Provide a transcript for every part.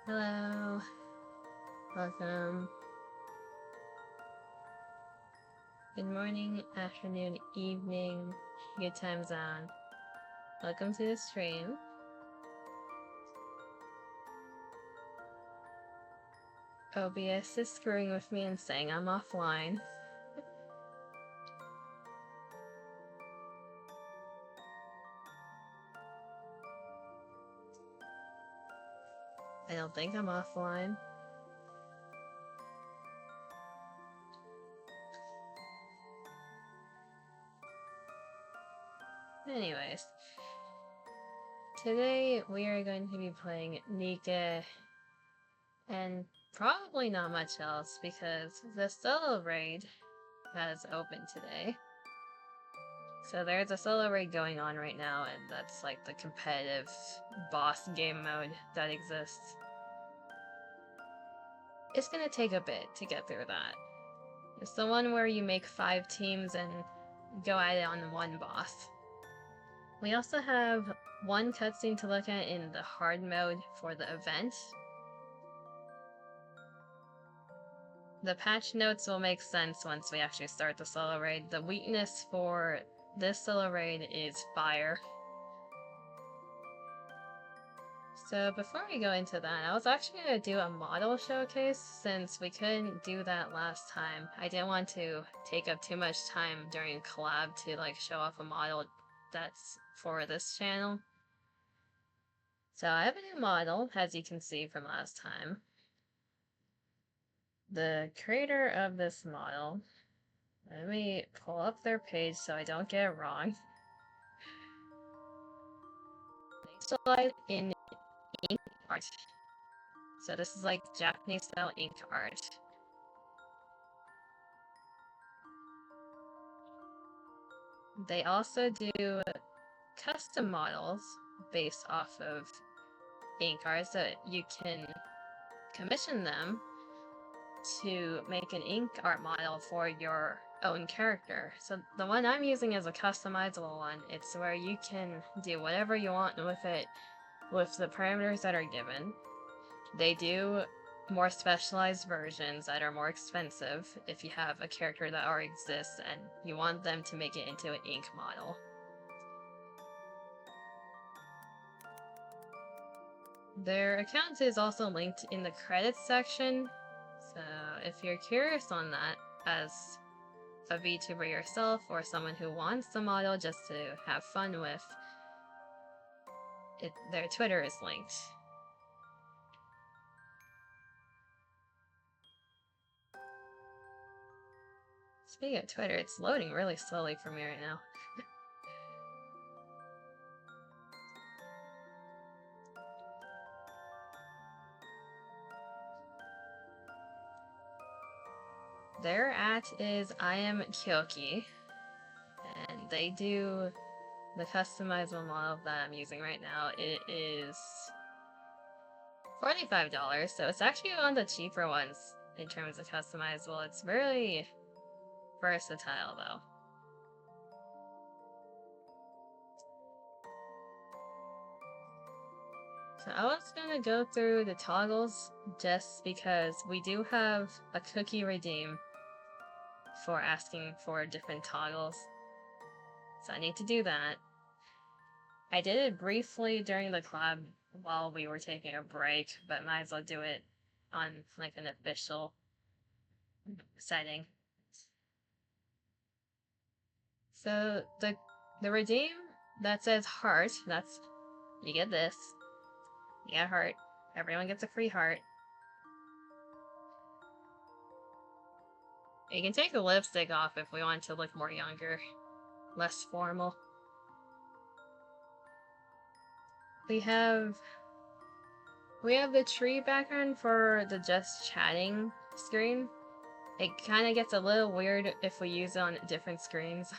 Hello. Welcome. Good morning, afternoon, evening, good time zone. Welcome to the stream. OBS is screwing with me and saying I'm offline. I don't think I'm offline. Anyways, today we are going to be playing NIKKE and probably not much else because the solo raid has opened today. So there's a solo raid going on right now, and that's like the competitive boss game mode that exists. It's gonna take a bit to get through that. It's the one where you make 5 teams and go at it on one boss. We also have one cutscene to look at in the hard mode for the event. The patch notes will make sense once we actually start the solo raid. The weakness for this solo raid is fire. So before we go into that, I was actually going to do a model showcase since we couldn't do that last time. I didn't want to take up too much time during collab to like show off a model that's for this channel. So I have a new model, as you can see from last time. The creator of this model, let me pull up their page so I don't get it wrong. They specialize in ink art. So this is like Japanese style ink art. They also do custom models based off of ink art, so you can commission them to make an ink art model for your own character. So the one I'm using is a customizable one. It's where you can do whatever you want with it with the parameters that are given. They do more specialized versions that are more expensive if you have a character that already exists and you want them to make it into an ink model. Their account is also linked in the credits section, so if you're curious on that as a VTuber yourself or someone who wants the model just to have fun with, their Twitter is linked. Speaking of Twitter, it's loading really slowly for me right now. Their @ is I am Kyoki, and they do the customizable model that I'm using right now. It is $45, so it's actually one of the cheaper ones in terms of customizable. It's really versatile though. So I was gonna go through the toggles just because we do have a cookie redeem for asking for different toggles. So I need to do that. I did it briefly during the collab while we were taking a break, but might as well do it on like an official setting. So the redeem that says heart, that's, you get this. You get a heart. Everyone gets a free heart. You can take the lipstick off if we want to look more younger, less formal. We have the tree background for the just chatting screen. It kind of gets a little weird if we use it on different screens.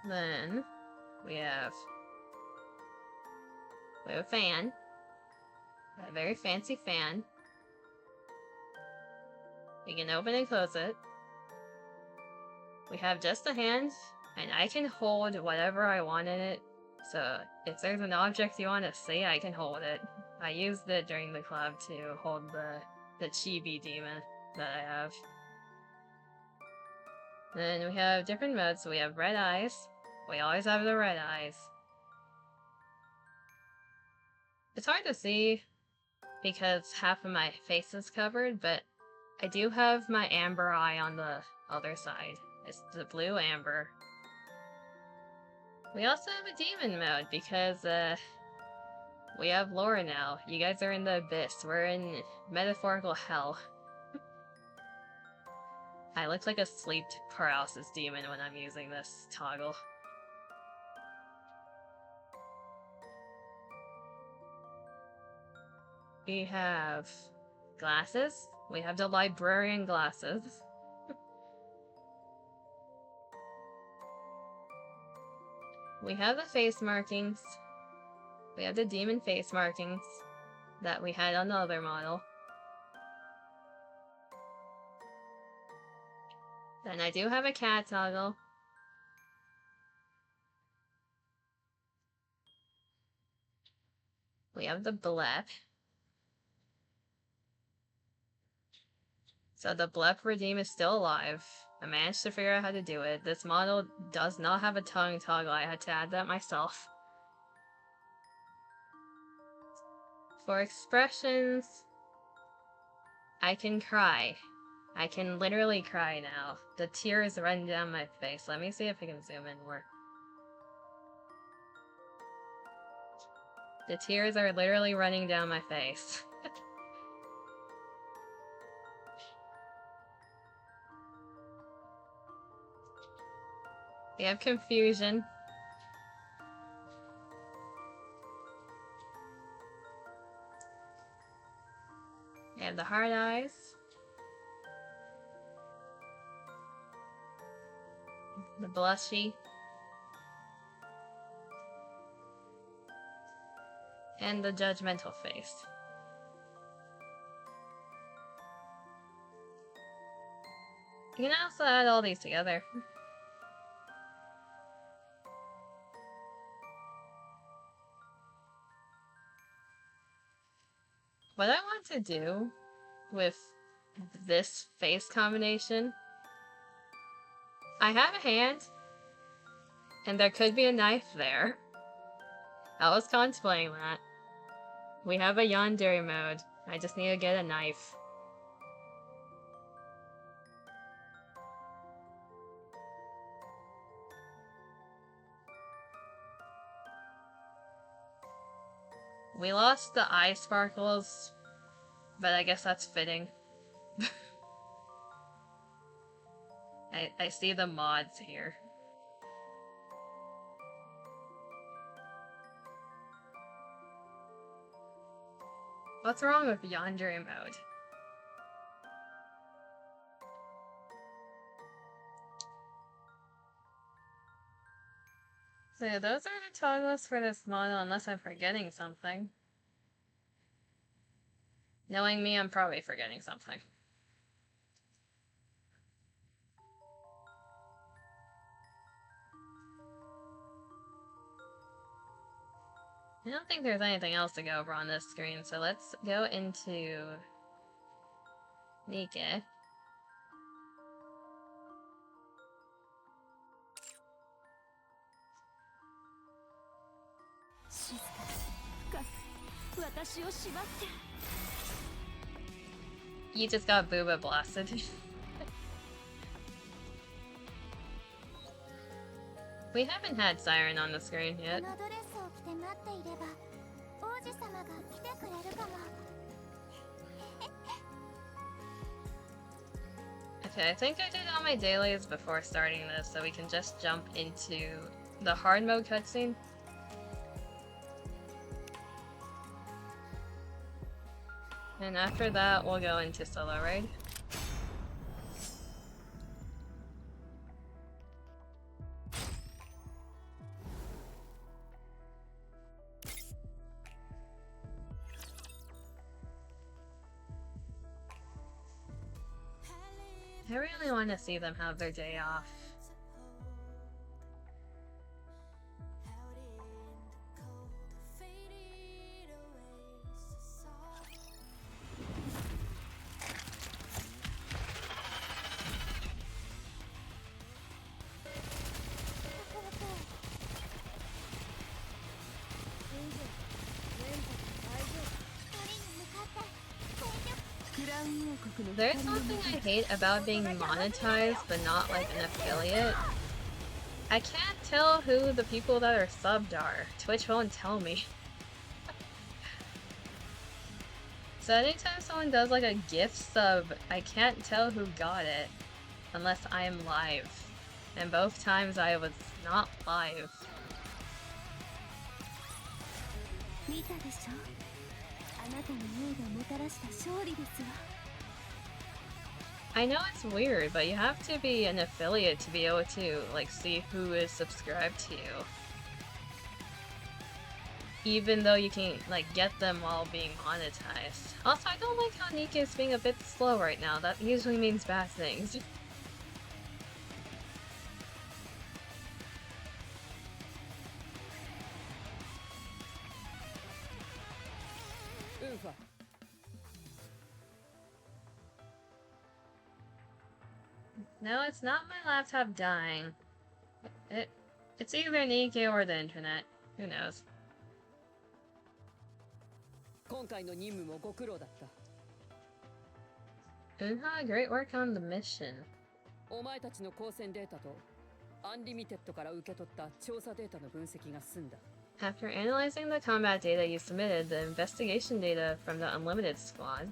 Then we have a fan, a very fancy fan. We can open and close it. We have just a hand, and I can hold whatever I want in it. So if there's an object you want to see, I can hold it. I used it during the club to hold the chibi demon that I have. Then we have different modes. So we have red eyes. We always have the red eyes. It's hard to see because half of my face is covered, but I do have my amber eye on the other side. It's the blue amber. We also have a demon mode because we have lore now. You guys are in the abyss. We're in metaphorical hell. I look like a sleep paralysis demon when I'm using this toggle. We have glasses. We have the librarian glasses. We have the face markings. We have the demon face markings that we had on the other model. Then I do have a cat toggle. We have the blep. So the blep redeem is still alive. I managed to figure out how to do it. This model does not have a tongue toggle. I had to add that myself. For expressions, I can cry. I can literally cry now. The tears run down my face. Let me see if I can zoom in more. The tears are literally running down my face. We have confusion. We have the hard eyes. The blushy. And the judgmental face. You can also add all these together. What I want to do with this face combination, I have a hand, and there could be a knife there. I was contemplating that. We have a yandere mode. I just need to get a knife. We lost the eye sparkles, but I guess that's fitting. I see the mods here. What's wrong with yandere mode? So yeah, those are the toggles for this model, unless I'm forgetting something. Knowing me, I'm probably forgetting something. I don't think there's anything else to go over on this screen, so let's go into NIKKE. You just got booba blasted. We haven't had Siren on the screen yet. Okay, I think I did all my dailies before starting this, so we can just jump into the hard mode cutscene. And after that, we'll go into solo raid. I really want to see them have their day off. There's something I hate about being monetized but not like an affiliate. I can't tell who the people that are subbed are. Twitch won't tell me. So anytime someone does like a gift sub, I can't tell who got it unless I am live. And both times I was not live. I know it's weird, but you have to be an affiliate to be able to like see who is subscribed to you. Even though you can like get them while being monetized. Also, I don't like how NIKKE is being a bit slow right now. That usually means bad things. No, it's not my laptop dying. It's either NIKKE or the internet. Who knows? Unha, great work on the mission. After analyzing the combat data you submitted, the investigation data from the Unlimited squad,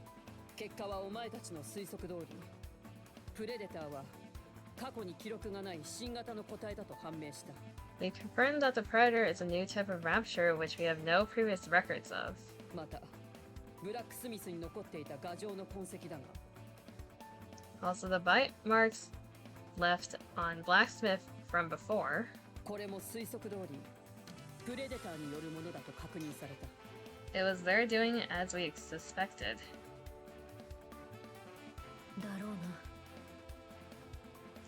we confirmed that the Predator is a new type of rapture which we have no previous records of. Also, the bite marks left on Blacksmith from before. It was their doing as we suspected.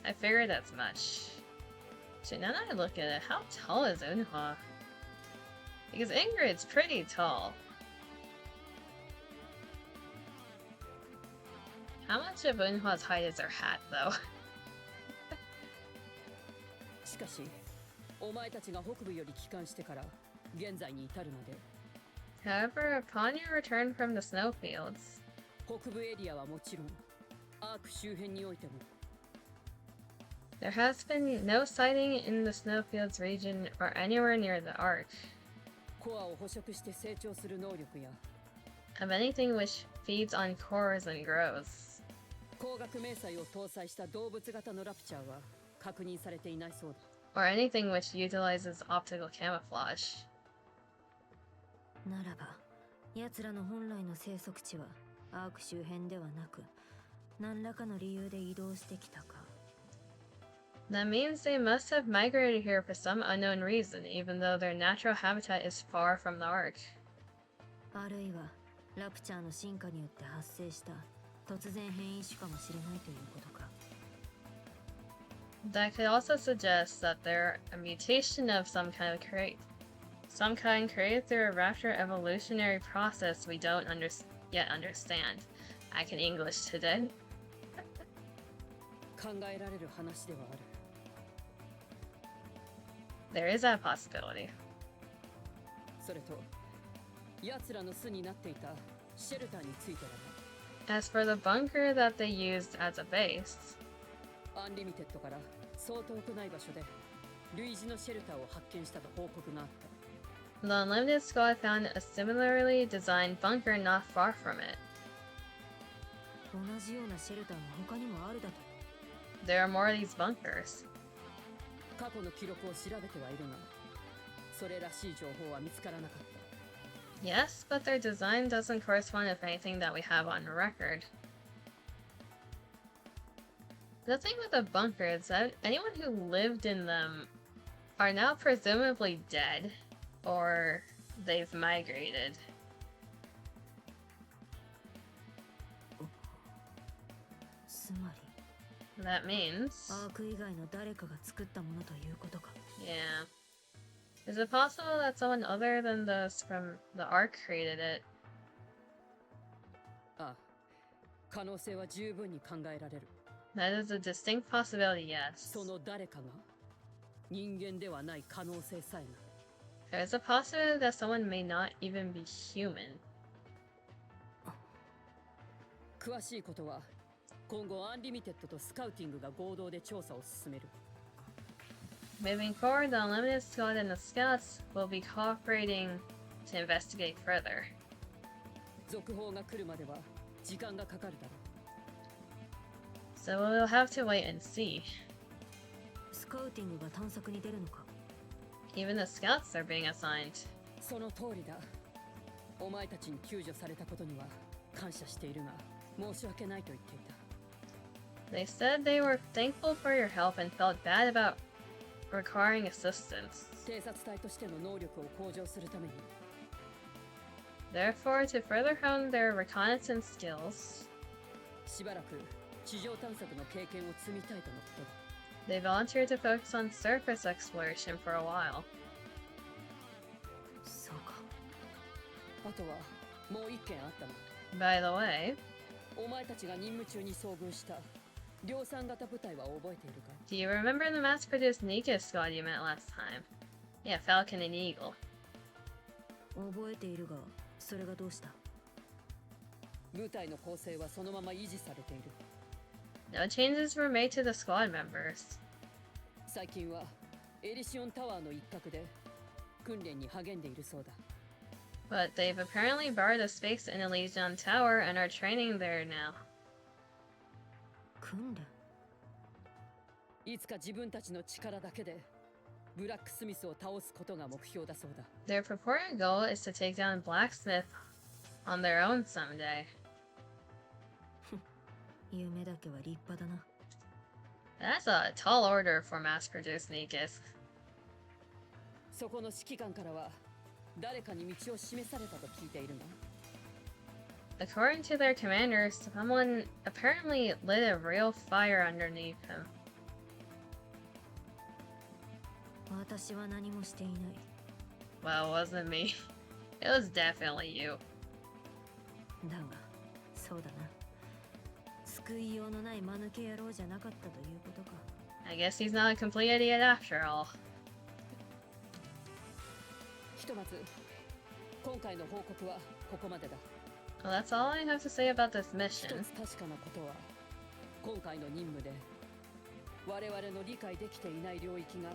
I figured as much. So now that I look at it, how tall is Unha? Because Ingrid's pretty tall. How much of Unhua's height is her hat, though? However, upon your return from the snowfields, there has been no sighting in the snowfields region or anywhere near the Ark of anything which feeds on cores and grows. Or anything which utilizes optical camouflage. That means they must have migrated here for some unknown reason, even though their natural habitat is far from the Ark. That could also suggest that they're a mutation of some kind created through a rapture evolutionary process we don't yet understand. I can English today. There is that possibility. As for the bunker that they used as a base, the Unlimited squad found a similarly designed bunker not far from it. There are more of these bunkers. Yes, but their design doesn't correspond with anything that we have on record. The thing with the bunkers is that anyone who lived in them are now presumably dead, or they've migrated. That means... Yeah. Is it possible that someone other than those from the Ark created it? That is a distinct possibility, yes. There is a possibility that someone may not even be human. 詳しいことは今後アンリミテッドとスカウティングが合同で調査を進める。 Moving forward, the Unlimited Squad and the Scouts will be cooperating to investigate further. 続報が来るまでは時間がかかるだろう。 So we'll have to wait and see. スカウティングが探索に出るのか。 Even the Scouts are being assigned. その通りだ。お前たちに救助されたことには感謝しているが申し訳ないと言っていた。 They said they were thankful for your help and felt bad about requiring assistance. 偵察隊としての能力を向上するために Therefore, to further hone their reconnaissance skills, しばらく地上探索の経験を積みたいとのことだ。 they volunteered to focus on surface exploration for a while. そうか。あとはもう一件あったの。 By the way, お前たちが任務中に遭遇した量産型部隊は覚えているか？ do you remember the mass-produced NIKKE squad you met last time? Yeah, Falcon and Eagle. 覚えているが、それがどうした？部隊の構成はそのまま維持されている。 No changes were made to the squad members. 最近はエリシオンタワーの一角で訓練に励んでいるそうだ。 But they've apparently borrowed a space in Elysion Tower and are training there now. 訓練？いつか自分たちの力だけでブラックスミスを倒すことが目標だそうだ。 Their purported goal is to take down Blacksmith on their own someday. 夢だけは立派だな。 That's a tall order for mass-produced NIKKEs. そこの指揮官からは誰かに道を示されたと聞いているが。 According to their commanders, someone apparently lit a real fire underneath him. 私は何もしていない。 Well, it wasn't me. It was definitely you. だが、そうだな。救いようのない間抜け野郎じゃなかったということか。 I guess he's not a complete idiot after all. ひとまず今回の報告はここまでだ。 Well, that's all I have to say about this 一 mission. つ確かなことは今回の任務で我々の理解できていない領域が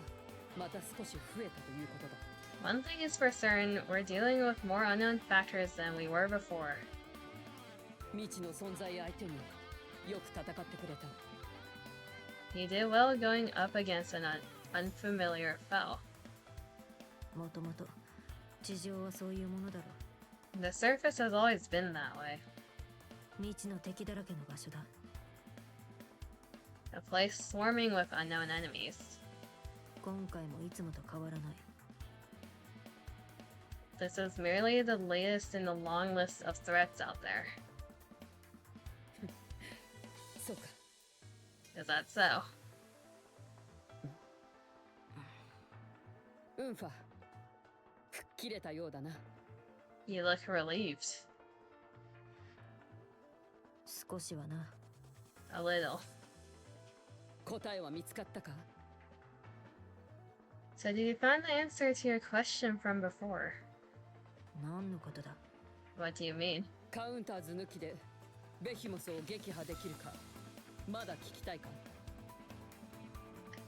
また少し増えたということだ。 One thing is for certain, we're dealing with more unknown factors than we were before. 未知の存在相手によく戦ってくれた。 You did well going up against an unfamiliar foe. もともと地上はそういうものだろ The surface has always been that way. う。未知の敵だらけの場所だ。 A place swarming with unknown enemies. 今回もいつもと変わらない。 This is merely the latest in the long list of threats out there. そうか。 Is that so? ウンファ、吹っ切れたようだな。 You look relieved. 少しはな。 A little. 答えは見つかったか？ So did you find the answer to your question from before? 何のことだ？ What do you mean? カウンターズ抜きでベヒモスを撃破できるかまだ聞きたいか？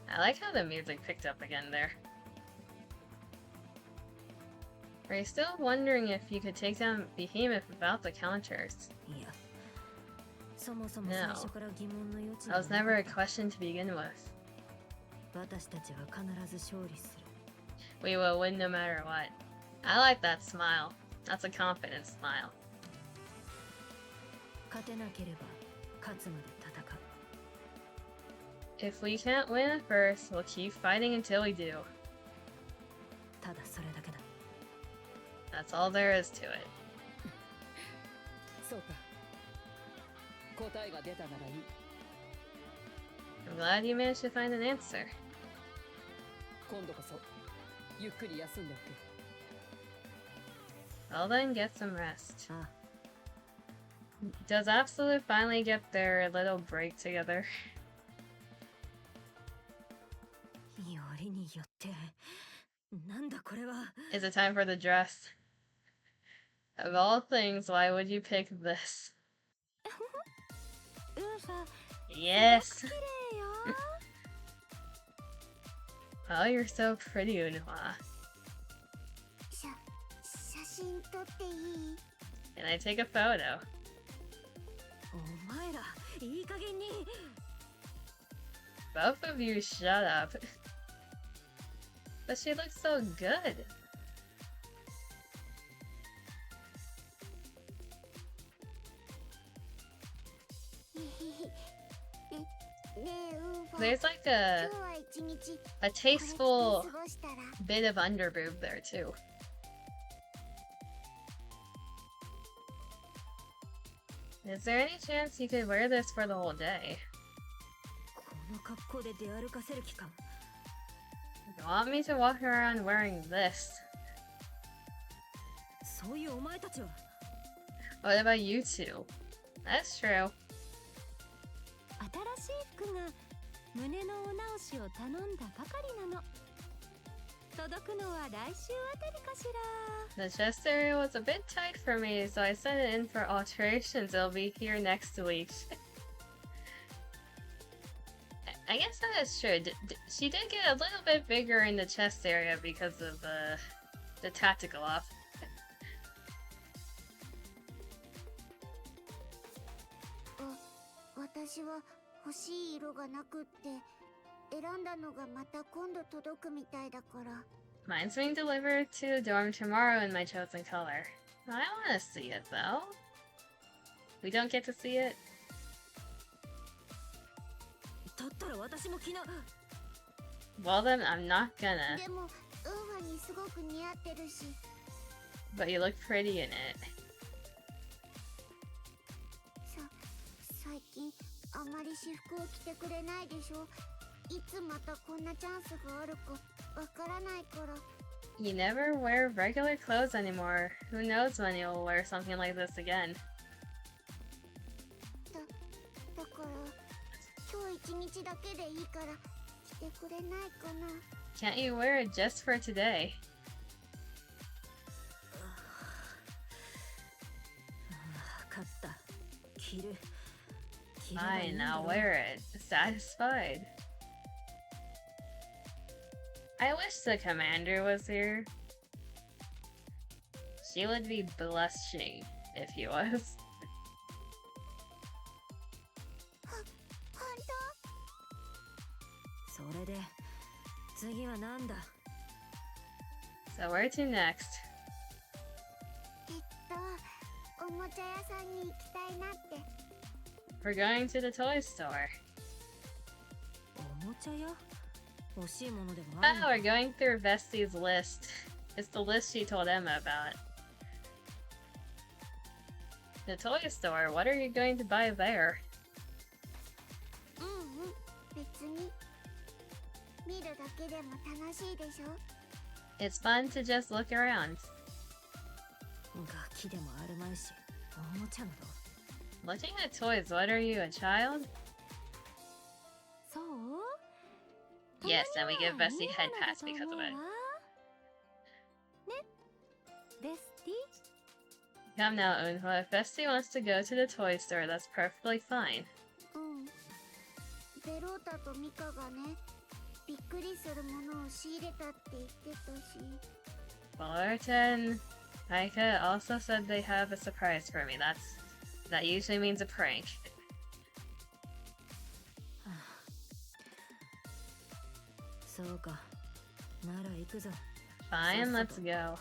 I like how the music picked up again there. Are you still wondering if you could take down Behemoth without the counters? いや、そもそも最初から疑問の余地 That は was な never か a った。 question to begin with. 私たちは必ず勝利する。 We will win no matter what. I like that smile. That's a confident smile. 勝てなければ勝つまで戦う。 If we can't win at first, we'll keep fighting until we do. ただそれだけだ。 That's all there is to it. そうか。答えが出たならいい。 I'm glad you managed to find an answer. 今度こそゆっくり休んでおけ。 Well then, get some rest. ああ、 Does Absolute finally get their little break together? よりによって、なんだこれは。 Is it time for the dress? Of all things, why would you pick this? Yes. Oh, you're so pretty, Unhwa. Can I take a photo? Both of you shut up. But she looks so good. There's like a tasteful bit of underboob there too. Is there any chance you could wear this for the whole day? You want me to walk around wearing this? What about you two? That's true. The chest area was a bit tight for me, so I sent it in for alterations. It'll be here next week. I guess that is true. She did get a little bit bigger in the chest area because of the tactical off. Mine's being delivered to the dorm tomorrow in my chosen color. I want to see it though. We don't get to see it? Well then, I'm not gonna. But you look pretty in it. You never wear regular clothes anymore. Who knows when you'll wear something like this again. Can't you wear it just for today? Fine, I'll wear it. Satisfied. I wish the commander was here. She would be blushing if he was. So where to next? We're going to the toy store. Oh, we're going through Vesti's list. It's the list she told Emma about. The toy store? What are you going to buy there? It's fun to just look around. Looking at toys, what are you, a child? Yes, and we give Vesti head pass because of it. Come now, Unhwa. If Vesti wants to go to the toy store, that's perfectly fine. Fullerton, NIKKE also said they have a surprise for me. That usually means a prank. Fine, let's go.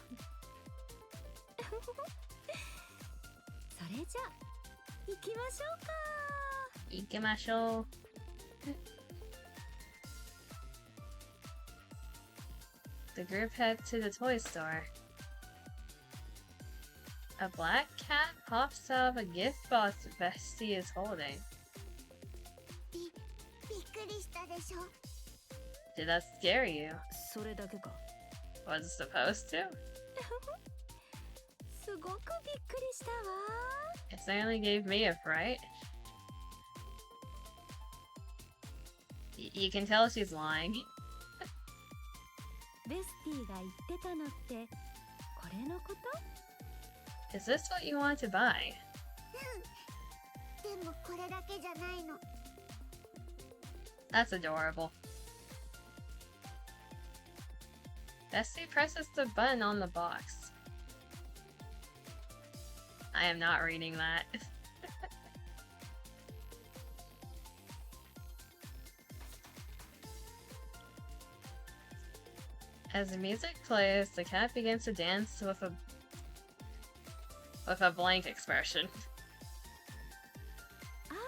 Ikimashou. The group heads to the toy store. A black cat pops out of a gift box Vesti is holding. Did that scare you? Was it supposed to? It certainly gave me a fright. You can tell she's lying. Is this what you want to buy? 全部これだけじゃないの。 That's adorable. Bestie presses the button on the box. I am not reading that. As the music plays, the cat begins to dance with a blank expression. あら、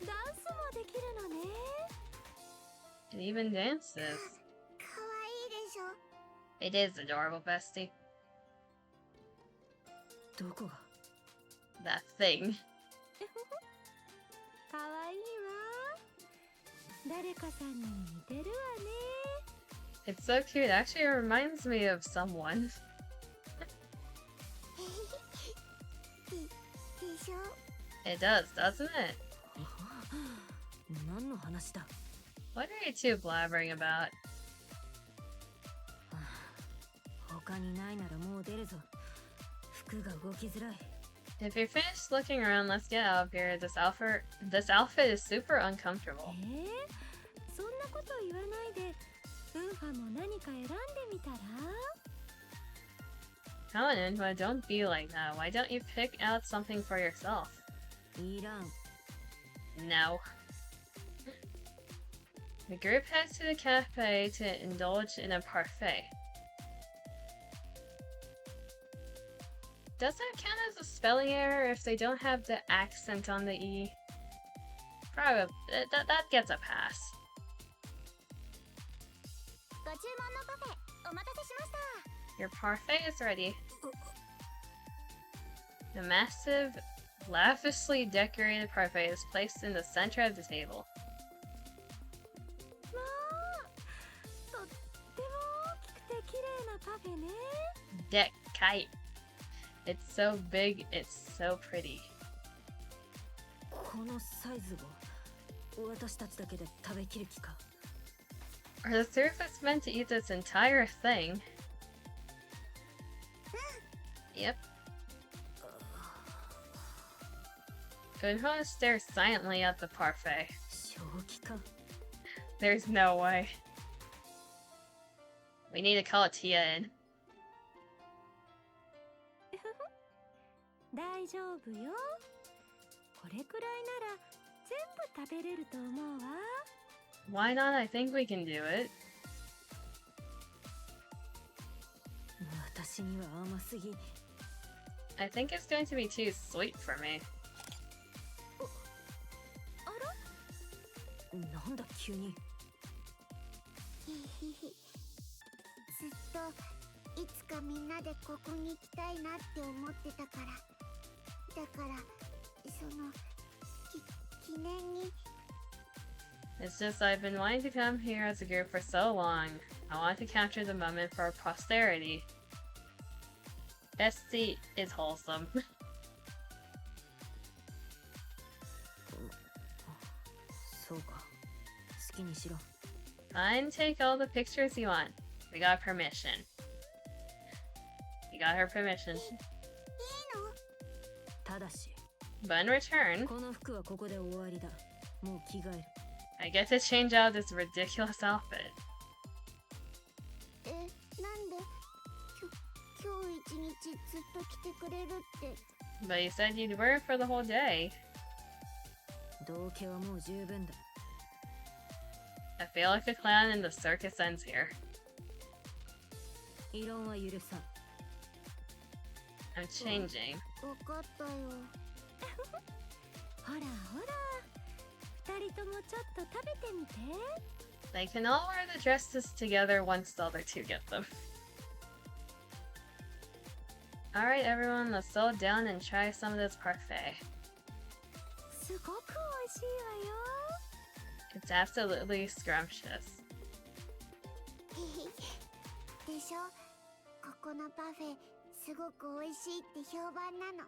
ダンスもできるのね。 It even dances. かわいいでしょ。 It is adorable, Bestie. どこが？ That thing. かわいいわ。誰かさんに似てるわね。 It's so cute. It actually reminds me of someone. でしょ。 It does, doesn't it? 何の話だ？ What are you two blabbering about? 他にないならもう出るぞ。服が動きづらい。 If you're finished looking around, let's get out of here. This outfit is super uncomfortable. そんなこと言わないで。ウーファも何か選んでみたら？ Come on, Infa, don't be like that. Why don't you pick out something for yourself? いらん。 No. The group heads to the cafe to indulge in a parfait. Does that count as a spelling error if they don't have the accent on the E? Probably. That gets a pass. ご注文のパフェお待たせしました。 Your parfait is ready. The massive, lavishly decorated parfait is placed in the center of the table. まあ、とっても大きくて綺麗なパフェね。 Dekkai. It's so big, it's so pretty. このサイズを私たちだけで食べきる気か？ Are the three of us meant to eat this entire thing? Yep. Unho stares silently at the parfait. 正気か？ There's no way. We need to call Tia in. 大丈夫よ。これくらいなら全部食べれると思うわ。 Why not? I think we can do it. 私には甘すぎ。 I think it's going to be too sweet for me. あら？なんだ急に。ひひひ。ずっといつかみんなでここに行きたいなって思ってたから。だからその記念に。 It's just I've been wanting to come here as a group for so long. I want to capture the moment for posterity. Bestie is wholesome. そうか。好きにしろ。 Fine, take all the pictures you want. We got permission. You got her permission. いいの？ただし、 But in return, この服はここで終わりだ。もう着替える。 I get to change out this ridiculous outfit. なんで今日一日ずっと来てくれるって。 But you said you'd wear it for the whole day. 道化はもう十分だ。 I feel like the clown in the circus ends here. 異論は許さん。 I'm changing. わかったよ。ほらほら。二人ともちょっと食べてみて。 They can all wear the dresses together once the other two get them. Alright everyone, let's settle down and try some of this parfait. すごく美味しいわよ。 It's absolutely scrumptious. でしょ？ここのパフェすごく美味しいって評判なの。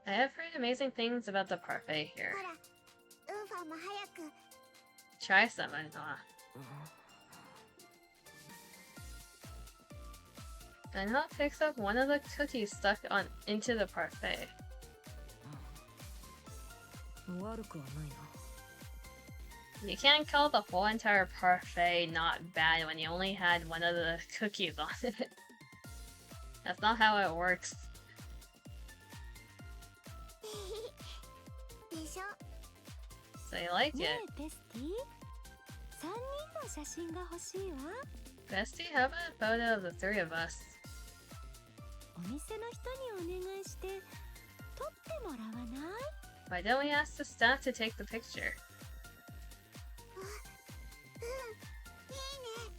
I have heard amazing things about the parfait here. ほら、ウーファも早く。 Try some, Anha. Anha picks up one of the cookies stuck into the parfait. 悪くはないな。 You can't call the whole entire parfait not bad when you only had one of the cookies on it. That's not how it works. でしょ。 So you like ね it. えベスティ、3人の写真が欲しいわ。 Bestie, how about a photo of the three of us? お店の人にお願いして撮ってもらわない？ Why don't we ask the staff to take the picture? いいね。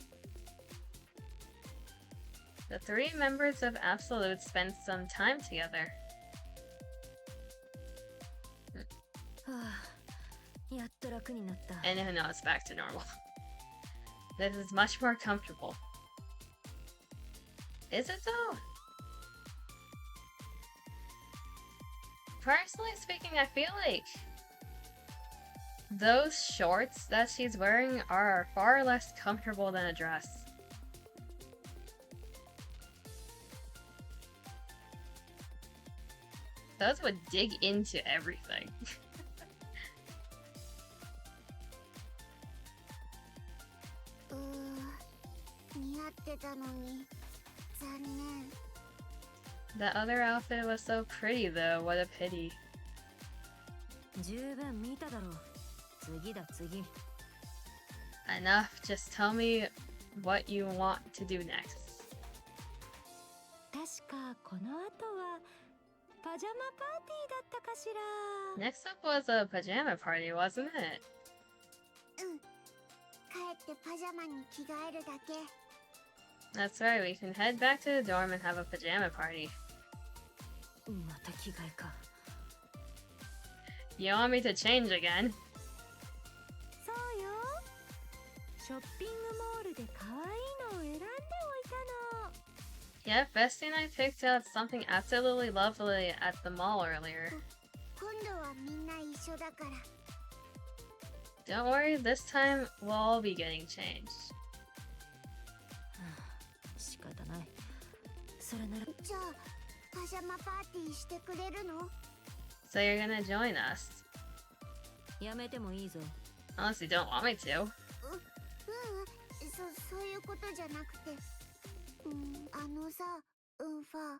The three members of Absolute spent some time together. はあ、やっと楽になった。 And now it's back to normal. This is much more comfortable. Is it though? Personally speaking, I feel like those shorts that she's wearing are far less comfortable than a dress. Those would dig into everything. 似合ってたのに残念。 That other outfit was so pretty though, what a pity. 十分見ただろう。次だ次。 Enough, just tell me what you want to do next. 確かこの後はパジャマパーティーだったかしら。 Next up was a pajama party, wasn't it? 帰ってパジャマに着替えるだけ。 That's right, we can head back to the dorm and have a pajama party. また着替えか。 You want me to change again? そうよ。ショッピングモールで可愛いのを選んでおいたの。 Yep, Bestie and I picked out something absolutely lovely at the mall earlier. 今度はみんな一緒だから。 Don't worry, this time we'll all be getting changed. 仕方ない。それなら。じゃあパジャマパーティーしてくれるの？ So you're gonna join us? やめてもいいぞ。 Unless you don't want me to. そういうことじゃなくて。あのさ、ファ。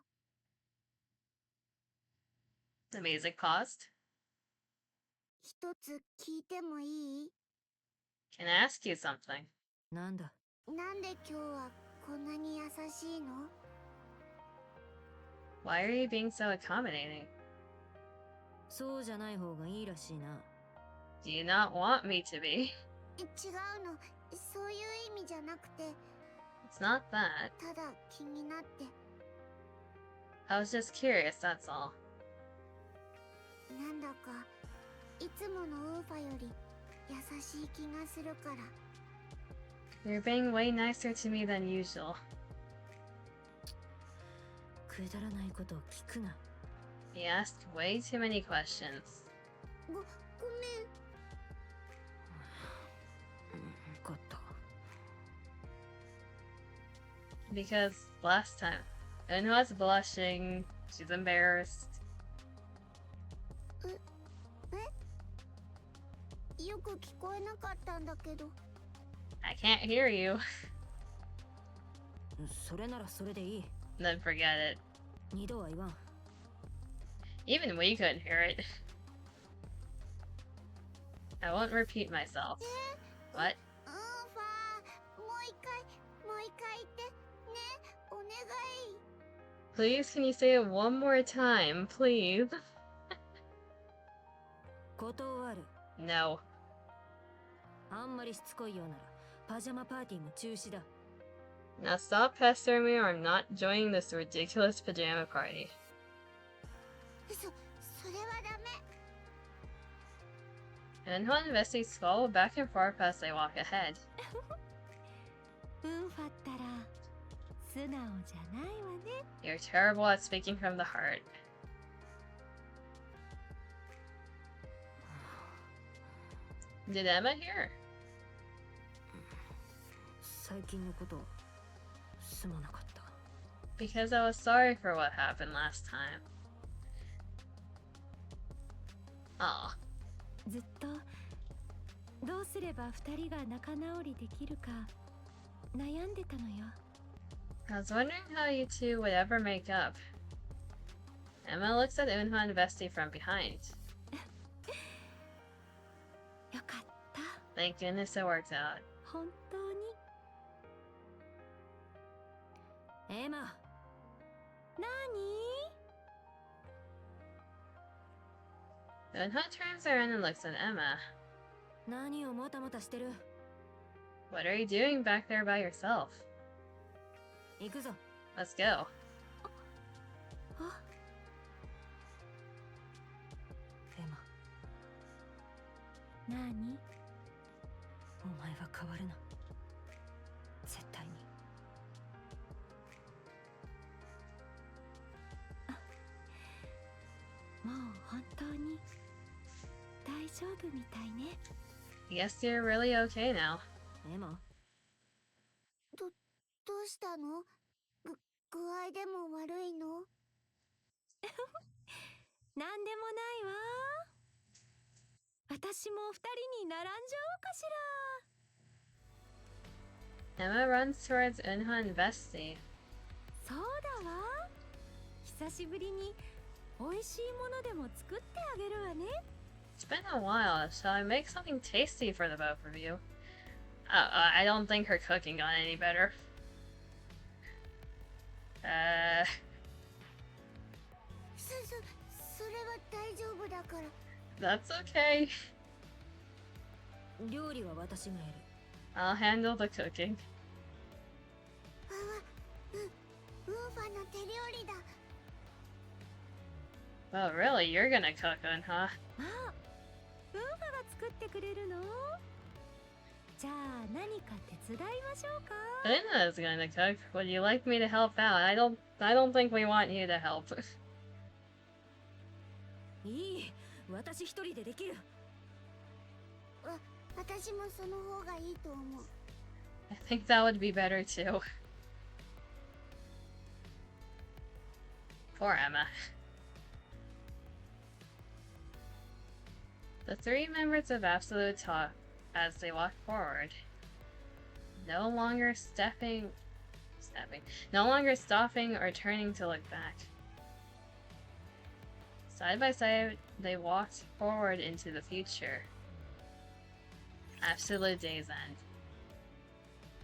The music paused. 一つ聞いてもいい？ Can I ask you something? なんだ。なんで今日はこんなに優しいの？ Why are you being so accommodating? そうじゃない方がいいらしいな。 Do you not want me to be? 違うの、そういう意味じゃなくて、 It's not that. ただ気になって。 I was just curious, that's all. なんだかいつものウーファより優しい気がするから。 You're being way nicer to me than usual. くだらないことを聞くな。 You asked way too many questions. ごめん。分かった。 Because last time, Un was blushing, she's embarrassed. よく聞こえなかったんだけど。 I can't hear you. それならそれでいい。 Then forget it. 二度は言わん。 Even we couldn't hear it. I won't repeat myself. What? ウーファもう一回言ってね、お願い。 Please, can you say it one more time, please? 断る。 No. あんまりしつこいようならパジャマパーティーも中止だ。 Now stop pestering me or I'm not joining this ridiculous pajama party. それはダメ。 And one Bessie scroll back and forth as they walk ahead. ウンファったら素直じゃないわね。 You're terrible at speaking from the heart. Did Emma hear? 最近のことすまなかった。 Because I was sorry for what happened last time. Aw. ずっとどうすれば二人が仲直りできるか悩んでたのよ。I was wondering how you two would ever make up. Emma looks at Unha and Vesti from behind. よかった。 Thank goodness it worked out. 本当に。エマ。なに？ Unha turns around and looks at Emma. 何をもたもたしてる？ What are you doing back there by yourself? 行くぞ。 Let's go. あ、エマ、なに？お前は変わるな。絶対に。もう本当に大丈夫みたいね。 I guess you're really okay now. エマ、どうしたの？具合でも悪いの？なんでもないわ。私も二人に並んじゃおうかし Emma runs towards Unha and Vesti. ら。そうだわ。久しぶりに美味しいものでも作ってあげるわね。 It's been a while. Shall I make something tasty for the both of you? I don't think her cooking got any better. それは大丈夫だから。 That's okay. 料理は私がやる。 I'll handle the cooking. ウーファの手料理だ。 Oh, really? You're gonna cook, Unha? あ、ウーファが作ってくれるの？じゃあ何か手伝いましょうか。 Una is gonna cook. Would you like me to help out? I don't think we want you to help. いい、私一人でできる。私もその方がいいと思う。 I think that would be better too. Poor Emma. The three members of Absolute talk as they walk forward. No longer stopping or turning to look back. Side by side, they walked forward into the future. Absolute day's end.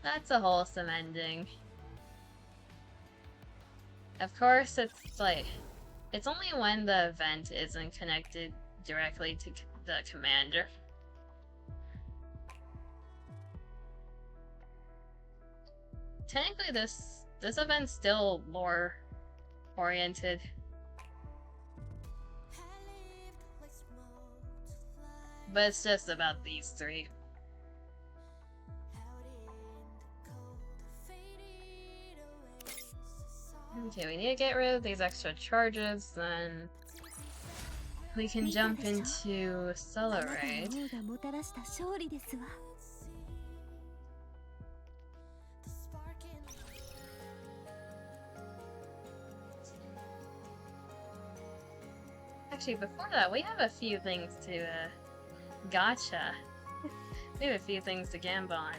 That's a wholesome ending. Of course, it's only when the event isn't connected directly to the commander. Technically, this event's still lore oriented. But it's just about these three. Okay, we need to get rid of these extra charges, then we can jump into Solo あなたの Raid. 王がもたらした勝利ですわ。 Actually, before that, we have a few things to, gotcha. We have a few things to gamble on.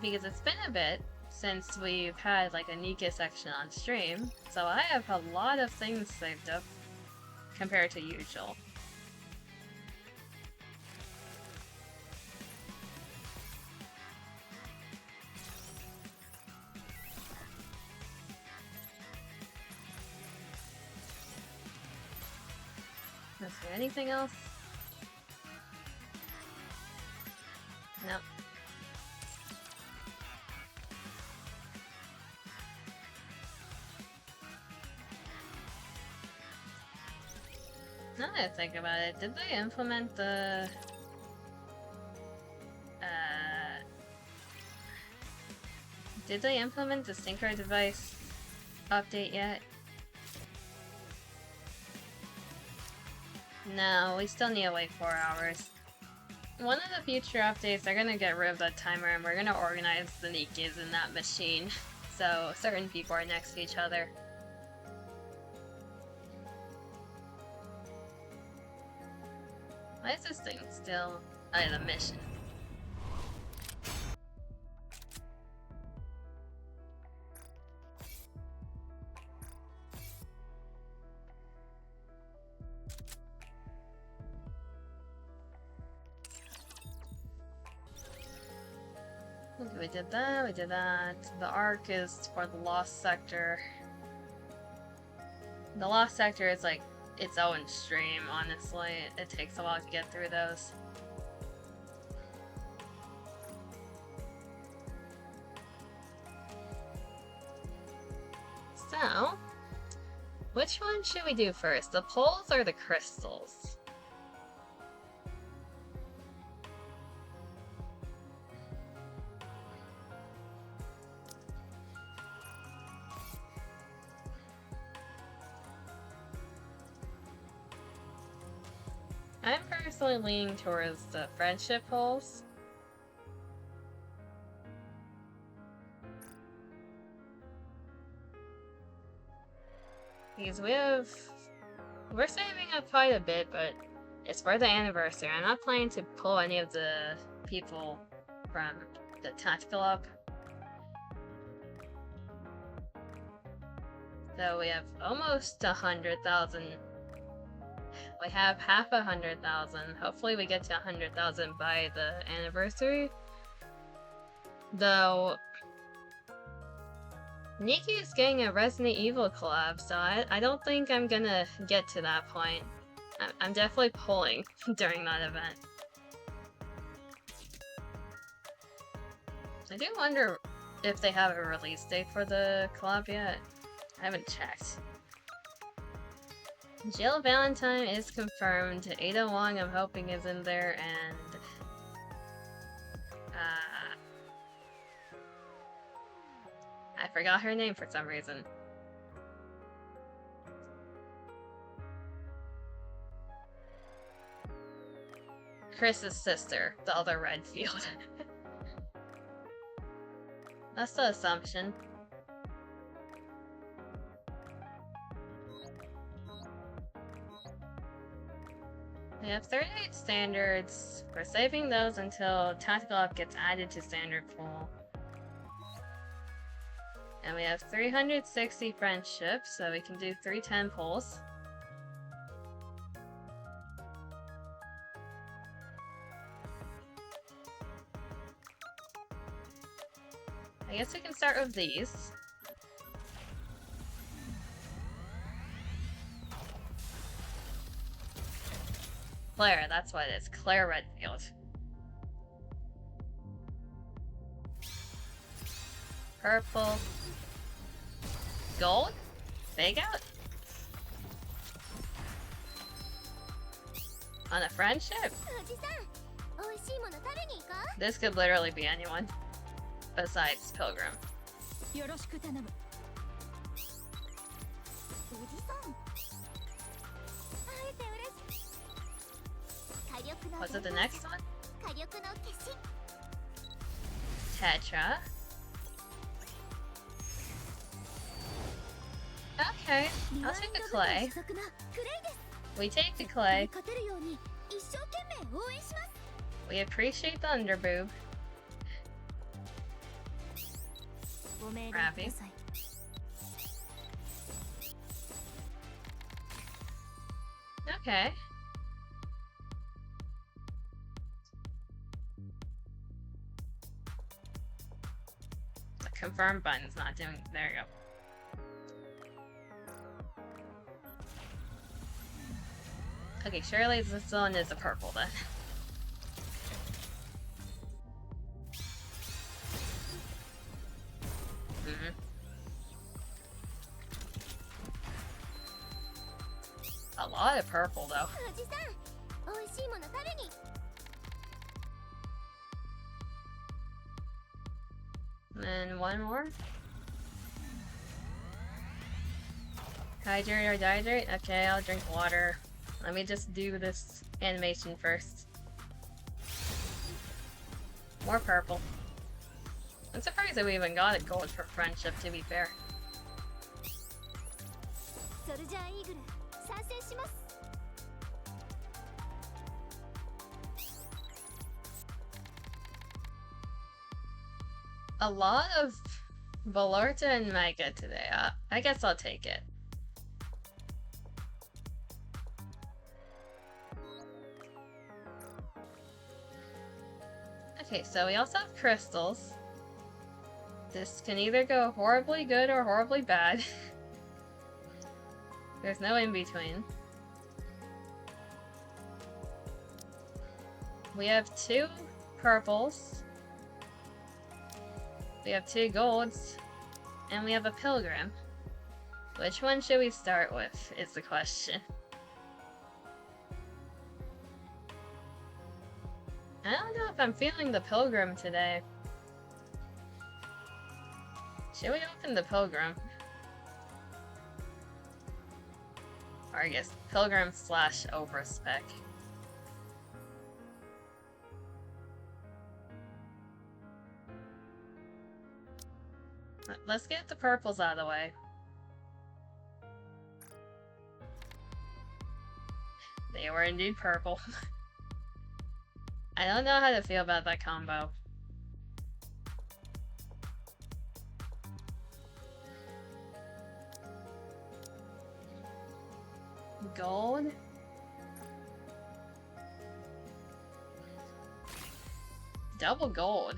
Because it's been a bit since we've had like a NIKKE section on stream, so I have a lot of things saved up compared to usual. Is there anything else? No. Now that I think about it, did they implement the synchro device update yet? No, we still need to wait 4 hours. One of the future updates, they're gonna get rid of that timer and we're gonna organize the NIKKEs in that machine. so certain people are next to each other. Why is this thing still on a mission? Okay, we did that, we did that. The arc is for the Lost Sector. The Lost Sector is like its own stream, honestly. It takes a while to get through those. So, which one should we do first? The poles or the crystals? I'm personally leaning towards the friendship holes. Because we're saving up quite a bit, but it's for the anniversary. I'm not planning to pull any of the people from the tactical up. So we have almost 100,000. We have half 100,000. Hopefully we get to 100,000 by the anniversary. Though NIKKE is getting a Resident Evil collab, so I don't think I'm gonna get to that point. I'm definitely pulling during that event. I do wonder if they have a release date for the collab yet. I haven't checked. Jill Valentine is confirmed. Ada Wong I'm hoping is in there, and I forgot her name for some reason. Chris's sister, the other Redfield. That's the assumption. We have 38 standards. We're saving those until Tactical Up gets added to standard pool. And we have 360 friendships, so we can do 310 pulls. I guess we can start with these. Claire, that's what it is. Claire Redfield. Purple. Gold? Fake out? On a friendship? This could literally be anyone. Besides Pilgrim. Was it the next one? Tetra. Okay, I'll take the clay. We take the clay. We appreciate the underboob. Ravi. Okay. The confirm button's not doing. There you go. Okay, surely this one is a purple then. A lot of purple though. And one more. Hydrate or dehydrate? Okay, I'll drink water. Let me just do this animation first. More purple. I'm surprised that we even got a gold for friendship, to be fair. それじゃあイーグル参戦します。 A lot of Valorta and Mega today. I guess I'll take it. Okay, so we also have crystals. This can either go horribly good or horribly bad. There's no in between. We have 2 purples. We have 2 golds. And we have a pilgrim. Which one should we start with, is the question. I don't know if I'm feeling the pilgrim today. Should we open the pilgrim? Or I guess pilgrim / overspec. Let's get the purples out of the way. They were indeed purple. I don't know how to feel about that combo. Gold? Double gold.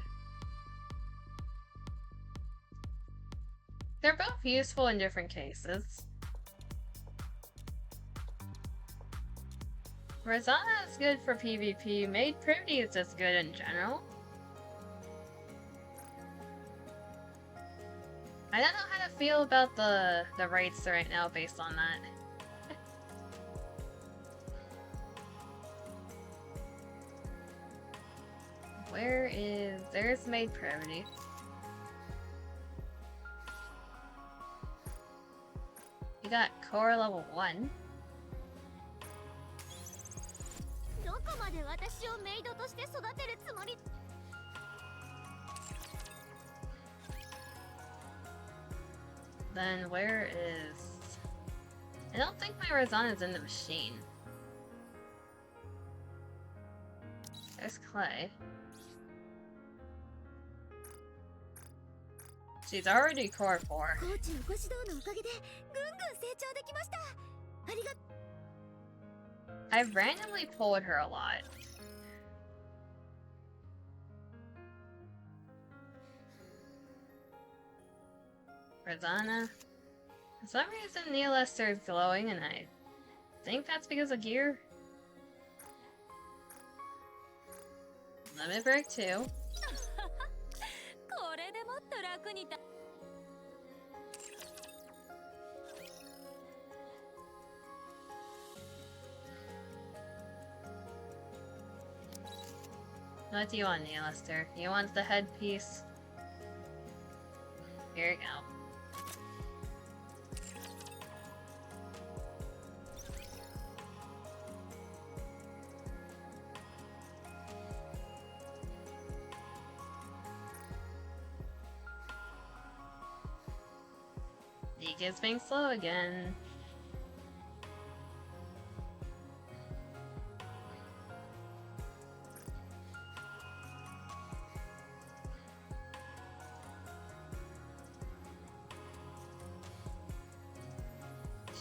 They're both useful in different cases. Rosanna is good for PvP. Maid Privity is just good in general. I don't know how to feel about the rates right now based on that. There's Maid Privity. You got core level 1. どこまで私をメイドとして育てるつもり? Then where is... I don't think my Rosanna's in the machine. There's Clay. She's already core 4. コーチのご指導のおかげでぐんぐん成長できました。ありが I've randomly pulled her a lot. Rosanna. For some reason Neil Esther is glowing and I think that's because of gear. Limit break 2. これでもっと楽にた What do you want, Neil Esther? You want the headpiece? Here you go. NIKKE is being slow again.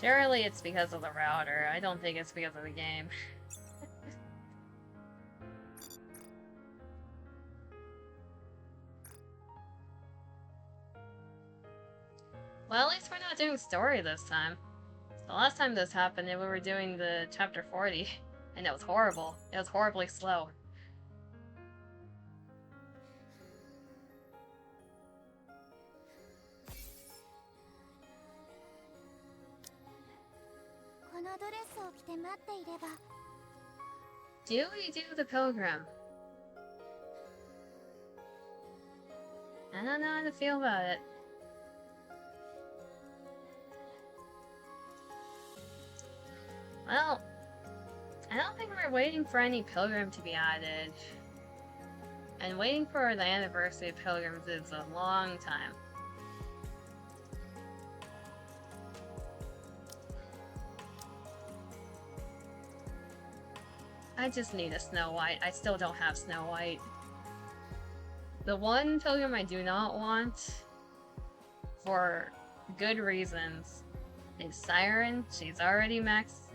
Surely it's because of the router. I don't think it's because of the game. Well, at least we're not doing story this time. The last time this happened, we were doing the chapter 40, and it was horrible. It was horribly slow. このドレスを着て待っていれば Do we do the pilgrim? I don't know how to feel about it. Well, I don't think we're waiting for any pilgrim to be added. And waiting for the anniversary of Pilgrims is a long time. I just need a Snow White. I still don't have Snow White. The one Pilgrim I do not want, for good reasons, is Siren. She's already max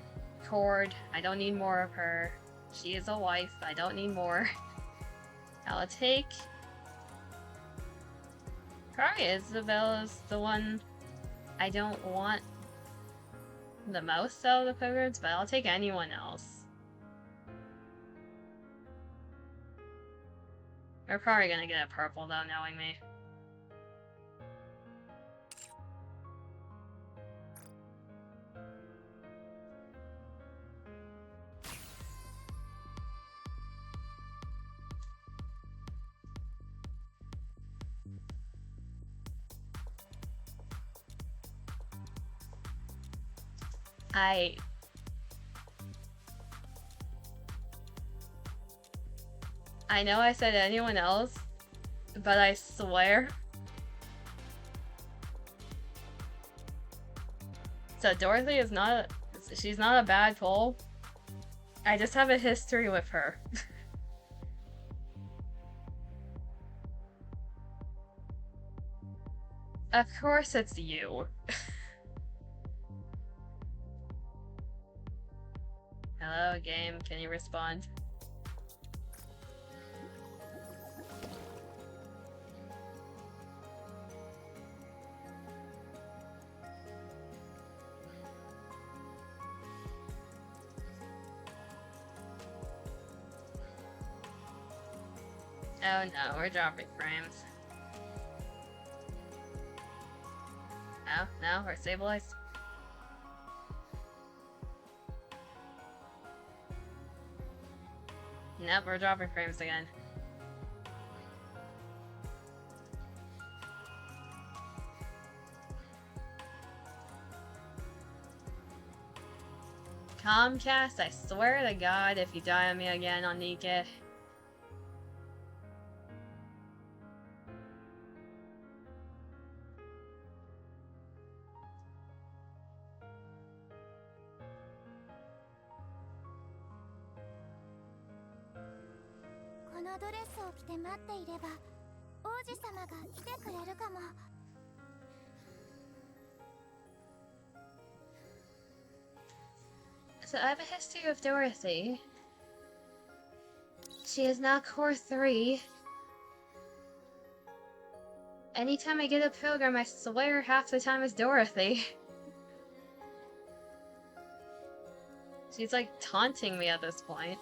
cord. I don't need more of her. She is a wife. I don't need more. I'll take... Probably Isabella's the one I don't want the most out of the Pilgrims, but I'll take anyone else. We're probably gonna get a purple though, knowing me. I know I said anyone else, but I swear. So Dorothy is not, she's not a bad pull. I just have a history with her. Of course it's you. Hello, game. Can you respond? Oh no, we're dropping frames. Oh, no, we're stabilized. Nope, we're dropping frames again. Comcast, I swear to God, if you die on me again on NIKKE. So I have a history with Dorothy. She is now core 3. Anytime I get a Pilgrim, I swear half the time it's Dorothy. She's like taunting me at this point.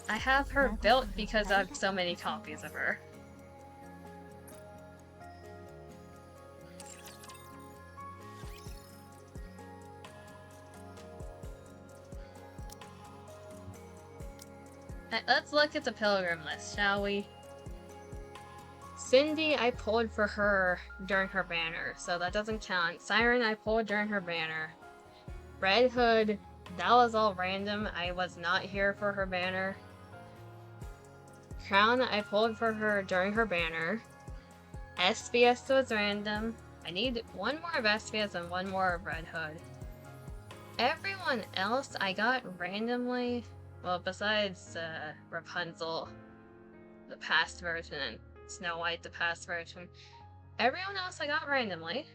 I have her built because I have so many copies of her. Let's look at the Pilgrim list, shall we? Cindy, I pulled for her during her banner, so that doesn't count. Siren, I pulled during her banner. Red Hood, that was all random. I was not here for her banner. Crown, I pulled for her during her banner. SBS was random. I need one more of SBS and one more of Red Hood. Everyone else I got randomly. Well, besides Rapunzel, the past version, and Snow White, the past version. Everyone else I got randomly.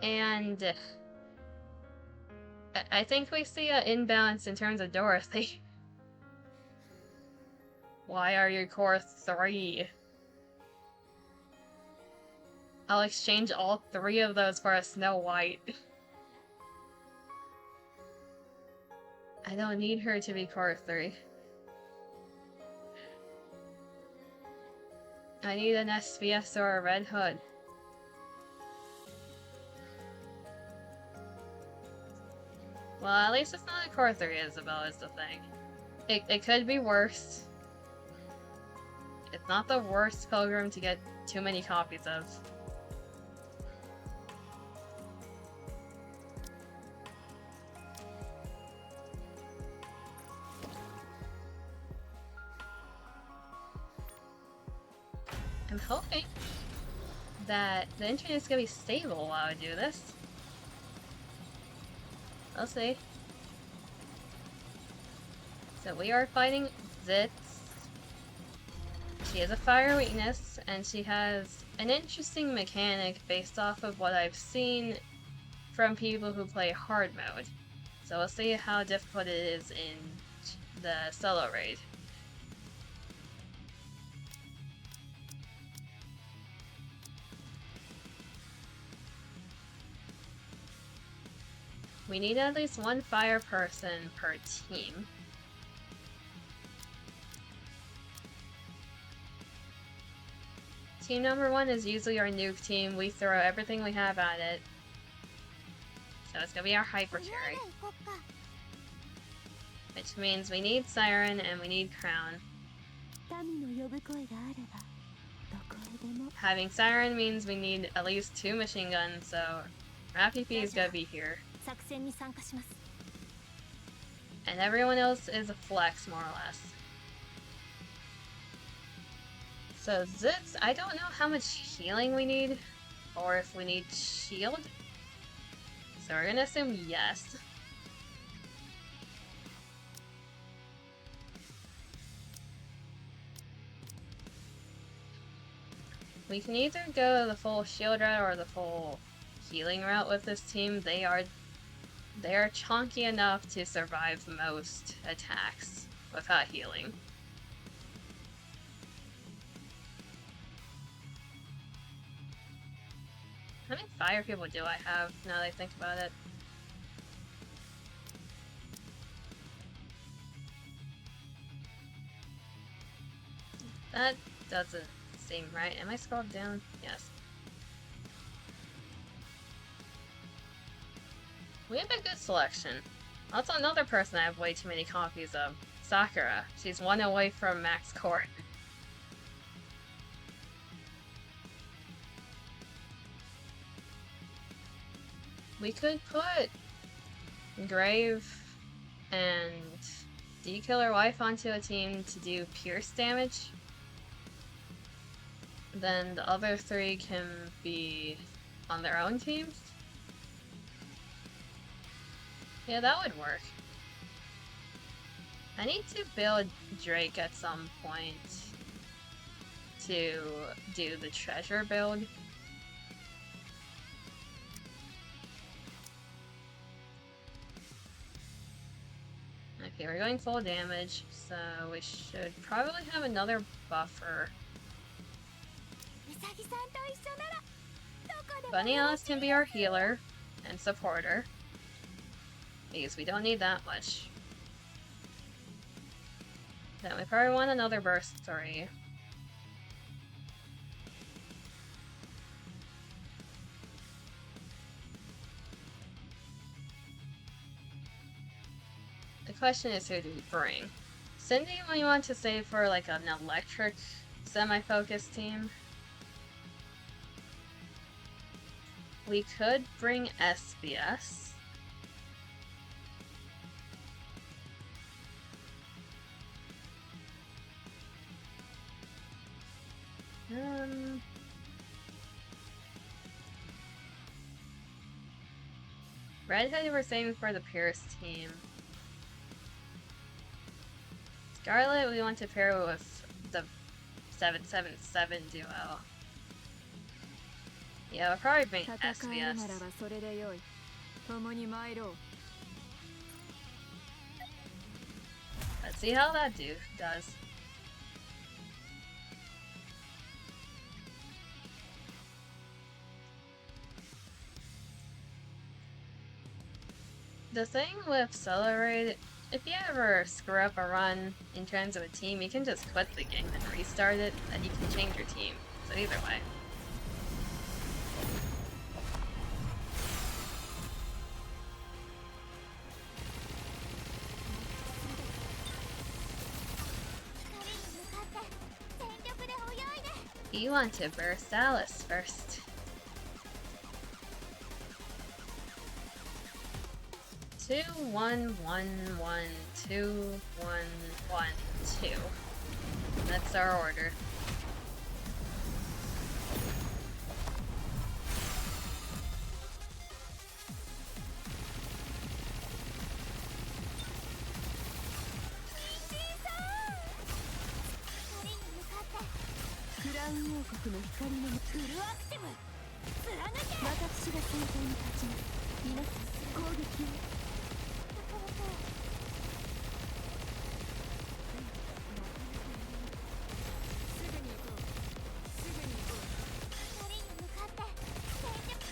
And I think we see an imbalance in terms of Dorothy. Why are you core 3? I'll exchange all 3 of those for a Snow White. I don't need her to be core 3. I need an SBS or a Red Hood. Well, at least it's not a core 3 Isabel is the thing. It could be worse. It's not the worst Pilgrim to get too many copies of. I'm hoping that the internet's gonna be stable while I do this. We'll see. So we are fighting Zitz. She has a fire weakness, and she has an interesting mechanic based off of what I've seen from people who play hard mode. So we'll see how difficult it is in the solo raid. We need at least one fire person per team. Team number 1 is usually our nuke team. We throw everything we have at it. So it's gonna be our hyper carry. Which means we need Siren and we need Crown. Having Siren means we need at least 2 machine guns, so RapPP is gonna be here. And everyone else is a flex, more or less. So Zitz, I don't know how much healing we need, or if we need shield. So we're gonna assume yes. We can either go the full shield route or the full healing route with this team. They are chunky enough to survive most attacks without healing. How many fire people do I have now that I think about it? That doesn't seem right. Am I scrolled down? Yes. We have a good selection. Also, another person I have way too many copies of. Sakura. She's 1 away from max court. We could put Grave and D-Killer Wife onto a team to do pierce damage. Then the other 3 can be on their own teams. Yeah, that would work. I need to build Drake at some point to do the treasure build. Okay, we're going full damage, so we should probably have another buffer. Bunny Alice can be our healer and supporter, because we don't need that much. Then we probably want another burst 3. The question is, who do we bring? Cindy, we want to save for like an electric semi-focused team. We could bring SBS. Redhead we're saving for the Pierce team. Scarlet we want to pair with the 777 duo. Yeah, we'll probably bring SBS. Let's see how that does. The thing with solo raid, if you ever screw up a run in terms of a team, you can just quit the game and restart it, and you can change your team. So either way. You want to burst Alice first. 2 1 1 1 2 1 1 2. That's our order. ラウン王国の光のフルアクティブ貫け。私が先頭に立ちます。皆さん攻撃を。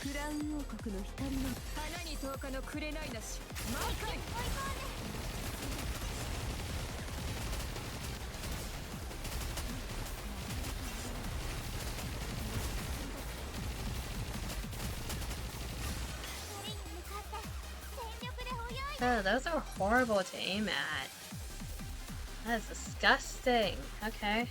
クラウン王国の光の花に10日の紅なし満開。Oh, those are horrible to aim at. That is disgusting. Okay.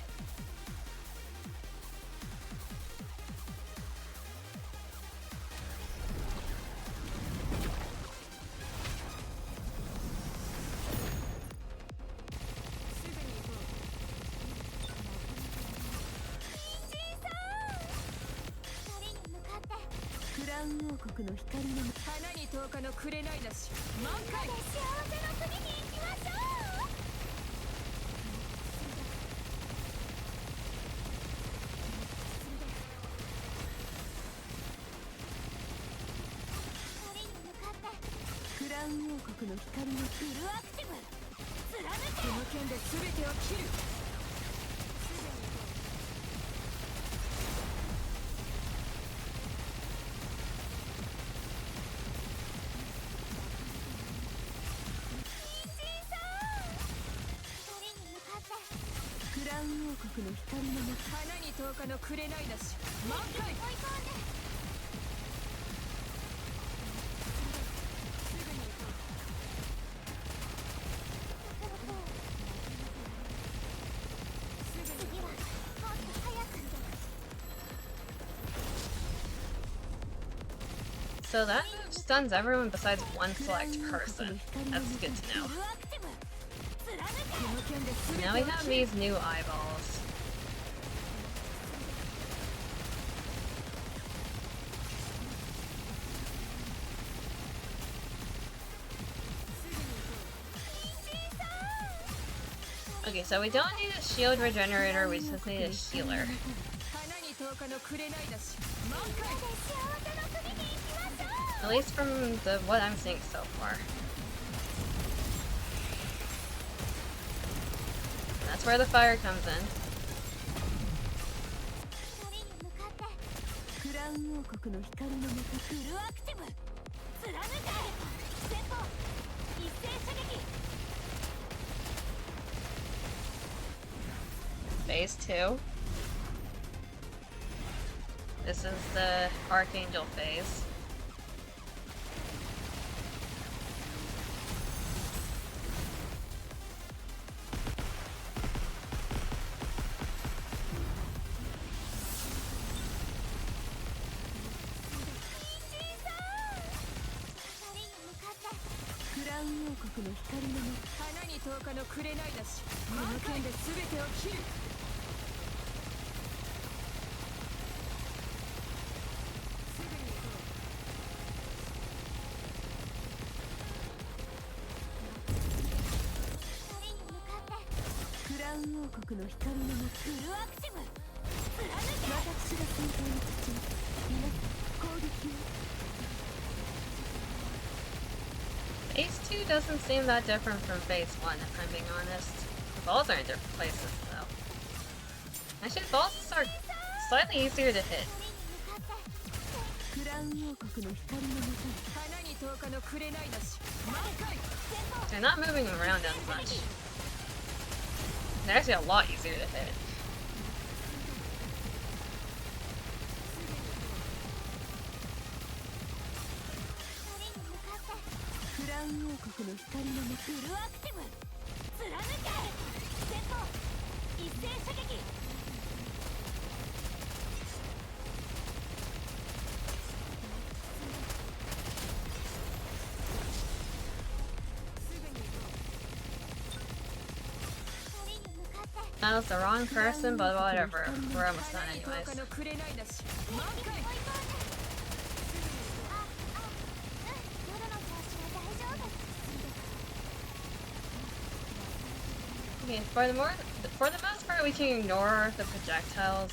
So that move stuns everyone besides one select person. That's good to know. Now we have these new eyeballs. Okay, so we don't need a shield regenerator, we just need a healer. At least from what I'm seeing so far. That's where the fire comes in. Phase 2. This is the Archangel phase. Phase 2 doesn't seem that different from Phase 1, if I'm being honest. The balls are in different places, though. Actually, the balls are slightly easier to hit. They're not moving around as much. They're actually a lot easier to hit. That was the wrong person, but whatever. We're almost done anyways. Okay, for the most part we can ignore the projectiles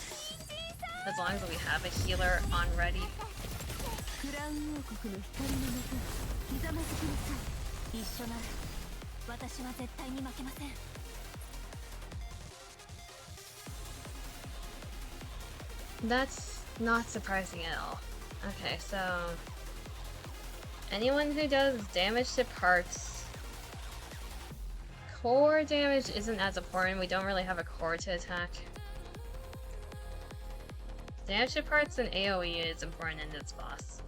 as long as we have a healer on ready. クラウン王国の光のもとひざまずきなさい。一緒なら私は絶対に負けません。 That's not surprising at all. Okay, so anyone who does damage to parts, core damage isn't as important. We don't really have a core to attack. Damage to parts and AoE is important in this boss.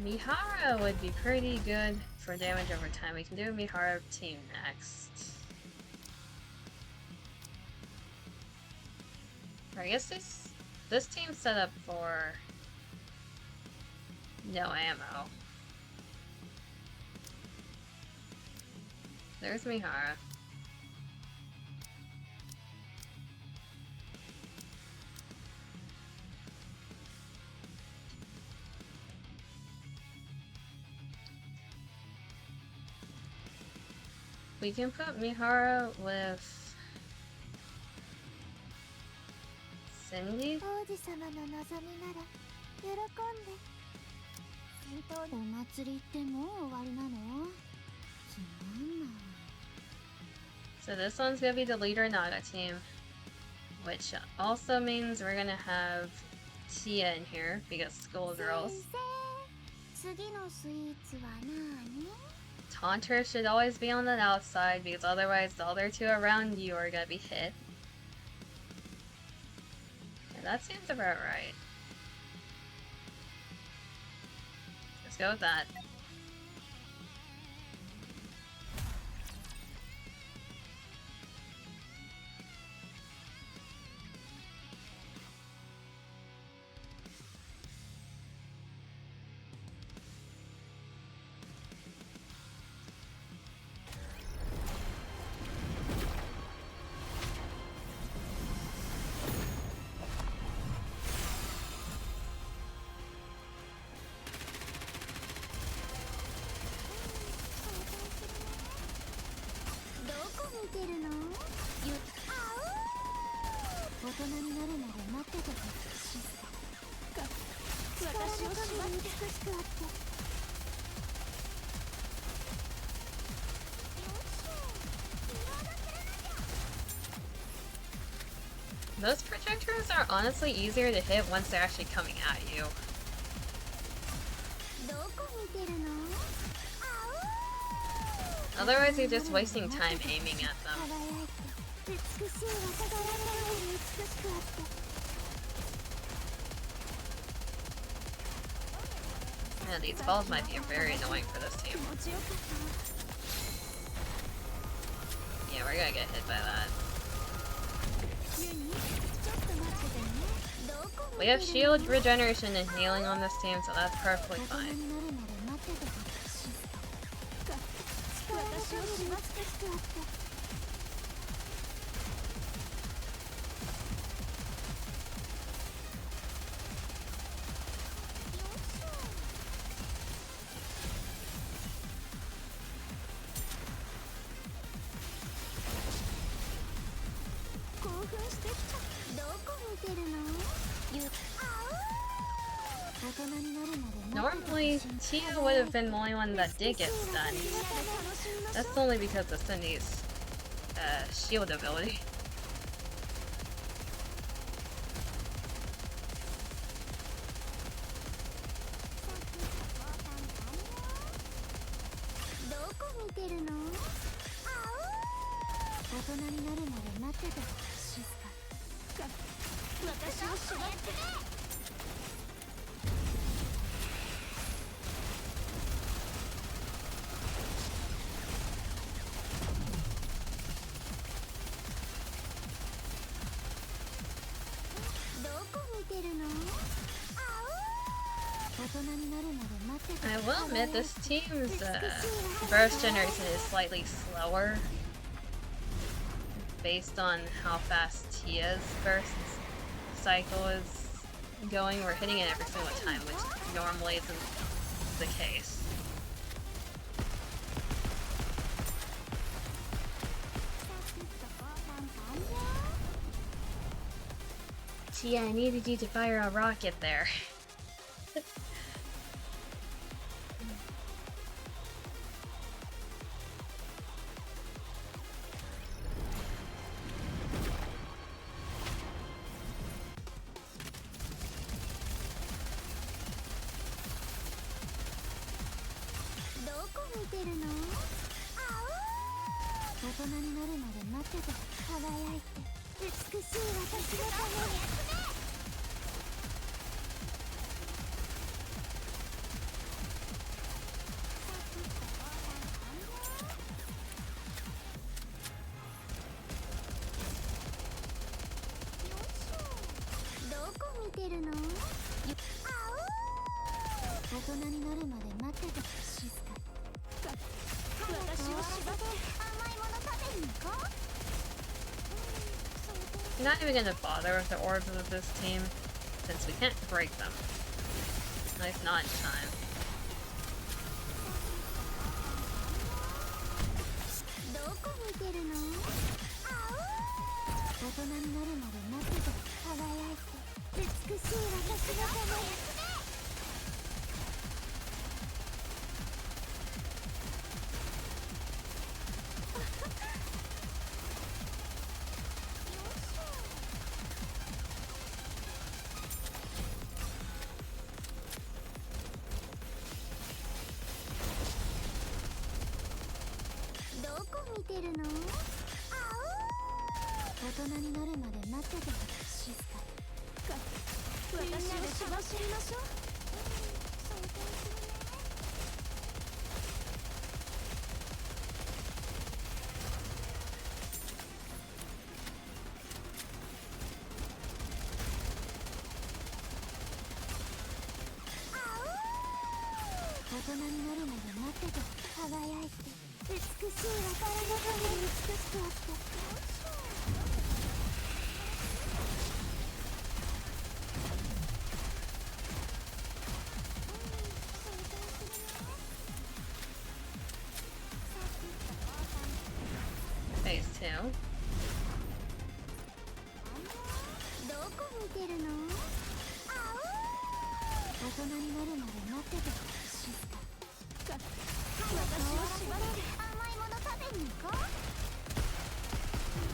Mihara would be pretty good for damage over time. We can do Mihara team next. Or I guess this team's set up for no ammo. There's Mihara. We can put Mihara with Cindy? 王子様の望みなら喜んで。戦闘お祭りってもう終わりなの？つまんない。 So this one's gonna be the leader Naga team, which also means we're gonna have Tia in here because schoolgirls. 先生、次のスイーツは何？ Taunter should always be on the outside because otherwise the other two around you are gonna be hit. Yeah, that seems about right. Let's go with that. Those projectors are honestly easier to hit once they're actually coming at you. Otherwise you're just wasting time aiming at them. Yeah, these balls might be very annoying for this team. Yeah, we're gonna get hit by that. We have shield regeneration and healing on this team, so that's perfectly fine. Normally, Tia would have been the only one that did get stunned. That's only because of Cindy's shield ability. I will admit, this team's burst generation is slightly slower based on how fast Tia's burst cycle is going. We're hitting it every single time, which normally isn't the case. Tia, I needed you to fire a rocket there. I'm not even gonna bother with the orbs of this team, since we can't break them. At least not in time. Phase 2.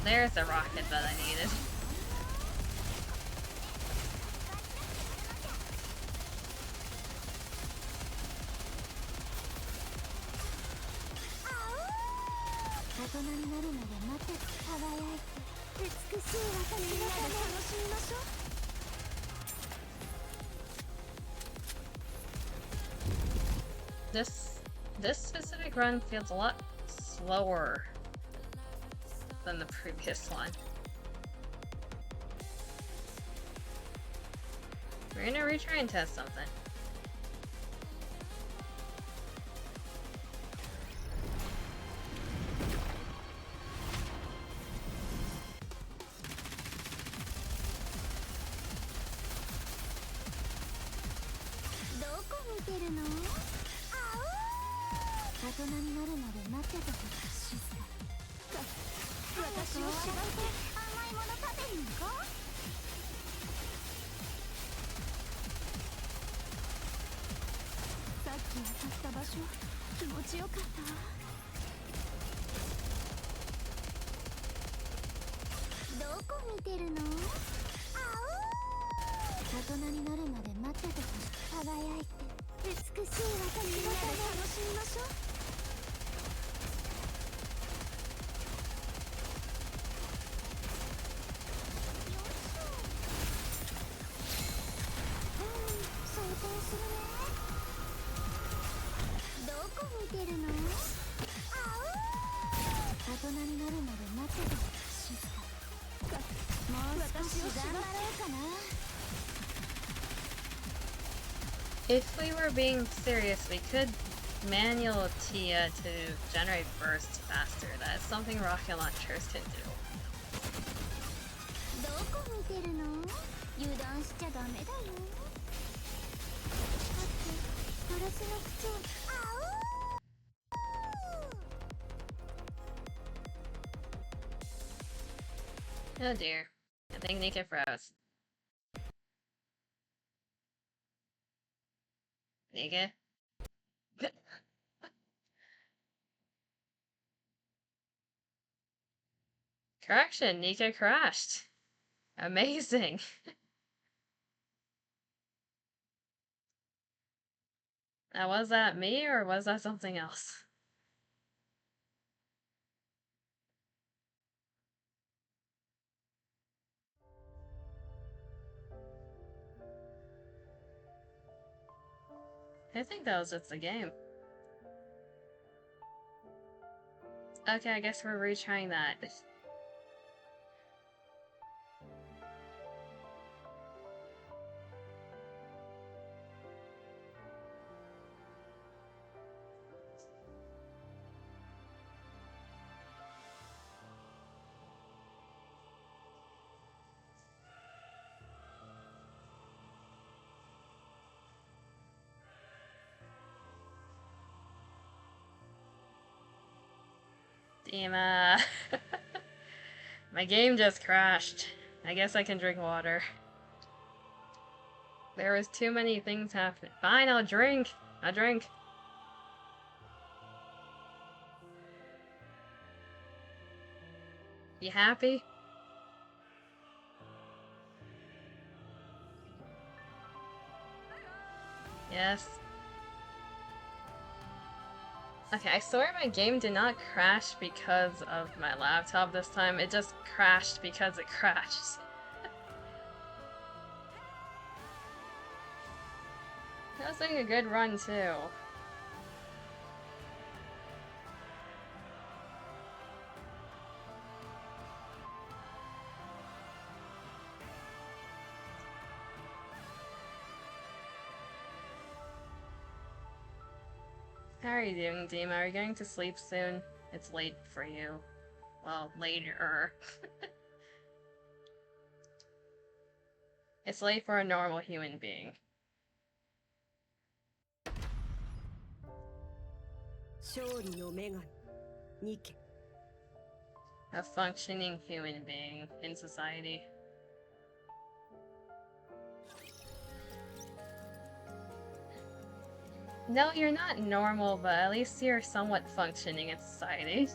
There's the rocket that I needed. This specific run feels a lot slower than the previous one. We're gonna retry and test something. If we were being serious, we could manual Tia to generate bursts faster. That is something rocket launchers can do. Oh dear. I think NIKKE froze. NIKKE. Correction, NIKKE crashed. Amazing. Now, was that me or was that something else? I think that was just the game. Okay, I guess we're retrying that. Dima. My game just crashed. I guess I can drink water. There was too many things happening. Fine, I'll drink. I'll drink. You happy? Yes. Okay, I swear my game did not crash because of my laptop this time. It just crashed because it crashed. That was doing a good run too. How are you doing, Dima? Are you going to sleep soon? It's late for you. Well, later. It's late for a normal human being. A functioning human being in society. No, you're not normal, but at least you're somewhat functioning in society.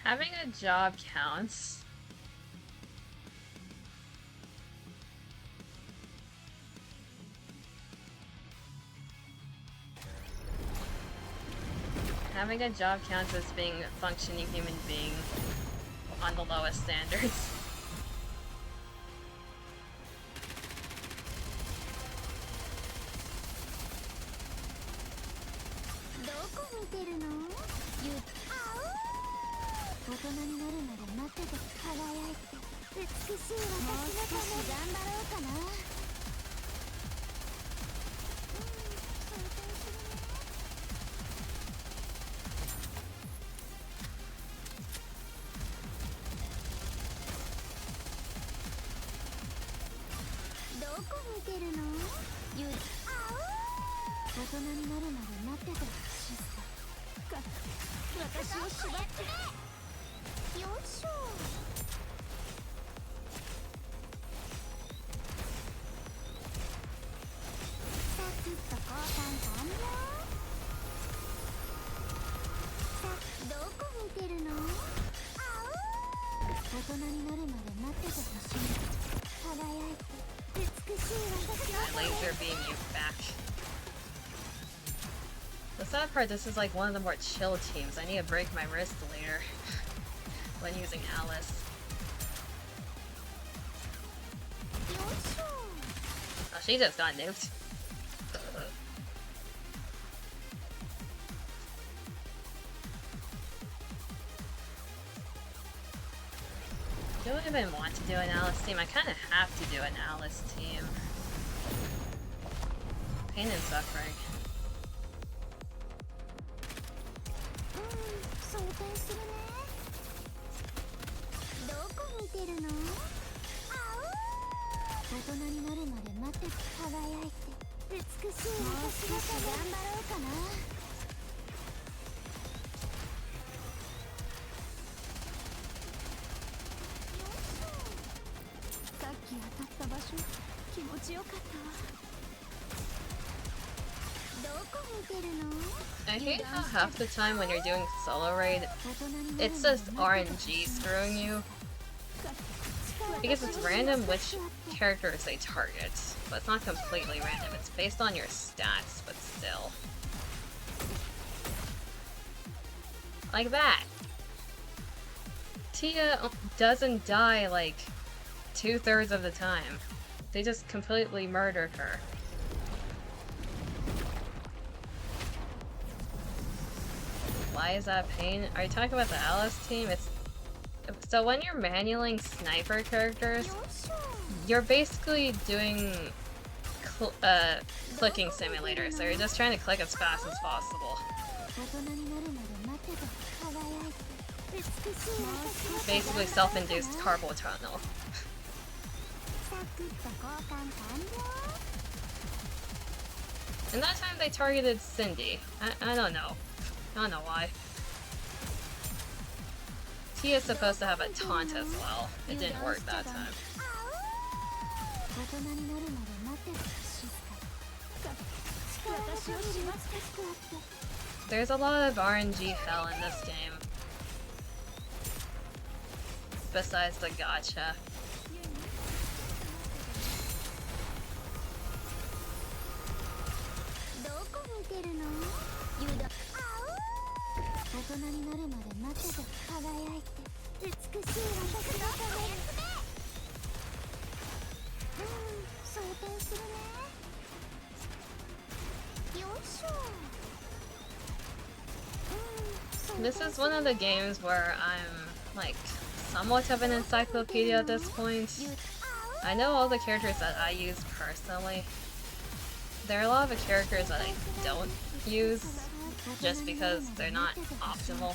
Having a job counts. Having a job counts as being a functioning human being on the lowest standards. Laser beam you back. The sad part, this is like one of the more chill teams. I need to break my wrist later when using Alice. Oh, she just got nuked. Do I even want to do an Alice team? I kind of have to do an Alice team. Pain and suffering. 待って輝いて美しい私のため頑張ろうかな。さっき当たった場所気持ちよかったわ。どこ見てるの？ I hate how half the time when you're doing solo raid, it's just RNG screwing you. Because it's random which characters they target, but it's not completely random. It's based on your stats, but still. Like that. Tia doesn't die like 2/3 of the time. They just completely murdered her. Why is that pain? Are you talking about the Alice team? It's so when you're manualing sniper characters, you're basically doing clicking simulator, so you're just trying to click as fast as possible. Basically self-induced carpal tunnel. And that time they targeted Cindy. I don't know. I don't know why. Tia's supposed to have a taunt as well. It didn't work that time. There's a lot of RNG hell in this game. Besides the gacha. This is one of the games where I'm like somewhat of an encyclopedia at this point. I know all the characters that I use personally. There are a lot of the characters that I don't use just because they're not optimal.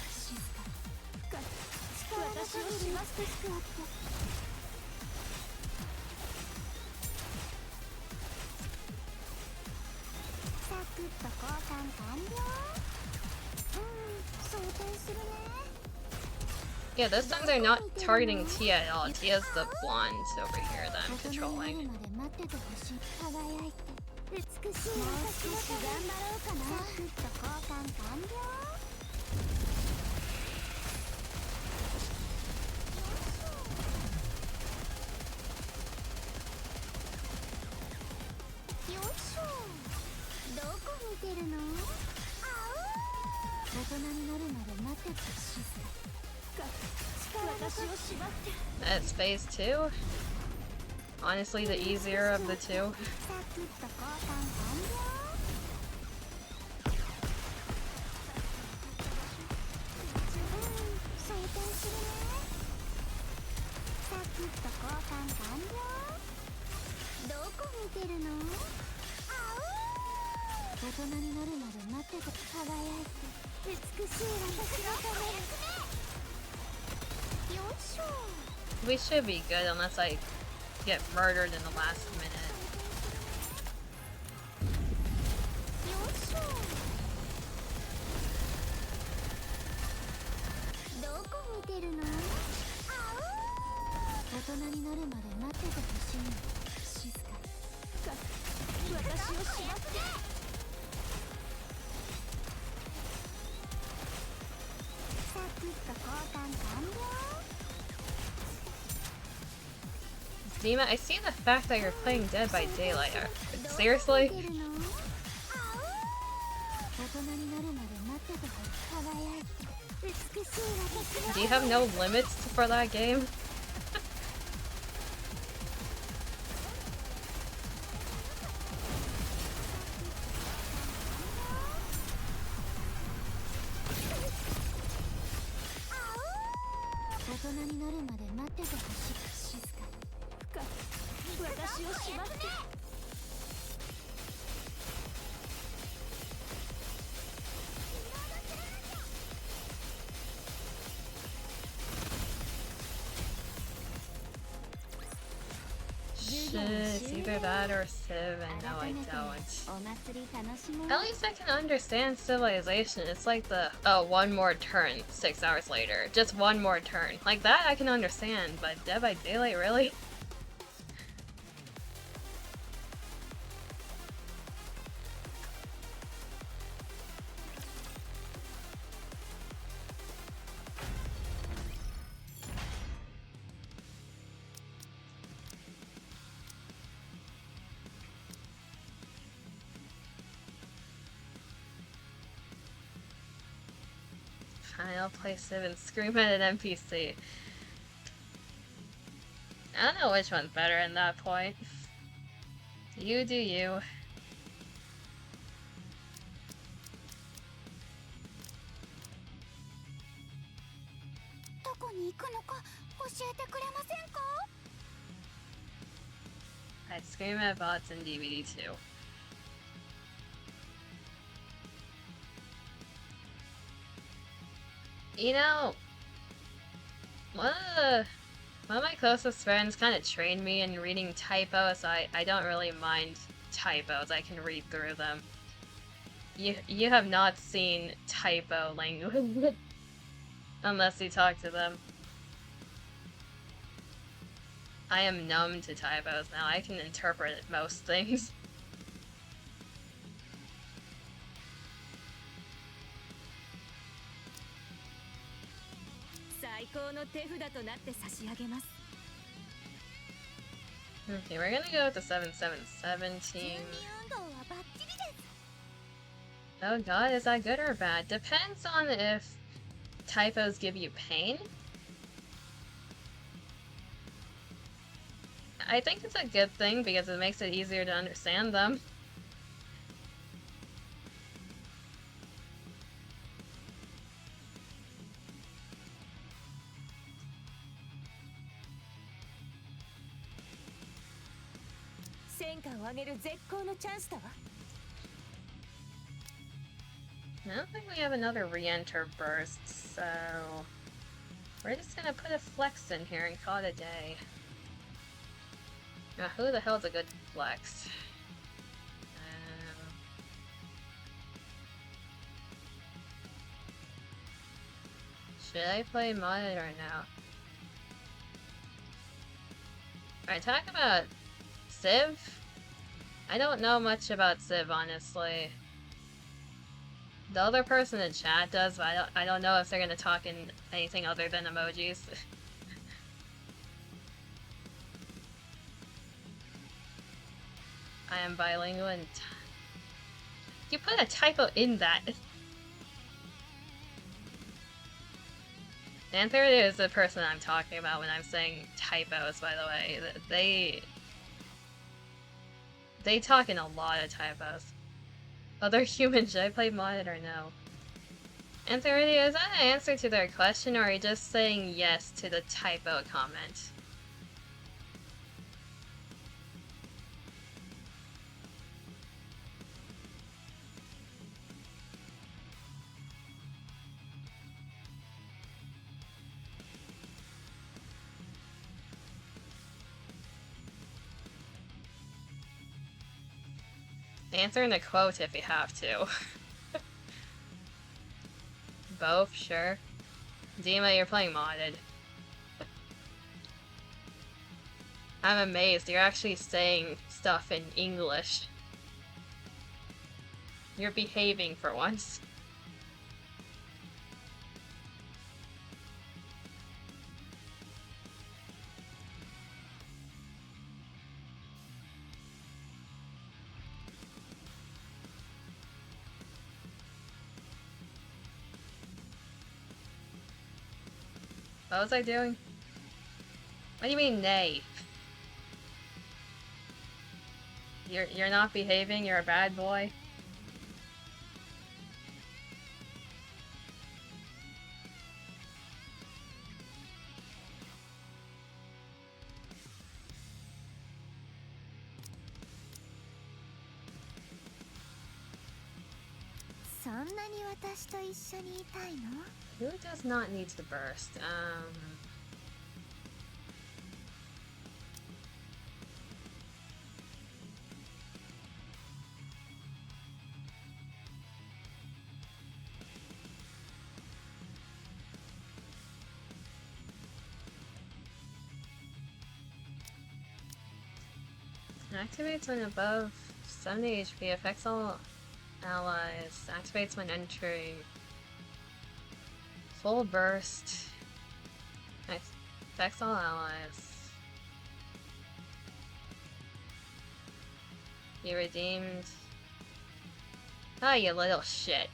Yeah, those times they're not targeting Tia at all. Tia's the blonde over here that I'm controlling. It's phase 2. Honestly, the easier of the two. We should be good unless I get murdered in the last minute. Dima, I see the fact that you're playing Dead by Daylight. Seriously? Do you have no limits for that game? shit, it's either that or Civ, and no I don't. At least I can understand Civilization. It's like the, oh, one more turn, 6 hours later. Just one more turn. Like that I can understand, but Dead by Daylight, really? I'll play Civ and scream at an NPC. I don't know which one's better at that point. You do you. どこに行くのか教えてくれませんか? I scream at bots in DVD too. You know, one of my closest friends kind of trained me in reading typos, so I don't really mind typos. I can read through them. You have not seen typo language unless you talk to them. I am numb to typos now. I can interpret most things. 最高の手札となって差し上げます。 Okay, we're gonna go with the 7717. Oh god, is that good or bad? Depends on if typos give you pain. I think it's a good thing because it makes it easier to understand them. I don't think we have another re-enter burst, so we're just gonna put a flex in here and call it a day. Now, who the hell's a good flex? Should I play modded or no? Alright, talk about Civ? I don't know much about Civ, honestly. The other person in chat does, but I don't know if they're gonna talk in anything other than emojis. I am bilingual and you put a typo in that. Anther is the person I'm talking about when I'm saying typos, by the way. They talk in a lot of typos. Other humans, should I play modded or no? Anther, is that an answer to their question, or are you just saying yes to the typo comment? Answer in a quote if you have to. Both, sure. Dima, you're playing modded. I'm amazed, you're actually saying stuff in English. You're behaving for once. What was I doing? What do you mean, nay? You're not behaving, you're a bad boy? Who does not need to burst? Activates when above 70 HP. Affects all allies. Activates when entering. Full burst. Affects all allies. You redeemed. Ah, you little shit.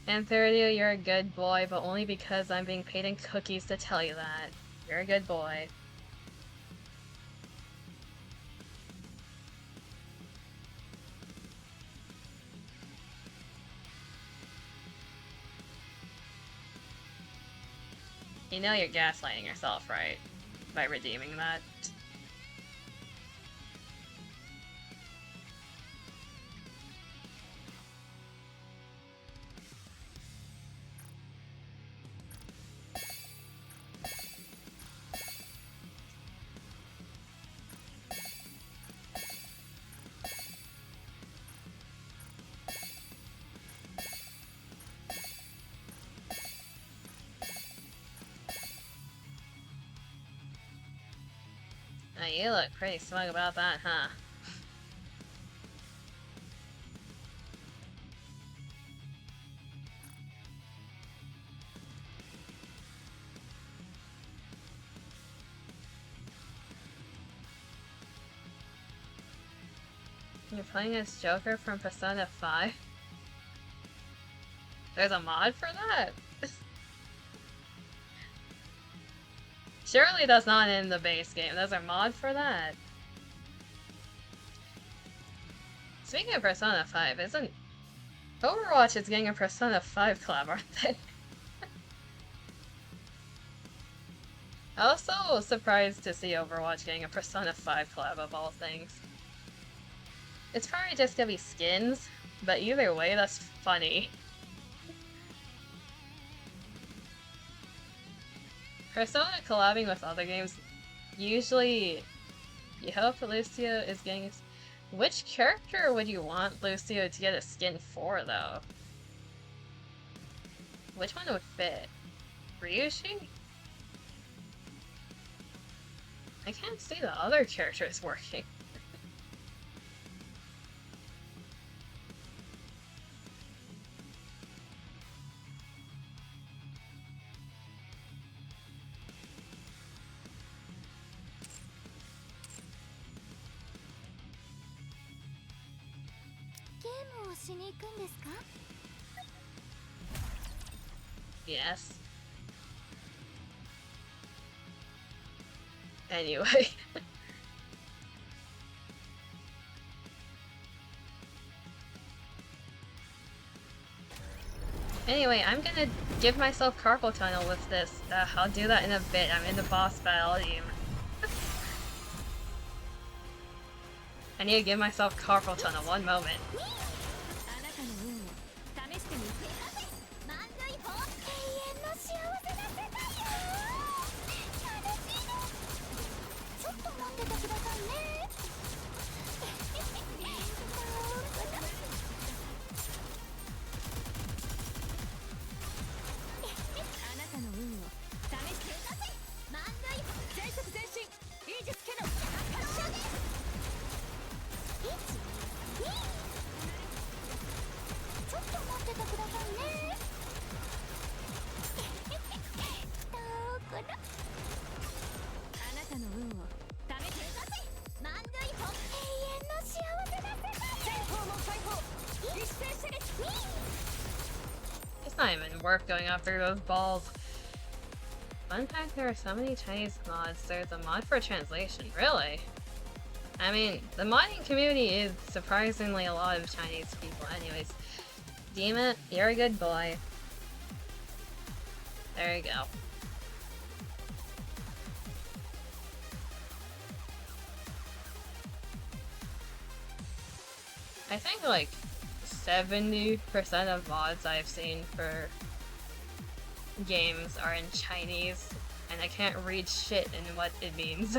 And 30, you're a good boy, but only because I'm being paid in cookies to tell you that. You're a good boy. You know you're gaslighting yourself, right? By redeeming that. Now you look pretty smug about that, huh? You're playing as Joker from Persona 5? There's a mod for that? Surely that's not in the base game. There's a mod for that. Speaking of Persona 5, isn't... Overwatch is getting a Persona 5 collab, aren't they? I was so surprised to see Overwatch getting a Persona 5 collab of all things. It's probably just gonna be skins, but either way, that's funny. Persona collabing with other games, usually you hope Lucio is getting a... Which character would you want Lucio to get a skin for, though? Which one would fit? Ryushi? I can't see the other characters working. Yes. Anyway. Anyway, I'm gonna give myself carpal tunnel with this. I'll do that in a bit. I'm in the boss battle team. I need to give myself carpal tunnel. One moment. It's not even worth going after those balls. Fun fact, there are so many Chinese mods. There's a mod for translation. Really? I mean, the modding community is surprisingly a lot of Chinese people. Anyways, Demon, you're a good boy. There you go. I think like 70% of mods I've seen for games are in Chinese, and I can't read shit in what it means.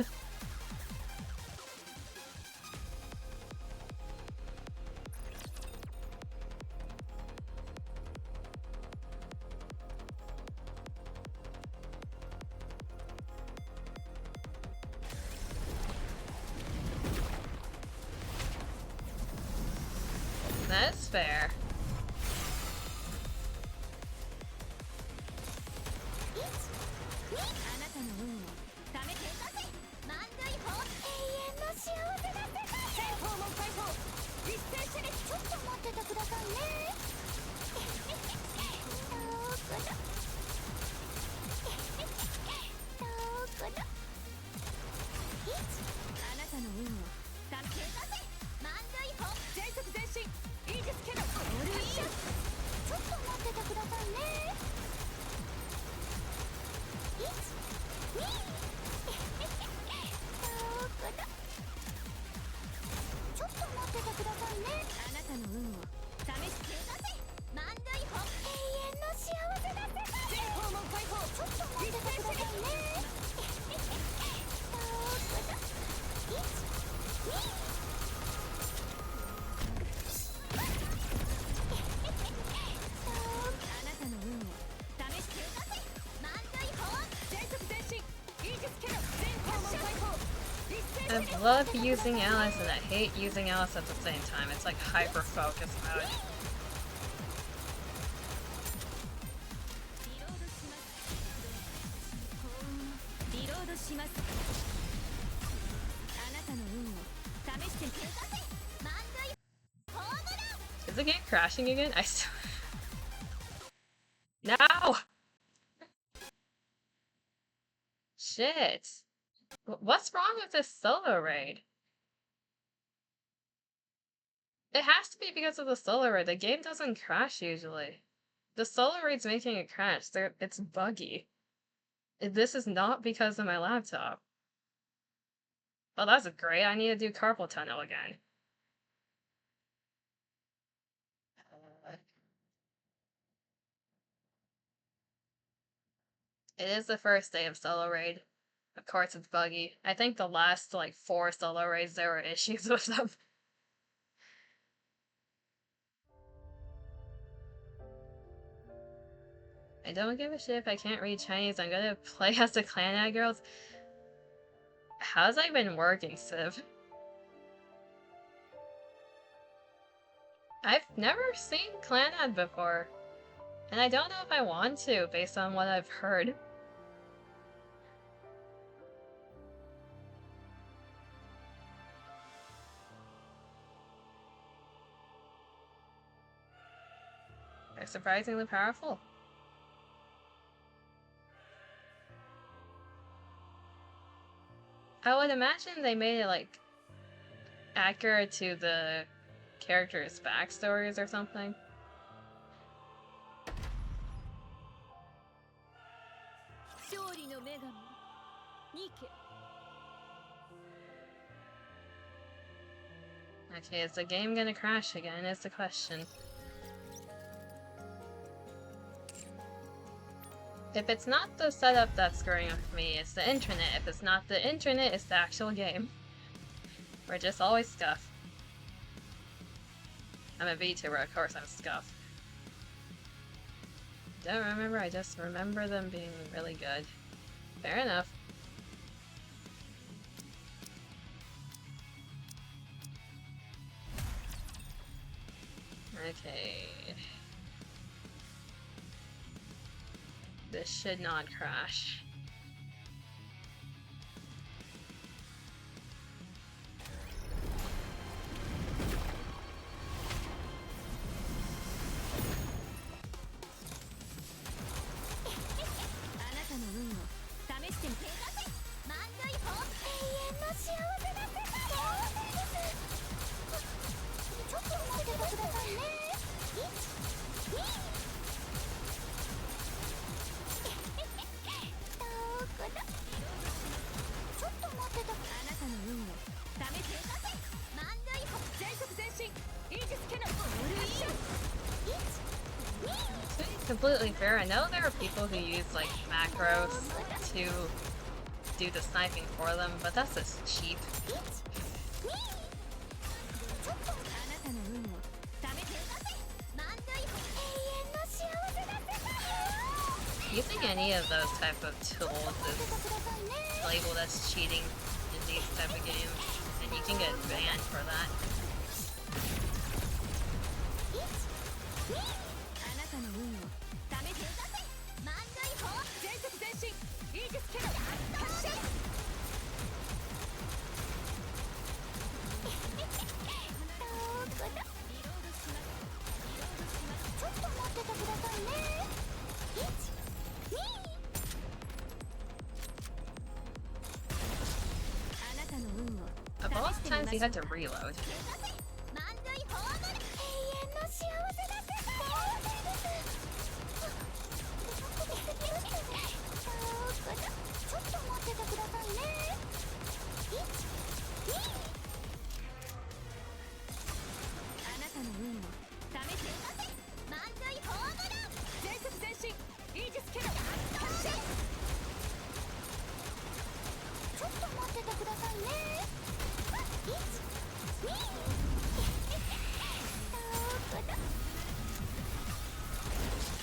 That's fair. I love using Alice and I hate using Alice at the same time. It's like hyper-focus mode. Is the game crashing again? I still... No! Shit. What's wrong with this solo raid? It has to be because of the solo raid. The game doesn't crash usually. The solo raid's making it crash. It's buggy. This is not because of my laptop. Well, that's great. I need to do carpal tunnel again. It is the first day of solo raid. Of course it's buggy. I think the last, like, 4 solo raids there were issues with them. I don't give a shit if I can't read Chinese. I'm gonna play as the Clan girls. How's that been working, Civ? I've never seen Clan before. And I don't know if I want to, based on what I've heard. They're surprisingly powerful. I would imagine they made it, like, accurate to the characters' backstories or something. Okay, is the game gonna crash again, is the question. If it's not the setup that's screwing with me, it's the internet. If it's not the internet, it's the actual game. We're just always scuff. I'm a VTuber, of course I'm scuff. Don't remember, I just remember them being really good. Fair enough. Okay. This should not crash. Completely fair. I know there are people who use like macros to do the sniping for them, but that's just cheap. Using any of those type of tools is labeled as cheating in these type of games, and you can get banned for that. lot of times you had to reload. 満塁ホームラン永遠の幸せだってちょっと待っててくださいねあなたの運を試して満塁ホームラン全速前進イージスキャノン発射ちょっと待っててくださいね1、2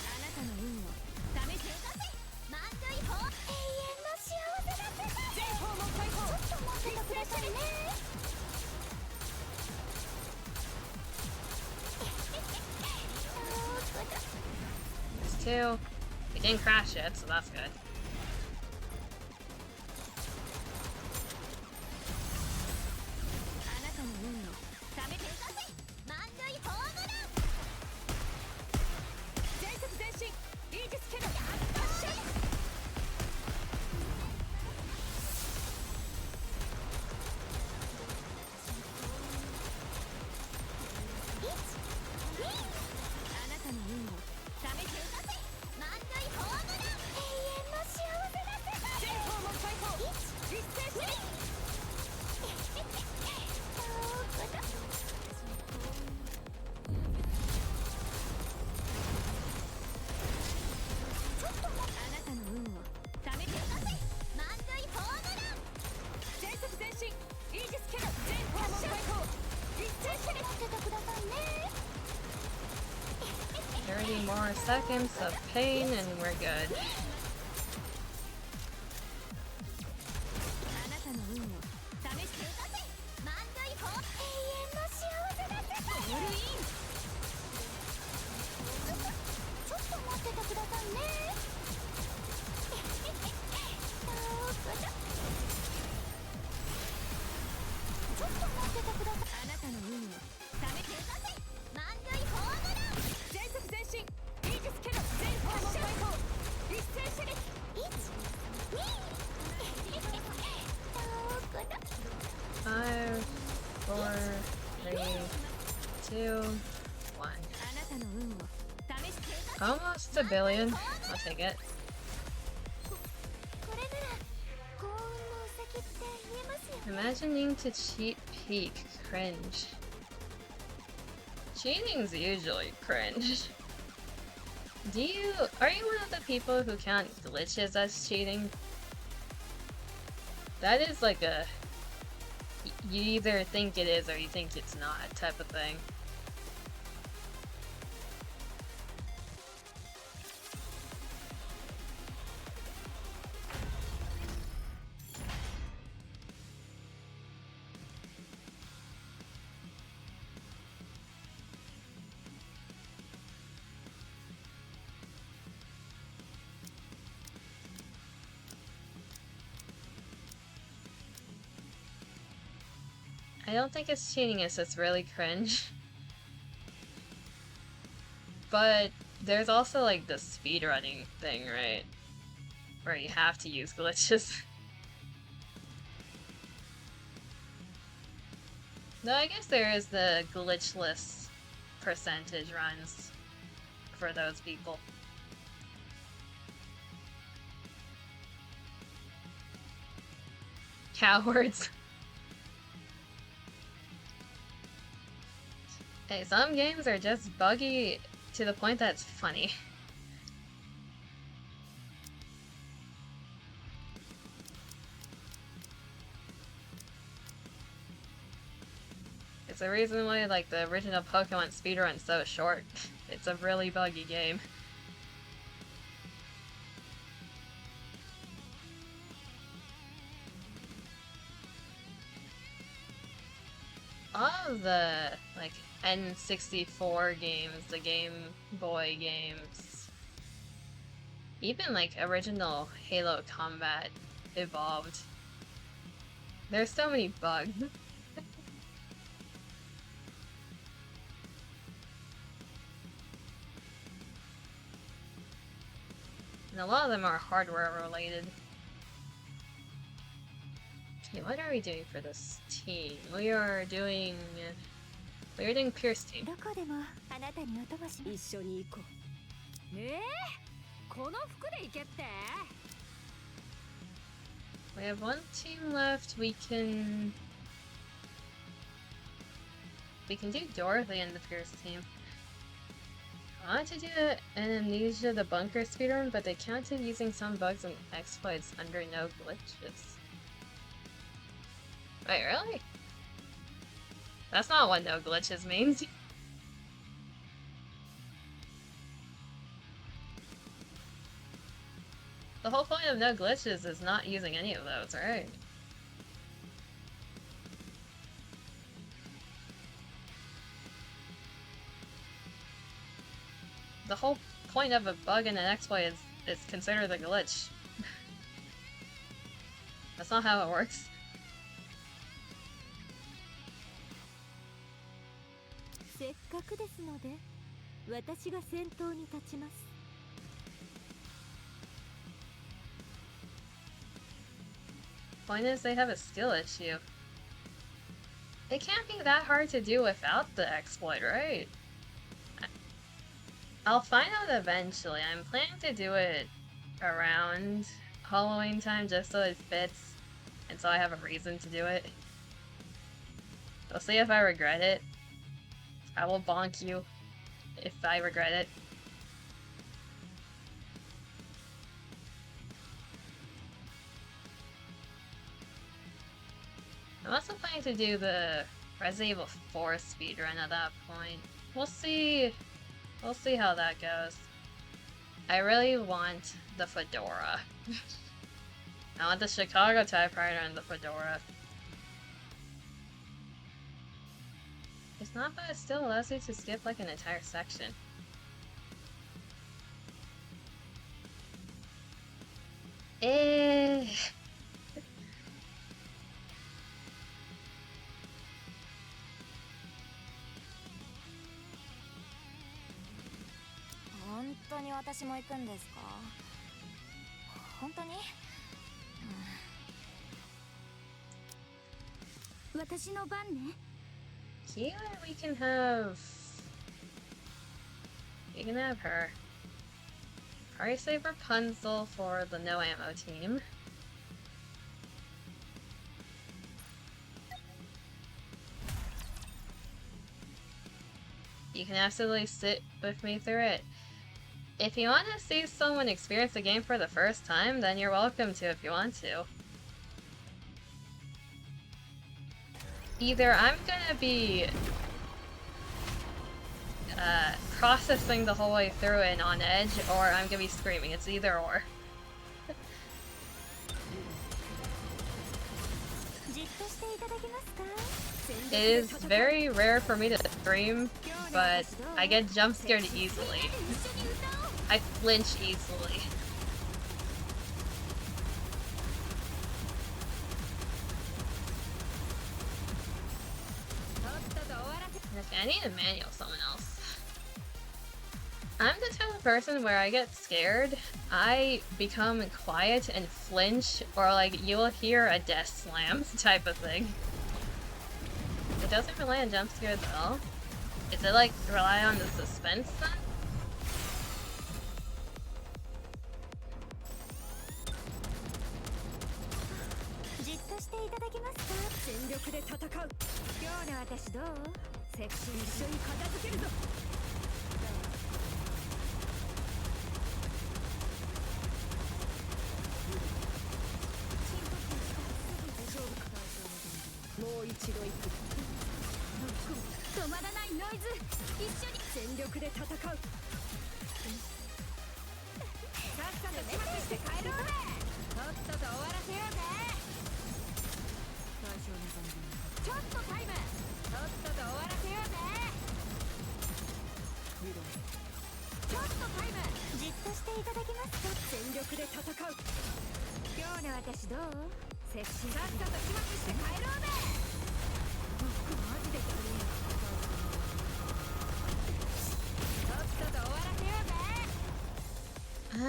あなたの運を試して満塁ホーム永遠の幸せだって全方門開放ちょっと待っててくださいねThere's two. We didn't crash yet, so that's good. あなたの運を試して満塁ホームラン全速前進イージスキャノン発射あなたの運を試して満塁ホームラン永遠の幸せだって全方門開放一斉試練ちょっとあなたの運を試して満塁ホームラン全速前進イージスキャノン全方門開放一斉試練待っててくださいね30 more seconds of pain and we're good. あなたの運を試して満塁ホーム永遠の幸せだってゴールインちょっと待っててくださいねちょっと待っててくださいあなたの運を試して満塁ホームラン全速前進イージスキャノン全方門開放一斉射撃1、2 5, 4, 3, 2, 1. あなたの運を試して Almost a billion. I'll take it. これなら幸運のうさぎって言えますよ Imagining to cheat peak. Cringe. Cheating's usually cringe. Are you one of the people who count glitches as cheating? That is like a, you either think it is or you think it's not type of thing. I don't think it's cheating, it's just really cringe. But there's also like the speedrunning thing, right? Where you have to use glitches. No, I guess there is the glitchless percentage runs for those people. Cowards. Hey, some games are just buggy to the point that's funny. It's the reason why like the original Pokemon speedrun's so short. It's a really buggy game. All of the like N64 games, the Game Boy games, even like original Halo Combat Evolved, there's so many bugs. And a lot of them are hardware related. Okay, what are we doing for this team? We are doing Pierce team. どこでもあなたにお供します。一緒に行こう。この服で行けって。 We have one team left. We can do Dorothy and the Pierce team. I wanted to do an Amnesia the Bunker speedrun, but they counted using some bugs and exploits under no glitches. Wait, really? That's not what no glitches means. The whole point of no glitches is not using any of those, right? The whole point of a bug and an exploit is considered a glitch. That's not how it works. Point is, they have a skill issue. It can't be that hard to do without the exploit, right? I'll find out eventually. I'm planning to do it around Halloween time just so it fits and so I have a reason to do it. We'll see if I regret it. I will bonk you if I regret it. I'm also planning to do the Resident Evil 4 speedrun at that point. We'll see how that goes. I really want the fedora. I want the Chicago typewriter and the fedora. It's not, but it still allows you to skip like an entire section. Here we can have her. Probably save Rapunzel for the no ammo team. You can absolutely sit with me through it. If you want to see someone experience the game for the first time, then you're welcome to if you want to. Either I'm gonna be processing the whole way through and on edge, or I'm gonna be screaming. It's either or. It is very rare for me to scream, but I get jump scared easily. I flinch easily. Okay, I need to manual someone else. I'm the type of person where I get scared, I become quiet and flinch, or like you will hear a death slam type of thing. It doesn't rely on jump scares at all. Is it like rely on the suspense then?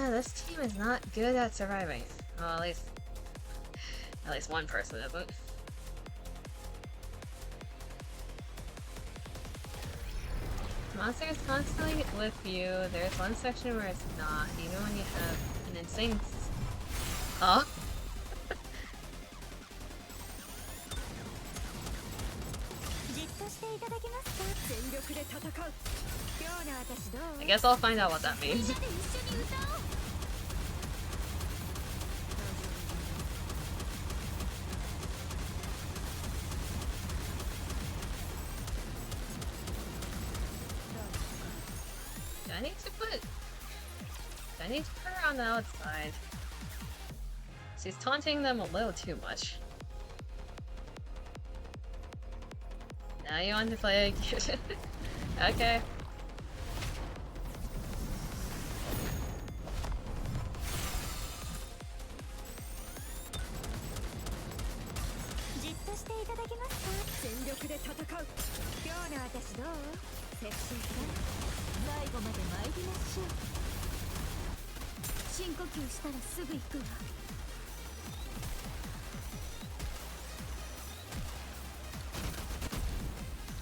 This team is not good at surviving. Well, at At least one person isn't. Monster is constantly with you. There's one section where it's not, even when you have an insane. Oh. I guess I'll find out what that means. Do I need to put... Do I need to put her on the outside? She's taunting them a little too much. Now you want to play again? Okay.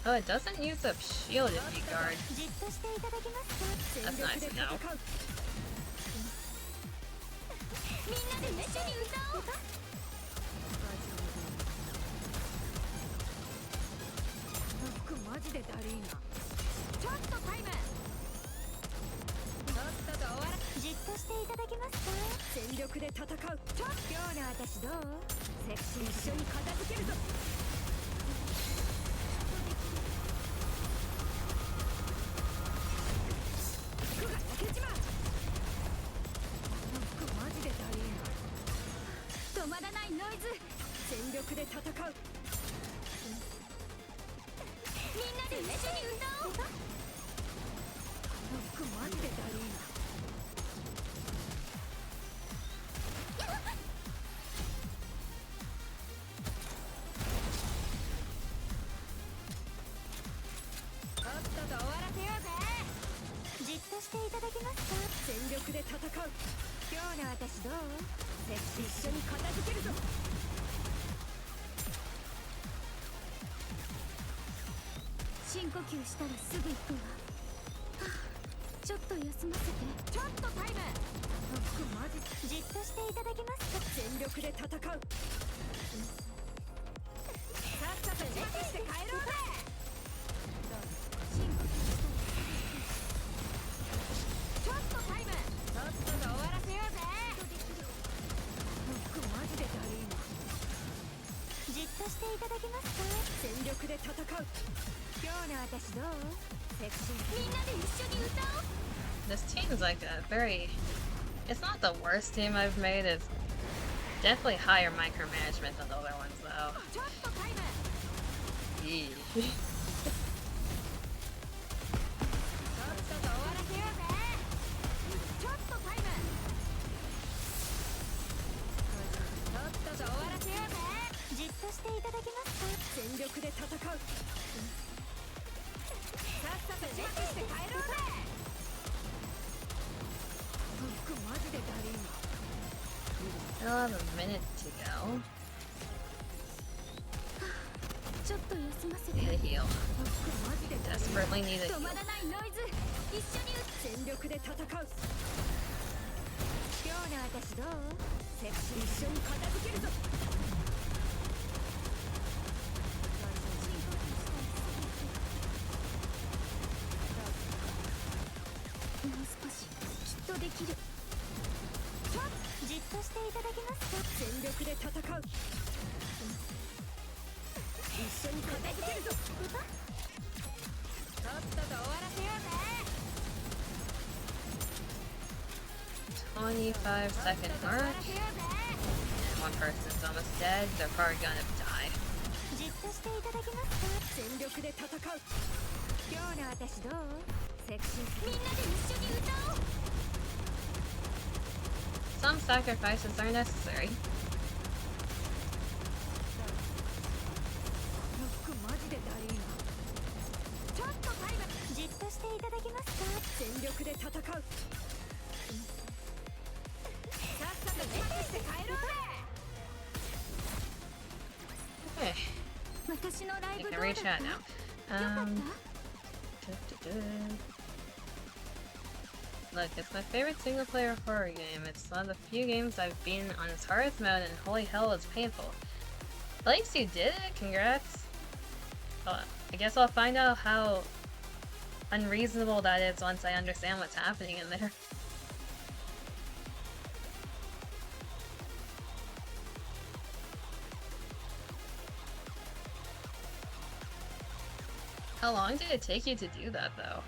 Oh, it doesn't use up shield if you guard. That's nice to know. This team is like a very... It's not the worst team I've made, it's definitely higher micromanagement than the other ones though. Eee. Still have a minute to go. Need a heal. Desperately need a heal. Second mark. And one person's almost dead. They're probably gonna die. Some sacrifices are necessary. Okay. 私のライ I ブ can どうだった？ reach out now. よかった？ Look, it's my favorite single-player horror game. It's one of the few games I've been on its hardest mode, and holy hell, it's painful. At least you did it. Congrats. I guess I'll find out how unreasonable that is once I understand what's happening in there. How long did it take you to do that, though?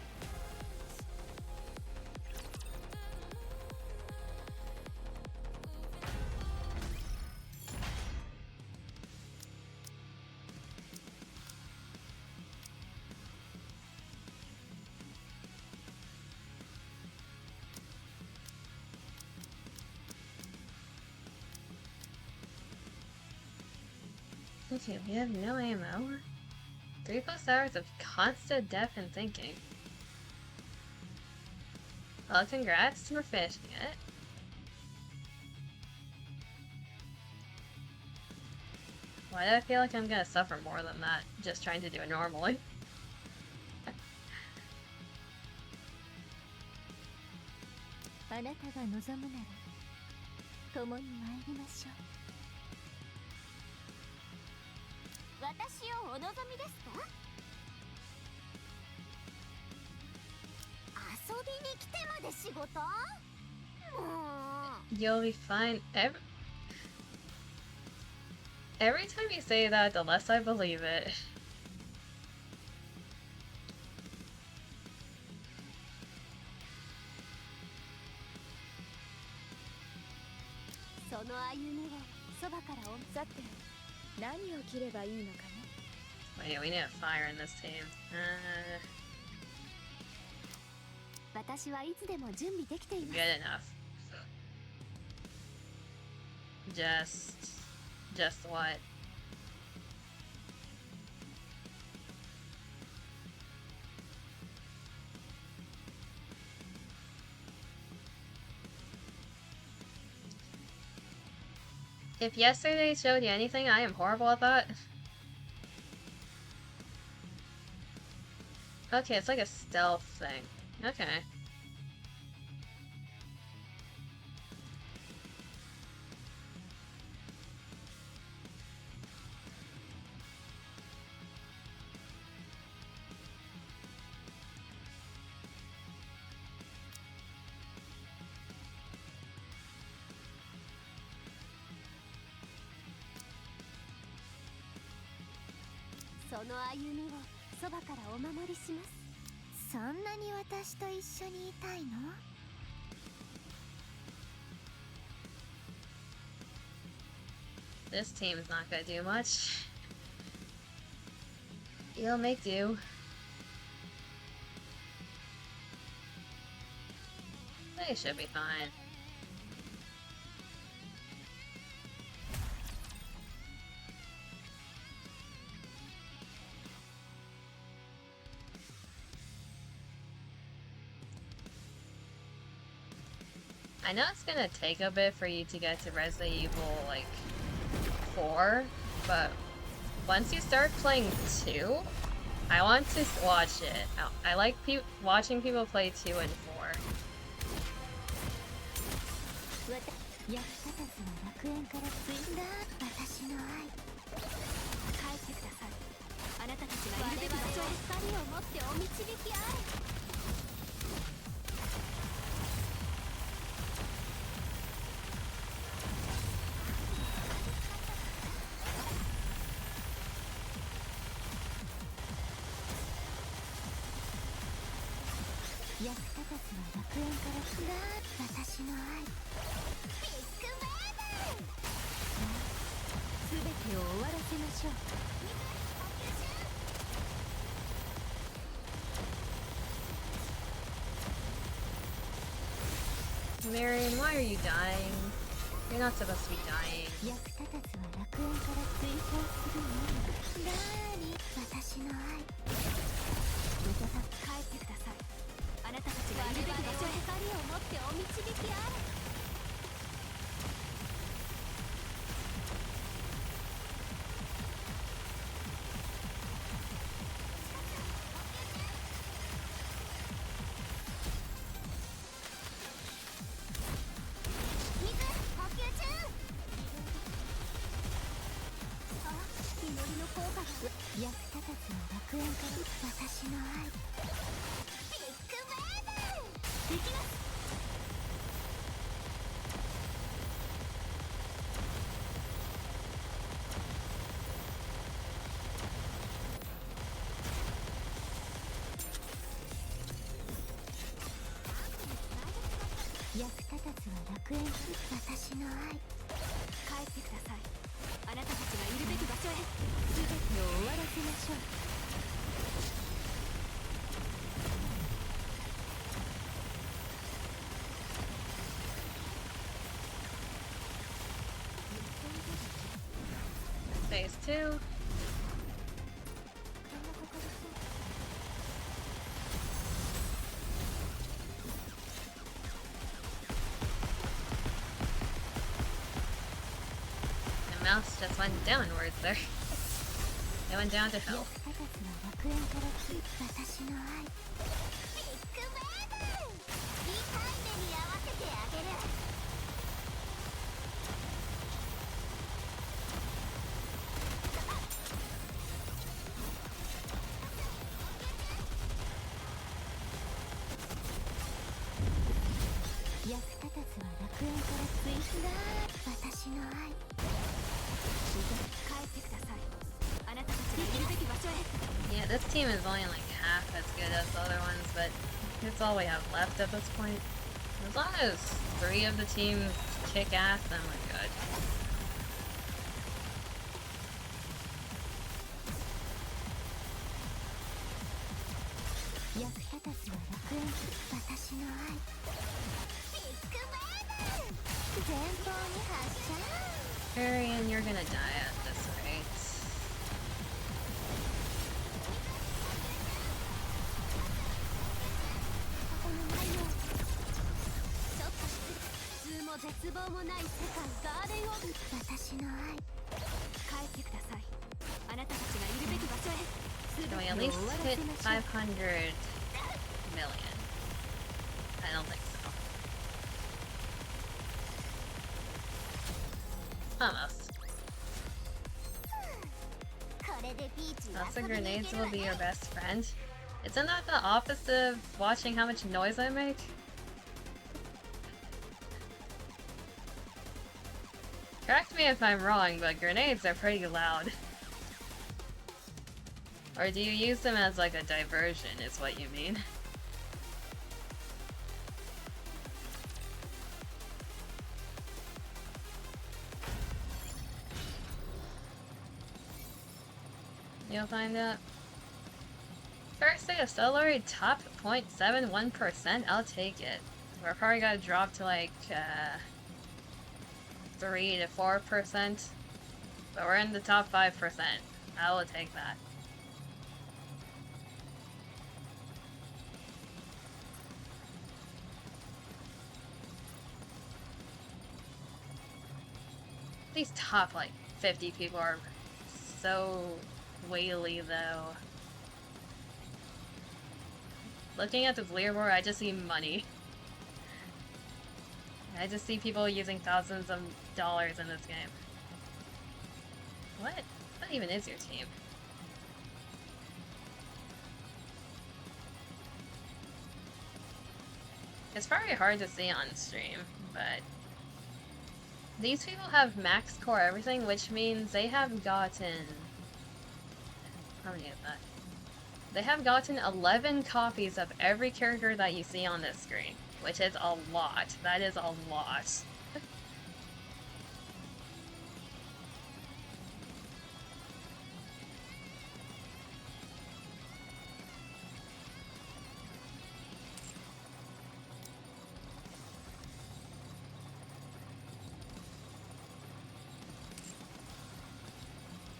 Okay, we have no ammo. 3+ hours of constant death and thinking. Well, congrats for finishing it. Why do I feel like I'm gonna suffer more than that just trying to do it normally? あなたが望むなら共に参りましょう。私をお望みですか？遊びに来てまで仕事？もう。 You'll be fine. Every time you say that, the less I believe it. その歩みをそばからさて何を切ればいいのかね。 Wait, we need a fire in this team. 私はいつでも準備できています。 Good enough. Just what? If yesterday showed you anything, I am horrible at that. Okay, it's like a stealth thing. Okay.その歩みをそばからお守りします。そんなに私と一緒にいたいの？ This team is not gonna do much. You'll make do. They should be fine. I know it's gonna take a bit for you to get to Resident Evil, like, 4, but once you start playing 2, I want to watch it. I like watching people play 2 and 4. 役立たずの楽園からついだ私の愛。帰ってください。あなたたちがいるべき場所へ光を持ってお導きあれ。 役立たずは楽園から来た私の愛。ビッグウェーブ！すべてを終わらせましょう。 Marion, why are you dying? You're not supposed to be dying. 役立たずは楽園から追放するのみ。なーに私の愛。歌た帰ってください。 あなたたちがいるべき場所へ光を持ってお導きあれ。 役効果が役立たずの楽園から私の愛ビッグウェーブ行きます。役立たずは楽園、私の愛帰ってください。あなたたちがいるべき場所へ全てを終わらせましょう。Phase 2. The mouse just went downwards there. It went down to hell. 役立たずは楽園から私の愛ビッグウェーブいいタイムに合わせてあげる。役立たずは楽園からツイスだ私の愛帰ってください。あなたたちがいるべき場所へ。 Yeah, this team is only like half as good as the other ones, but it's all we have left at this point. As long as 3 of the teams kick ass, then we're good. 役立たずは楽園私の愛ビッグウェーブ前方に発射。 Arian, you're gonna die at this rate. この内容ちょっと普通も絶望もない世界ガーデンオブ私の愛帰ってください。あなたたちがいるべき場所へ Can we at least hit 500 million? I don't think so. Almost. これでビーチ Lots of grenades will be your best friend. Isn't that the opposite of watching how much noise I make? Correct me if I'm wrong, but grenades are pretty loud. Or do you use them as like a diversion, is what you mean? You'll find out. First day of salary, top 0.71%, I'll take it. We're probably gonna drop to like 3 to 4%, but we're in the top 5%. I will take that. These top like 50 people are so whaley though. Looking at this leaderboard, I just see money. I just see people using thousands of dollars in this game. What even is your team? It's probably hard to see on stream, but these people have max core everything, which means they have gotten... How many is that? They have gotten 11 copies of every character that you see on this screen, which is a lot. That is a lot.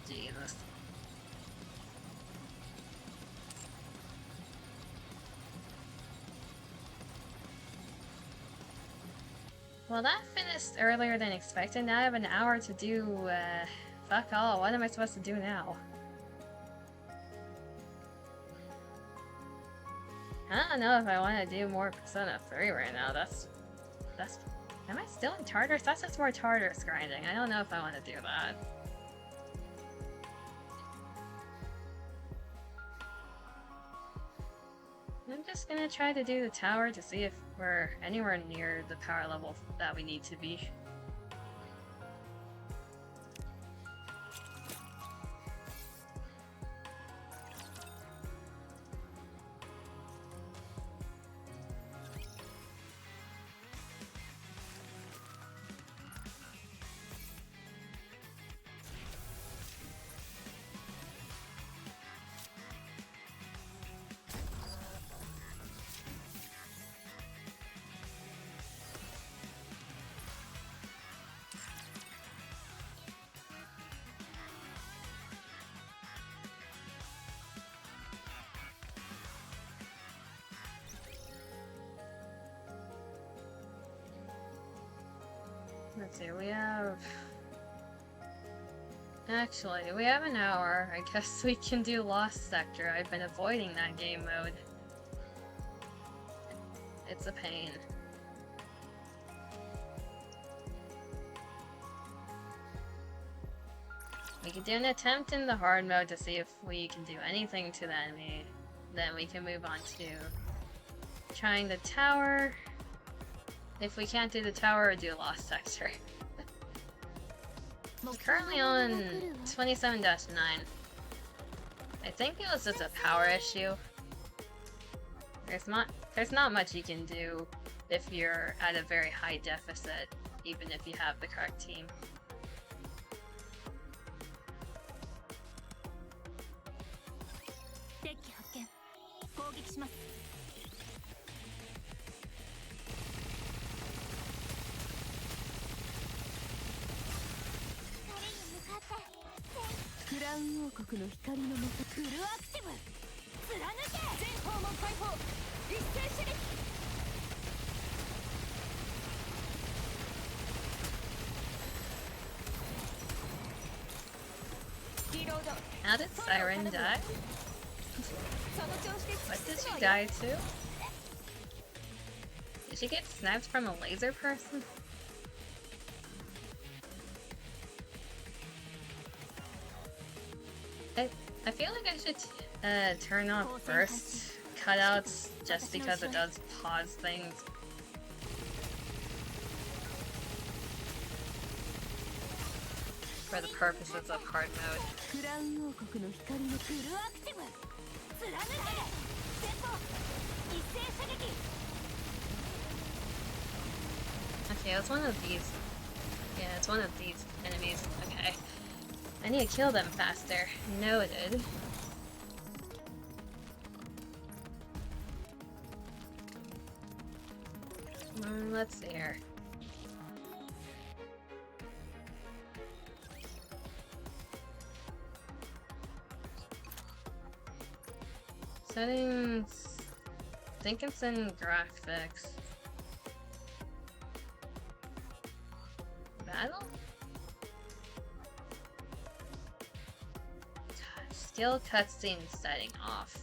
Jesus. Well, that finished earlier than expected. Now I have an hour to do, fuck all. What am I supposed to do now? I don't know if I want to do more Persona 3 right now. That's... Am I still in Tartarus? That's just more Tartarus grinding. I don't know if I want to do that. I'm just gonna try to do the tower to see if we're anywhere near the power level that we need to be. Let's see, we have... Actually, we have an hour. I guess we can do Lost Sector. I've been avoiding that game mode. It's a pain. We could do an attempt in the hard mode to see if we can do anything to the enemy. Then we can move on to trying the tower. If we can't do the tower, do Lost Sector. I'm currently on 27-9. I think it was just a power issue. There's not much you can do if you're at a very high deficit, even if you have the correct team. How did Siren die? What did she die to? Did she get sniped from a laser person? I feel like I should turn off burst cutouts just because it does pause things. For the purposes of hard mode. Okay, it's one of these. Yeah, it's one of these enemies. Okay. I need to kill them faster. Noted. Let's see here. Settings. I think it's in graphics. Battle? Skill cutscene setting off.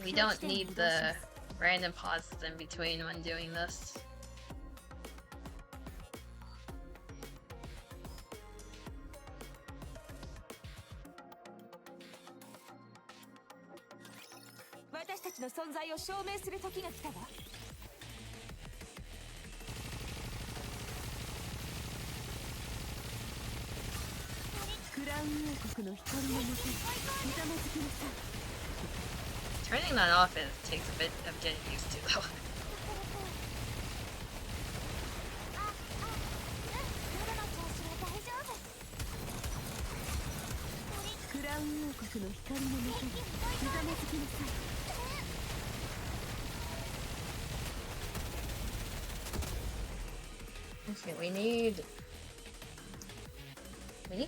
We don't need the random pauses in between when doing this. Turning that off takes a bit of getting used to, though. Okay, we need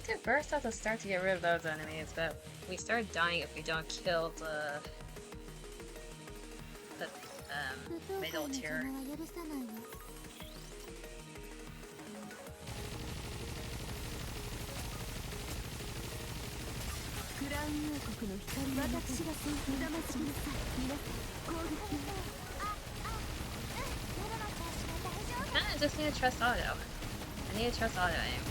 to burst at the start to get rid of those enemies, but we start dying if we don't kill the middle tier. I kinda just need to trust auto. I need to trust auto aim.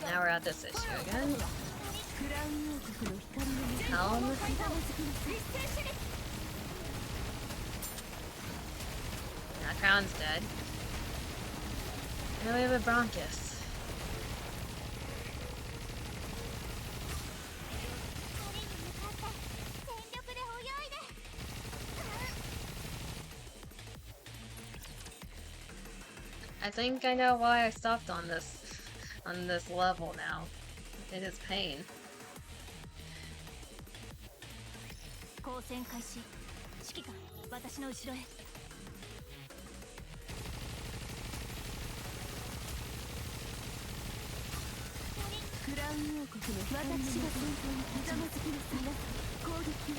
Now we're at this issue again. Helm. Now Crown's dead. Now we have a Bronchus. I think I know why I stopped on this level now. It is pain. 交戦開始。指揮官、私の後ろへ。クラウン王国の私が先頭にひざまずきなさい。攻撃を。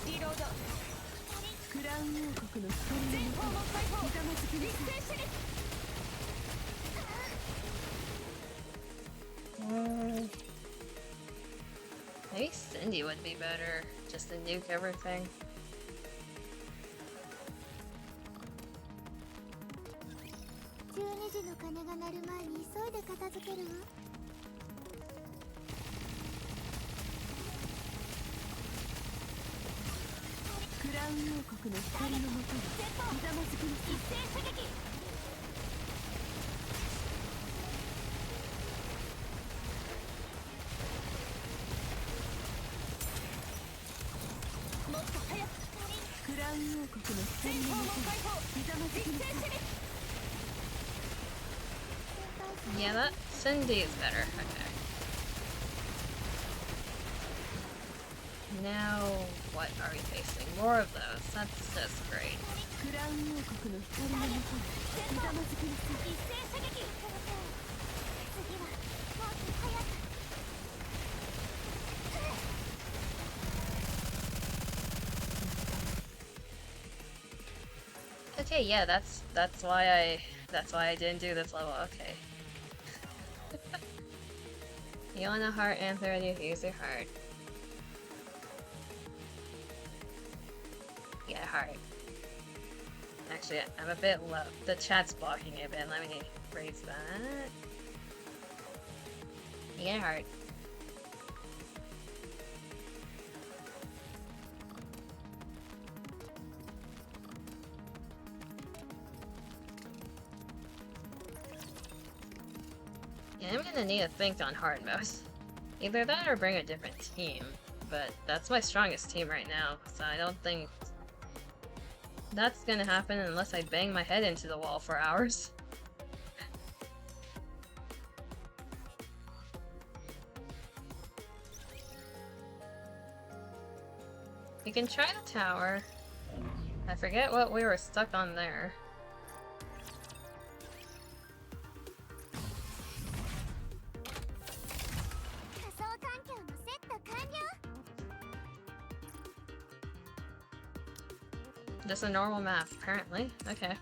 リロード。クラウン王国の光のもとにひざまずきなさい。Maybe Cindy would be better, just to nuke everything. 12時の鐘が鳴る前に急いで片付けるわ。クラウン王国の光のもとにひざまずきなさい。一斉射撃。もっと早く。クラウン王国の光のもとにひざまずきなさい。 Yeah, that Cindy is better. Okay. Now, what are we facing? More of those. That's just great. クラウン王国の光のもとにひざまずきなさい。一斉射撃。次はもっと早く。 Okay, yeah, that's why I didn't do this level. Okay. You want a heart and 30, use your heart. Yeah, heart. Actually, I'm a bit low. The chat's blocking a bit. Let me raise that. Yeah, heart. Yeah, I'm gonna need to think on hard mode. Either that or bring a different team, but that's my strongest team right now, so I don't think that's gonna happen unless I bang my head into the wall for hours. We can try the tower. I forget what we were stuck on there. Just a normal map, apparently. Okay.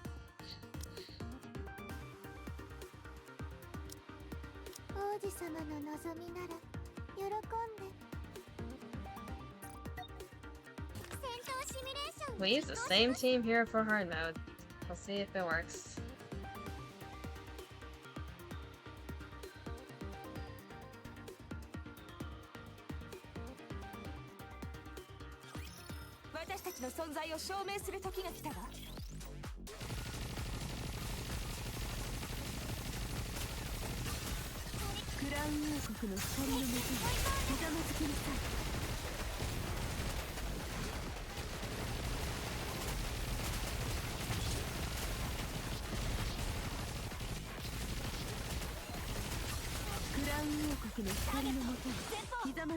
We use the same team here for hard mode. We'll see if it works.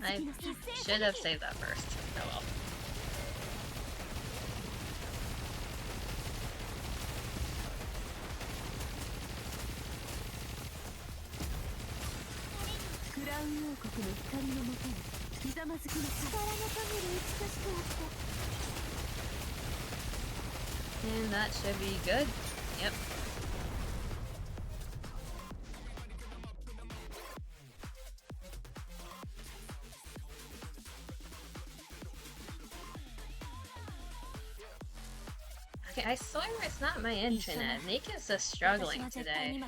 I should have saved that first. Oh well. And that should be good. Yep. Okay, I swear it's not my internet. NIKKE's just struggling today.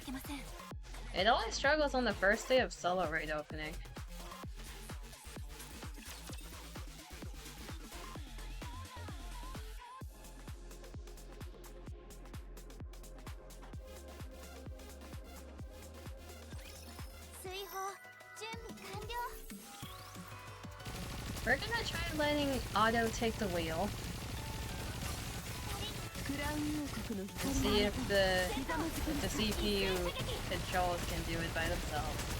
It always struggles on the first day of solo raid opening. We're gonna try letting Auto take the wheel. And see if the CPU controls can do it by themselves.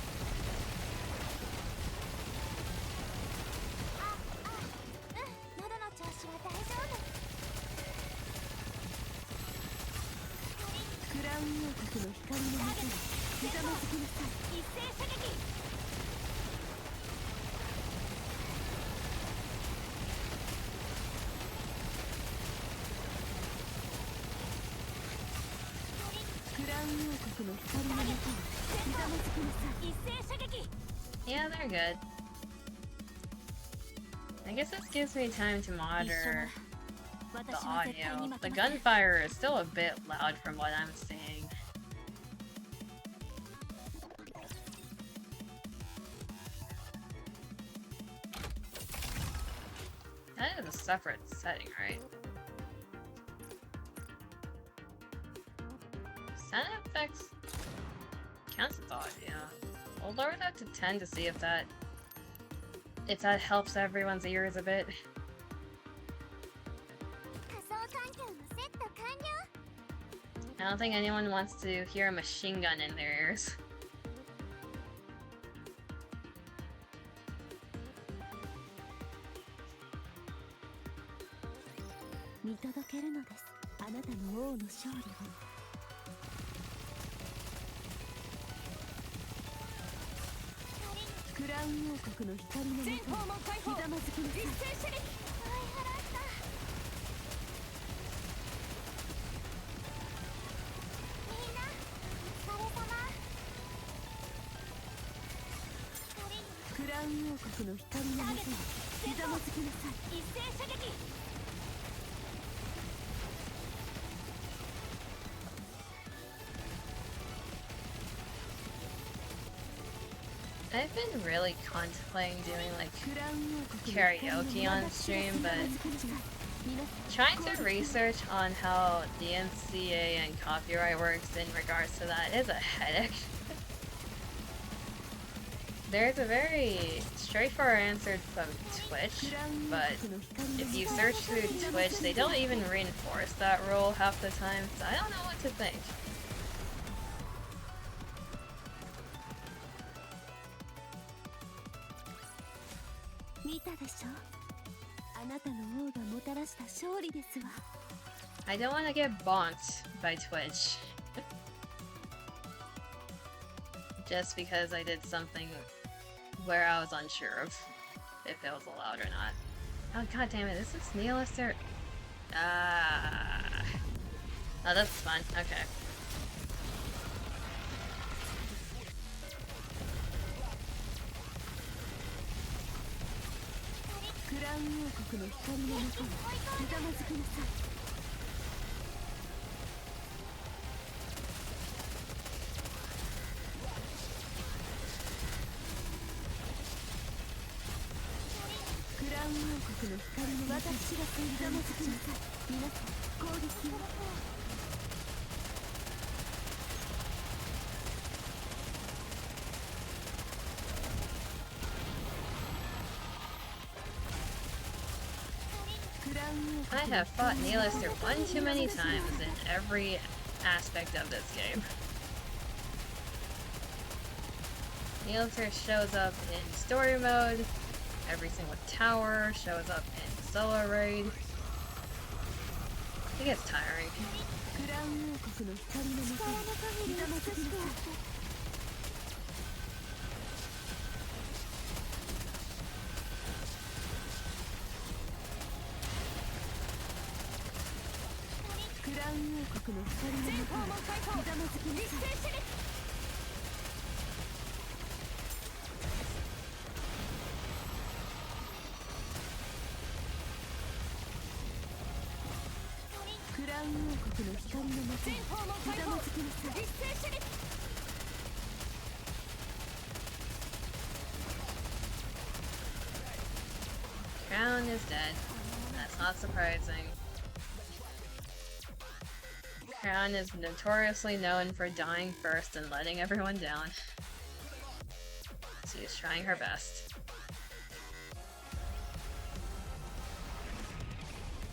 Yeah, they're good. I guess this gives me time to monitor the audio. The gunfire is still a bit loud from what I'm seeing. That is a separate setting, right? Sound effects counts as audio. We'll lower that to 10 to see if that helps everyone's ears a bit. I don't think anyone wants to hear a machine gun in their ears. I've been really contemplating doing like karaoke on stream, but trying to research on how DMCA and copyright works in regards to that is a headache. There's a very straightforward answer from Twitch, but if you search through Twitch, they don't even reinforce that rule half the time, so I don't know what to think. I don't want to get bonked by Twitch. Just because I did something where I was unsure of if it was allowed or not. Oh god damn it, this is Nihilister. Oh, that's fun. Okay. I have fought Nihilister one too many times in every aspect of this game. Nihilister shows up in story mode, every single tower shows up in solo raid. It gets tiring. Crown is dead. That's not surprising. Crown is notoriously known for dying first and letting everyone down. She's trying her best.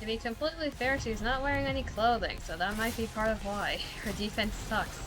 To be completely fair, she's not wearing any clothing, so that might be part of why. Her defense sucks.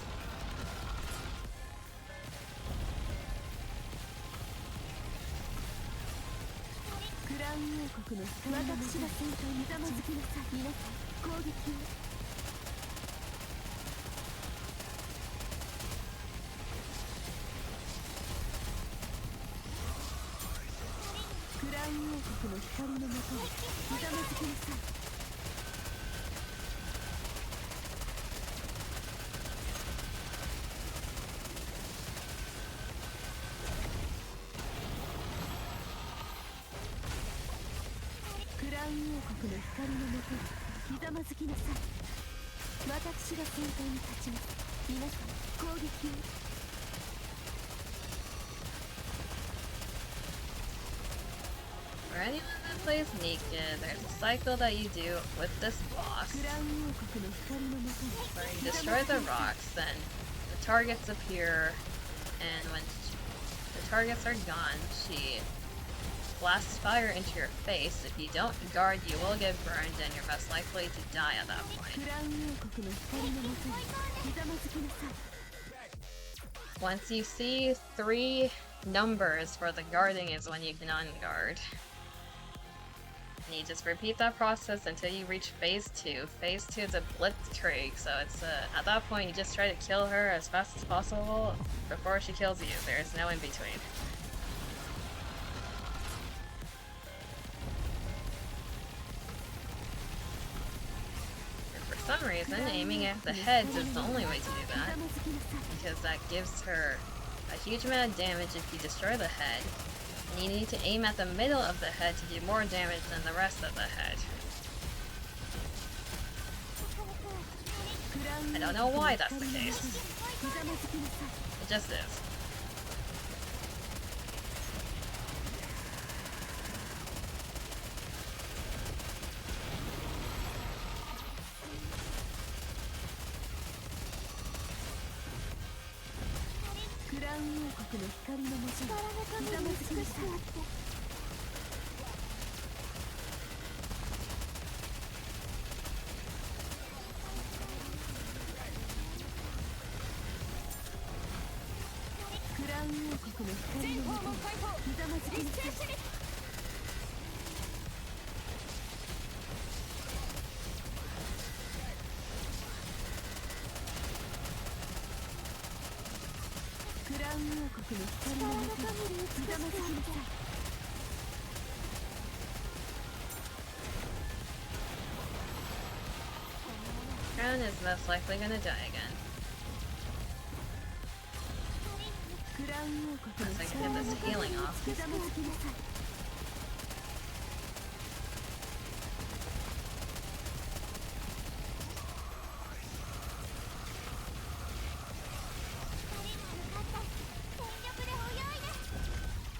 For anyone that plays NIKKE, there's a cycle that you do with this boss where you destroy the rocks, then the targets appear, and when the targets are gone, she blasts fire into your face. If you don't guard, you will get burned, and you're most likely to die at that point. Once you see 3 numbers for the guarding is when you can unguard. And you just repeat that process until you reach phase 2. Phase 2 is a blitzkrieg, so it's at that point you just try to kill her as fast as possible before she kills you. There's no in between. And for some reason, aiming at the heads is the only way to do that, because that gives her a huge amount of damage if you destroy the head. And you need to aim at the middle of the head to do more damage than the rest of the head. I don't know why that's the case. It just is. Crown is most likely gonna die again. Unless I can get this healing off.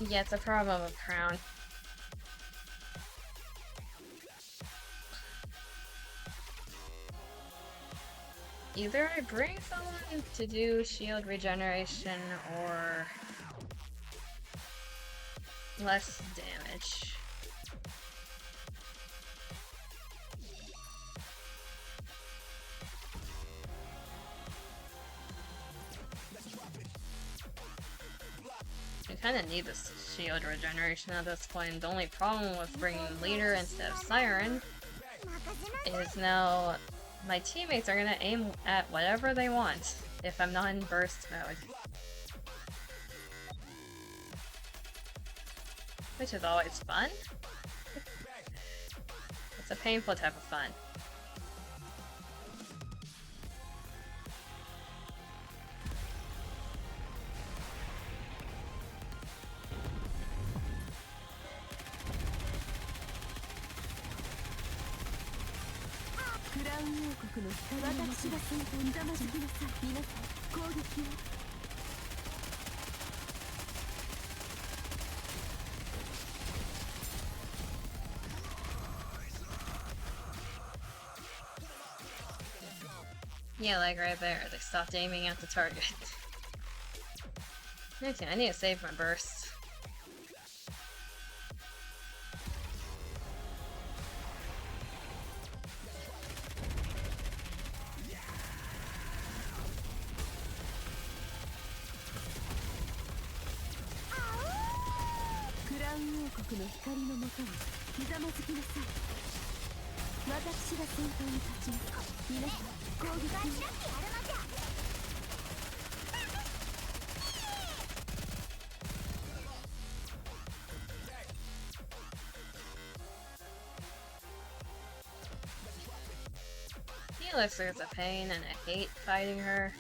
Yeah, it's a problem with Crown. Either I bring someone to do shield regeneration or less damage. You kind of need this shield regeneration at this point. The only problem with bringing leader instead of Siren is now my teammates are gonna aim at whatever they want if I'm not in burst mode. Which is always fun. It's a painful type of fun. クラウン王国の光の私が先頭にざまずきなさい。皆さん攻撃を。Yeah, like right there. They stopped aiming at the target. Okay, I need to save my burst. Crown 王国の光のもとにひざまずきなさい。私が先頭に立ちます。皆さん攻撃を。He looks like it's a pain and I hate fighting her.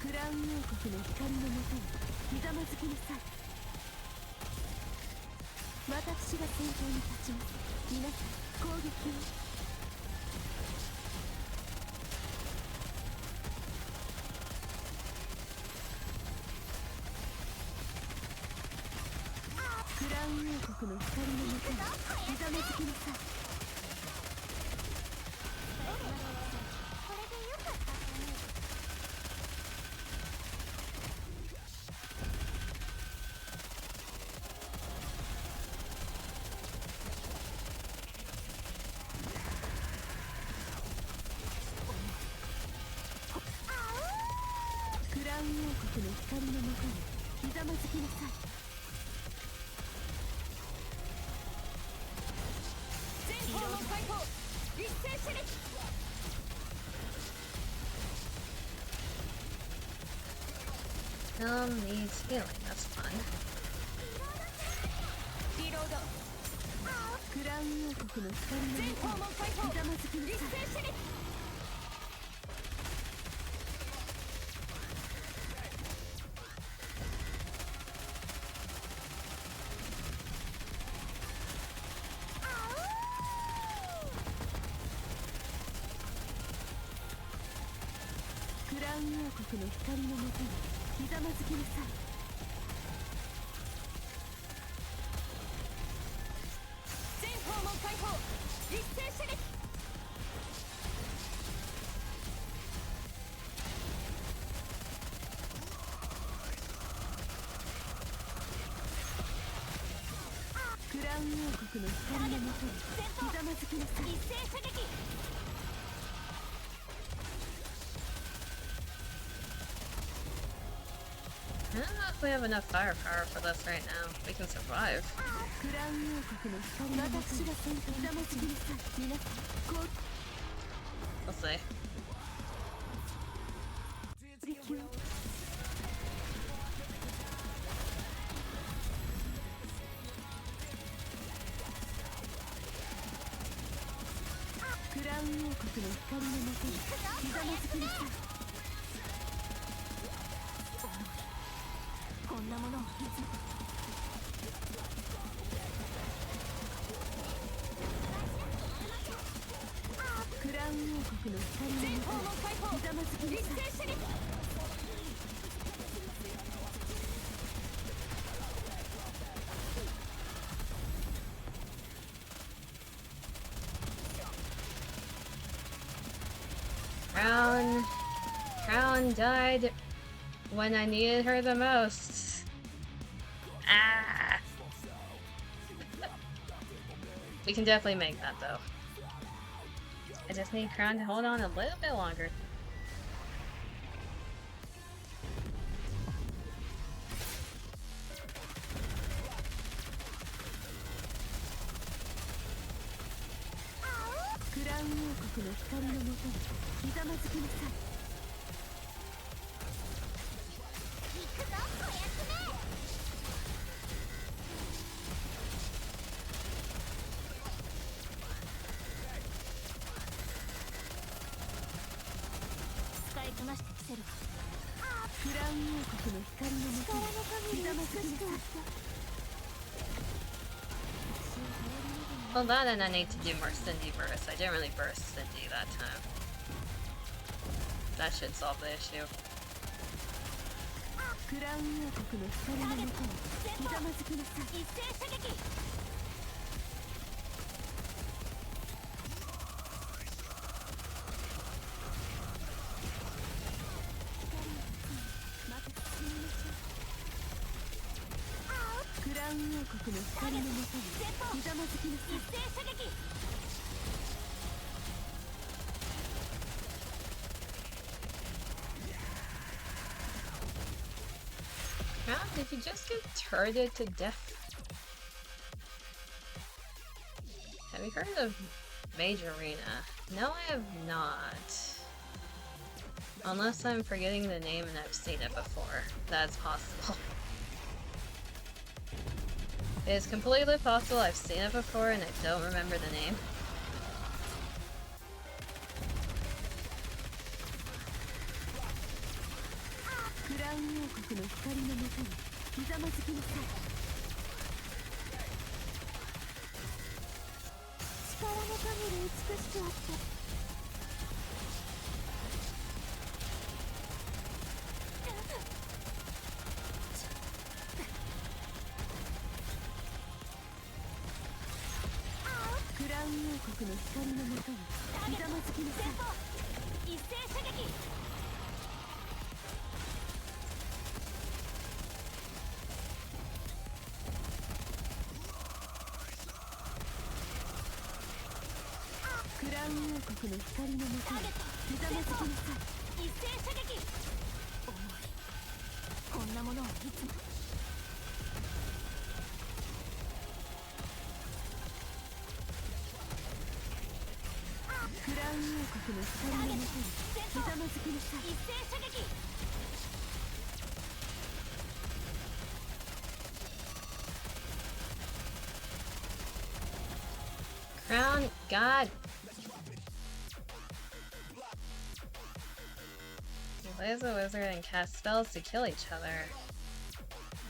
Crown 王国の光のもとにひざまずきなさい。私が先頭に立ちます。皆さん攻撃を。クラウン王国の光のもとにひざまずきなさい。これでよかったかね。クラウン王国の光のもとにひざまずきなさい。全方の解放一斉射撃。Needs healing, that's fun. リロード。クラウン王国の光のもとに全方の解放ひざまずきな一さい。斉射撃。クラウン王国の光のもとにひざまずきなさい。全方の解放一斉射撃。クラウン王国の光のもとにひざまずきなさい。一斉射撃。I don't know if we have enough firepower for this right now. We can survive. クラウン王国の光のもとに私が先頭にひざまずきなさい。皆さん攻 We'll see. 撃を。クラウン王国の光のもとにひざまずきなさい。こんなものをいつクラウン王国の光の全もとに方の解放ひざまずきな一さい。斉射撃。Crown died when I needed her the most. Ah! We can definitely make that though. I just need Crown to hold on a little bit longer. Crown 王国の光のもとにひざまずきなさい。行くぞおやつめ。済ましてみせるわ。クラウン王国の光のもとにひざまずきなさい。 Hold on, and I need to do more Cindy bursts. I didn't really burst Cindy that time. That should solve the issue. クラウン王国の光のもとにひざまずきなさい。一斉射撃。クラウン王国の光のもとにひざまずきなさい。一斉射撃。 Wow, did you just get turreted to death? Have you heard of Mage Arena? No, I have not. Unless I'm forgetting the name and I've seen it before. That's possible. It is completely possible I've seen it before and I don't remember the name. クラウン王国の光のもとにひざまずきなさい。力の限り美しくあって。クラウン王国の光のもとにひざまずきなさい。一斉射撃。 クラウン王国の光のもとにひざまずきなさい。一斉射撃。重い。こんなものはいつも。クラウン王国の光のもとにひざまずきなさい。一斉射撃。 Crown God! You play as a wizard and cast spells to kill each other.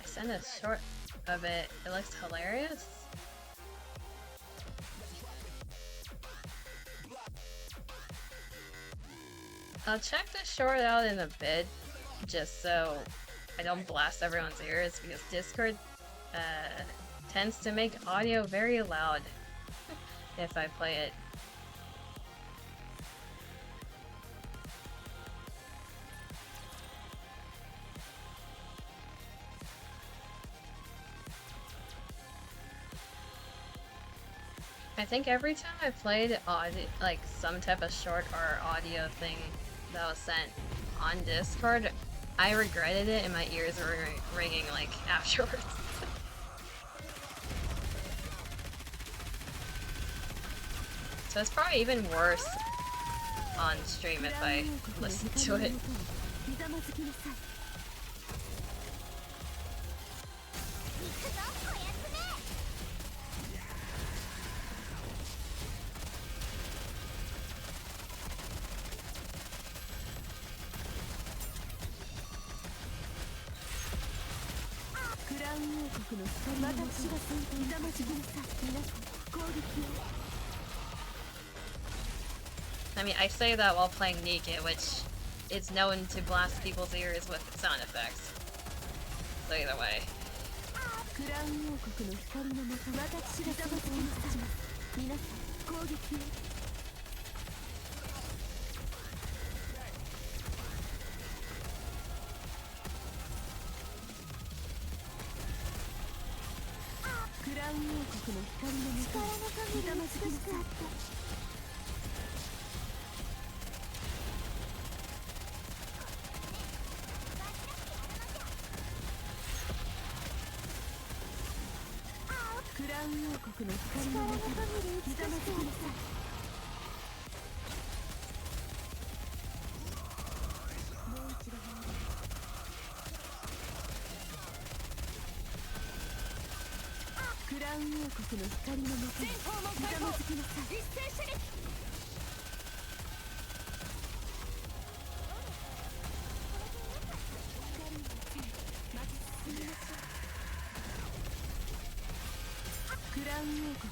I sent a short of it. It looks hilarious. I'll check the short out in a bit, just so I don't blast everyone's ears, because Discord tends to make audio very loud if I play it. I think every time I played audio, like some type of short or audio thing that was sent on Discord, I regretted it and my ears were ringing like afterwards. So it's probably even worse on stream if I listen to it. I mean, I say that while playing NIKKE, which is known to blast people's ears with sound effects. So either way.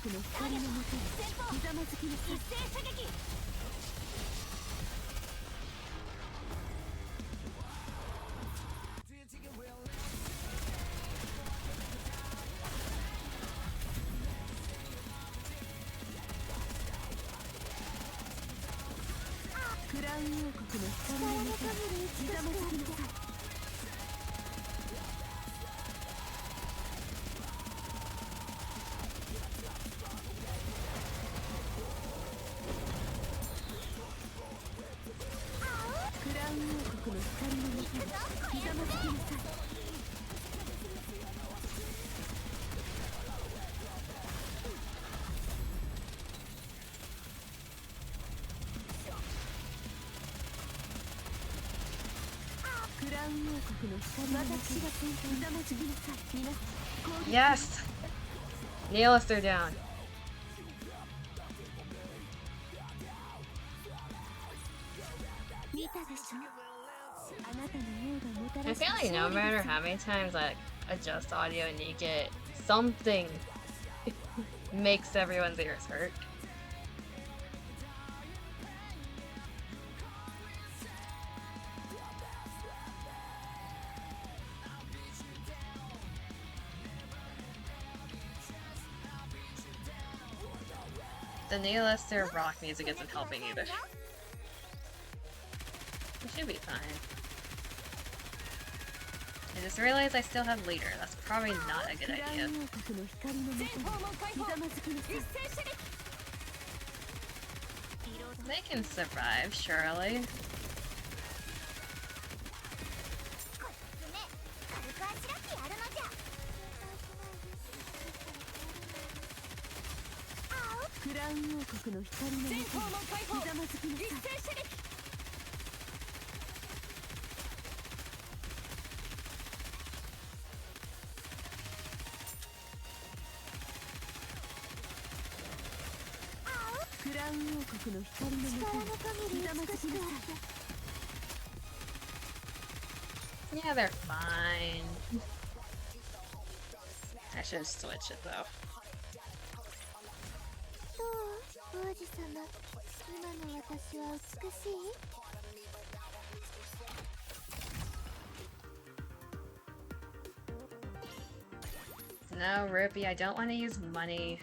国の光のもとにひざまずきなさい。一斉射撃。クラウン王国の光のもとにひざまずきなさい。クラウン王国の光のもとにひざまずきなさい。クラウン王国の光のもとにひざまずきなさい。皆さん攻撃 Yes! Nihilists are down. 見たでしょ。あなたの王がもた I らし feel た like no 勝利 matter です。 how many times I adjust audio and NIKKE, something makes everyone's ears hurt. The Nihilists rock music isn't helping either. We should be fine. I just realized I still have leader. That's probably not a good クラウ idea. ン王国の光のもとに全訪問開放。ひざまずきなさい。一斉射撃。 They can survive, surely. 軽くあしらってやるのじゃ。クラウン王国の光のもとに全訪問開放。ひざまずきな一さい。斉射撃。 クラウン王国の光のもとにひざまずきなさい。 Yeah, they're fine. I should switch it though. どう王子様、今の私は美しい？ No, Rupee, I don't want to use money. 泳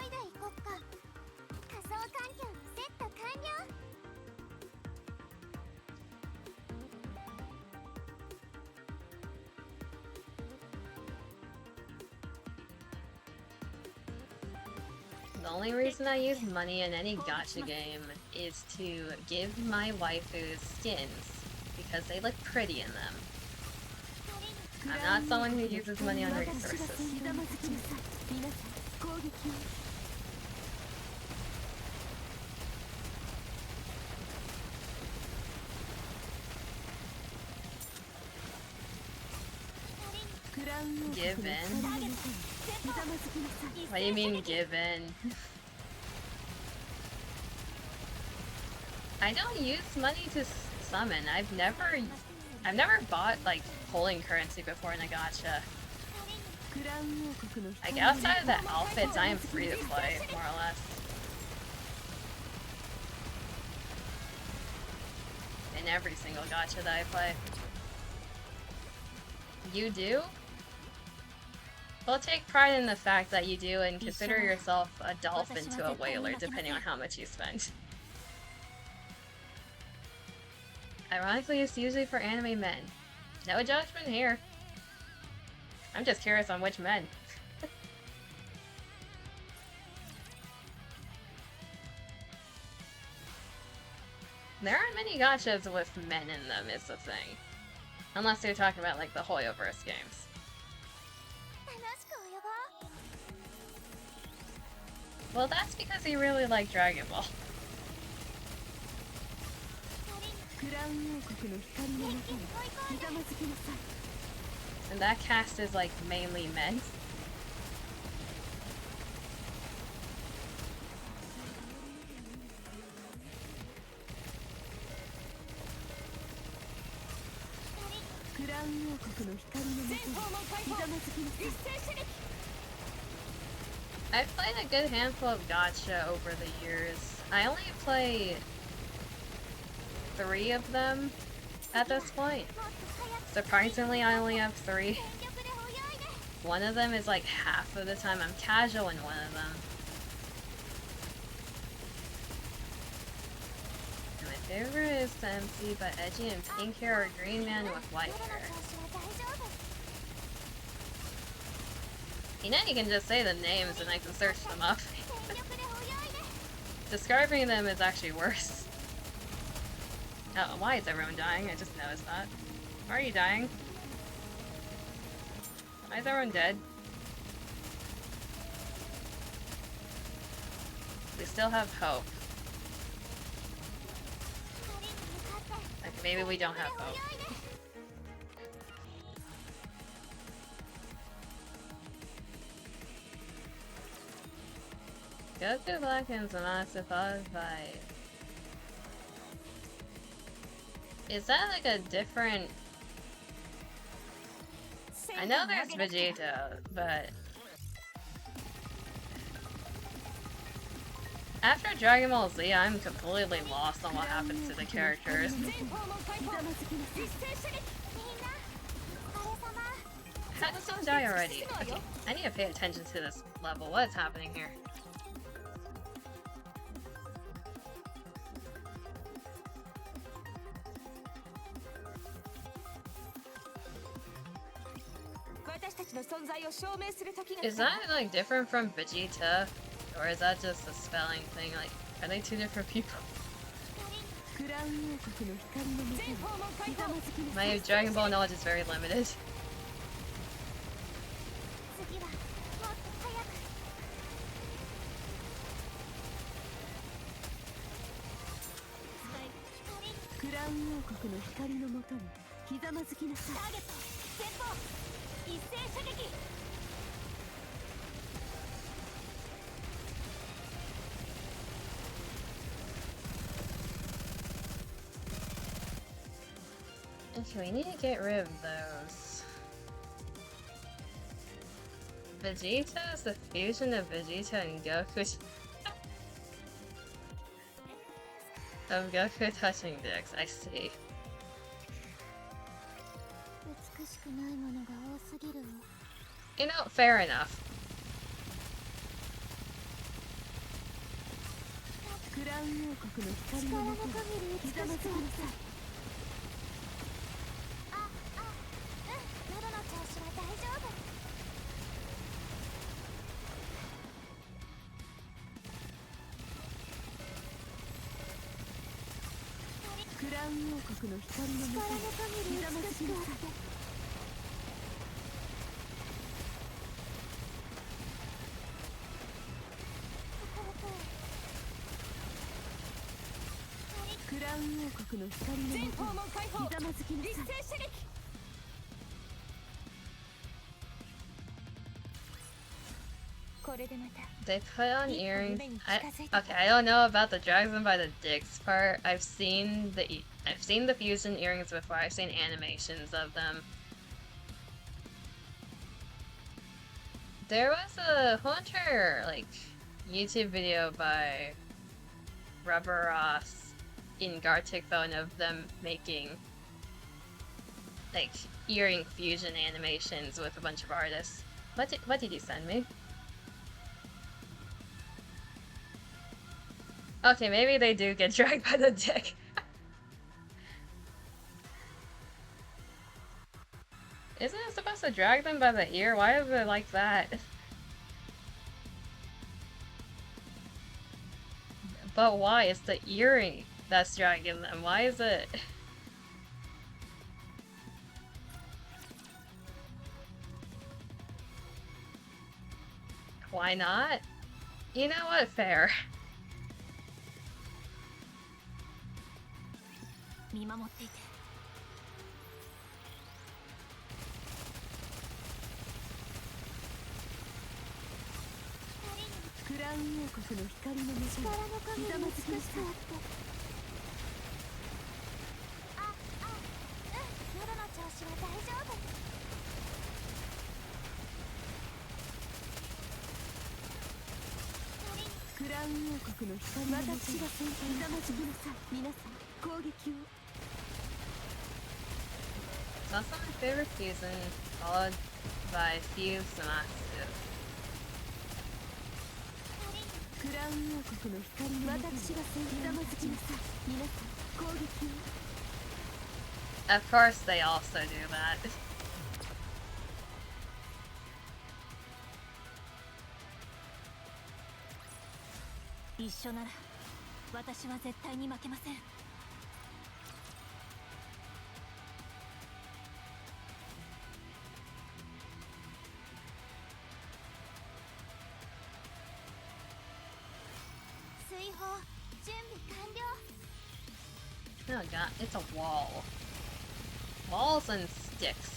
いでいこっか。仮想環境のセット完了。 The only reason I use money in any gacha game is to give my waifus skins, because they look pretty in them. I'm not someone who uses money on 私が resources. ひざまずきなさい。皆さん攻撃を。 クラウン王国の光のもとにひざまずきなさい。 What do you mean given? I don't use money to summon. I've never bought like polling currency before in a gacha. クラウン王国の Like 光のもと outside of the outfits, I am free to play, more or less. In every single gacha that I play. You do? Well, take pride in the fact that you do and consider yourself a dolphin to a whaler, depending on how much you spend. Ironically, it's usually for anime men. No judgment here. I'm just curious on which men. There aren't many gachas with men in them, is the thing. Unless you're talking about like the Hoyoverse games. 楽しく泳ごう。 Well, that's because you really like Dragon Ball. クラウン王国の光のもとにひざまずきなさい。 And that cast is like mainly men. クラウン王国の光のもとにひざまずきなさい。 I've played a good handful of gacha over the years. I only play 3 of them at this point. Surprisingly, I only have 3. One of them is like half of the time I'm casual in one of them. And my favorite is the MC but edgy and pink hair or green man with white hair. You know, you can just say the names and I can search them up. Describing them is actually worse. Oh, why is everyone dying? I just noticed that. Why are you dying? Why is everyone dead? We still have hope. Like, maybe we don't have hope. Goku Black and Zamasu followed by... Is that like a different... I know there's Vegeta, but... After Dragon Ball Z, I'm completely lost on what happens to the characters. How did someone die already? Okay, I need to pay attention to this level. What is happening here? Is that like different from Vegeta? Or is that just a spelling thing? Like, are they 2 different people? My Dragon Ball knowledge is very limited. Okay, we need to get rid of those. Vegeta is the fusion of Vegeta and Goku. Of Goku touching dicks, I see. You know, fair enough. They put on earrings. Okay, I don't know about the dragon by the dicks part. I've seen the fusion earrings before. I've seen animations of them. There was a Hunter like YouTube video by Rubber Ross in Gartic phone of them making like earring fusion animations with a bunch of artists. What did you send me? Okay, maybe they do get dragged by the dick. Isn't it supposed to drag them by the ear? Why is it like that? But why? It's the earring that's dragging them. Why is it? Why not? You know what? Fair. ウン王国の光の私が先輩ざまじきなさい。皆さん攻撃を。 It's also my favorite season, followed by Fuse Samatsu. クラウン王国の光の私が先輩ざまじきなさい。皆さん攻撃を。 Of course, they also do that. 一緒なら私は絶対に負けません。追放準備完了。 Oh god, it's a wall. Walls and sticks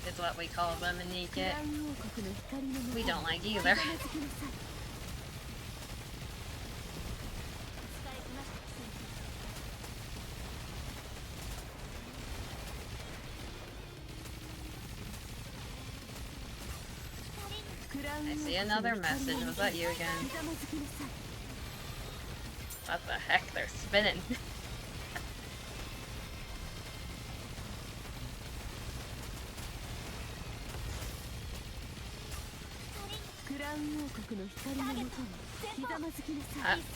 is what we call them in NIKKE. We don't like either. I see another message. Was that you again? What the heck? They're spinning.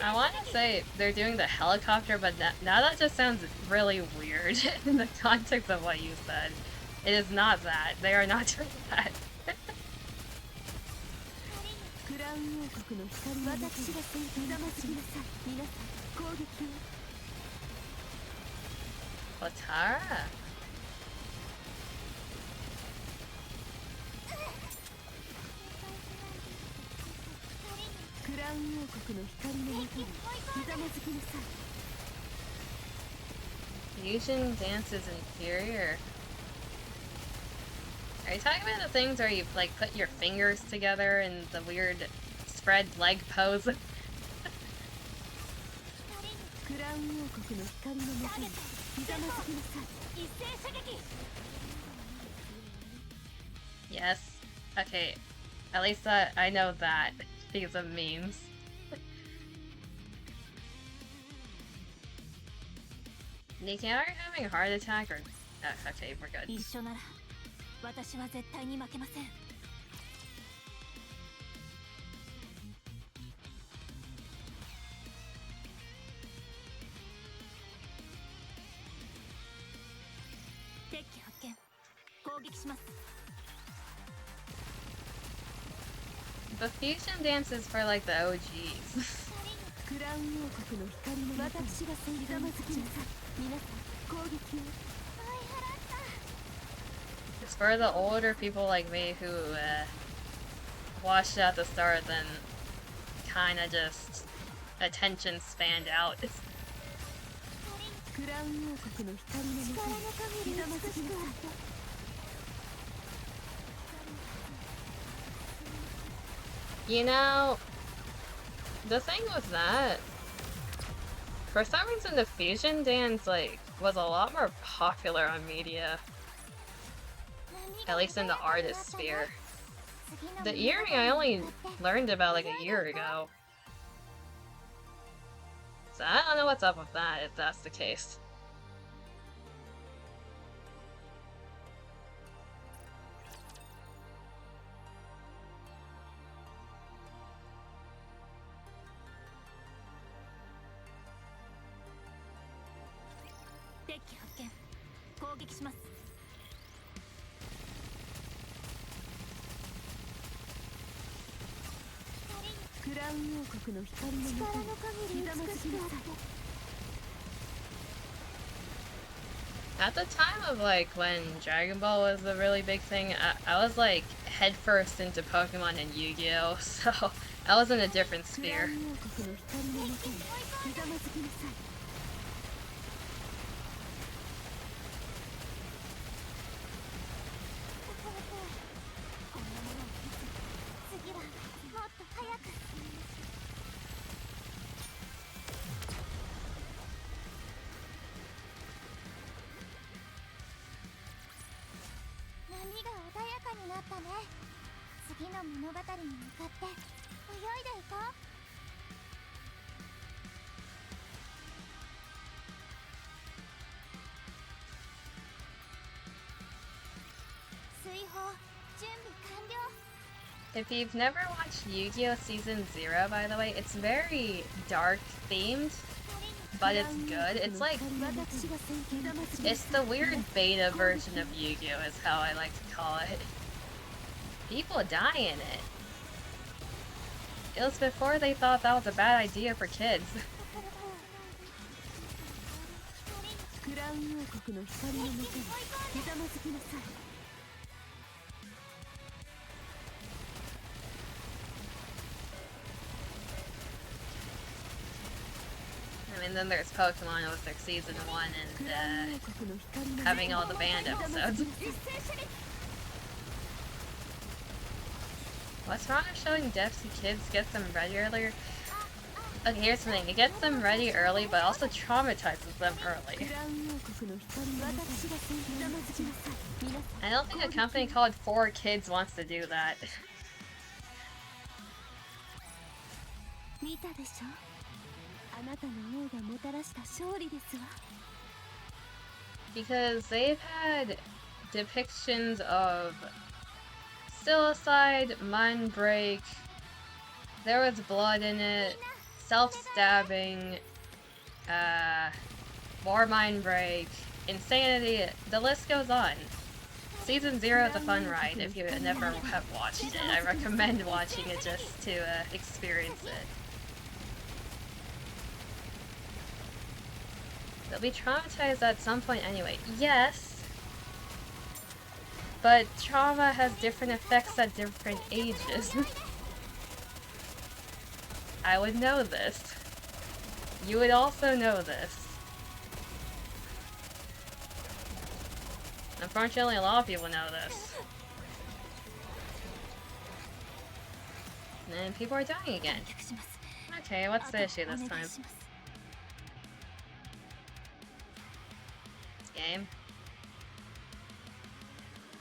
I want to say they're doing the helicopter, but now that just sounds really weird in the context of what you said. It is not that. They are not doing that. Latara. Fusion dance is inferior. Are you talking about the things where you like put your fingers together in the weird spread leg pose? Yes. Okay. At least I know that because of memes. Nikki, are you having a heart attack or... okay, we're good. 一緒なら私は絶対に負けません。敵機発見。攻撃します。 The fusion dance is for like the OGs. It's for the older people like me who watched it at the start, then kinda just attention spanned out. You know, the thing with that, for some reason the fusion dance like was a lot more popular on media. At least in the artist sphere. The earring I only learned about like a year ago. So I don't know what's up with that if that's the case. At the time of like when Dragon Ball was a really big thing, I was like headfirst into Pokemon and Yu-Gi-Oh! So I was in a different sphere. If you've never watched Yu-Gi-Oh! Season 0, by the way, it's very dark themed, but it's good. It's like, it's the weird beta version of Yu-Gi-Oh! Is how I like to call it. People die in it. It was before they thought that was a bad idea for kids. I mean, then there's Pokemon with their Season 1 and having all the banned episodes. What's wrong with showing deaths to kids gets them ready earlier? Okay, here's the thing. It gets them ready early, but also traumatizes them early. I don't think a company called 4Kids wants to do that. Because they've had depictions of suicide, mind break, there was blood in it, self-stabbing, more mind break, insanity, the list goes on. Season 0 is a fun ride if you never have watched it. I recommend watching it just to experience it. They'll be traumatized at some point anyway. Yes! But trauma has different effects at different ages. I would know this. You would also know this. Unfortunately, a lot of people know this. And people are dying again. Okay, what's the issue this time? Game?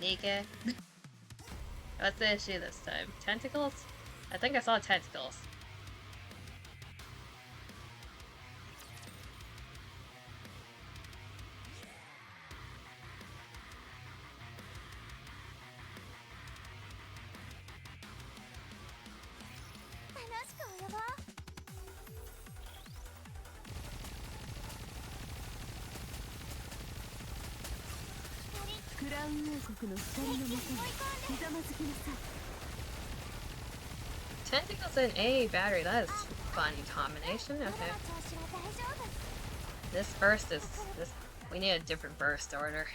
NIKKE? What's the issue this time? Tentacles? I think I saw tentacles. Tentacles and a battery, that is a fun combination, okay. This burst is, we need a different burst order.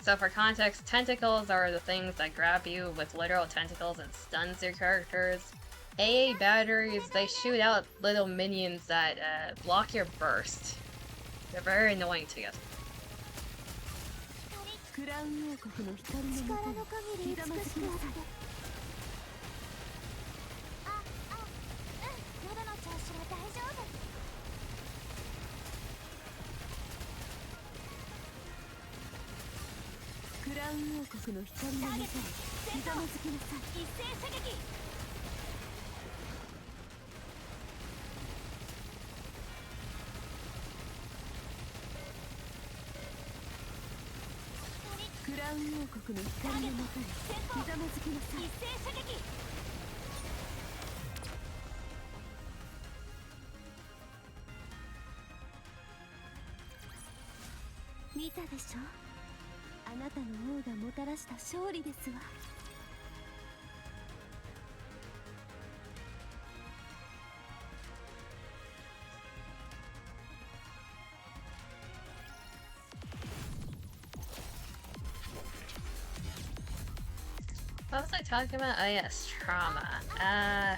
So for context, tentacles are the things that grab you with literal tentacles and stuns your characters. AA batteries, they shoot out little minions that block your burst. They're very annoying to get. What was I talking about? Oh yes, trauma. I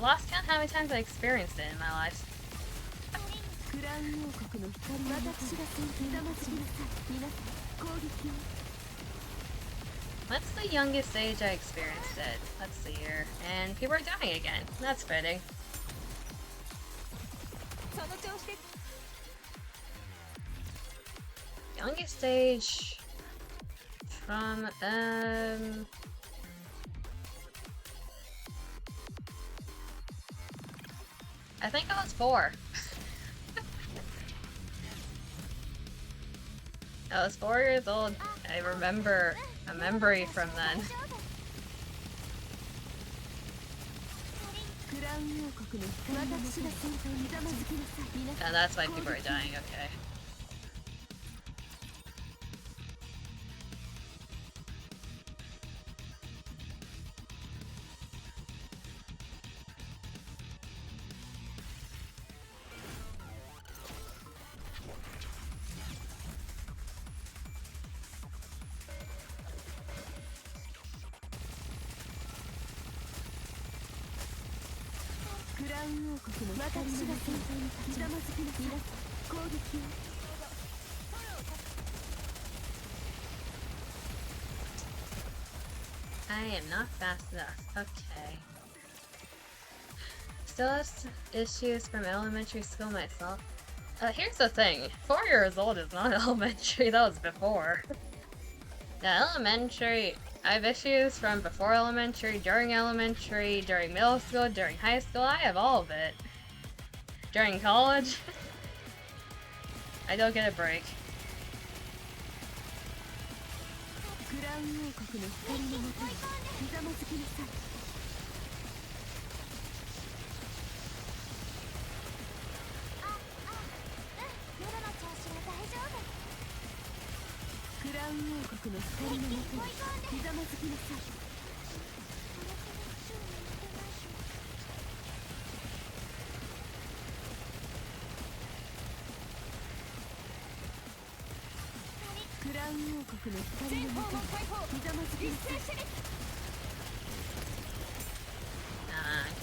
lost count how many times I experienced it in my life. What's the youngest age I experienced it? Let's see here. And people are dying again. That's fitting. Youngest age... From, I think I was 4. I was 4 years old. I remember a memory from then. And that's why people are dying, okay. I am not fast enough. Okay. Still have issues from elementary school myself. Here's the thing. 4 years old is not elementary. That was before. Yeah, elementary. I have issues from before elementary, during middle school, during high school. I have all of it. During college. I don't get a break.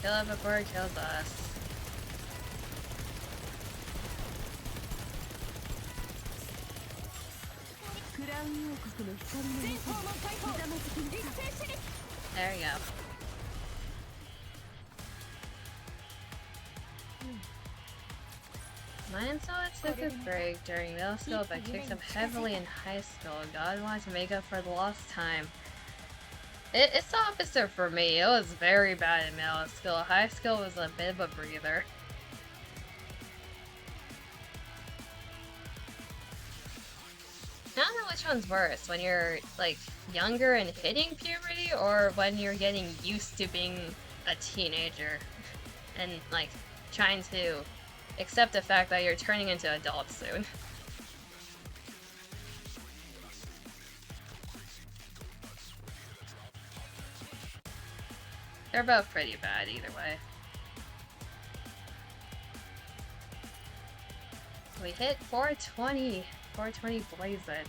Kill it before it kills us. There you go. Mine saw it took a break during middle school, but kicked up heavily in high school. God wanted to make up for the lost time. It's the opposite for me. It was very bad in middle school. High school was a bit of a breather. I don't know which one's worse, when you're like younger and hitting puberty, or when you're getting used to being a teenager and like trying to accept the fact that you're turning into adults soon. They're both pretty bad either way. We hit 420. 420 blaze it.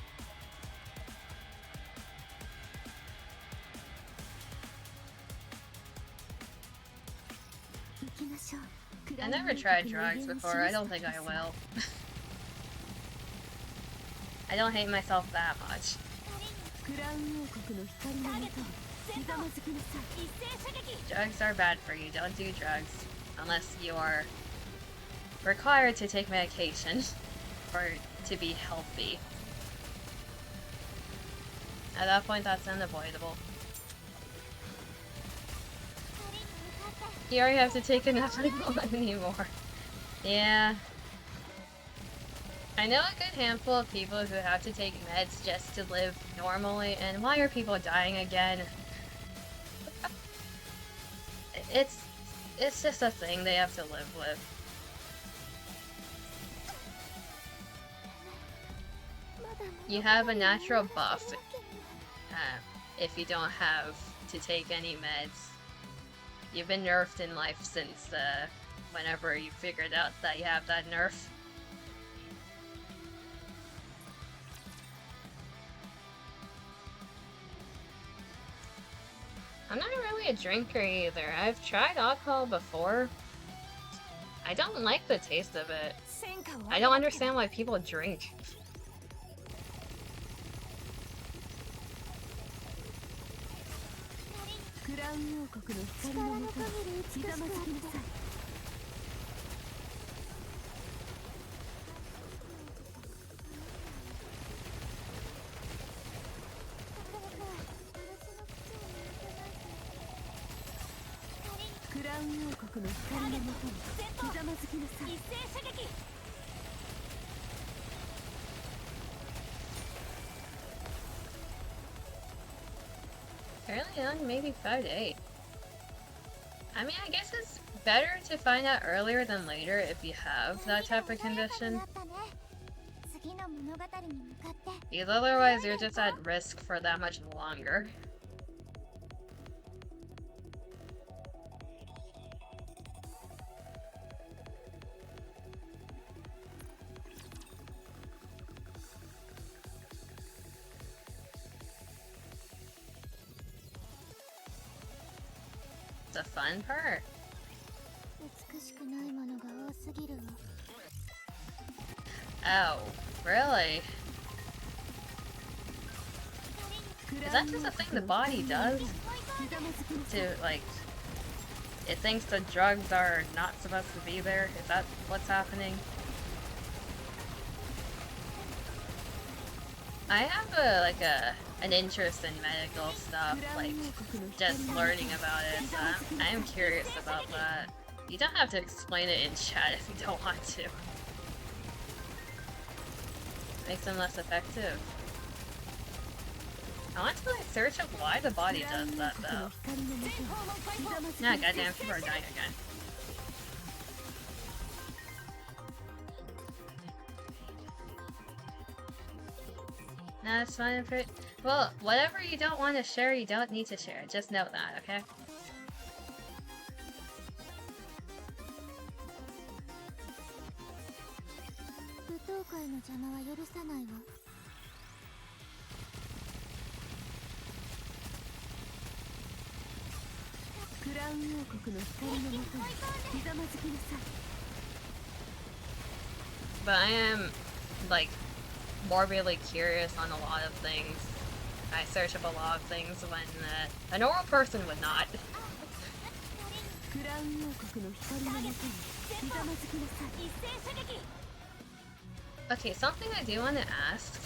I never tried drugs before. I don't think I will. I don't hate myself that much. Drugs are bad for you. Don't do drugs unless you are required to take medication or to be healthy. At that point, that's unavoidable. You already have to take enough anymore. Yeah. I know a good handful of people who have to take meds just to live normally, and why are people dying again? It's just a thing they have to live with. You have a natural buff if you don't have to take any meds. You've been nerfed in life since whenever you figured out that you have that nerf. I'm not really a drinker either. I've tried alcohol before. I don't like the taste of it. I don't understand why people drink. Apparently only maybe 5 to 8. I mean, I guess it's better to find out earlier than later if you have that type of condition. Because otherwise you're just at risk for that much longer. The fun part. Oh, really? Is that just a thing the body does? To, like, it thinks the drugs are not supposed to be there? Is that what's happening? I have an interest in medical stuff, like just learning about it, so I'm curious about that. You don't have to explain it in chat if you don't want to. Makes them less effective. I want to like search up why the body does that though. Nah, goddamn, people are dying again. Nah, it's fine for it. Well, whatever you don't want to share, you don't need to share. Just know that, okay? But I am, like, morbidly curious on a lot of things. I search up a lot of things when a normal person would not. Okay, something I do want to ask.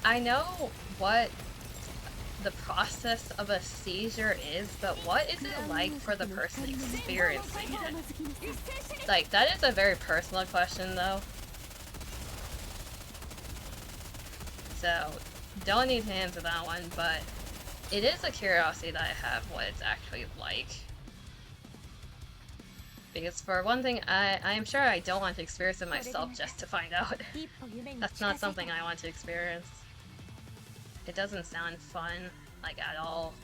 I know what the process of a seizure is, but what is it like for the person experiencing it? Like, that is a very personal question, though. So, don't need to answer that one, but it is a curiosity that I have what it's actually like. Because for one thing, I am sure I don't want to experience it myself just to find out. That's not something I want to experience. It doesn't sound fun, like, at all.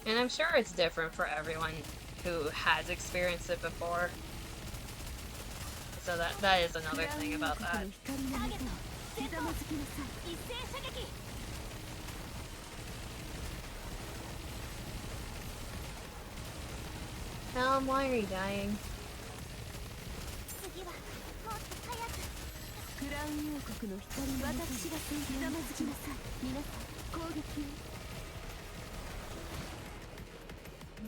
And I'm sure it's different for everyone who has experienced it before. So that is another thing about that. Helm, why are you dying?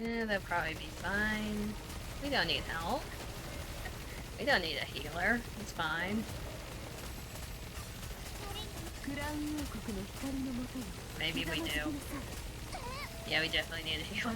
Yeah, they'll probably be fine. We don't need help. We don't need a healer. It's fine. Maybe we do. Yeah, we definitely need a healer.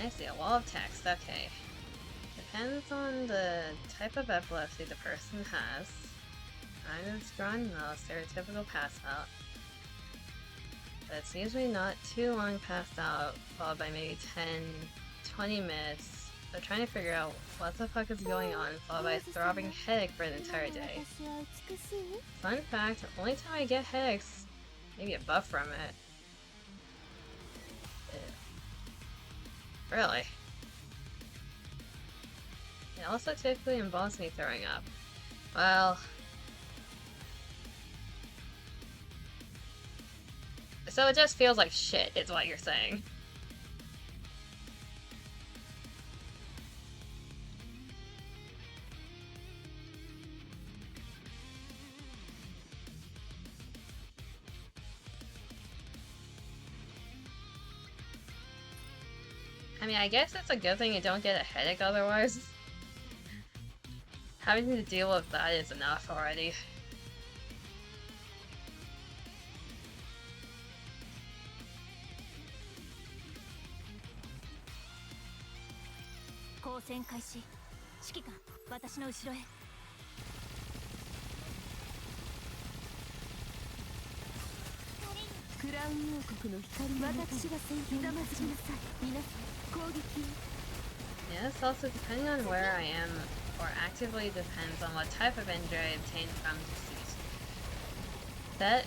I see a wall of text, okay. depends on the type of epilepsy the person has. Mine is drawn well, stereotypical pass out. But it's usually not too long passed out, followed by maybe 10-20 minutes of trying to figure out what the fuck is going on, followed by a throbbing headache for an entire day. Fun fact, the only time I get headaches, maybe a buff from it. Really? It also typically involves me throwing up. Well... So it just feels like shit, is what you're saying. I mean, I guess it's a good thing you don't get a headache otherwise. Having to deal with that is enough already. Yes, also depending on where I am, or actively depends on what type of injury I obtained from disease. That,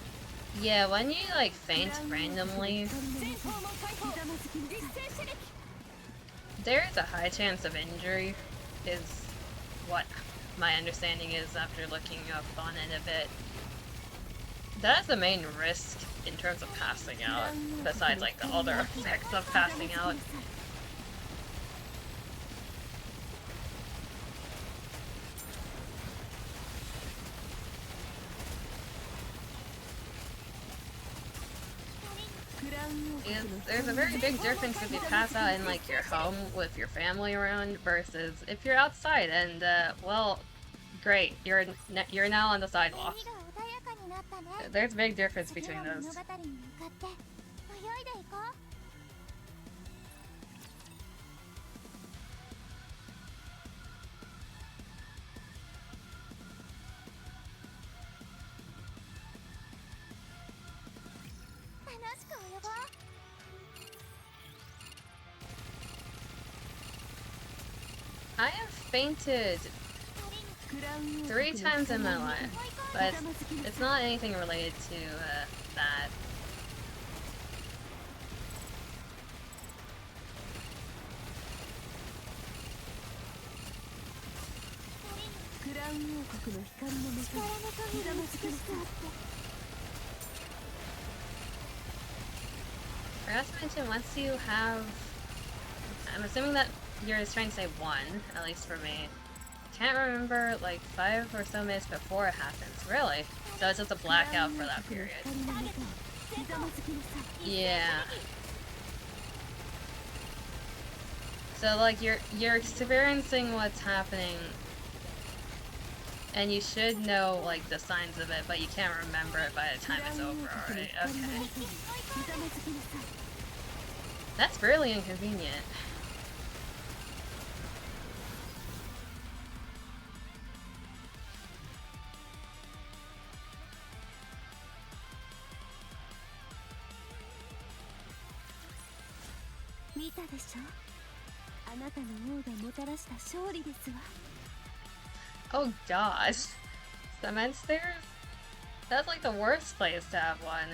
yeah, when you like faint randomly, there is a high chance of injury, is what my understanding is after looking up on it a bit. That's the main risk in terms of passing out, besides like the other effects of passing out. There's a very big difference if you pass out in like your home with your family around versus if you're outside and well, great, you're now on the sidewalk. There's a big difference between those. I have fainted 3 times in my life, but it's not anything related to that. Forgot to mention, once you have... I'm assuming that you're just trying to say 1, at least for me. Can't remember, like, 5 or so minutes before it happens. Really? So it's just a blackout for that period. Yeah. So, like, you're experiencing what's happening, and you should know, like, the signs of it, but you can't remember it by the time it's over already. Okay. That's really inconvenient. Oh gosh. Cement stairs? That's like the worst place to have one.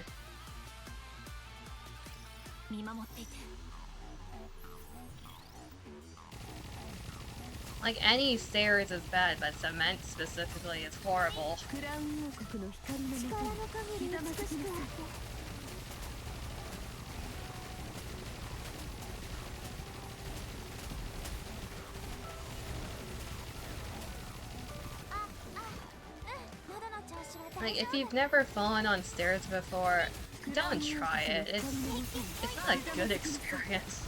Like any stairs is bad, but cement specifically is horrible. Like, if you've never fallen on stairs before, don't try it. It's not a good experience.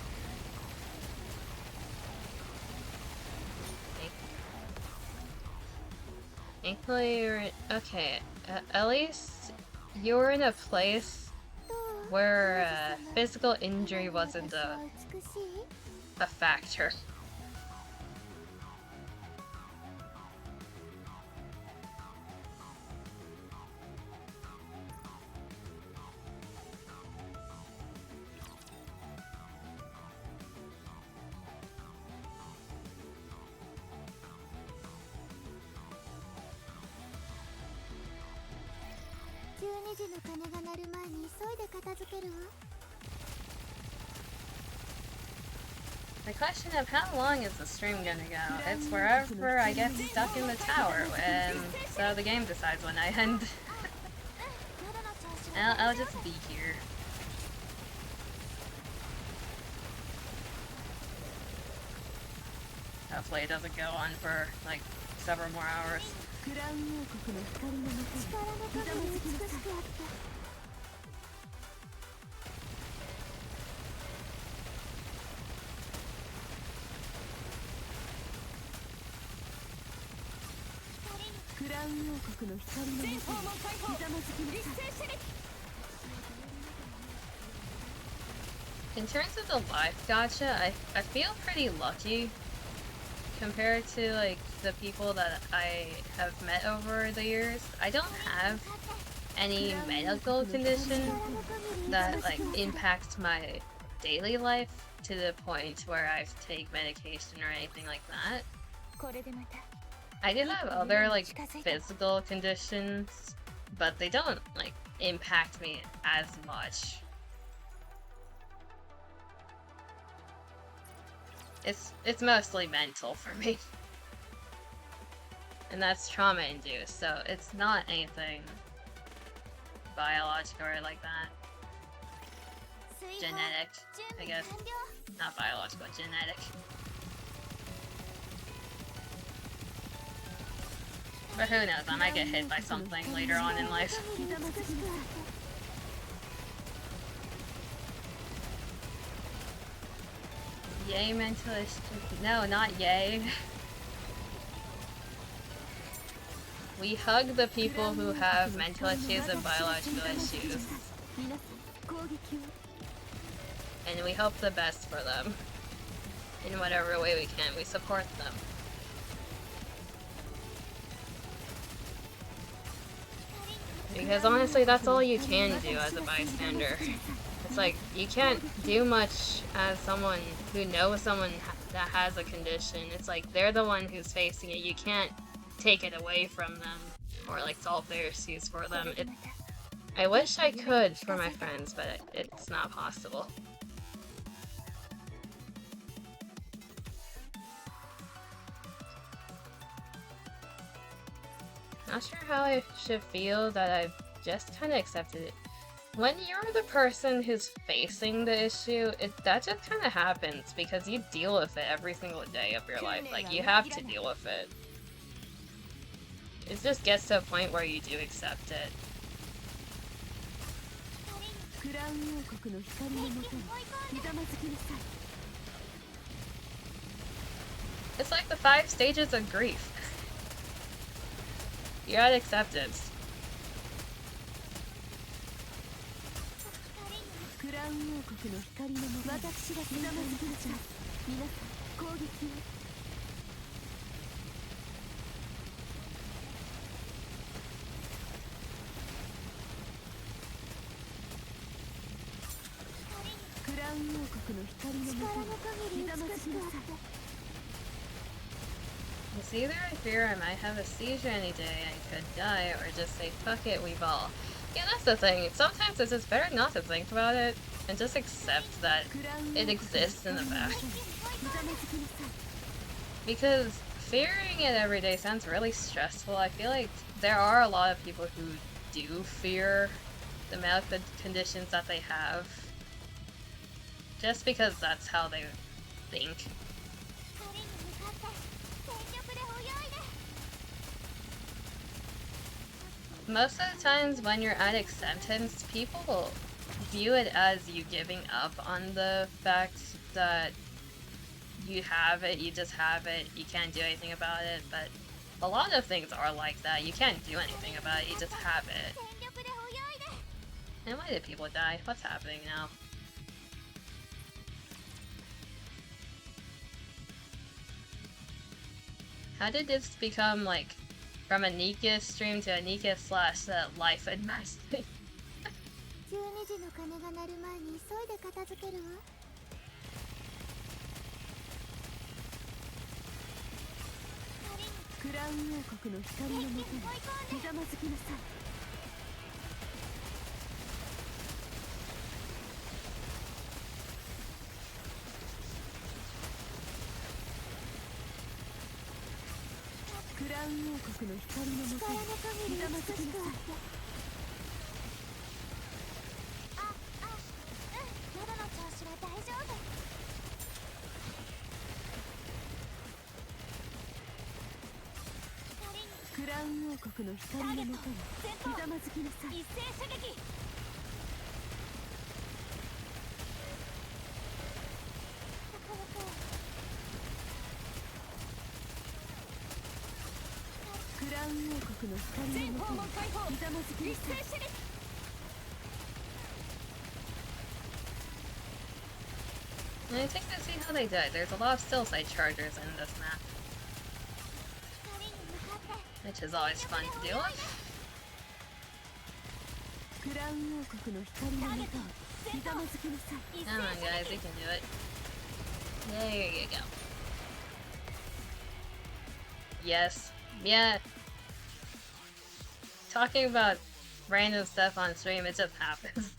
Thankfully, okay, at least you're in a place where physical injury wasn't a factor. 時の鐘が鳴る前に急いで片付けるわ。 The question of how long is the stream gonna go? It's wherever I get stuck in the tower, and so the game decides when I end. I'll just be here. Hopefully it doesn't go on for like several more hours. In terms of the life gacha, I feel pretty lucky compared to like the people that I have met over the years. I don't have any medical condition that like impacts my daily life to the point where I have to take medication or anything like that. I do have other like physical conditions, but they don't like impact me as much. It's mostly mental for me. And that's trauma induced, so it's not anything biological or like that. Genetic, I guess. Not biological, genetic. But who knows, I might get hit by something later on in life. Yay, mental issues. No, not yay. We hug the people who have mental issues and biological issues. And we hope the best for them. In whatever way we can, we support them. Because honestly, that's all you can do as a bystander. It's like, you can't do much as someone who knows someone that has a condition. It's like, they're the one who's facing it. You can't take it away from them or like solve their issues for them. I wish I could for my friends, but it's not possible. Not sure how I should feel that I've just kind of accepted it. When you're the person who's facing the issue, that just kind of happens because you deal with it every single day of your life. Like, you have to deal with it. It just gets to a point where you do accept it. It's like the 5 stages of grief. You're at acceptance. It's either I fear I might have a seizure any day and could die, or just say, fuck it, we ball. Yeah, that's the thing. Sometimes it's just better not to think about it, and just accept that it exists in the back. Because fearing it every day sounds really stressful. I feel like there are a lot of people who do fear the medical conditions that they have, just because that's how they think. Most of the times when you're at acceptance, people view it as you giving up on the fact that you have it, you just have it, you can't do anything about it, but a lot of things are like that. You can't do anything about it, you just have it. And why did people die? What's happening now? How did this become, like, from a NIKKE stream to a NIKKE slash life advice thing? 12時の鐘が鳴る前に急いで片付けるわ。クラウン王国の光の下にひざまずきなさい。ラウン王国の光のもとにひざまずきなさい。喉の調子は大丈夫。クラウン王国の光のもとにひざまずきなさい。一斉射撃。クラウン王国の光のもとにひざまずきなさい。I think to see how they did. There's a lot of still side chargers in this map, which is always fun to deal with. クラウン王国の光のもとにひざまずきなさい。 Come on, guys, we can do it. There you go. Yes. Yeah. Talking about random stuff on stream, it just happens.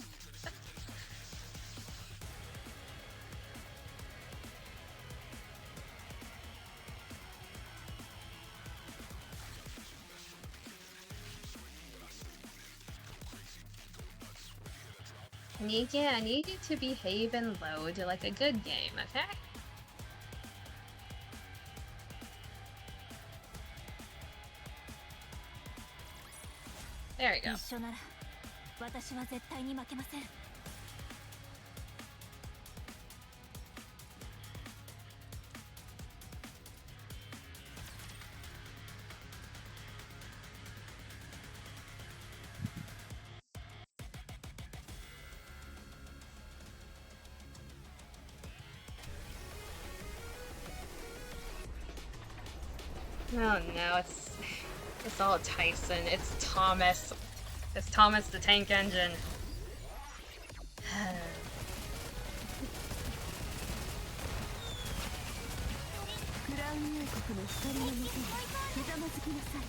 NIKKE, I need you to behave and load like a good game, okay? There we go. 一緒なら私は絶対に負けません。Oh no, it's all Tyson. It's Thomas. It's Thomas the Tank Engine. クラウン王国の光のもとにひざまずきなさい。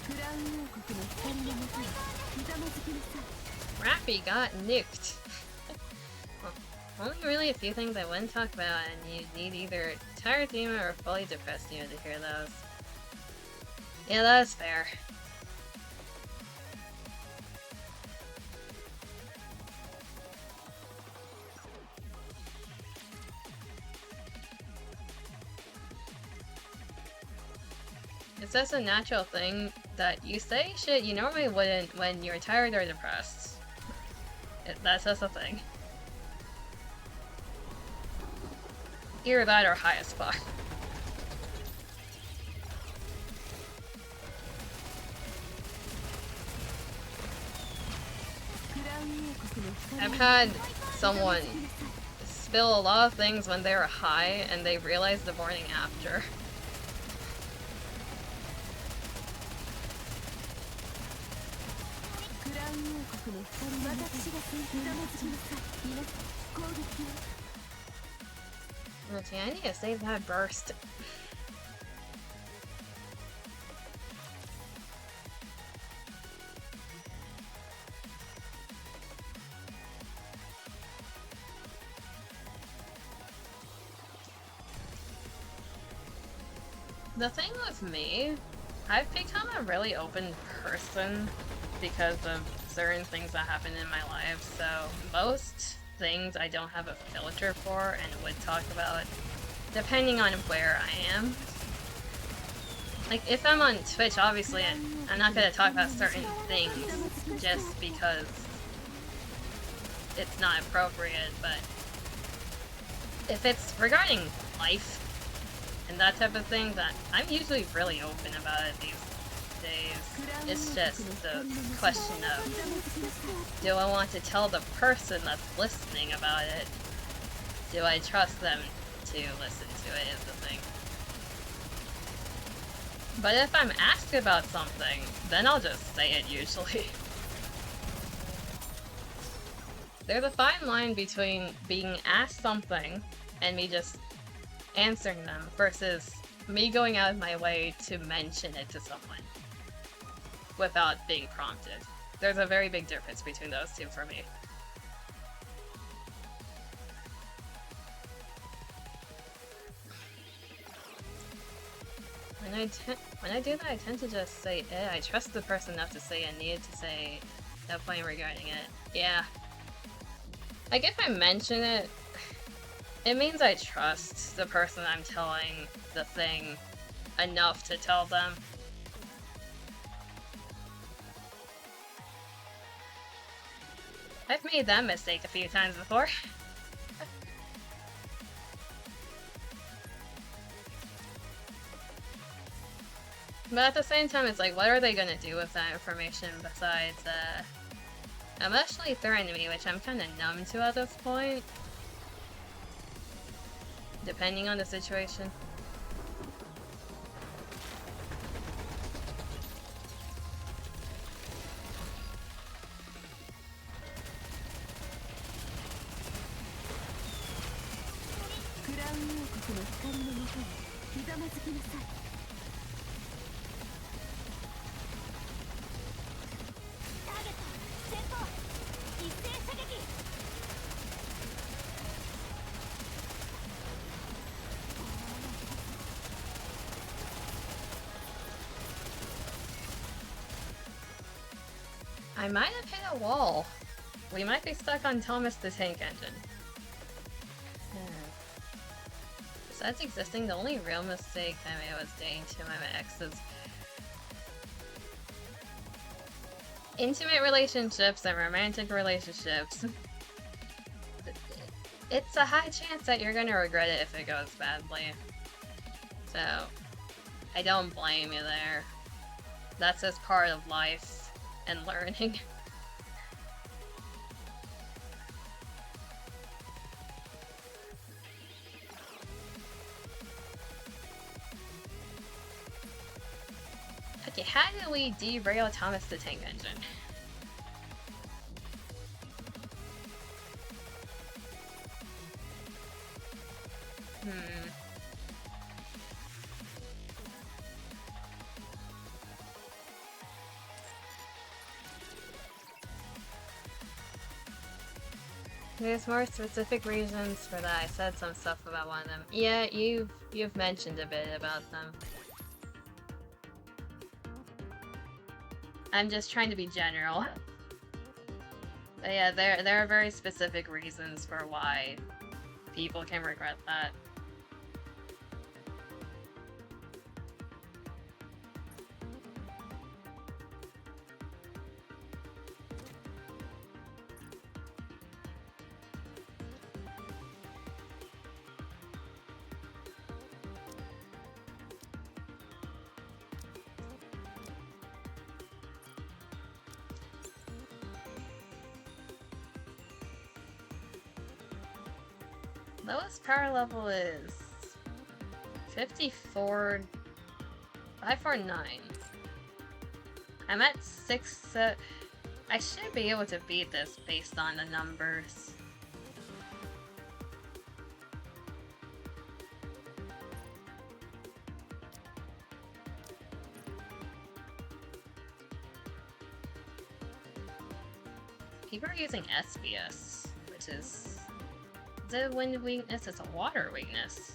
クラウン王国の光のもとにひざまずきなさい。Rappy got nuked. Well, only really a few things I wouldn't talk about, and you need either tired demon or fully depressed demon to hear those. Yeah, that's fair. It's just a natural thing that you say shit you normally wouldn't when you're tired or depressed. That's just a thing. Either that or high as fuck. I've had someone spill a lot of things when they were high and they realized the morning after. Okay, I need to save that burst. The thing with me, I've become a really open person because of certain things that happen in my life, so most things I don't have a filter for and would talk about depending on where I am. Like, if I'm on Twitch, obviously I'm not going to talk about certain things just because it's not appropriate, but if it's regarding life and that type of thing, that I'm usually really open about it these days. It's just the question of, do I want to tell the person that's listening about it? Do I trust them to listen to it is the thing. But if I'm asked about something, then I'll just say it usually. There's a fine line between being asked something and me just answering them versus me going out of my way to mention it to someone without being prompted. There's a very big difference between those two for me. When I do that, I tend to just say I trust the person enough to say I need to say no point regarding it. Yeah. Like, if I mention it, it means I trust the person I'm telling the thing enough to tell them. I've made that mistake a few times before. But at the same time, it's like, what are they gonna do with that information besides, emotionally threaten me, which I'm kinda numb to at this point. Depending on the situation. I might have hit a wall. We might be stuck on Thomas the Tank Engine. Besides existing, the only real mistake I made was dating two of my exes. Intimate relationships and romantic relationships. It's a high chance that you're gonna regret it if it goes badly. So, I don't blame you there. That's just part of life and learning. Okay, how do we derail Thomas the Tank Engine? There's more specific reasons for that. I said some stuff about one of them. Yeah, you've mentioned a bit about them. I'm just trying to be general. But yeah, there are very specific reasons for why people can regret that. Lowest power level is 549. I'm at 6. I should be able to beat this based on the numbers. People are using SBS, which is the wind weakness. It's a water weakness.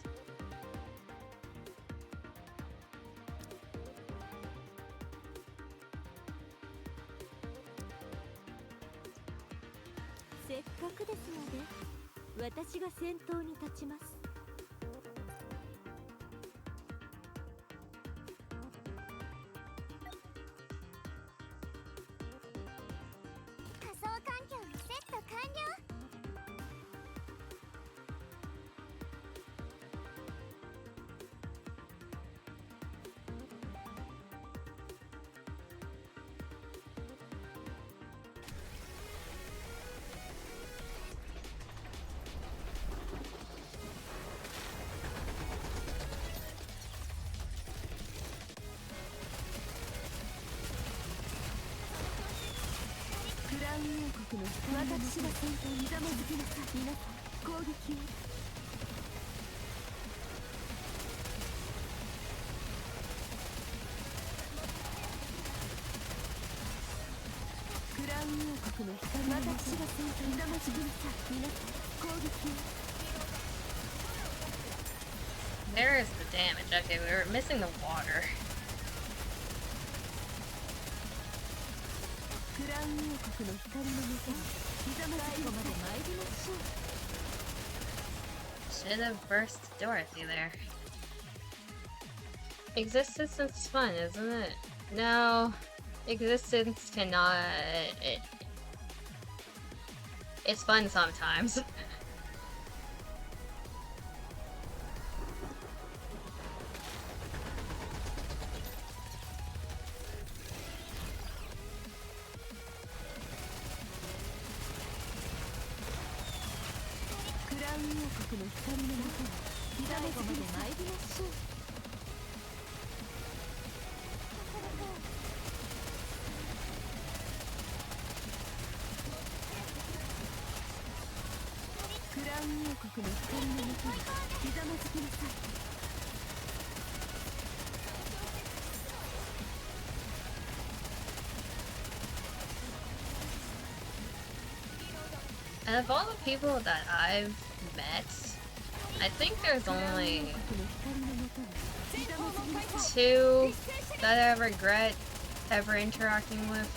の光の私が先頭に立ちなさい。皆さん攻撃を。 There is the damage. Okay, we were missing the water. クラウン王国の光のもとにひざまずきまで参りましょう。 Should have burst Dorothy there. Existence is fun, isn't it? No, existence cannot. It's fun sometimes. Out of all the people that I've met, I think there's only 2 that I regret ever interacting with.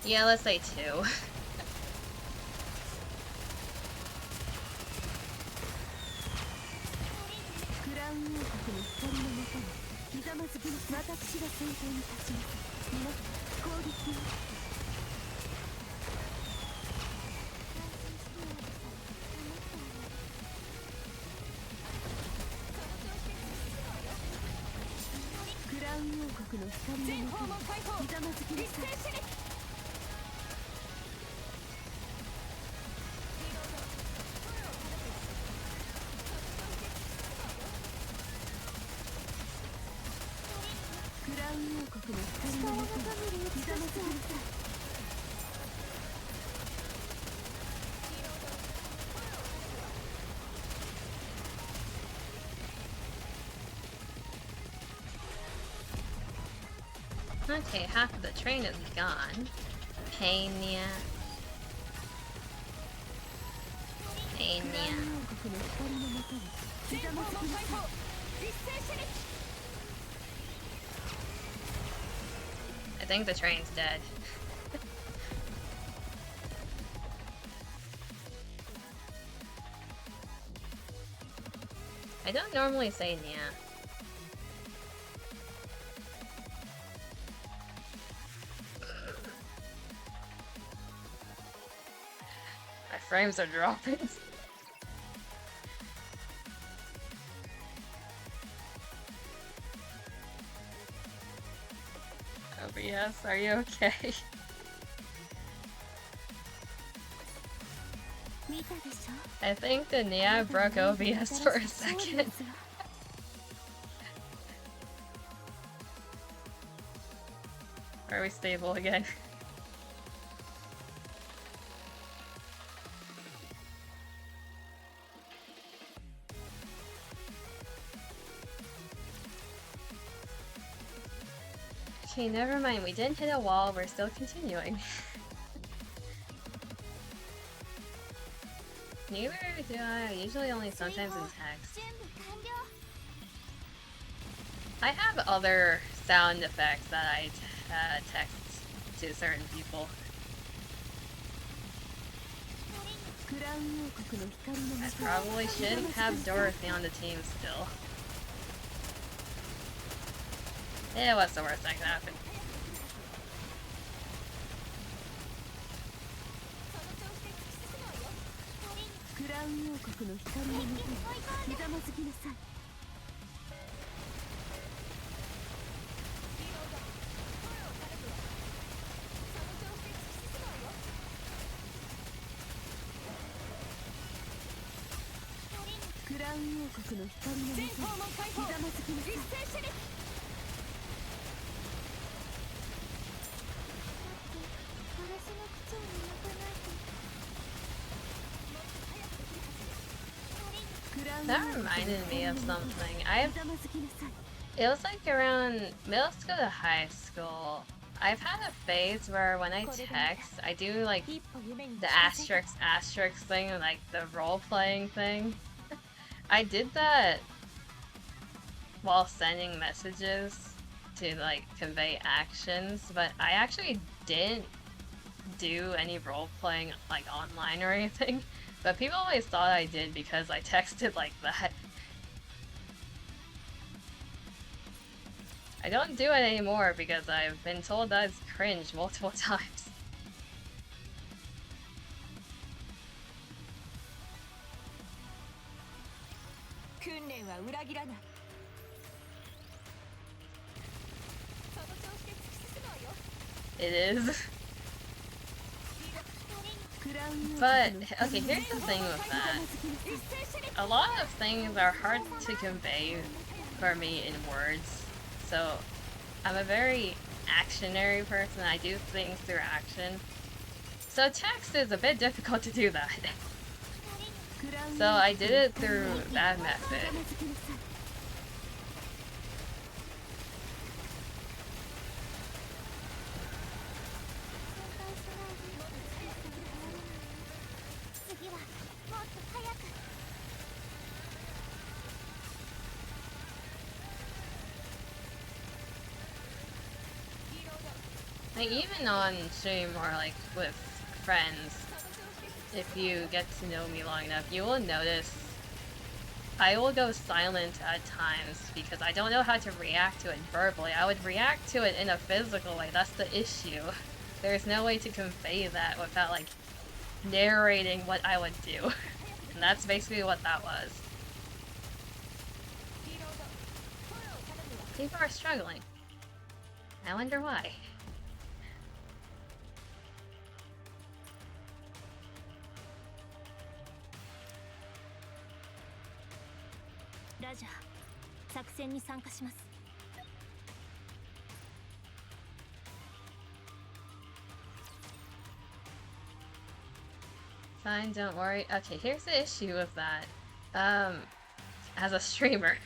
Yeah, let's say 2. Okay, half of the train is gone. Pania. I think the train's dead. I don't normally say Nya. My frames are dropping. OBS, are you okay? I think the Nya broke OBS for a second. Are we stable again? Okay, never mind. We didn't hit a wall. We're still continuing. Neither do I. Usually only sometimes in text. I have other sound effects that I text to certain people. I probably shouldn't have Dorothy on the team still. Yeah, what's the worst that can happen? That reminded me of something. It was like around middle school to high school. I've had a phase where when I text, I do like the asterisk thing, like the role-playing thing. I did that while sending messages to like convey actions, but I actually didn't do any role-playing like online or anything. But people always thought I did because I texted like that. I don't do it anymore because I've been told that it's cringe multiple times. It is. But, okay, here's the thing with that. A lot of things are hard to convey for me in words. So, I'm a very actionary person. I do things through action. So text is a bit difficult to do that. So I did it through that method. Like, even on stream or like with friends, if you get to know me long enough, you will notice I will go silent at times because I don't know how to react to it verbally. I would react to it in a physical way, that's the issue. There's no way to convey that without like narrating what I would do. And that's basically what that was. People are struggling. I wonder why. Fine, don't worry. Okay, here's the issue with that. As a streamer,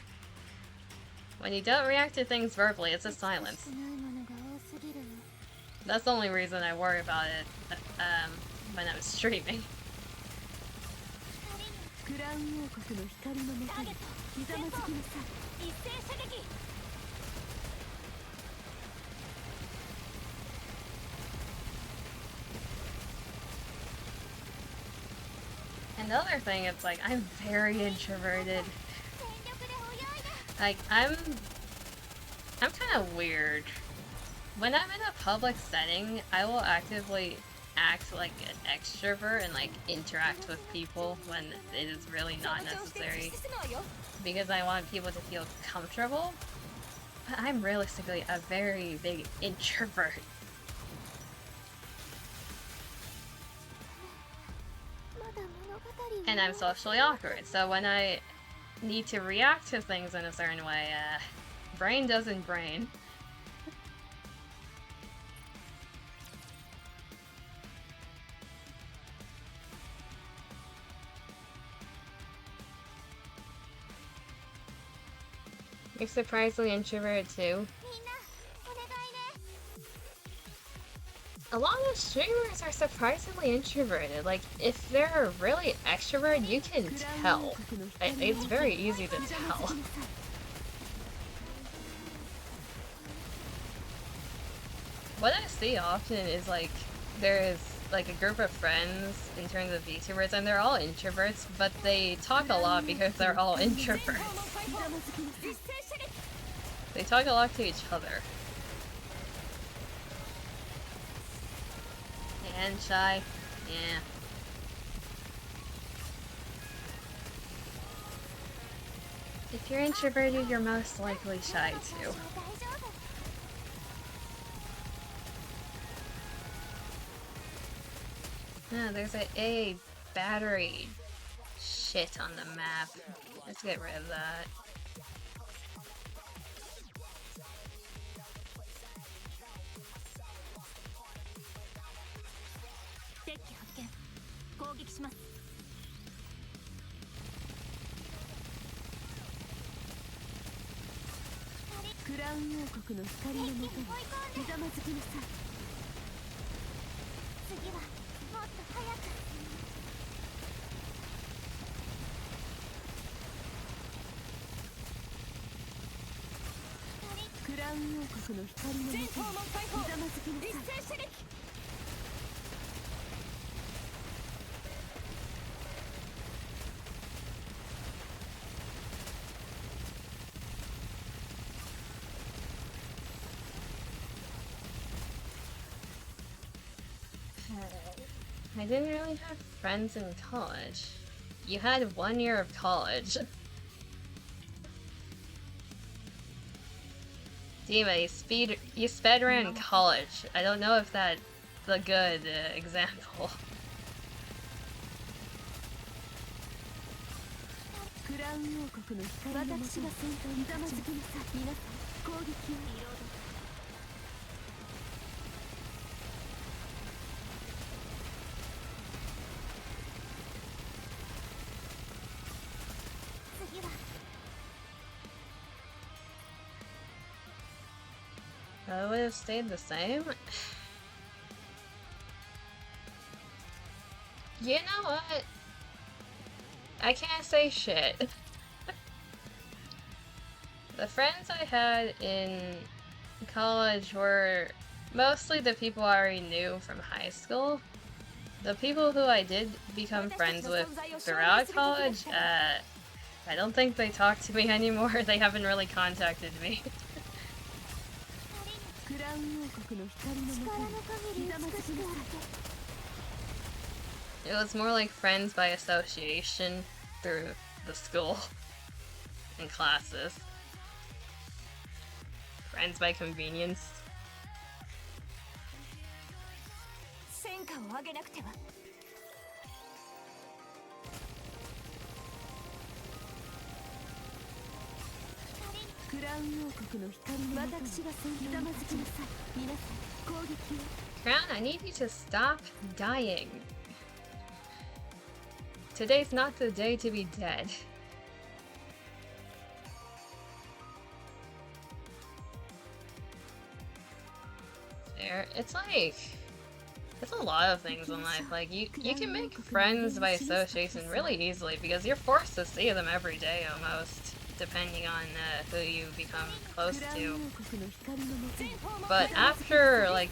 when you don't react to things verbally, it's a silence. That's the only reason I worry about it, when I'm streaming. Another thing, it's like, I'm very introverted. Like, I'm kind of weird. When I'm in a public setting, I will actively act like an extrovert and like interact with people when it is really not necessary. Because I want people to feel comfortable. But I'm realistically a very big introvert. And I'm socially awkward, so when I need to react to things in a certain way, brain doesn't brain. You're surprisingly introverted too. A lot of streamers are surprisingly introverted. Like, if they're really extroverted, you can tell. It's very easy to tell. What I see often is like, there's like a group of friends in terms of VTubers, and they're all introverts, but they talk a lot because they're all introverts. They talk a lot to each other. And shy. Yeah. If you're introverted, you're most likely shy too. Yeah, there's a battery shit on the map. Let's get rid of that. クラウン王国の光のもとにひざまずきなさい。次はもっと早く。クラウン王国の光のもとにひざまずきなさい。I didn't really have friends in college. You had 1 year of college. Dima, you sped ran college. I don't know if that's a good example. クラウン王国の光のもとにひざまずきなさい。皆さん攻撃を。I would have stayed the same. You know what? I can't say shit. The friends I had in college were mostly the people I already knew from high school. The people who I did become friends with throughout college, I don't think they talk to me anymore. They haven't really contacted me. It was more like friends by association through the school and classes. Friends by convenience. 戦果を上げなくては。クラウン王国の光のもとにひざまずきなさい。皆さん攻撃を。Crown, I need you to stop dying. Today's not the day to be dead. There, it's like, it's a lot of things in life. Like you can make friends by association really easily because you're forced to see them every day almost, depending on who you become close to. But after like,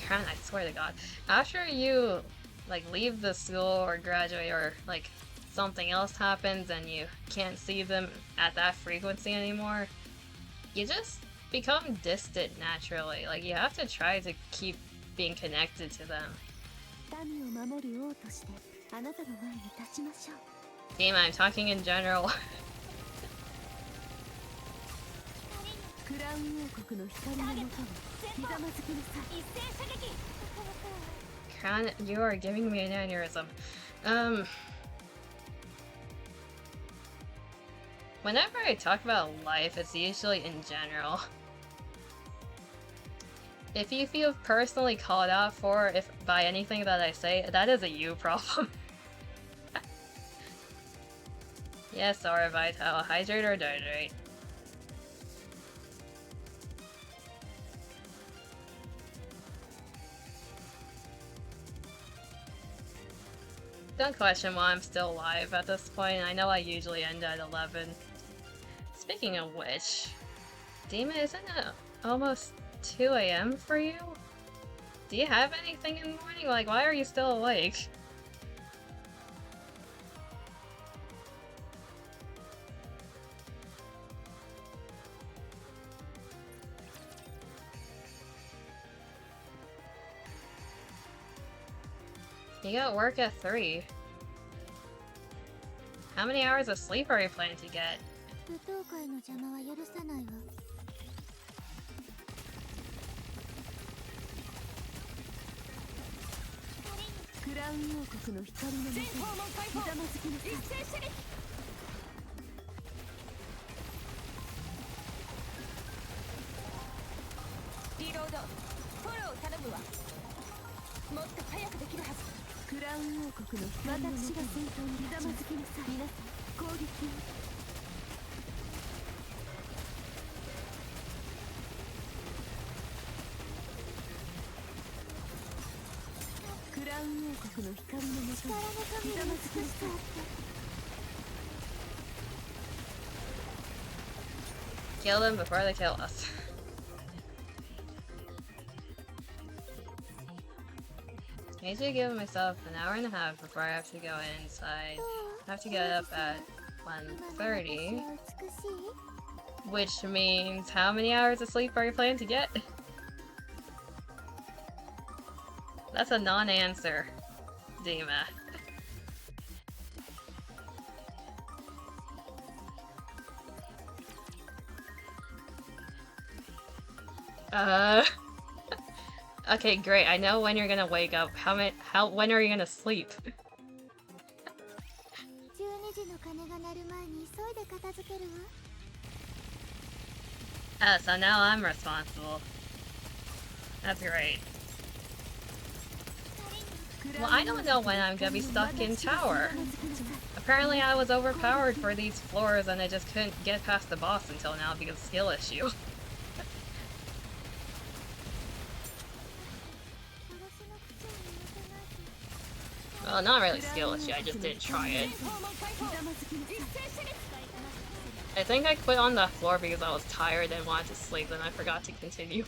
Crown, I swear to God, after you like leave the school or graduate or like something else happens and you can't see them at that frequency anymore, you just become distant naturally. Like you have to try to keep being connected to them. Dima, I'm talking in general. Crown, you are giving me an aneurysm. Whenever I talk about life, it's usually in general. If you feel personally called out for by anything that I say, that is a you problem. Yes, Aura Vital, hydrate or dihydrate. Don't question why I'm still alive at this point. I know I usually end at 11. Speaking of which, Dima, isn't it almost 2 AM for you? Do you have anything in the morning? Like, why are you still awake? You got work at 3. How many hours of sleep are you planning to get? Kill them before they kill us. I usually give myself an hour and a half before I have to go inside. I have to get up at 1:30, which means how many hours of sleep are you planning to get? That's a non-answer, Dima. Okay, great. I know when you're gonna wake up. When are you gonna sleep? So now I'm responsible. That's great. Well, I don't know when I'm gonna be stuck in tower. Apparently I was overpowered for these floors and I just couldn't get past the boss until now because of skill issue. Well, not really skill issue, I just didn't try it. I think I quit on that floor because I was tired and wanted to sleep, and I forgot to continue.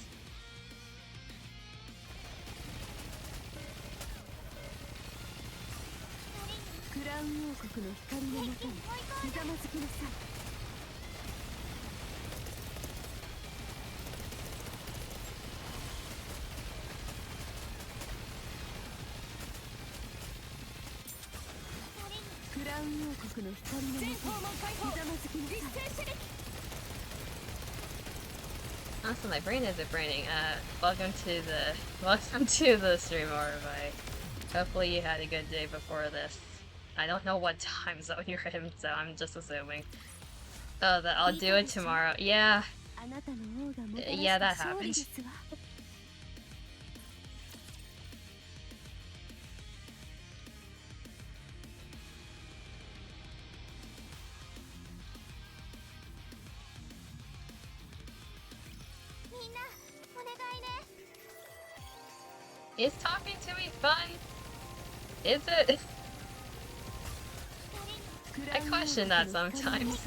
Also, my brain isn't braining. Welcome to the stream, Orvai. Hopefully you had a good day before this. I don't know what time zone you're in, so I'm just assuming. Oh, that I'll do it tomorrow. Yeah. Yeah, that happened. Is talking to me fun? Is it? I question that sometimes.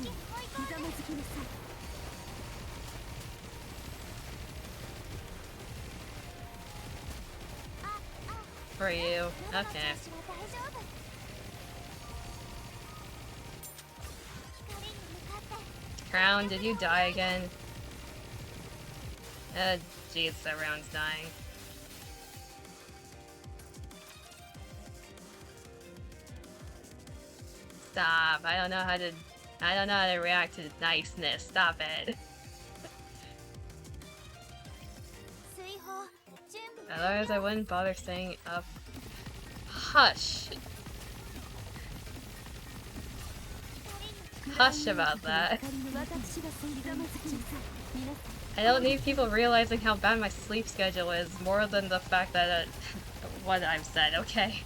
For you. Okay. Crown, did you die again? Jeez, everyone's dying. Stop. I don't know how to react to niceness. Stop it. Otherwise I wouldn't bother staying up. Hush. Hush about that. I don't need people realizing how bad my sleep schedule is more than the fact that what I've said, okay?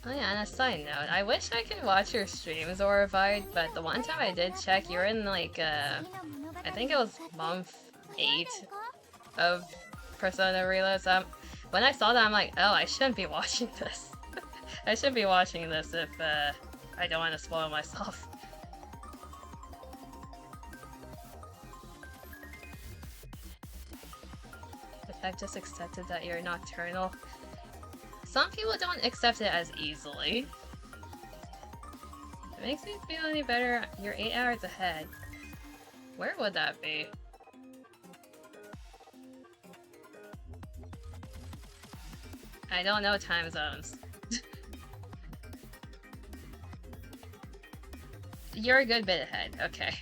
Oh yeah, on a side note, I wish I could watch your streams, Orvai, but the one time I did check, you're in like, I think it was month 8 of Persona Reload, so when I saw that, I'm like, oh, I shouldn't be watching this. I shouldn't be watching this if, I don't want to spoil myself. I've just accepted that you're nocturnal. Some people don't accept it as easily. If it makes me feel any better, you're 8 hours ahead. Where would that be? I don't know time zones. You're a good bit ahead, okay.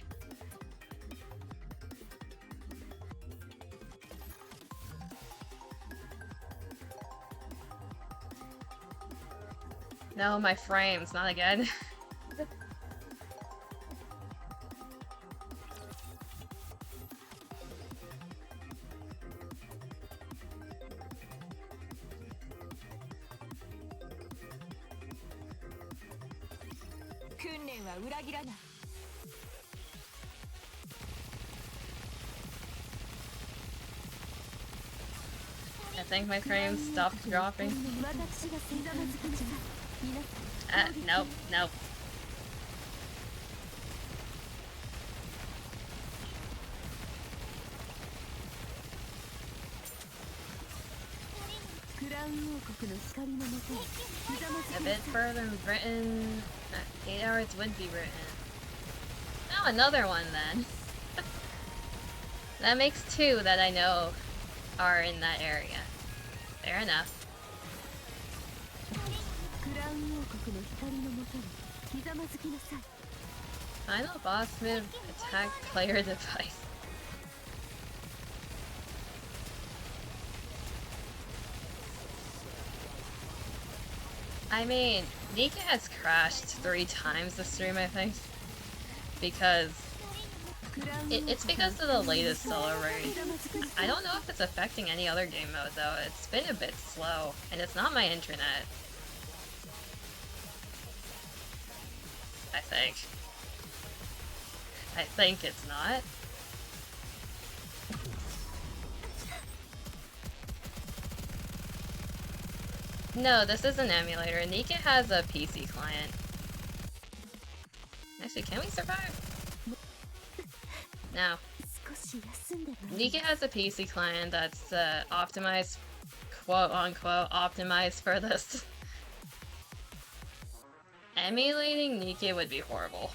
No, my frames, not again. 訓練は裏切らない。 I think my frames stopped dropping. Nope, nope. A bit further written. 8 hours would be written. Oh, another one then. That makes 2 that I know are in that area. Fair enough. Final boss move, attack player device. I mean, NIKKE has crashed 3 times this stream, I think. Because it's because of the latest solo raid. I don't know if it's affecting any other game mode though. It's been a bit slow, and it's not my internet. I think it's not. No, this is an emulator. NIKKE has a PC client. Actually, can we survive? No. NIKKE has a PC client that's optimized, quote unquote, optimized for this. Emulating NIKKE would be horrible.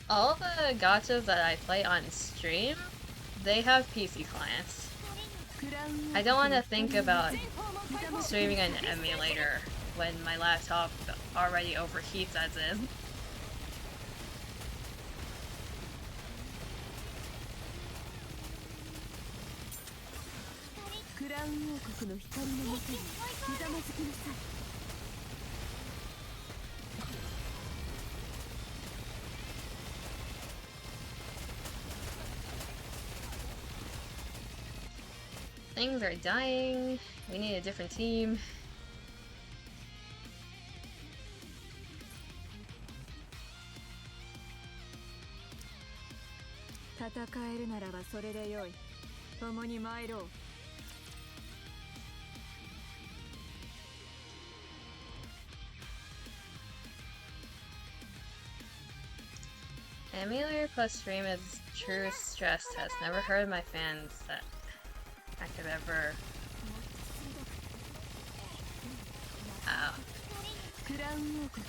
All the gachas that I play on stream, they have PC clients. I don't want to think about streaming an emulator when my laptop already overheats as is. Things are dying. We need a different team. Emulator plus stream is true stress test. Never heard of my fans that I could ever. Oh.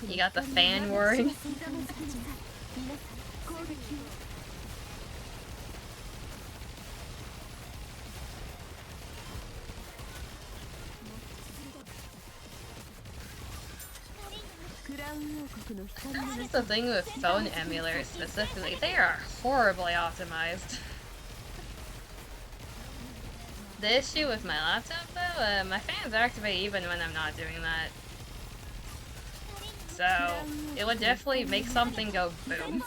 You got the fan word. That's the thing with phone emulators specifically. They are horribly optimized. The issue with my laptop though, my fans activate even when I'm not doing that. So, it would definitely make something go boom.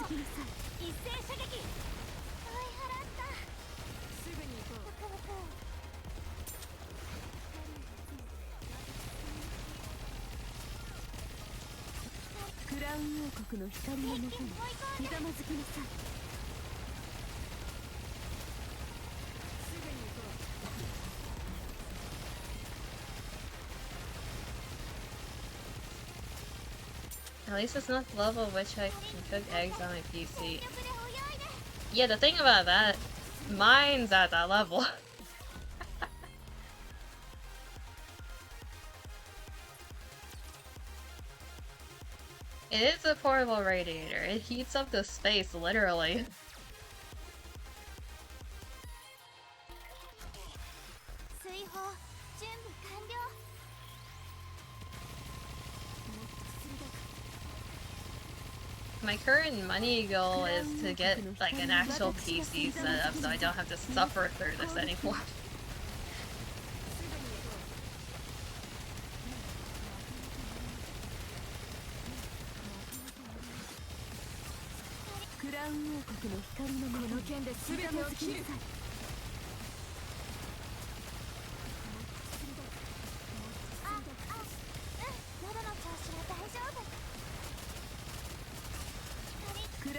At least it's not the level at which I can cook eggs on my PC. Yeah, the thing about that, mine's at that level. It is a portable radiator. It heats up the space, literally. My current money goal is to get like an actual PC set up so I don't have to suffer through this anymore.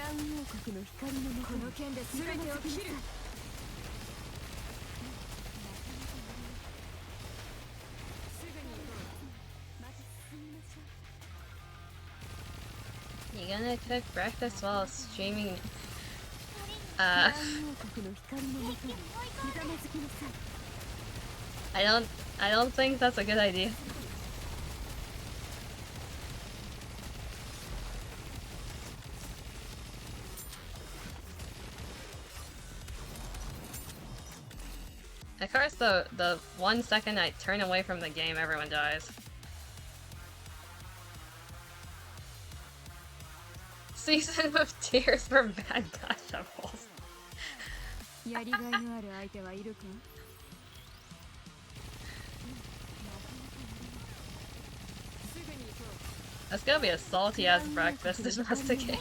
ラウン王国の光のもとこの剣で全てを切る。 You gonna cook breakfast while streaming? I don't think that's a good idea. Of course, the 1 second I turn away from the game, everyone dies. Season of tears for bad guy shovels. That's gonna be a salty ass breakfast to investigate.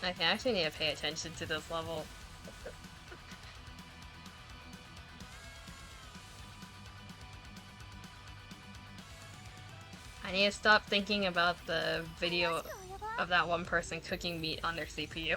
Okay, I actually need to pay attention to this level. I need to stop thinking about the video of that one person cooking meat on their CPU.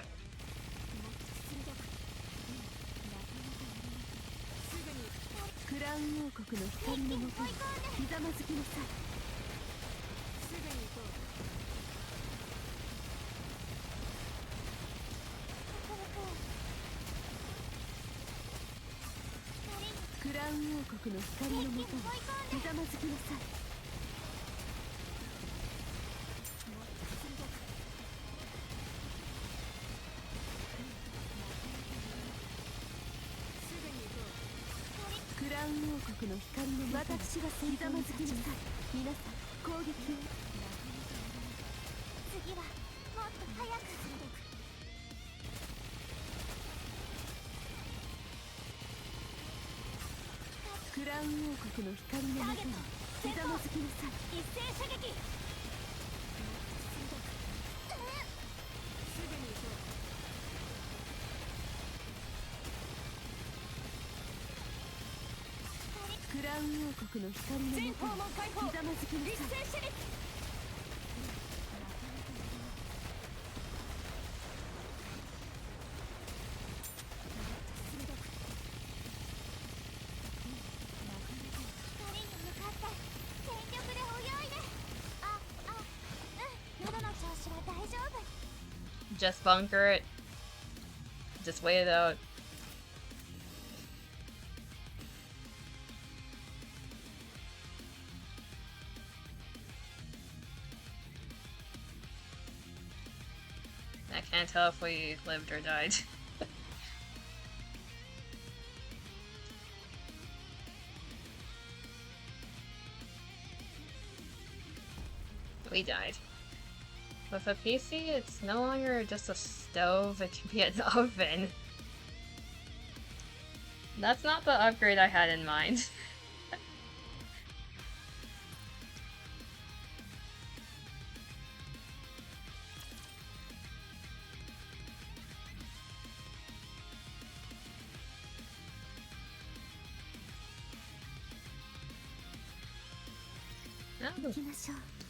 Just bunker it. Just wait it out. I can't tell if we lived or died. We died. With a PC, it's no longer just a stove, it can be an oven. That's not the upgrade I had in mind.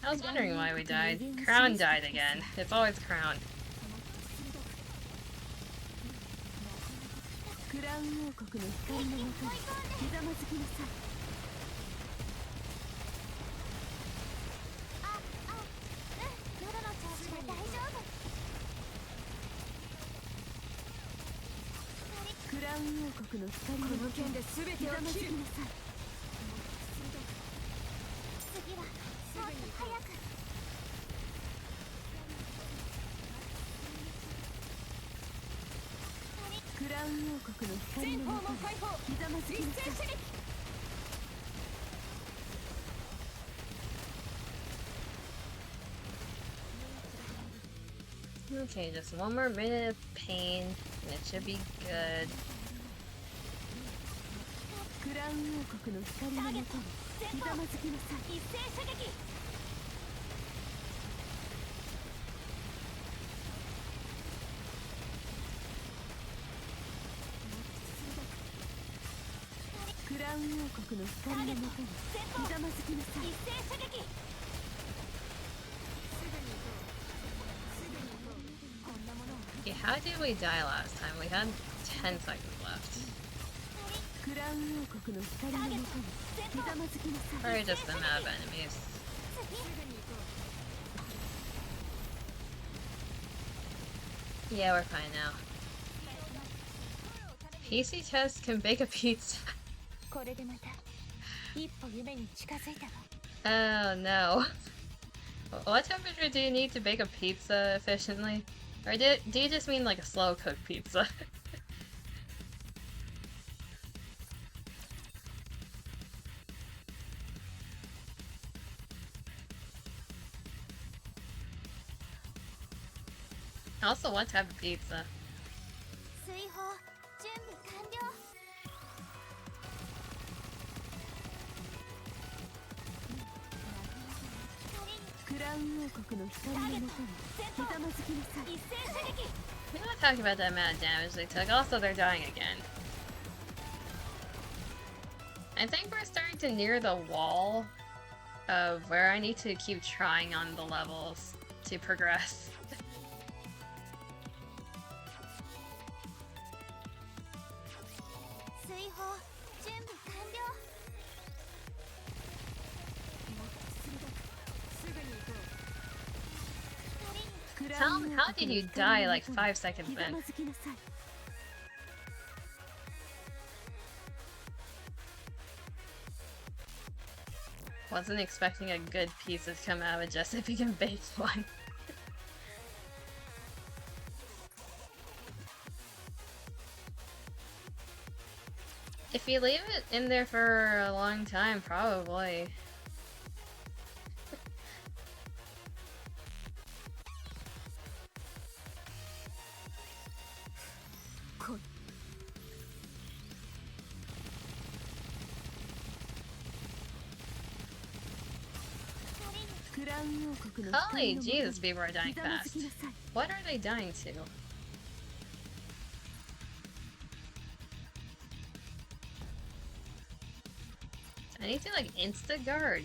I was wondering why we died. Crown died again. It's always Crown. Okay, just one more minute of pain, and it should be good. クラウン王国の光のもとにひざまずきなさい。一斉射撃。クラウン王国の光のもとにひざまずきなさい。一斉射撃。 Okay, how did we die last time? We had 10 seconds left. クラウン王国の光のもとにひざまずきなさい。 Or just the amount of enemies. Yeah, we're fine now. PC test can bake a pizza. これでまた一歩夢に近づいたわ。 Oh no. What temperature do you need to bake a pizza efficiently? Or do you just mean like a slow cooked pizza? Also, what type of pizza? 追放準備完了。 クラウン王国の光のもとにひざまずきなさい。一斉射撃。 We're not talking about the amount of damage they took. Also, they're dying again. I think we're starting to near the wall of where I need to keep trying on the levels to progress. 追放準備完了。 How did you die like 5 seconds ひざ in? まずきなさい。 Wasn't expecting a good pizza to come out of it just if you can bake one. If you leave it in there for a long time, probably. Holy Jesus, people are dying fast. What are they dying to? I need to like insta-guard.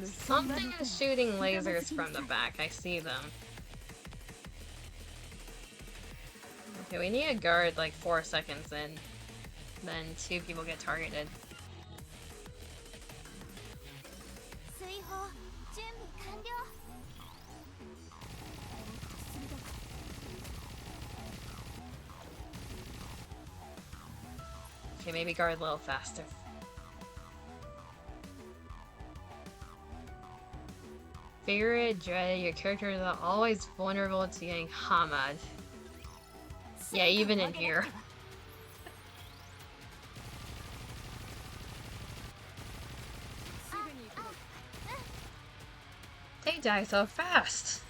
Something is shooting lasers from the back. I see them. Okay, we need a guard like 4 seconds in. Then 2 people get targeted. Okay, maybe guard a little faster. Fear, dread, your characters are always vulnerable to getting hammered. Yeah, even in here. They die so fast.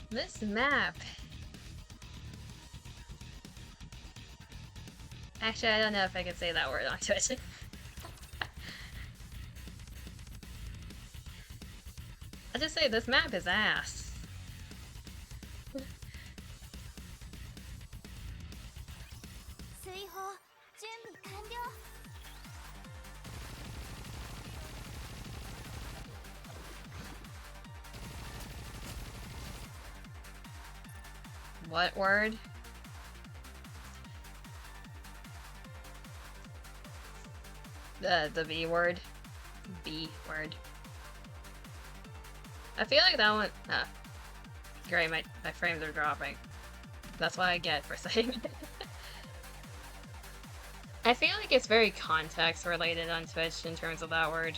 This map. Actually, I don't know if I can say that word on Twitch. I'll just say this map is ass. What word? The B word. B word. I feel like that one. Great, my frames are dropping. That's what I get for saying it. I feel like it's very context related on Twitch in terms of that word.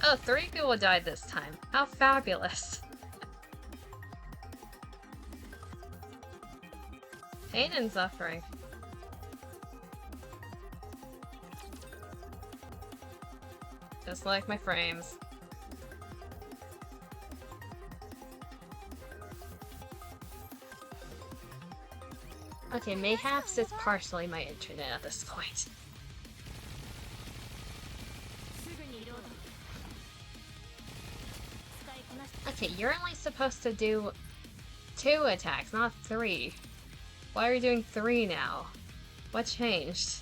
Oh, 3 people died this time. How fabulous. Pain and suffering. Just like my frames. Okay, mayhaps it's partially my internet at this point. Okay, you're only supposed to do 2 attacks, not 3. Why are you doing 3 now? What changed?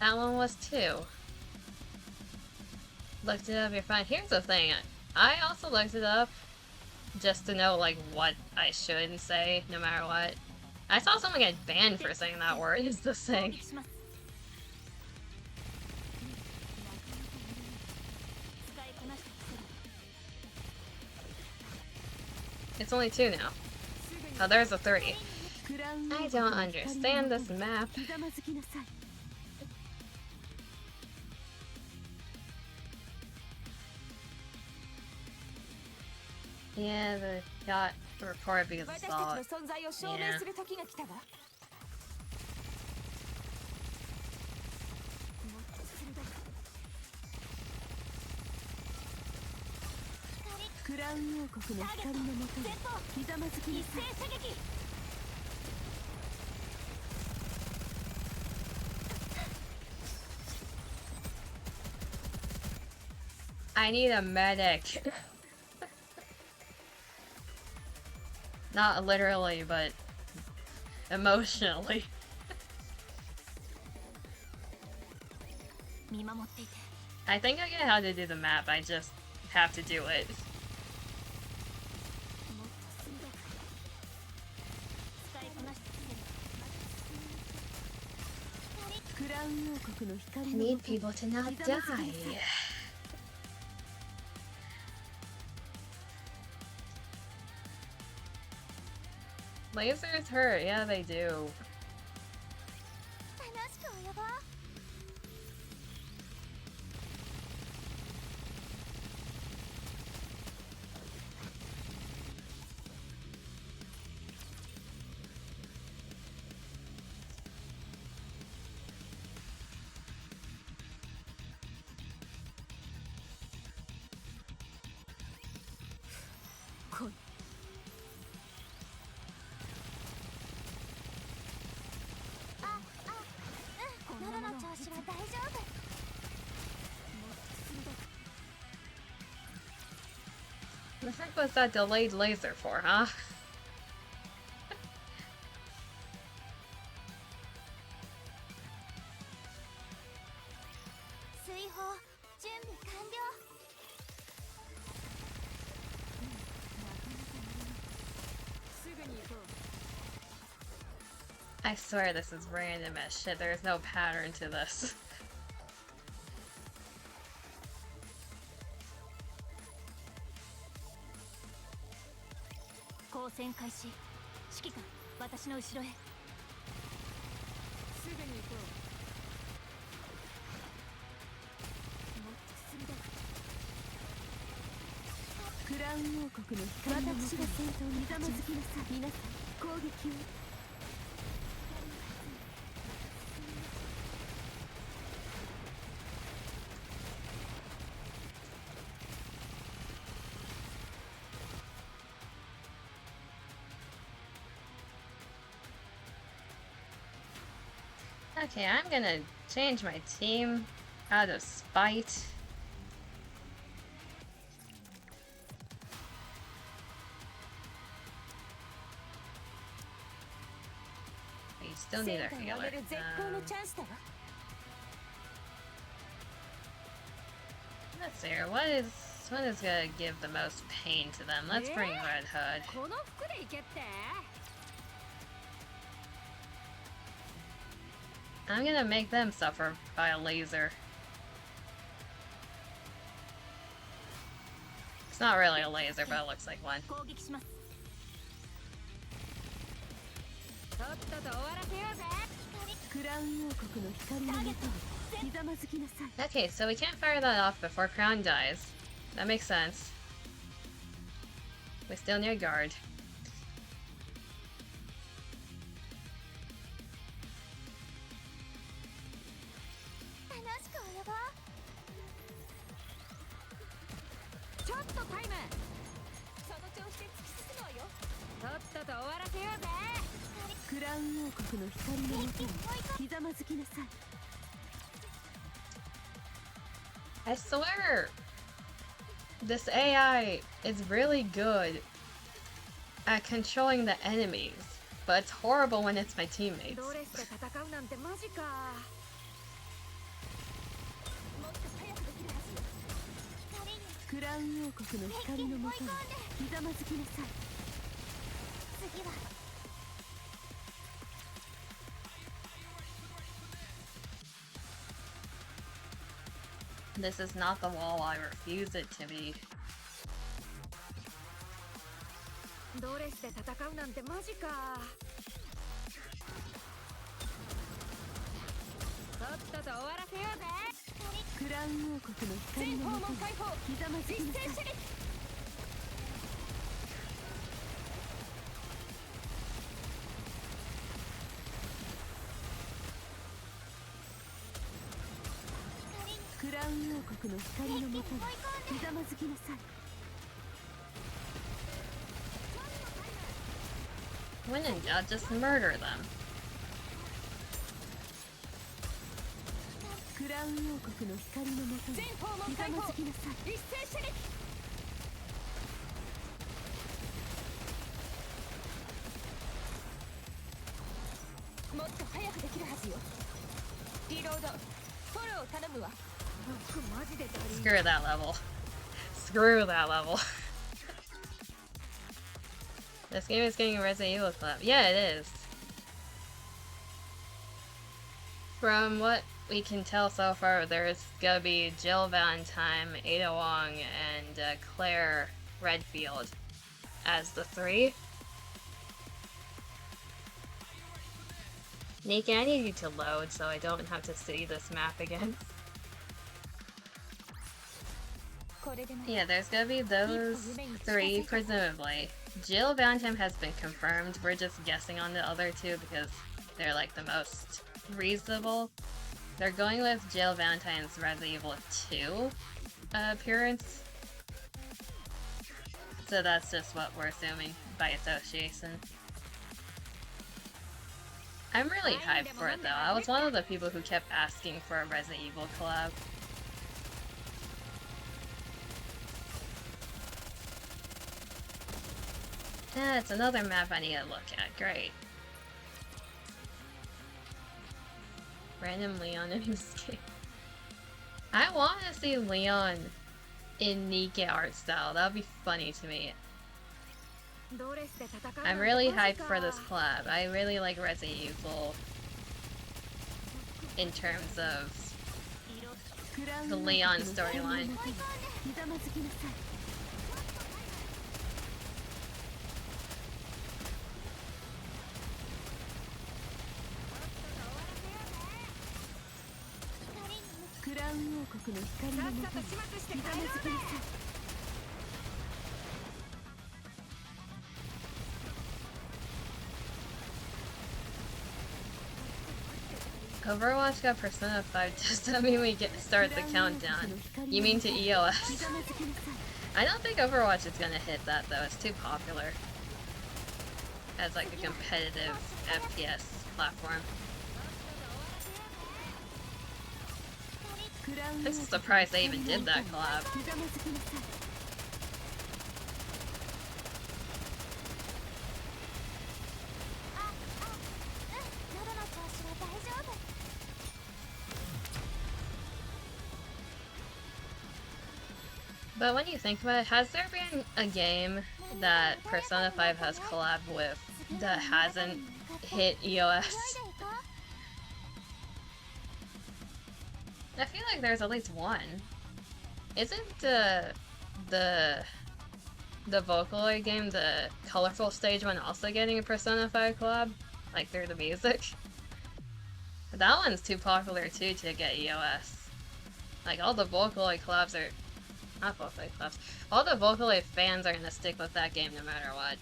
That one was 2. Looked it up, you're fine. Here's the thing, I also looked it up just to know like what I should say, no matter what. I saw someone get banned for saying that word, is the thing. It's only 2 now. Oh, there's a 3. I don't understand this map. Yeah, the got report because it's all... Yeah. I need a medic. Not literally, but emotionally. I think I get how to do the map, I just have to do it. I need people to not die. Lasers hurt, yeah they do. The heck was that delayed laser for, huh? I swear this is random as shit, there is no pattern to this. Okay, I'm gonna change my team out of spite. We still need a healer. Let's see here. What is gonna give the most pain to them? Let's bring Red Hood. I'm gonna make them suffer by a laser. It's not really a laser, but it looks like one. Okay, so we can't fire that off before Crown dies. That makes sense. We still need a guard. I swear, this AI is really good at controlling the enemies, but it's horrible when it's my teammates. This is not the wall I refuse it to be. When in doubt, just murder them. Screw that level. Screw that level. This game is getting a Resident Evil Club. Yeah, it is. From what we can tell so far, there's gonna be Jill Valentine, Ada Wong, and Claire Redfield as the three. Nikki, I need you to load so I don't have to see this map again. Yeah, there's gonna be those three, presumably. Jill Valentine has been confirmed. We're just guessing on the other two because they're like the most reasonable. They're going with Jill Valentine's Resident Evil 2 appearance. So that's just what we're assuming by association. I'm really hyped for it though. I was one of the people who kept asking for a Resident Evil collab. Yeah, it's another map I need to look at. Great. Random Leon in his game. I want to see Leon in NIKKE art style. That would be funny to me. I'm really hyped for this collab. I really like Resident Evil in terms of the Leon storyline. Overwatch got Persona 5. Does that mean we start the countdown? You mean to EOS? I don't think Overwatch is gonna hit that though. It's too popular as like a competitive FPS platform. I'm surprised they even did that collab. 喉の調子は大丈夫。 But when you think about it, has there been a game that Persona 5 has collabed with that hasn't hit EOS? I feel like there's at least one. Isn't the Vocaloid game, the Colorful Stage one, also getting a Persona 5 collab? Like through the music? That one's too popular too to get EOS. Like all the Vocaloid collabs are... Not Vocaloid collabs. All the Vocaloid fans are gonna stick with that game no matter what.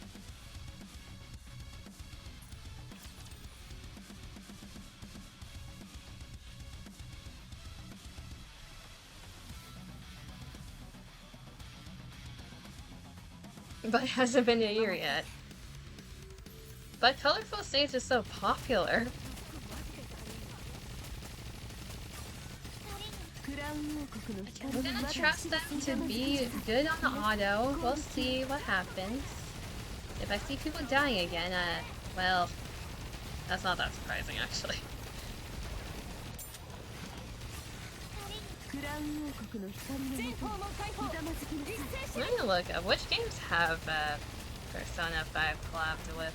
But it hasn't been a year yet. But Colorful Stage is so popular. I'm gonna trust them to be good on the auto. We'll see what happens. If I see people dying again, well, that's not that surprising actually. I'm gonna look up which games have Persona 5 collabed with.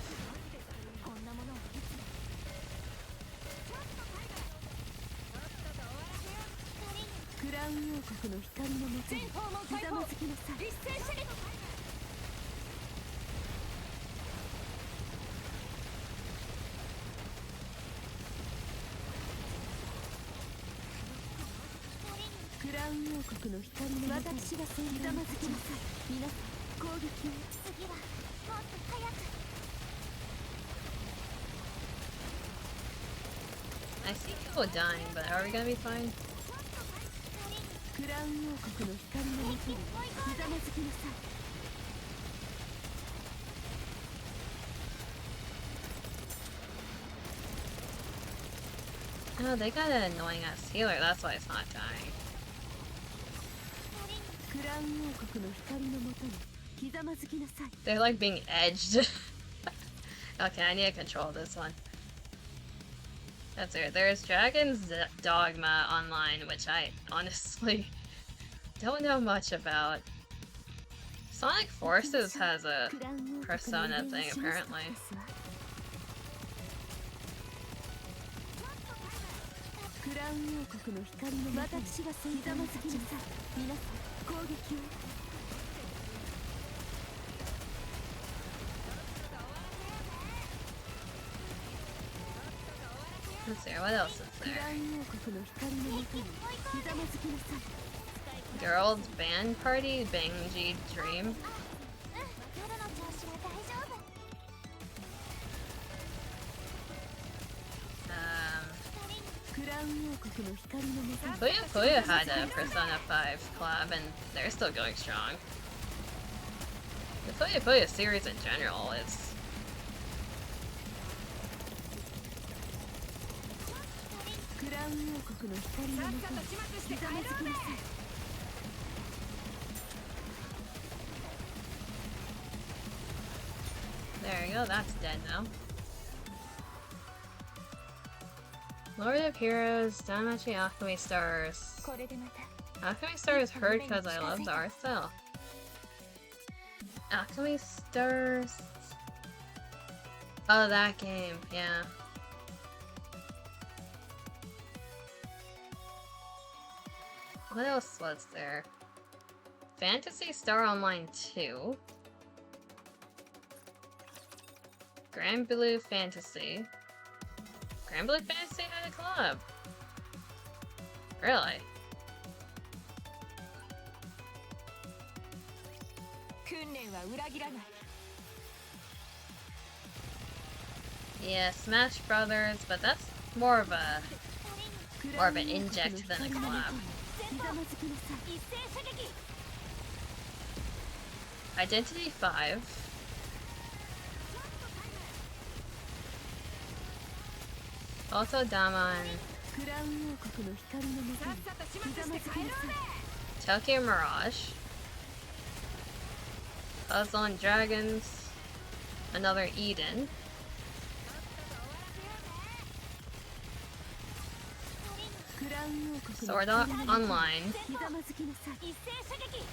I see people dying, but are we gonna be fine? Oh, they got an annoying ass healer, that's why it's not dying. They're like being edged. Okay, I need to control this one. That's it. There's Dragon's Dogma online, which I honestly don't know much about. Sonic Forces has a Persona thing, apparently. Let's see, what else is there? Girls Band Party, Bangi Dream. Puya had a Persona 5 collab and they're still going strong. The Puya series in general is... There you go, that's dead now. Lord of Heroes, Danmachi Alchemy Stars. Alchemy Stars heard because I love the art style. Alchemy Stars... Oh, that game, yeah. What else was there? Phantasy Star Online 2. Grand Blue Fantasy. Grand Blue Fantasy had a collab. Really? Yeah, Smash Brothers, but that's more of an inject than a collab. Identity 5. Also Damon クラウン王国の光のもとにひざまずきなさい。 Tokyo Mirage. Puzzle and Dragons. Another Eden. Sword Art Online. ひざまずきなさい。 一斉射撃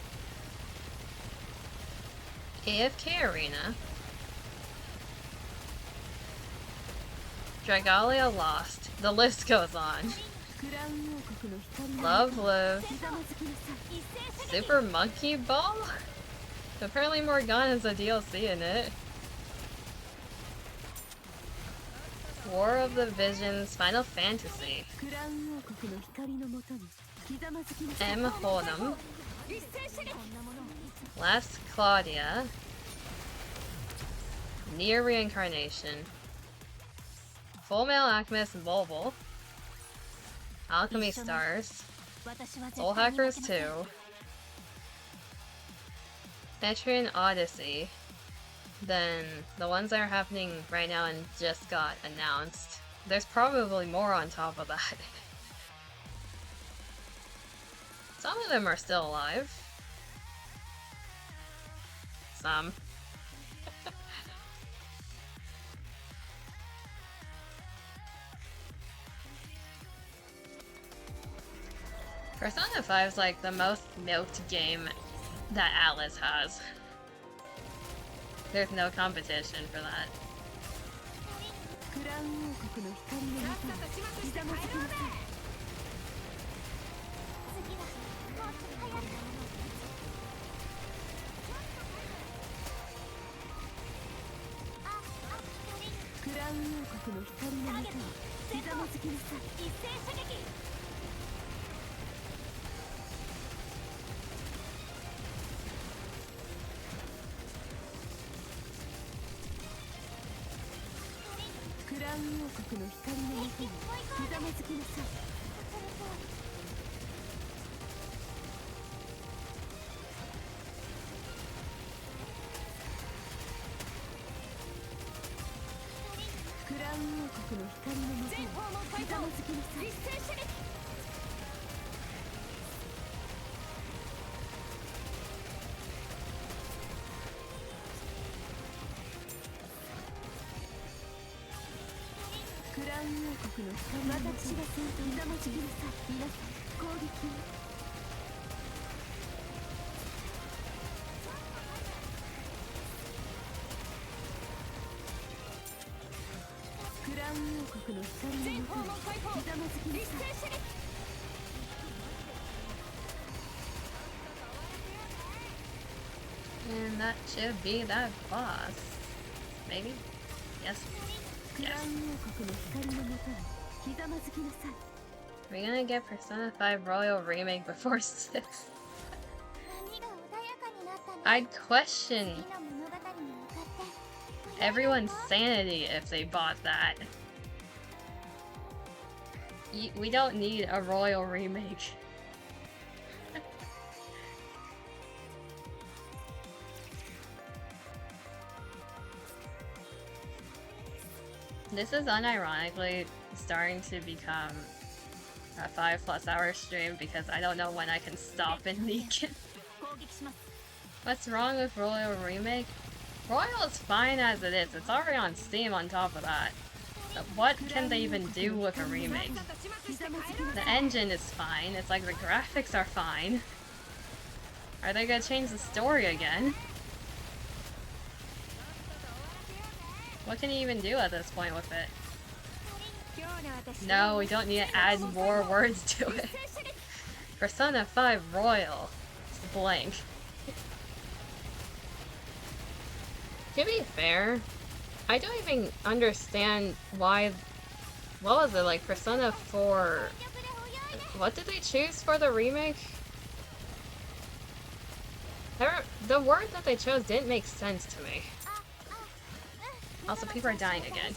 AFK Arena. Dragalia Lost. The list goes on. クラウン王国の光の Love Live. ひざまずきなさい。 一斉射撃 Super Monkey Ball? Apparently Morgana's a DLC in it. War of the Visions, Final Fantasy. クラウン王国の光のもとにひざまずきなさい。 M. Hold'em. 一斉射撃 Last Claudia. Near Reincarnation. Full Metal Alchemist Volvo. Alchemy Stars. 私は絶 Soul 対に負 Hackers けません 2. Etrian Odyssey. Then the ones that are happening right now and just got announced. There's probably more on top of that. Some of them are still alive. Some. Persona 5 is like the most milked game that Atlas has. There's no competition for that. クラウン王国の光のもとにひざまずきなさい。 クラウン王国の光のもとにひざまずきなさい。 一斉射撃 クラウン王国の光のもとにひざまずきなさい。 クラウン王国の光のもとに全訪問開ひざ放まずきなさい。 一斉射撃 クラウン王国の光のもとに私が先頭にひざまずきなさい。皆さん攻撃を。 クラウン王国の光の全もとに訪問開放ひざまずきな一さい。斉射撃 And that should be that boss. Maybe? Yes. クラウン王国の光のもとにひざまずきなさい。 We're gonna get Persona 5 Royal Remake before 6. 波が穏やかになったね。 I'd question 次の物語に向かって everyone's sanity if they bought that. We don't need a Royal Remake. This is unironically starting to become a 5+ hour stream because I don't know when I can stop and NIKKE. 攻撃します What's wrong with Royal Remake? Royal is fine as it is. It's already on Steam on top of that. But what can they even do with a remake? さっさと始末して帰ろう The engine is fine. It's like the graphics are fine. Are they gonna change the story again? What can you even do at this point with it? 今日の私 No, we don't need to add more words to it. 一斉射撃 Persona 5 Royal. It's blank. To be fair, I don't even understand why. What was it like? Persona 4. What did they choose for the remake? The word that they chose didn't make sense to me. Also, people are dying again.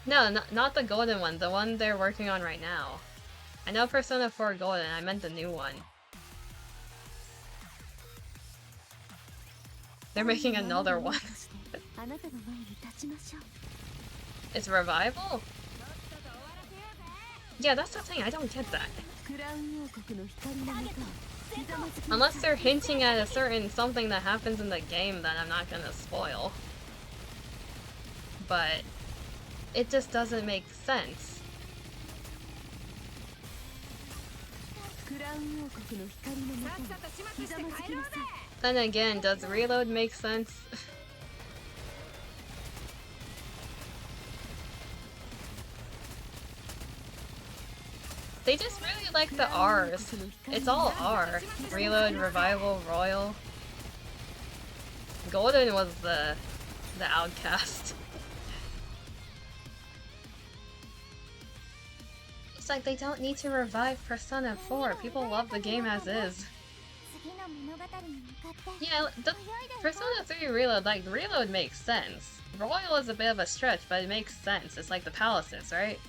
No, not the golden one. The one they're working on right now. I know Persona 4 Golden. I meant the new one. They're making another one. あなたの前に立ちましょう。 It's revival? Yeah, that's the thing. I don't get that. クラウン王国の光の中にひざまずき Unless they're hinting at a certain something that happens in the game that I'm not gonna spoil. But it just doesn't make sense. クラウン王国の光の中にひざまずきなさい。 Then again, does reload make sense? They just really like the R's. It's all R. Reload, Revival, Royal. Golden was the outcast. It's like they don't need to revive Persona 4. People love the game as is. 次の物語に向かって Yeah, the Persona 3 Reload, like, Reload makes sense. Royal is a bit of a stretch, but it makes sense. It's like the palaces, right?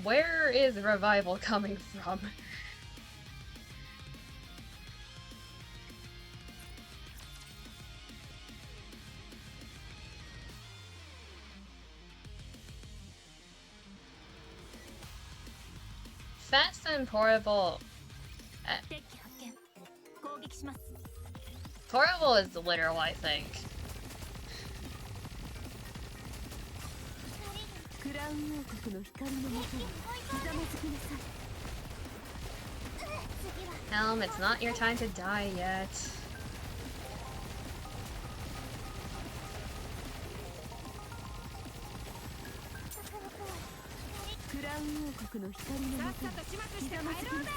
Where is Revival coming from? Fast and Portable. デッキ発見。攻撃します。 Portable is literal, I think. クラウン王国の光の中にひざまずきなさい。 Helm, it's not your time to die yet. クラウン王国の光の中にひざまずきなさい。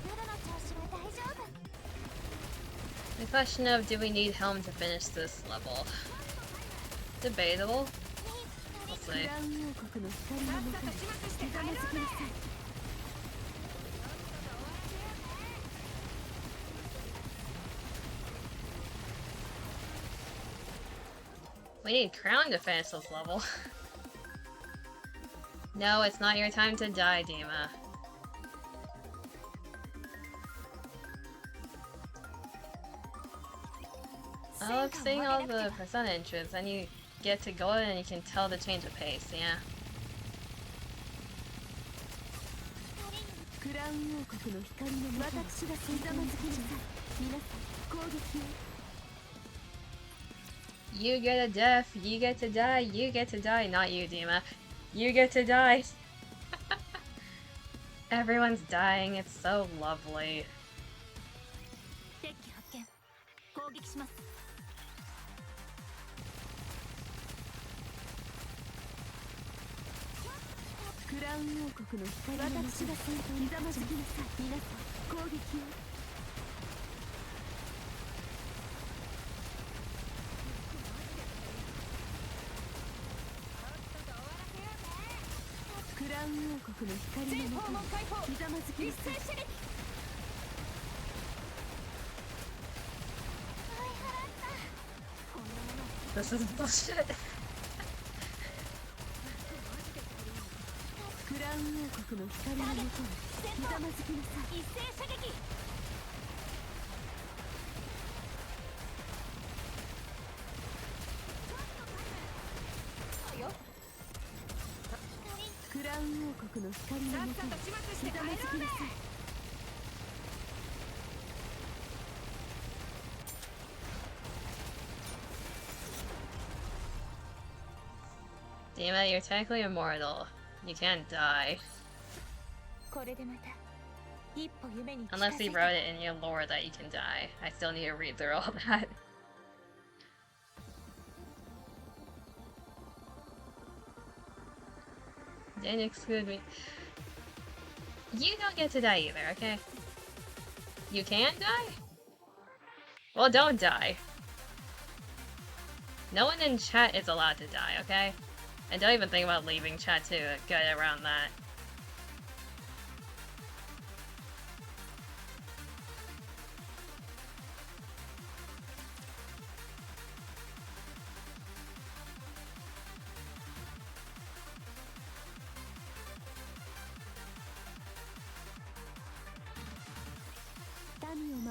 夜の調子は大丈夫。 The question of do we need Helm to finish this level? Debatable. We'll ク see. ラウン王国の光の中にひざまずきなさい。 We need Crown to finish this level. No, it's not your time to die, Dima. I love seeing all the Persona entries, and you get to go in and you can tell the change of pace, yeah. クラウン王国の光の中に私がひざまずきなさい。皆さん攻撃を。 You get a death, you get to die, you get to die. Not you, Dima. You get to die. Everyone's dying, it's so lovely. デッキ発見。攻撃します。 クラウン王国の光の中に私が先頭にひざまずきなさい。皆さん攻撃を。 クラウン王国の光の中にひざまずきなさい。 This is bullshit. クラウン王国の光の中にひざまずきなさい。一斉射撃。 クラウン王国の光の中にひざまずきなさい。 Dima, you're technically immortal. You can't die. これでまた一歩夢に近づ Unless い he た。 wrote it in your lore that you can die. I still need to read through all that. Didn't exclude me. You don't get to die either, okay? You can die? Well, don't die. No one in chat is allowed to die, okay? And don't even think about leaving chat to get around that.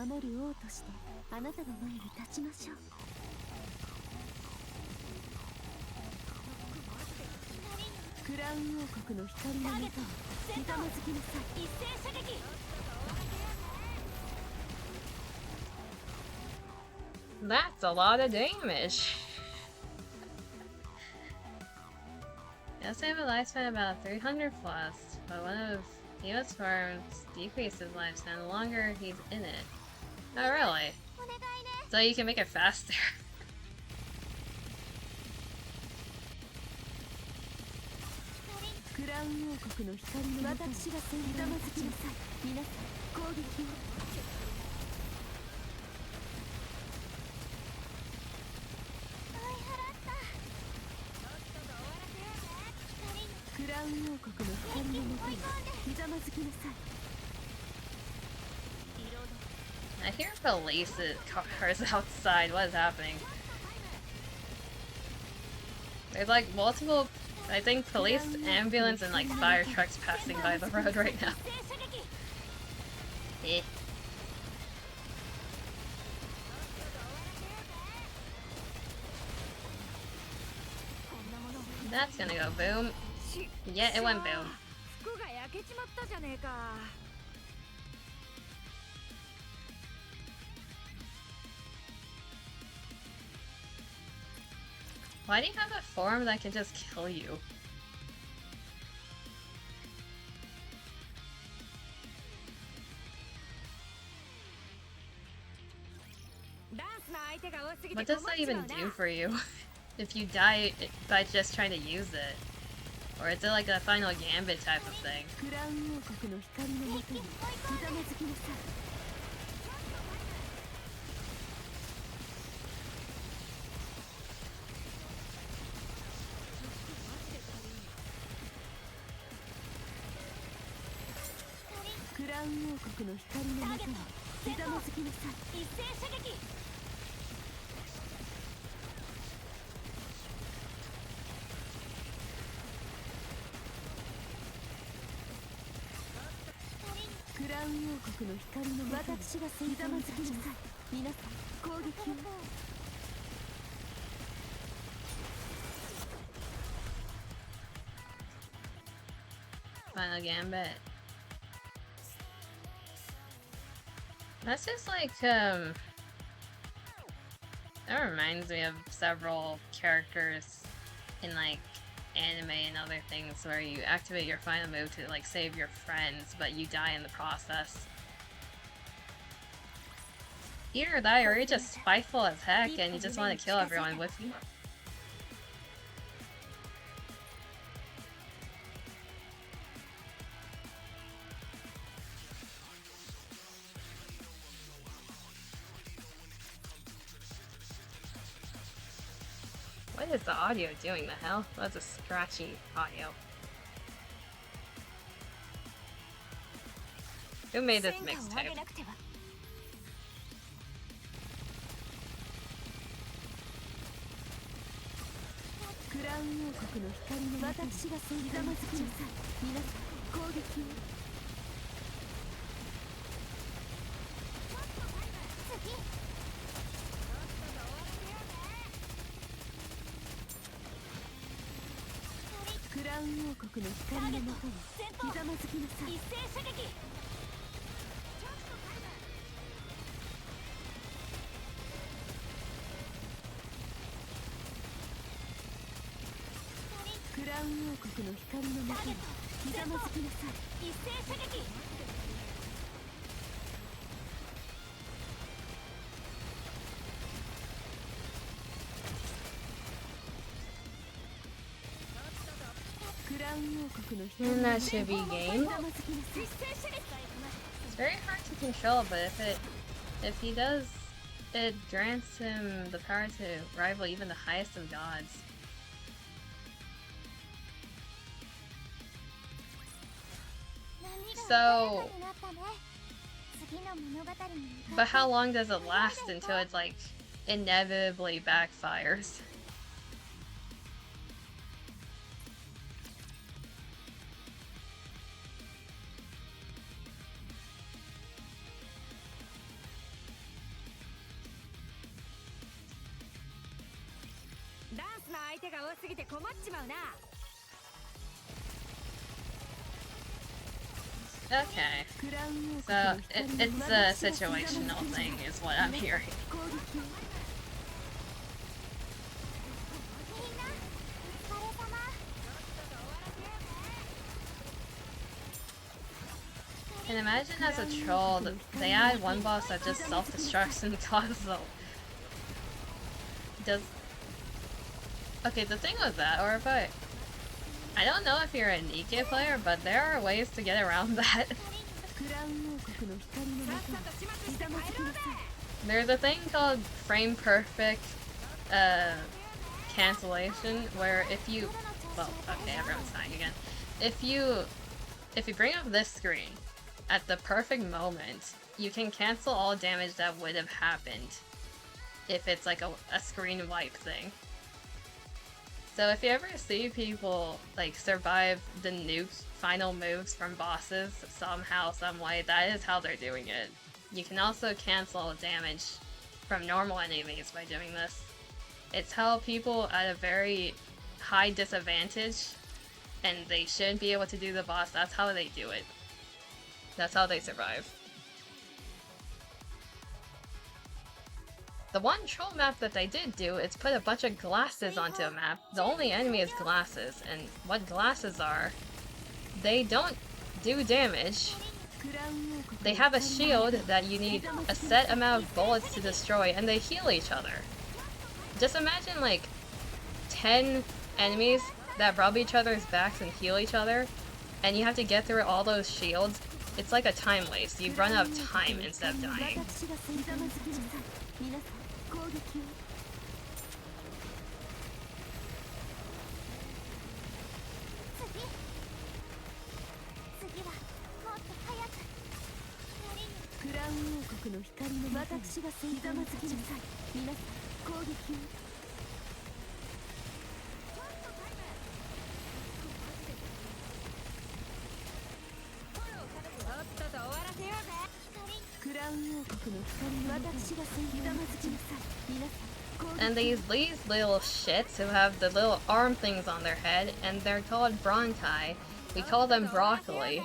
守る王としてあなたの前に立ちましょう。クラウン王国の光の中にひざまずきなさい。一斉射撃。 That's a lot of damage. It does have a lifespan about 300 plus, but one of Diva's forms decreases lifespan the longer he's in it. Oh really? So you can make it faster. I hear police cars outside. What is happening? There's like multiple, I think, police, ambulance, and like fire trucks passing by the road right now. Eh. That's gonna go boom. Yeah, it went boom. Why do you have a form that can just kill you? What does that even do for you? If you die by just trying to use it? Or is it like a final gambit type of thing? Final gambit. That's just like, that reminds me of several characters in like anime and other things where you activate your final move to like save your friends, but you die in the process. Either that or you're just spiteful as heck and you just want to kill everyone with you. What is the audio doing? The hell? That's a scratchy audio. Who made this mixtape? And that should be game. It's very hard to control, but if he does, it grants him the power to rival even the highest of gods. So, but how long does it last until it's like inevitably backfires? Okay. So, it's a situational thing, is what I'm hearing. And imagine as a troll, they add one boss that just self-destructs and causes a... Okay, the thing with that, or if I don't know if you're a NIKKE player, but there are ways to get around that. There's a thing called frame perfect cancellation, where if you... Well, okay, everyone's dying again. If you bring up this screen at the perfect moment, you can cancel all damage that would have happened if it's like a screen wipe thing. So if you ever see people like survive the nuke final moves from bosses somehow, some way, that is how they're doing it. You can also cancel damage from normal enemies by doing this. It's how people at a very high disadvantage and they shouldn't be able to do the boss, that's how they do it. That's how they survive. The one troll map that they did do is put a bunch of glasses onto a map. The only enemy is glasses, and what glasses are, they don't do damage. They have a shield that you need a set amount of bullets to destroy, and they heal each other. Just imagine like 10 enemies that rub each other's backs and heal each other, and you have to get through all those shields. It's like a time waste. You run out of time instead of dying. And these little shits who have the little arm things on their head, and they're called bronchi. We call them broccoli.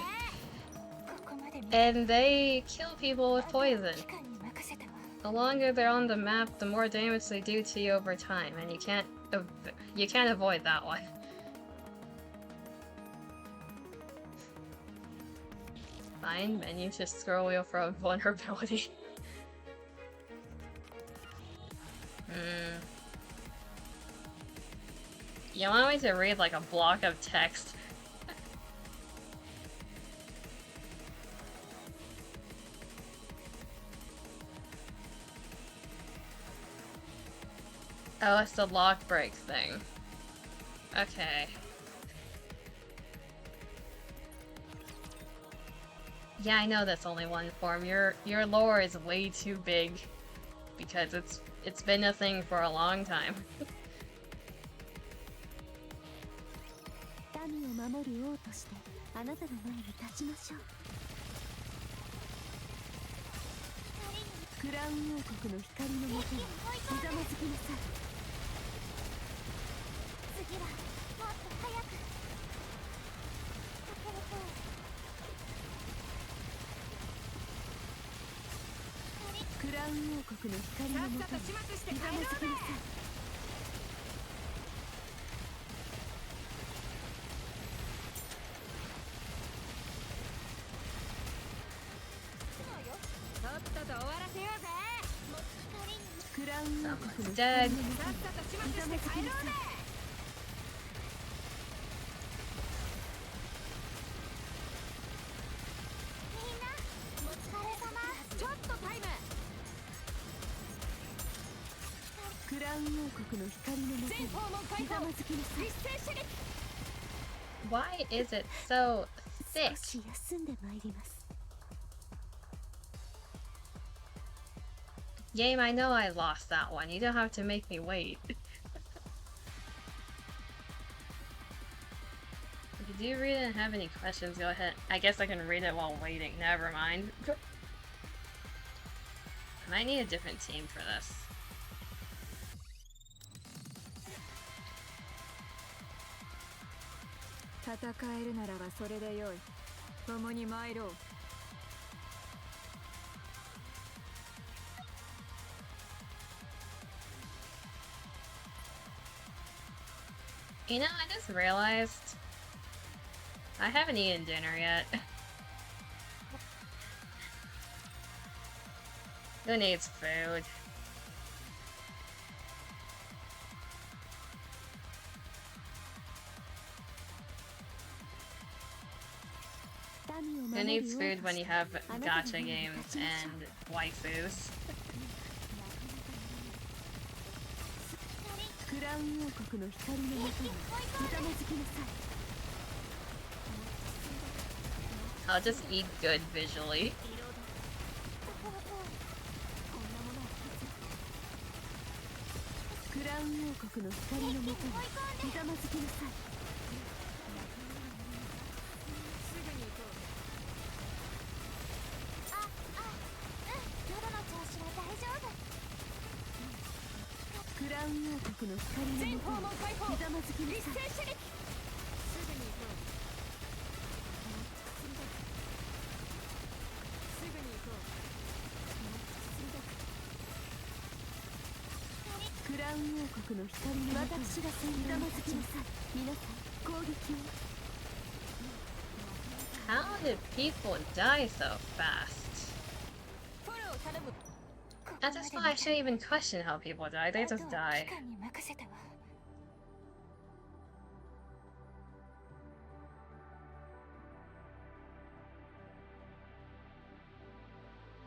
And they kill people with poison. The longer they're on the map, the more damage they do to you over time, and you can't avoid that one. Find menu to scroll wheel for vulnerability. You want me to read like a block of text? Oh, it's the lock break thing. Okay. Yeah, I know that's only one form. Your lore is way too big because it's been a thing for a long time. Someone's dead. Why is it so thick? Game, I know I lost that one. You don't have to make me wait. If you do read it and have any questions, go ahead. I guess I can read it while waiting. Never mind. I might need a different team for this. 戦えるならばそれでよい。共に参ろう。You know, I just realized I haven't eaten dinner yet. Who needs food? Who needs food when you have gacha games and waifus? クラウン王国の光のもとにひざまずきなさい。 I'll just eat good visually. クラウン王国の光のもとにひざまずきなさい。クラウン王国の光のもとにひざまずきなさい。クラウン王国の光のもとに私がひざまずきなさい。皆さん攻撃を。 How did people die so fast? At this point, I shouldn't even question how people die, they just die.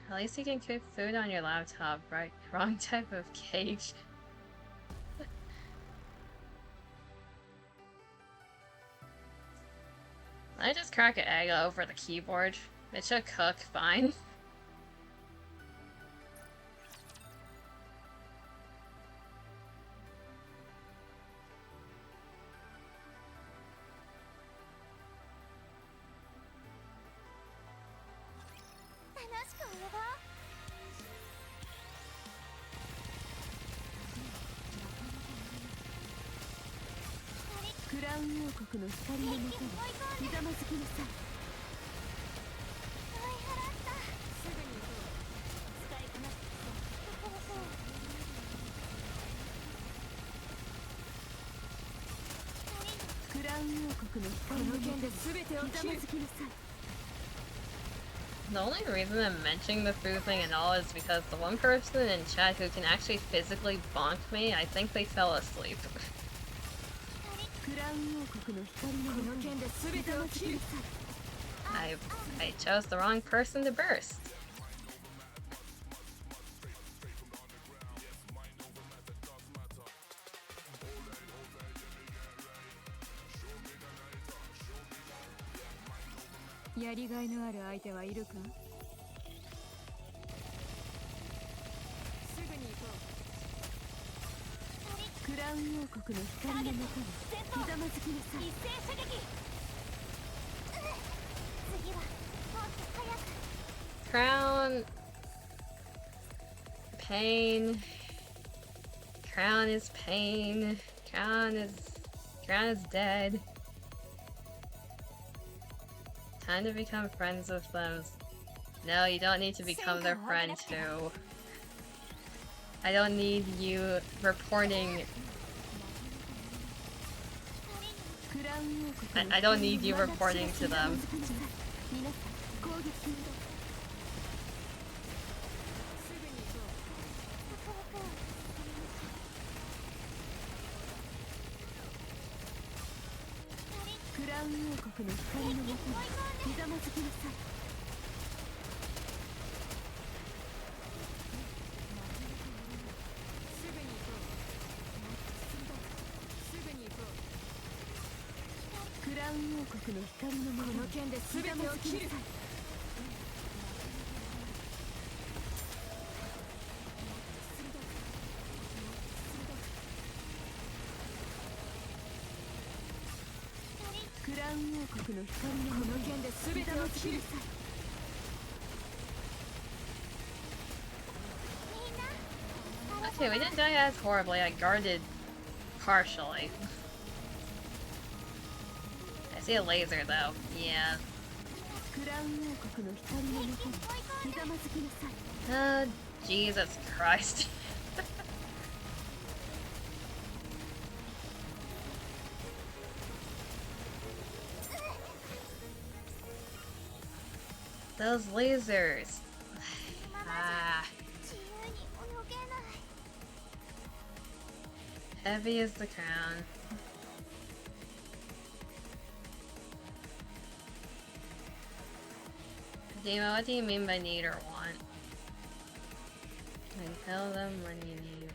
At least you can cook food on your laptop, right? Wrong type of cage. I just crack an egg over the keyboard. It should cook fine.クラウン王国の光のもとにひざまずきなさい。クラウン王国の光のもとにひざまずきなさい。 The only reason I'm mentioning the food thing and all is because the one person in chat who can actually physically bonk me, I think they fell asleep. I chose the wrong person to burst. Crown. Pain. Crown is pain. Crown is dead. Time to become friends with them. No, you don't need to become their friend too. I don't need you reporting. I don't need you reporting to them. Okay, we didn't die as horribly. I guarded partially. I See a laser though. Yeah. クラウン王国の光のもとにひざまずきなさい。 Jesus Christ. Those lasers. Ah. Heavy as the crown. Dima, what do you mean by need or want? And tell them when you need.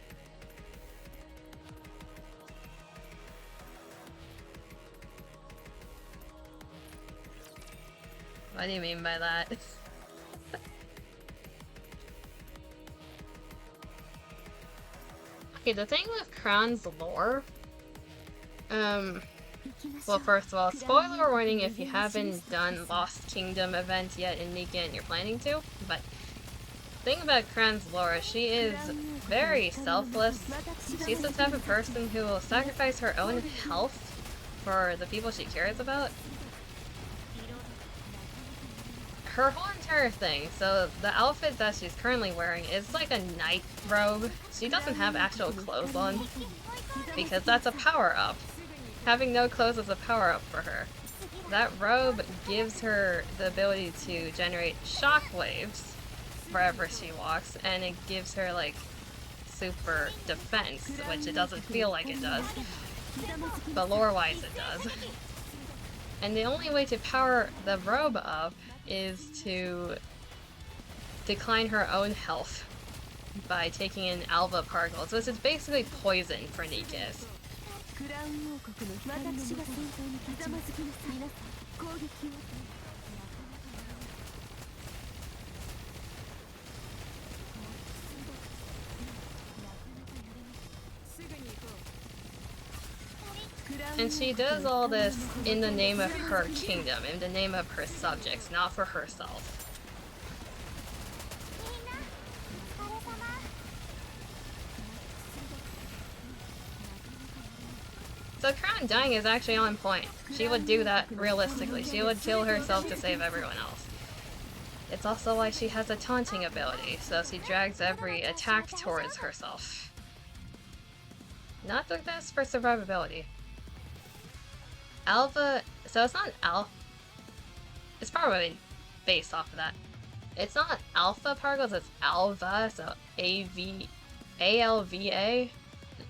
What do you mean by that? Okay, the thing with Crown's lore, well, first of all, spoiler warning if you haven't done Lost Kingdom events yet in NIKKE and you're planning to, but the thing about Crown's lore, she is very selfless. She's the type of person who will sacrifice her own health for the people she cares about. Her whole entire thing, so the outfit that she's currently wearing is like a night robe. She doesn't have actual clothes on, because that's a power-up. Having no clothes is a power-up for her. That robe gives her the ability to generate shockwaves wherever she walks, and it gives her like super defense, which it doesn't feel like it does, but lore-wise it does. And the only way to power the robe up is to decline her own health by taking in alpha particles, which is basically poison for NIKKEs. And she does all this in the name of her kingdom, in the name of her subjects, not for herself. So Crown dying is actually on point. She would do that realistically. She would kill herself to save everyone else. It's also why she has a taunting ability, so she drags every attack towards herself. Not doing this for survivability. Alpha, so it's not it's probably based off of that. It's not alpha particles, it's alva, so A-L-V-A.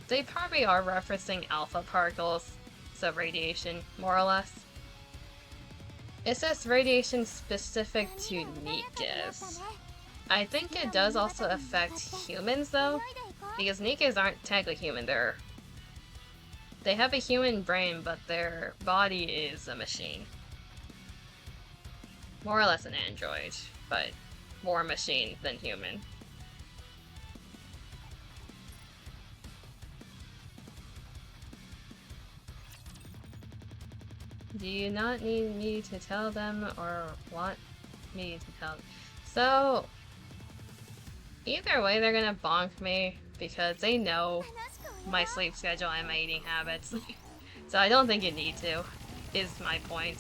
They probably are referencing alpha particles, so radiation, more or less. It's just radiation specific to NIKKEs. I think it does also affect humans though, because NIKKEs aren't technically human, they have a human brain, but their body is a machine. More or less an android, but more machine than human. Do you not need me to tell them or want me to tell them? So, either way they're gonna bonk me because they know my sleep schedule and my eating habits. So I don't think you need to, is my point.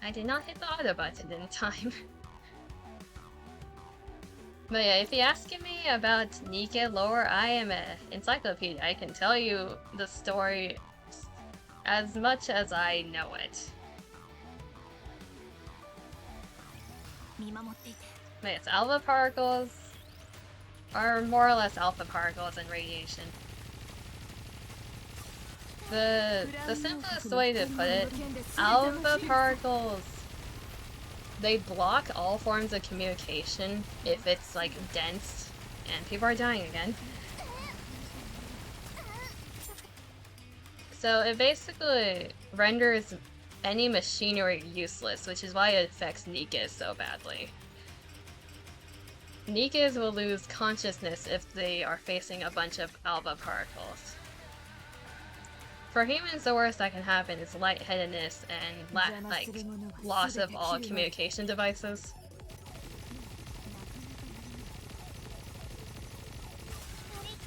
I did not hit the auto button in time. But yeah, if you're asking me about NIKKE lore, I am an encyclopedia. I can tell you the story as much as I know it. But yes, alpha particles are more or less alpha particles and radiation. The simplest way to put it, alpha particles, they block all forms of communication if it's like dense, and people are dying again. So it basically renders any machinery useless, which is why it affects NIKKEs so badly. NIKKEs will lose consciousness if they are facing a bunch of alpha particles. For humans, the worst that can happen is lightheadedness and loss of all communication devices.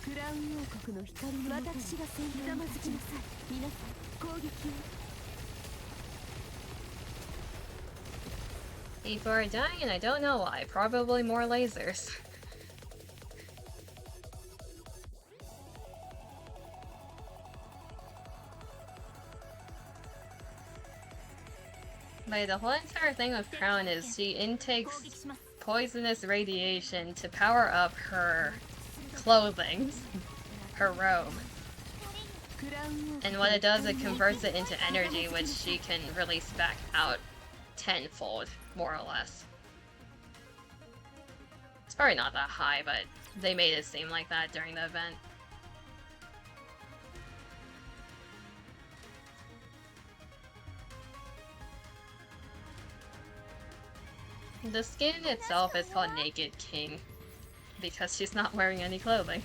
クラウン王国の光のもとに私が先ひざまずきなさい。皆さん攻撃を。 People are dying and I don't know why. Probably more lasers. But the whole entire thing with Crown is she intakes poisonous radiation to power up her clothing, her robe. And what it does, it converts it into energy, which she can release back out tenfold, more or less. It's probably not that high, but they made it seem like that during the event. The skin itself is called Naked King, because she's not wearing any clothing.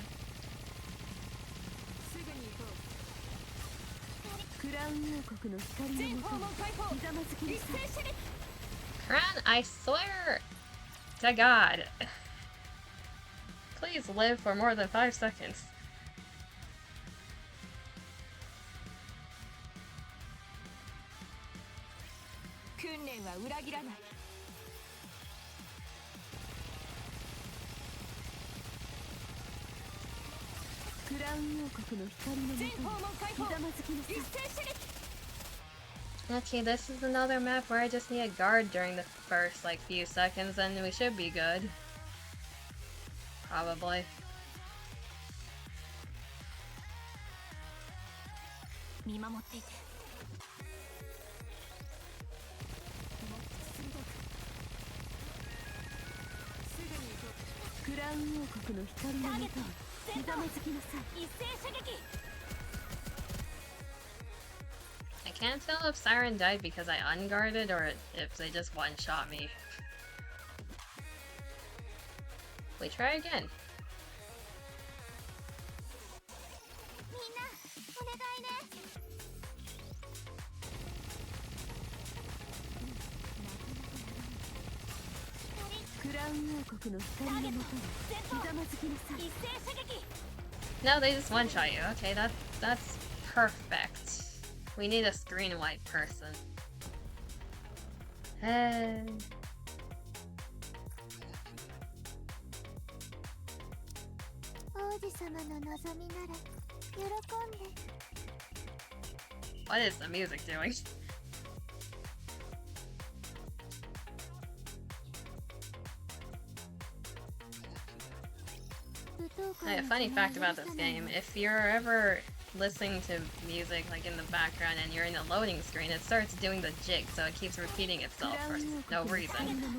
Crown, I swear to God, please live for more than 5 seconds. Okay, this is another map where I just need a guard during the first, like, few seconds, and we should be good. Probably. I can't tell if Siren died because I unguarded or if they just one-shot me. We try again. No, they just one-shot you. Okay, that's perfect. We need a screen white person. Hey. What is the music doing? A funny fact about this game, if you're ever listening to music like in the background and you're in a loading screen, it starts doing the jig, so it keeps repeating itself for no reason.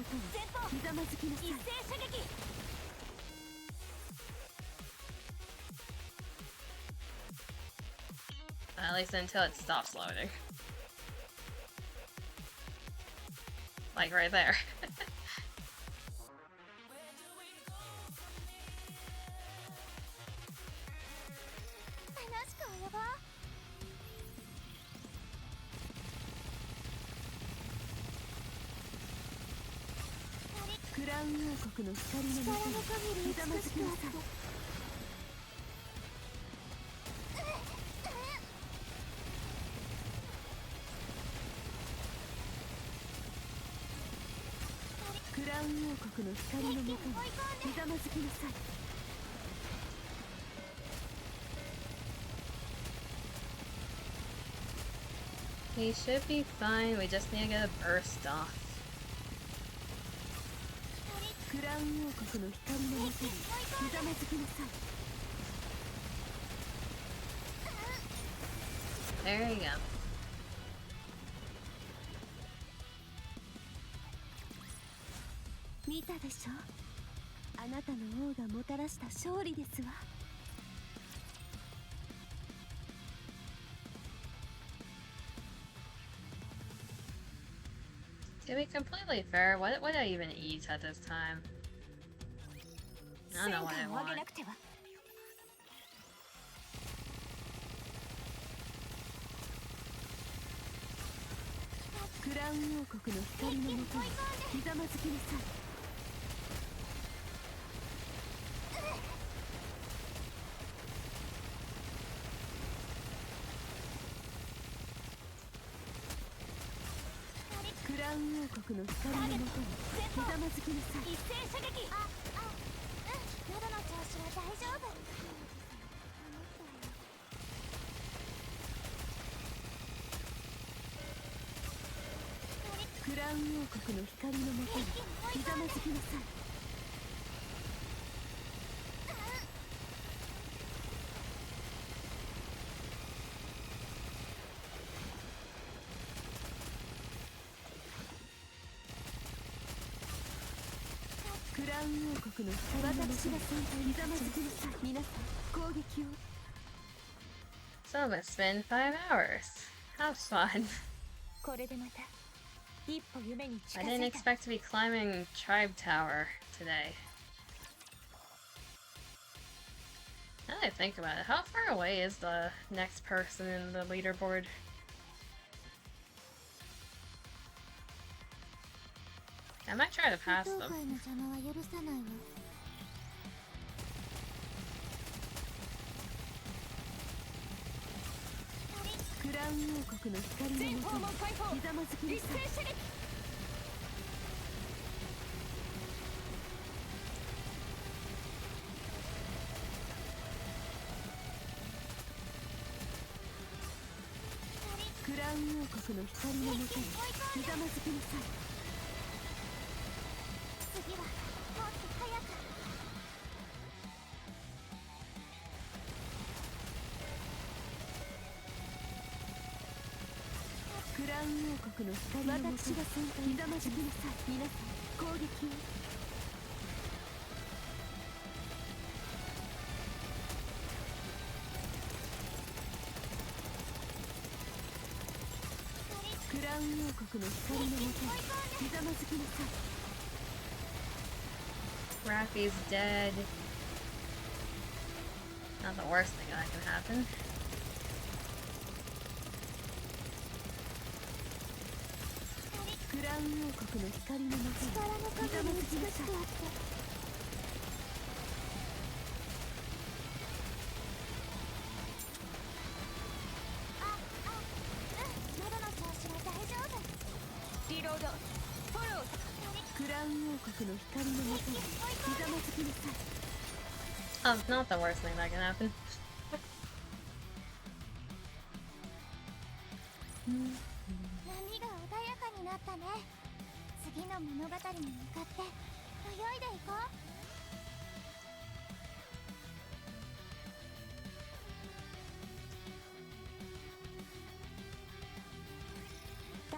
At least until it stops loading. Like right there. He should be fine, we just need to get a burst off. There you go. To be completely fair, what would I even eat at this time? I don't know what I want. ウン王国の光のもとにひざまずきなさい。一斉射撃。喉の調子は大丈夫。クラウン王国の光のもとにひざまずきなさい。クラウン王国の光のもとにひざまずきなさい。皆さん攻撃を。 So it's been 5 hours. How fun. これでまた一歩夢に近 I づ didn't いた。 expect to be climbing Tribe Tower today. Now that I think about it, how far away is the next person in the leaderboard? I might try to pass 当 them. 会の邪魔は許さないわ。クラウン王国の光の全もとに方門解放。ひざまずきな一さい。斉射撃。クラウン王国の光のもとにひざまずきなさい。次はもっと早く。クラウン王国の光のもとにひざまずきなさい。皆さん攻撃を。クラウン王国の光のもとにひざまずきなさい。 Raffy's dead. Not the worst thing that can happen. クラウン王国の光のもとに力のひざ影に美しまずきなさい。くあって。喉の調子は大丈夫。リロード。フォロー。クラウン王国の光のもとにひざまずきなさい。 Oh, not the worst thing that can happen. 波が穏やかになったね。次の物語に向かって泳いでいこう。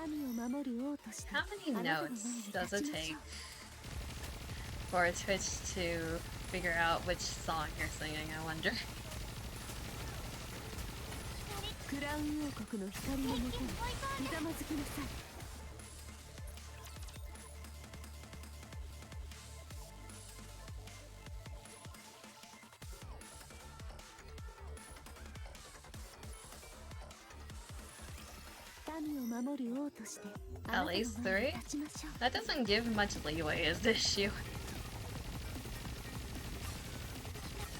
民を守る王として How many あなたの前に notes 立 does ち it ましょ take う。 for Twitch to figure out which song you're singing, I wonder? クラウン王国の光のもとにひざまずきなさい。 民を守る王としてあなたの At 前に least 3? 立ちましょう。 That doesn't give much leeway, is the issue.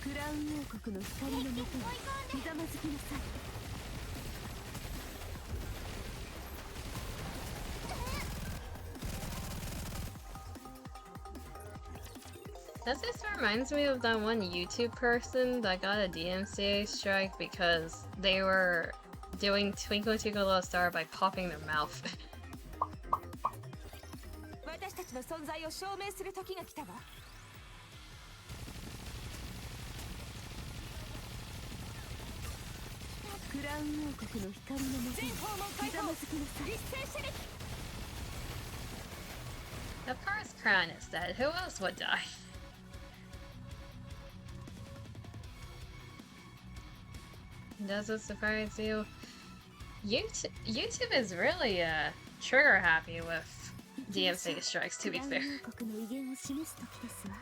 クラウン王国の光のもとにひざまずきなさい。 This just reminds me of that one YouTube person that got a DMCA strike because they were doing Twinkle Twinkle Little Star by popping their mouth. 私たちの存在を証明する時が来たわ。クラウン王国の光のもとに全方門解ひざま放。ずきなさい。一斉射撃。 Of course Crown is dead, who else would die? Does it surprise you? YouTube is really trigger happy with DMCA strikes, to be クラウ fair. ン王国の威厳を示す時ですわ。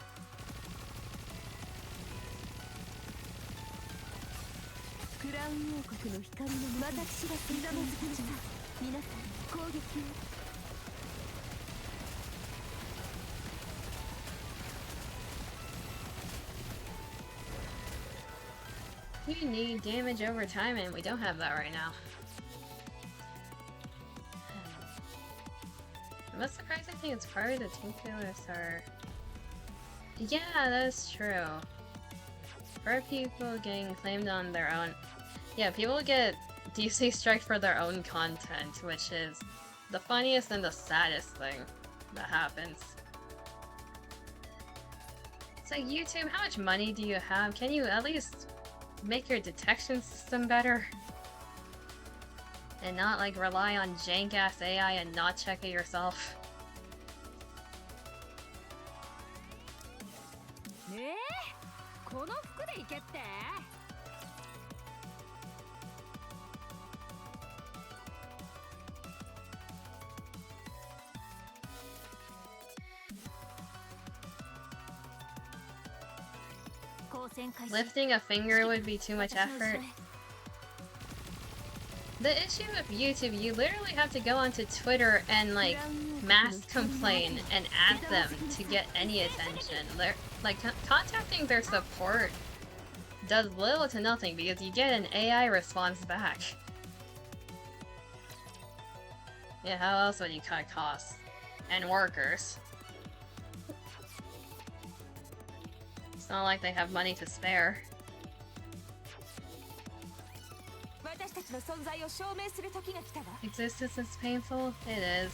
クラウン王国の光のもとに私がひざまずきなさい。皆さん攻撃を。 You need damage over time, and we don't have that right now. think it's hard to take playlists are... Yeah, that's true. For people getting claimed on their own... Yeah, people get DC striked for their own content, which is the funniest and the saddest thing that happens. So YouTube, how much money do you have? Can you at least make your detection system better? And not like rely on jank-ass AI and not check it yourself? この服で行けって Lifting a finger would be too much effort. The issue with YouTube, you literally have to go onto Twitter and like mass complain and add them to get any attention. They're, like contacting their support does little to nothing because you get an AI response back. Yeah, how else would you cut costs? And workers. It's not like they have money to spare. Existence is painful? It is.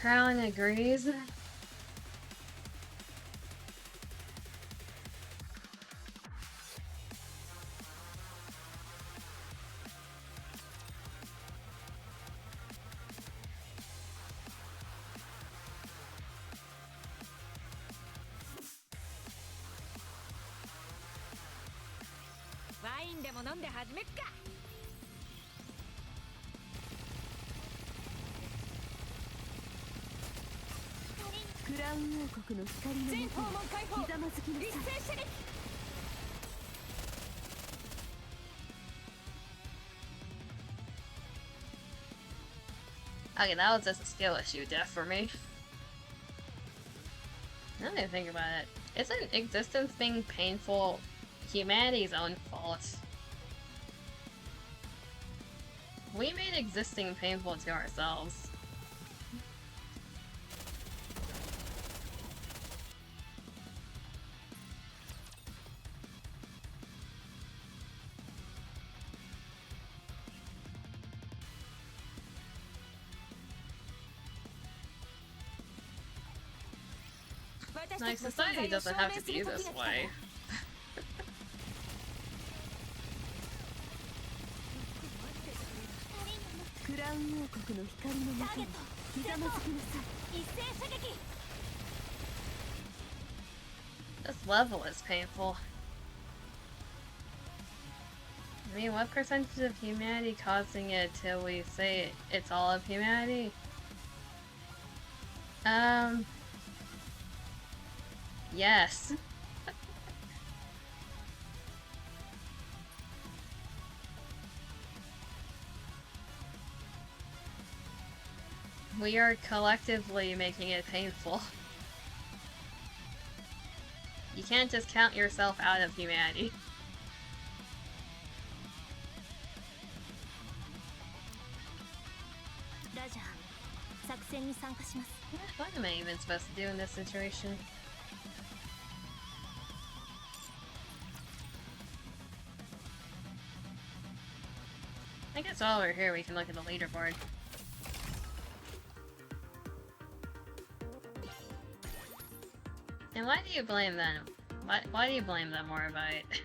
Crown agrees. Okay, that was just a skill issue, death for me. Now that I think about it, isn't existence being painful humanity's own fault? We made existing painful to ourselves. Like, society doesn't have to be this way. This level is painful. I mean, what percentage of humanity causing it till we say it's all of humanity? Yes. We are collectively making it painful. You can't just count yourself out of humanity. What am I even supposed to do in this situation? I guess while we're here we can look at the leaderboard. And why do you blame them? Why do you blame them, Moravite?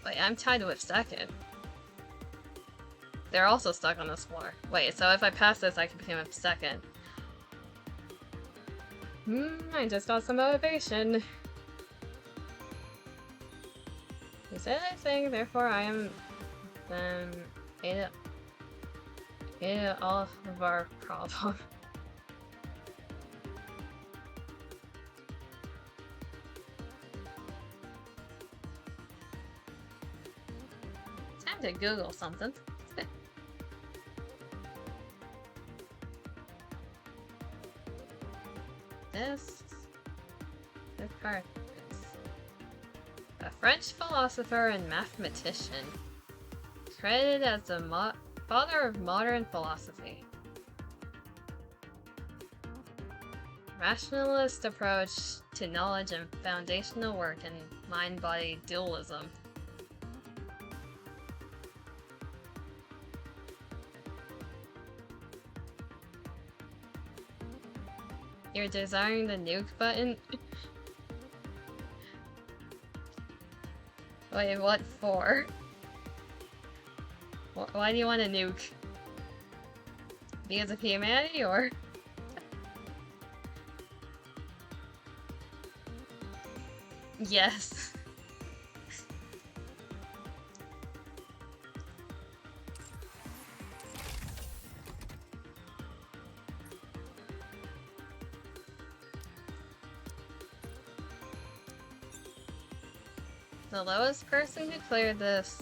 Wait, I'm tied with second. They're also stuck on this floor. Wait, so if I pass this, I can become a second. I just got some motivation. He said anything, therefore I am in all of our problem. Time to Google something. This part is a French philosopher and mathematician, credited as the father of modern philosophy. Rationalist approach to knowledge and foundational work in mind-body dualism. You're desiring the nuke button? Wait, what for? Why do you want a nuke? Because of humanity, or? Yes. The lowest person who cleared this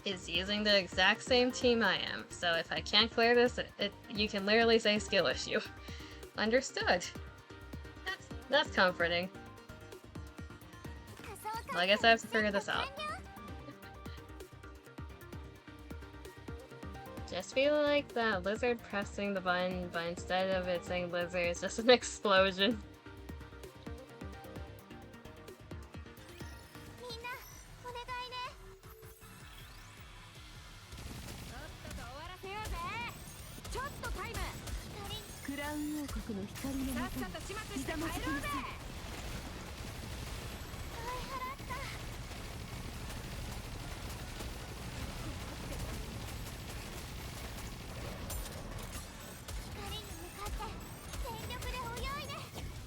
is using the exact same team I am, so if I can't clear this, you can literally say skill issue. Understood. That's comforting. Well, I guess I have to figure this out. Just feel like that lizard pressing the button, but instead of it saying lizard, it's just an explosion.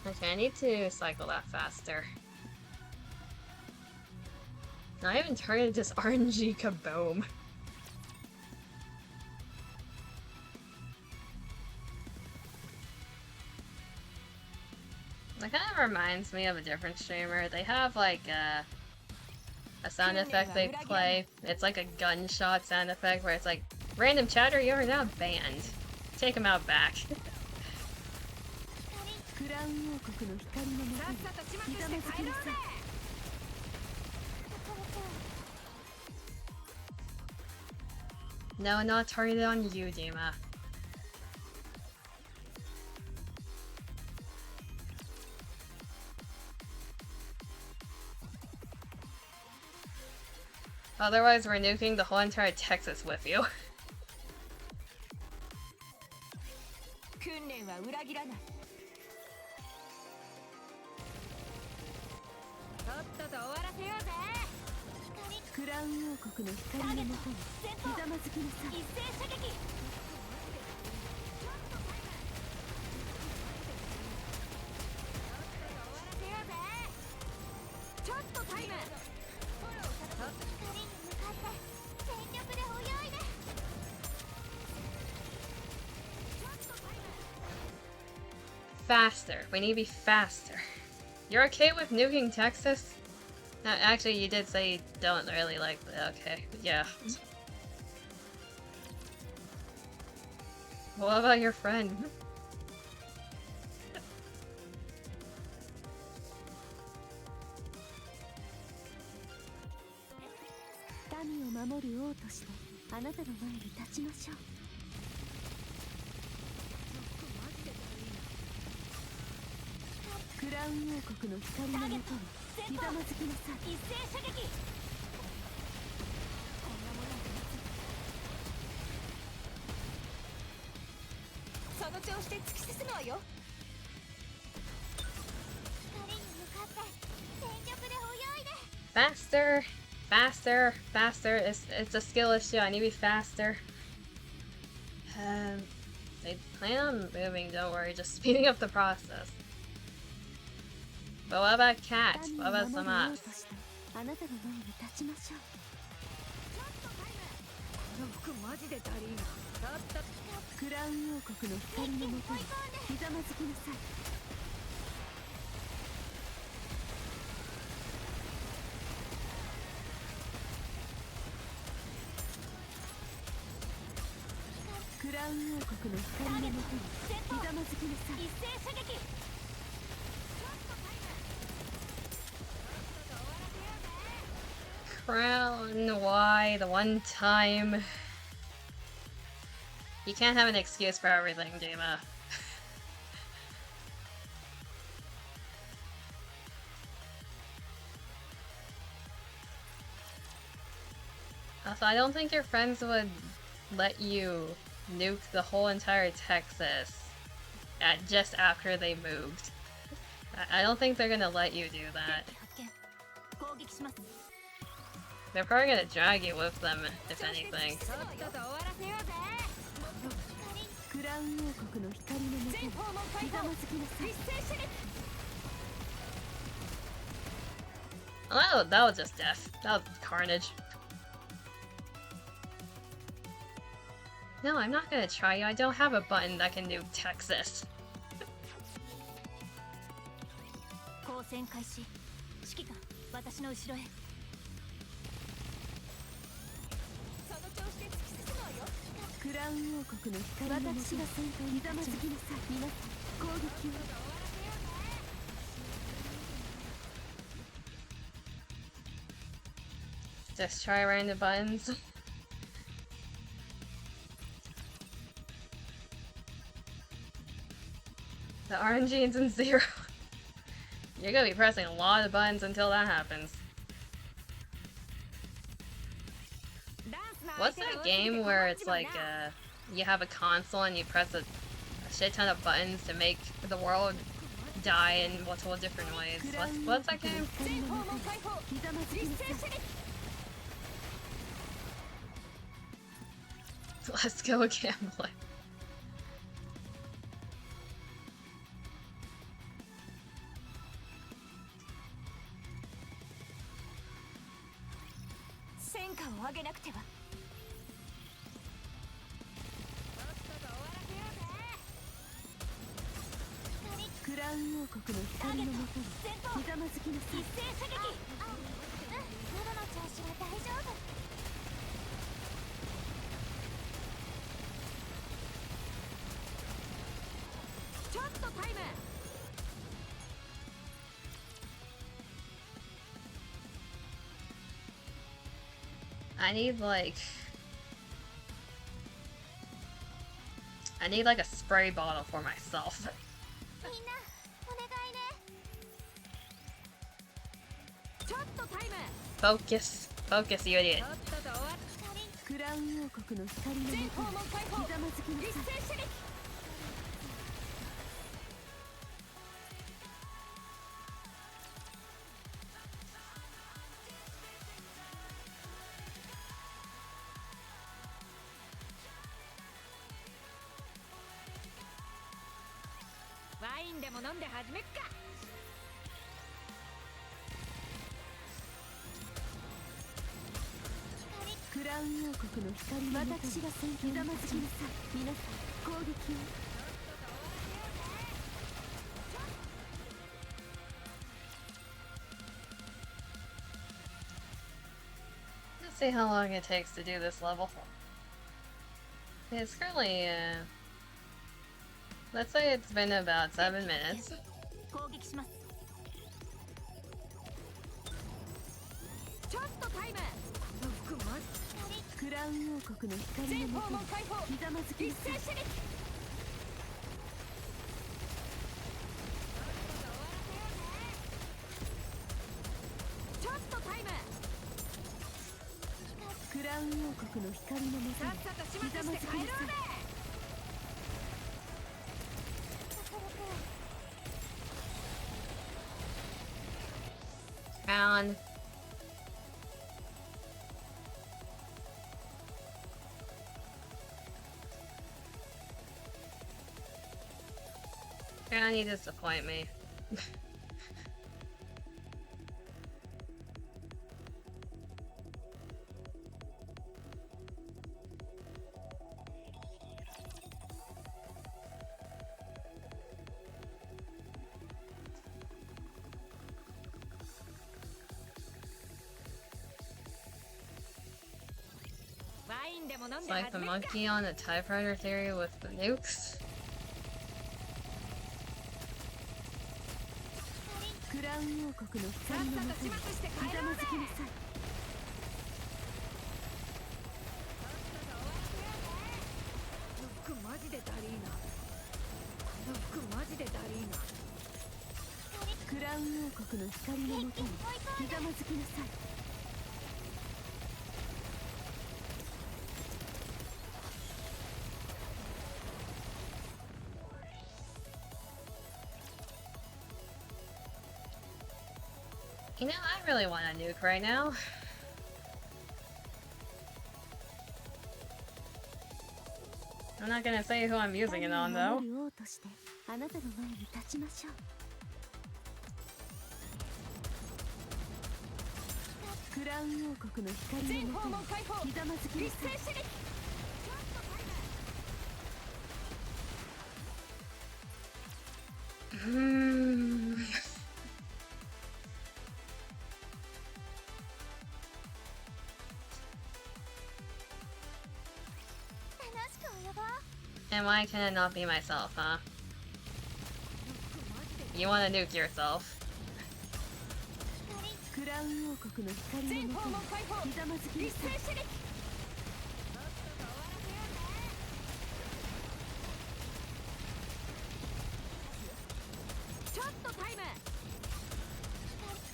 Okay, I need to cycle that faster. I haven't targeted this RNG kaboom. That kind of reminds me of a different streamer. They have like a sound effect they play. It's like a gunshot sound effect where it's like, random chatter, you are now banned. Take him out back. No, not targeted on you, Dima. Otherwise, we're nuking the whole entire Texas with you. Faster. We need to be faster. You're okay with nuking Texas? Actually, you did say you don't really like the— okay, yeah. What about your friend? Faster! Faster! Faster! It's a skill issue, I need to be faster. They plan on moving, don't worry, just speeding up the process. But what about Cat? What about Samas? あなたの前に立ちましょう。この服マジでダリーな。クラウン王国の光のもとにひざまずきなさい。クラウン王国の光のもとにひざまずきなさい。一斉射撃。 Crown, why? The one time. You can't have an excuse for everything, Dima. Also, I don't think your friends would let you nuke the whole entire Texas just after they moved. I don't think they're gonna let you do that. They're probably gonna drag you with them, if anything. Oh, that was just death. That was carnage. No, I'm not gonna try you. I don't have a button that can nuke Texas. 交戦開始。指揮官、私の後ろへ。 クラウン王国の光のもとにひざまずきなさい。皆さん攻撃を。 Just try random buttons. The RNG is in 0. You're gonna be pressing a lot of buttons until that happens. What's that game where it's like you have a console and you press a shit ton of buttons to make the world die in multiple different ways? What's that game? Let's go gambling. Senkaを上げなくては。 クラウン王国の光のもとにひざまずきなさい。一斉射撃。喉の調子は大丈夫。ちょっとタイム。 I need like a spray bottle for myself. Focus, focus, you idiot. クラウン王国の光のもとにひざまずきなさい。 ワインでも飲んで始めっか。クラウン王国の光のもとにひざまずきなさい。皆さん攻撃を。 Let's see how long it takes to do this level. It's currently, let's say it's been about 7 minutes. 攻撃します。ちょっとタイム。この服マジ。クラウン王国の光のもとにひざまずきなさい。 クラウン王国の光のもとにひざまずきなさい。 Alan. Gonna disappoint me. It's like the monkey on the typewriter theory with the nukes. クラウン王国の光のもとにひざまずきなさい。この服マジでダリーナ。この服マジでダリーナ。クラウン王国の光のもとにひざまずきなさい。You know, I really want a nuke right now. I'm not gonna say who I'm using it on though. 王としてあなたの前に立ちましょう。クラウン王国の光のもとにひざまずきなさい。And why can I not be myself, huh? You wanna nuke yourself. クラウン王国の光のもとにひざまずきなさい。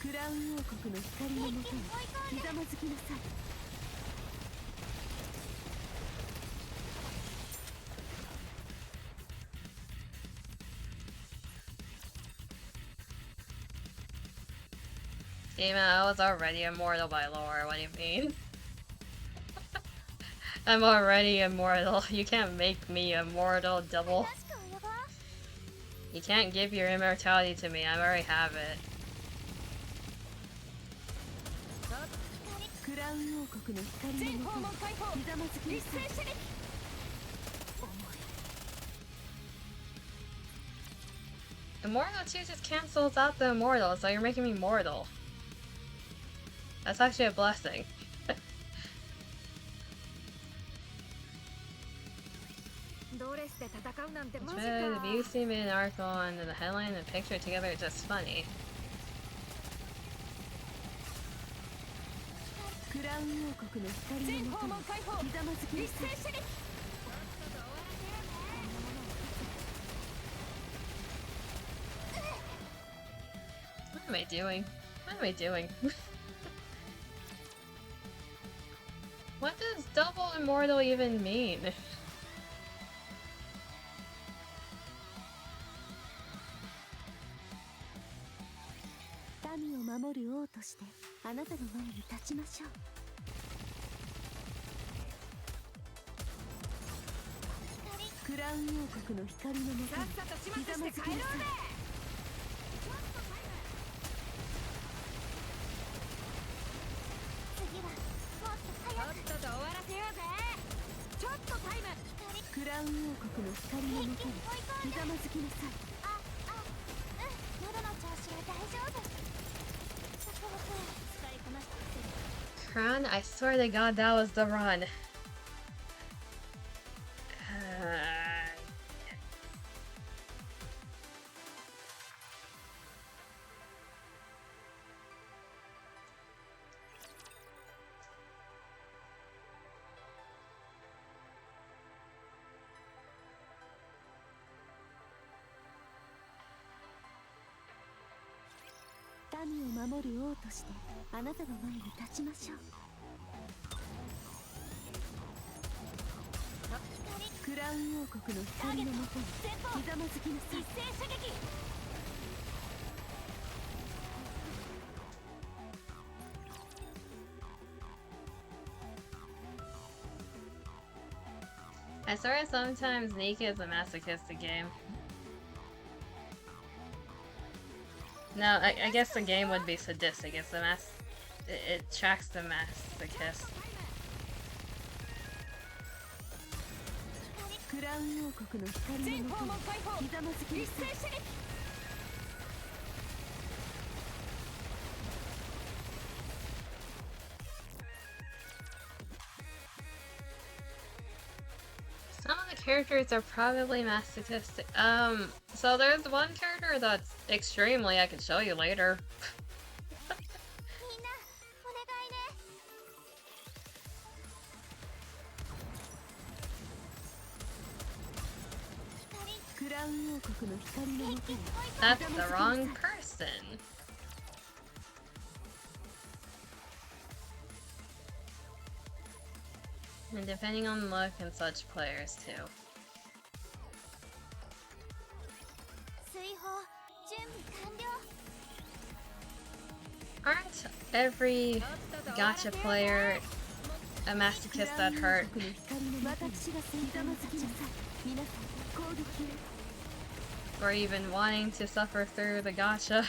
クラウン王国の光のもとにひざまずきなさい。Damn it, I was already immortal by lore, what do you mean? I'm already immortal. You can't make me immortal, double. You can't give your immortality to me, I already have it. クラウン王国の光のもとにひざまずきなさい。Immortal 2 just cancels out the immortal, so you're making me mortal. That's actually a blessing. The view statement and article and the headline and the picture together is just funny. クラウン王国の光のもとにひざまずきなさい。What am I doing? What am I doing? What does double immortal even mean? 民を守る王としてあなたの前に立ちましょう。クラウン王国の光のもとにひざまずきなさい。クラウン王国の光のもとにひざまずきなさい。喉の調子は大丈夫。Run? I swear to God that was the run.「民を守る王としてあなたの前に立ちましょう」。クラウン王国の光のもとにひざまずきなさい。I swear sometimes NIKKE is a masochistic game. No, I guess the game would be sadistic. It's the it tracks the masochist. クラウン王国の光のもとにひざまずきなさい。 Some of the characters are probably masochistic. So there's one character that's extremely, I can show you later. That's the wrong person. And depending on luck and such players too. Aren't every gacha player a masochist that hurt? Or even wanting to suffer through the gacha?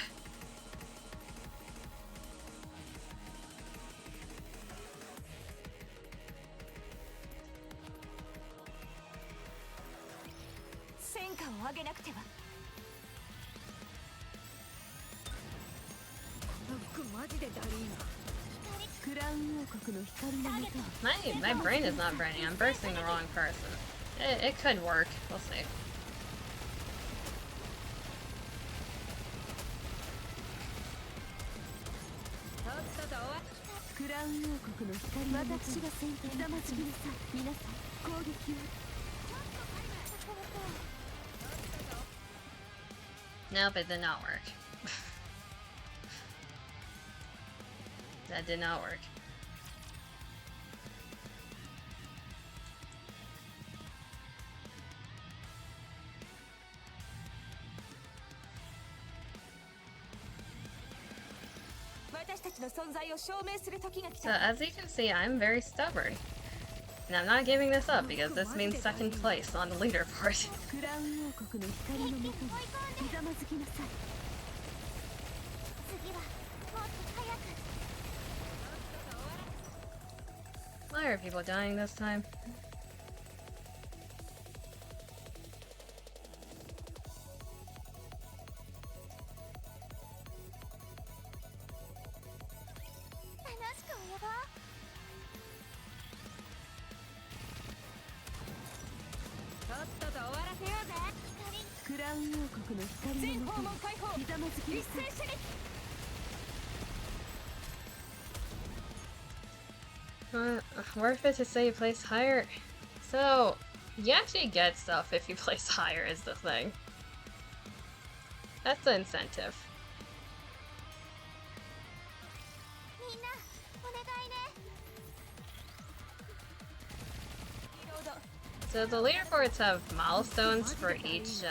My brain is not braining. I'm bursting the wrong person. It could work. We'll see. Nope, it did not work. That did not work. So as you can see, I'm very stubborn. And I'm not giving this up because this means second place on the leaderboard. Why are people dying this time? Worth it to say you place higher. So, you actually get stuff if you place higher is the thing. That's the incentive. So the leaderboards have milestones for each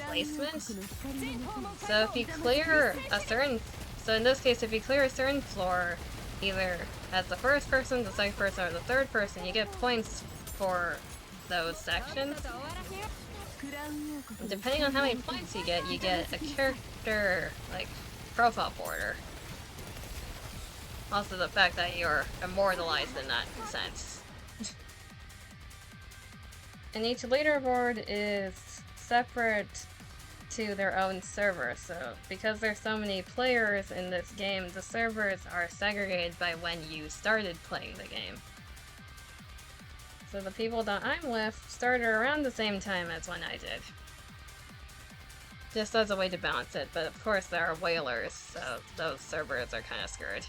placement. So if you clear a certain, so in this case, if you clear a certain floor, either as the first person, the second person, or the third person, you get points for those sections. And depending on how many points you get a character, like, profile border. Also the fact that you're immortalized in that sense. And each leaderboard is separate to their own server, so because there's so many players in this game, the servers are segregated by when you started playing the game. So the people that I'm with started around the same time as when I did. Just as a way to balance it, but of course there are whalers, so those servers are kind of screwed.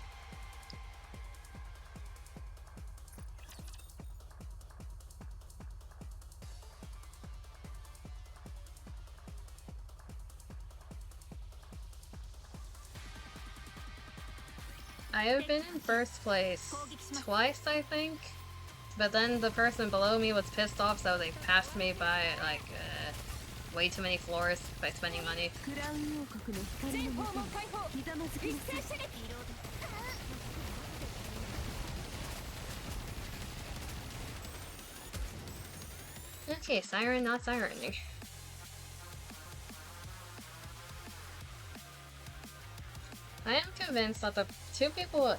I have been in first place twice, I think, but then the person below me was pissed off, so they passed me by, like, way too many floors by spending money. Okay, siren, not sirening. convinced that the two people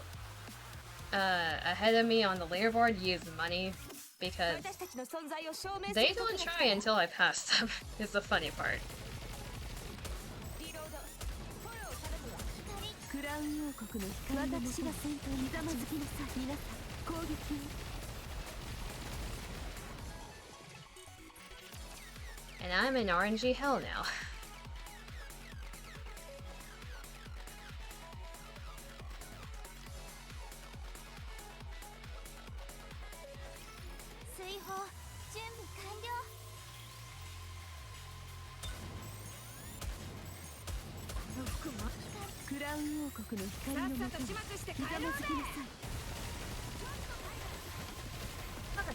ahead of me on the leaderboard use money because they don't try until I pass them, is the funny part. And I'm in RNG hell now.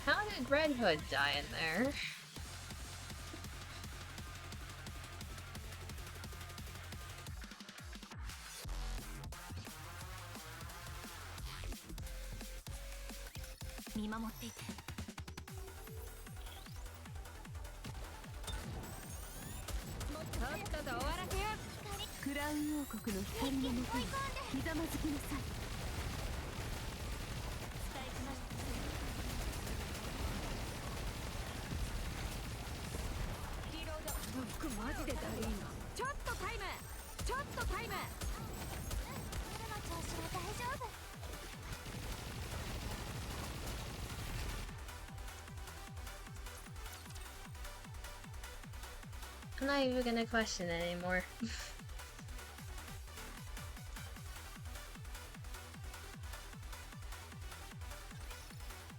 How did Red Hood die in there? I'm not even gonna question it anymore.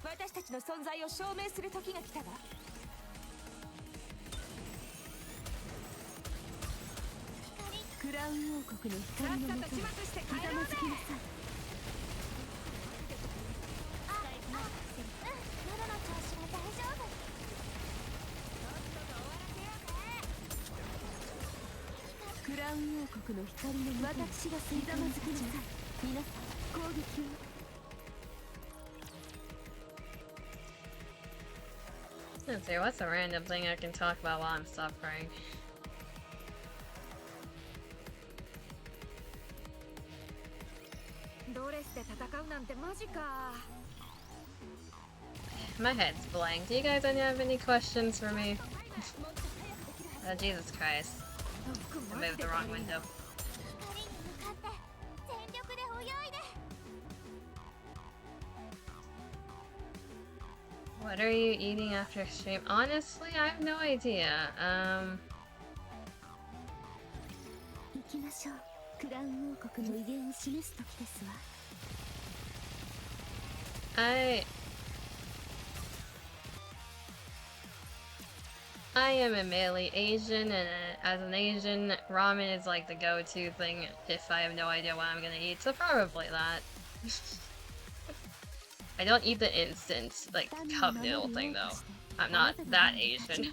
私たちの存在を証明する時が来たわ。クラウン王国の光のもとにひざまずきなさい。喉の調子は大丈夫。クラウン王国の光のもとに私がひざまずきなさい。皆さん攻撃を。 Let's see, what's a random thing I can talk about while I'm suffering? My head's blank. Do you guys have any questions for me? Oh, Jesus Christ. I moved the wrong window. What are you eating after stream? Honestly, I have no idea. I am a mainly Asian, and as an Asian, ramen is like the go-to thing if I have no idea what I'm gonna eat, so probably that. I don't eat the instant, like, cup noodle thing though. I'm not that Asian.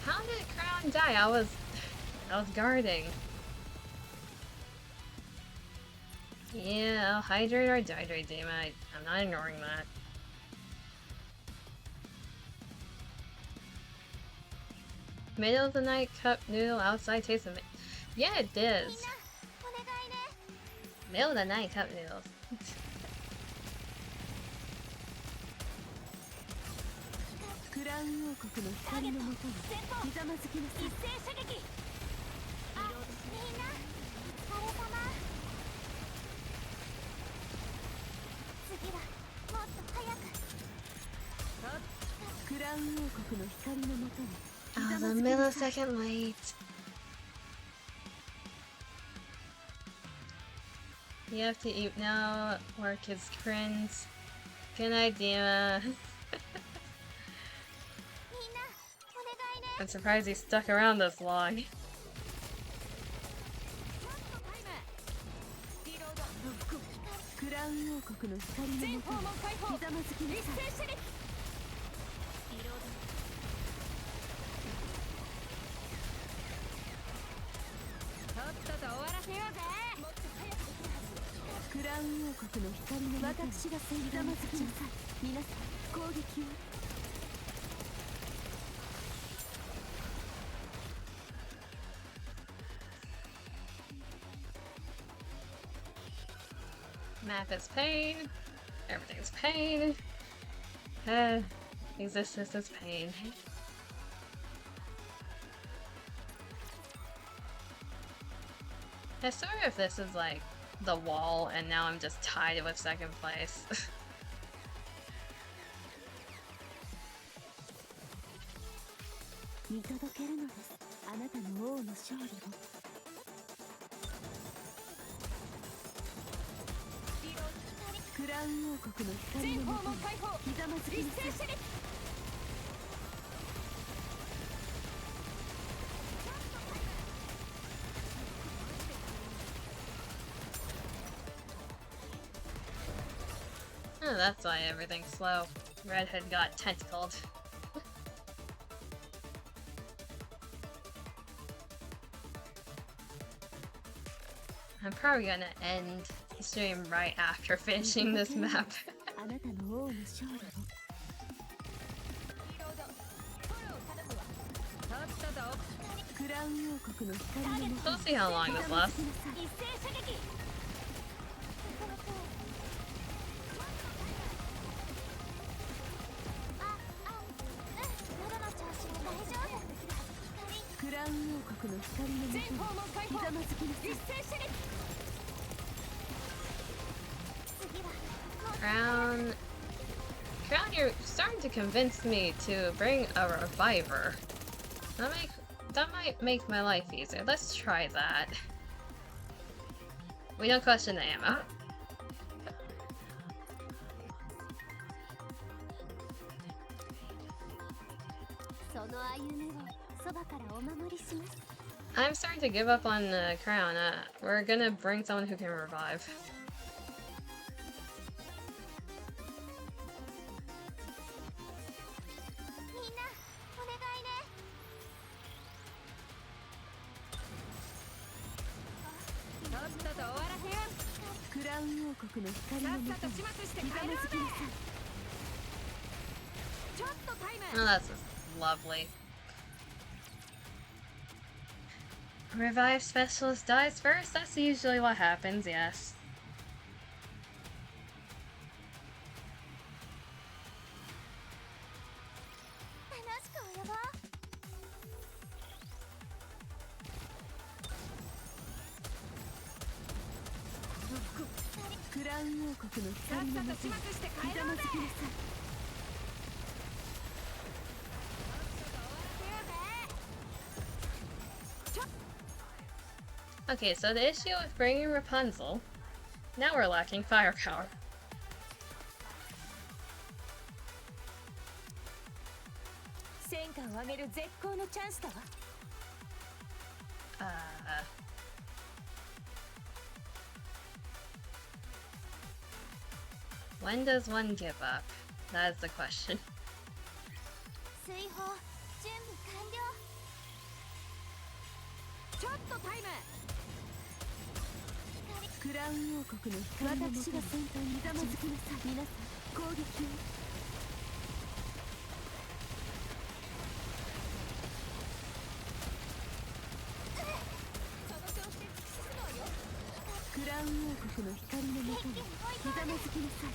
How did Crown die? I was guarding. Yeah, I'll hydrate or dehydrate, damn it. I'm not ignoring that. Middle of the night cup noodle outside tastes amazing. Yeah, it does. Middle of the night cup noodles. I was a millisecond late. You have to eat now, or kids cringe. Good idea. I'm surprised he stuck around this long. ウン王国の光の全もと訪問解放ひざまずきな一さい。斉射撃とっとと終わらせようぜもっと早くできるはずクラウン王国の光のもと私がひざまずきなさい。皆さん攻撃を。Map is pain. Everything's pain. Existence is pain. I swear if this is like the wall and now I'm just tied with second place. 見届けるのです。あなたの王の勝利を。クラウン王国の光全訪のもと問解放ひざまずき一なさい。斉射撃Oh, that's why everything's slow. Redhead got tentacled. I'm probably gonna end the stream right after finishing this map. あなたの王の勝利を。クラウン王国の光のもと We'll see how long this lasts. 一斉射撃喉の調子も大丈夫。クラウン王国の光のもと全訪問解放ひざまずきなさい。一斉射撃 Crown, you're starting to convince me to bring a reviver. That might make my life easier. Let's try that. We don't question the ammo. その歩みをそばからお守りします。 I'm starting to give up on the crown. We're gonna bring someone who can revive. みんなお願いね。とっとと終わらせようクラウン王国の光のさっもとさと始末してひざ帰ろうぜまずきなさい。ちょっとタイム Oh, that's just lovely. Revive specialist dies first? That's usually what happens, yes. 楽しく泳ごう。クラウン王国のさっ光のもとさと始末して帰ひざろうぜまずきなさい。 Okay, so the issue with bringing Rapunzel, now we're lacking firepower. 戦果を上げる絶好のチャンスだわ When does one give up? That is the question. 水砲準備完了。ちょっとタイムクラウン王国の光のもと私が先頭にひざまずきなさい。皆さん攻撃を。その調子で突き進むわよクラウン王国の光のもとにひざまずきなさい。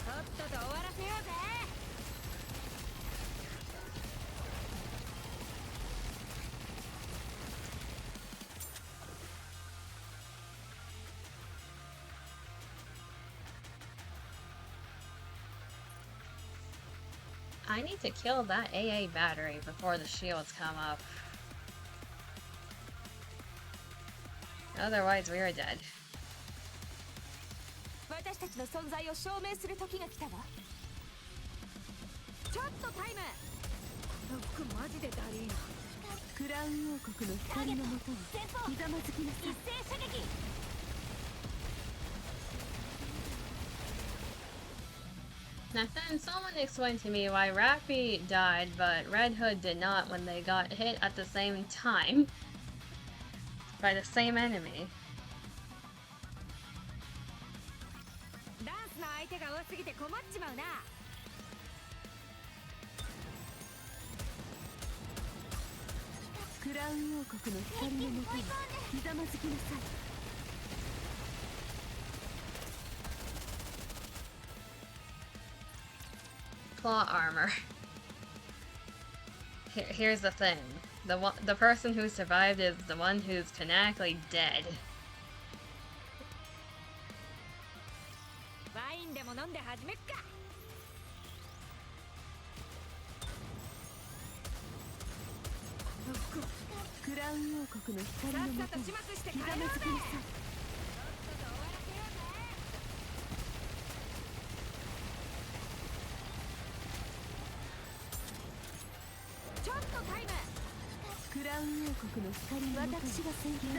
とっとと終わらせようぜ I need to kill that AA battery before the shields come up. Otherwise, we are dead. 私たちの存在を証明する時が来たわちょっとタイムの服マジでダリーナ。クラウン王国の光のもとにひざまずきなさい。一斉射撃。Now then, someone explained to me why Rappy died, but Red Hood did not when they got hit at the same time by the same enemy. ダンスの相手が多すぎて困っちまうな。クラウン王国の光のもとにひざまずきなさい。Claw armor. Here's the thing. The person who survived is the one who's canonically dead. ワインでも飲んで始めっか。この服クラウン王国の光のもとにひざまずきなさい。ちょっとタイム。クラウン王国の光のもとにひざ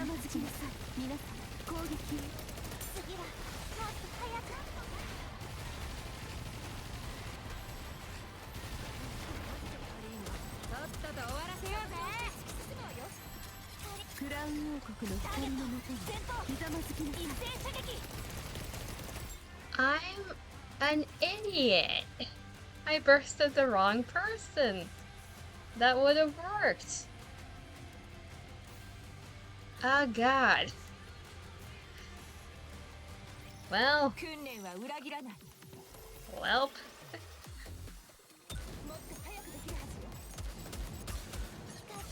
まずきなさい。皆さん攻撃を。次はもっと早く。とっとと終わらせようぜ。クラウン王国の光のもとにひざまずきなさい。一斉射撃。I'm an idiot. I bursted the wrong person. That would have worked. Oh god. Well, 訓練は裏切らない。 welp. もっと早くできるはずよ。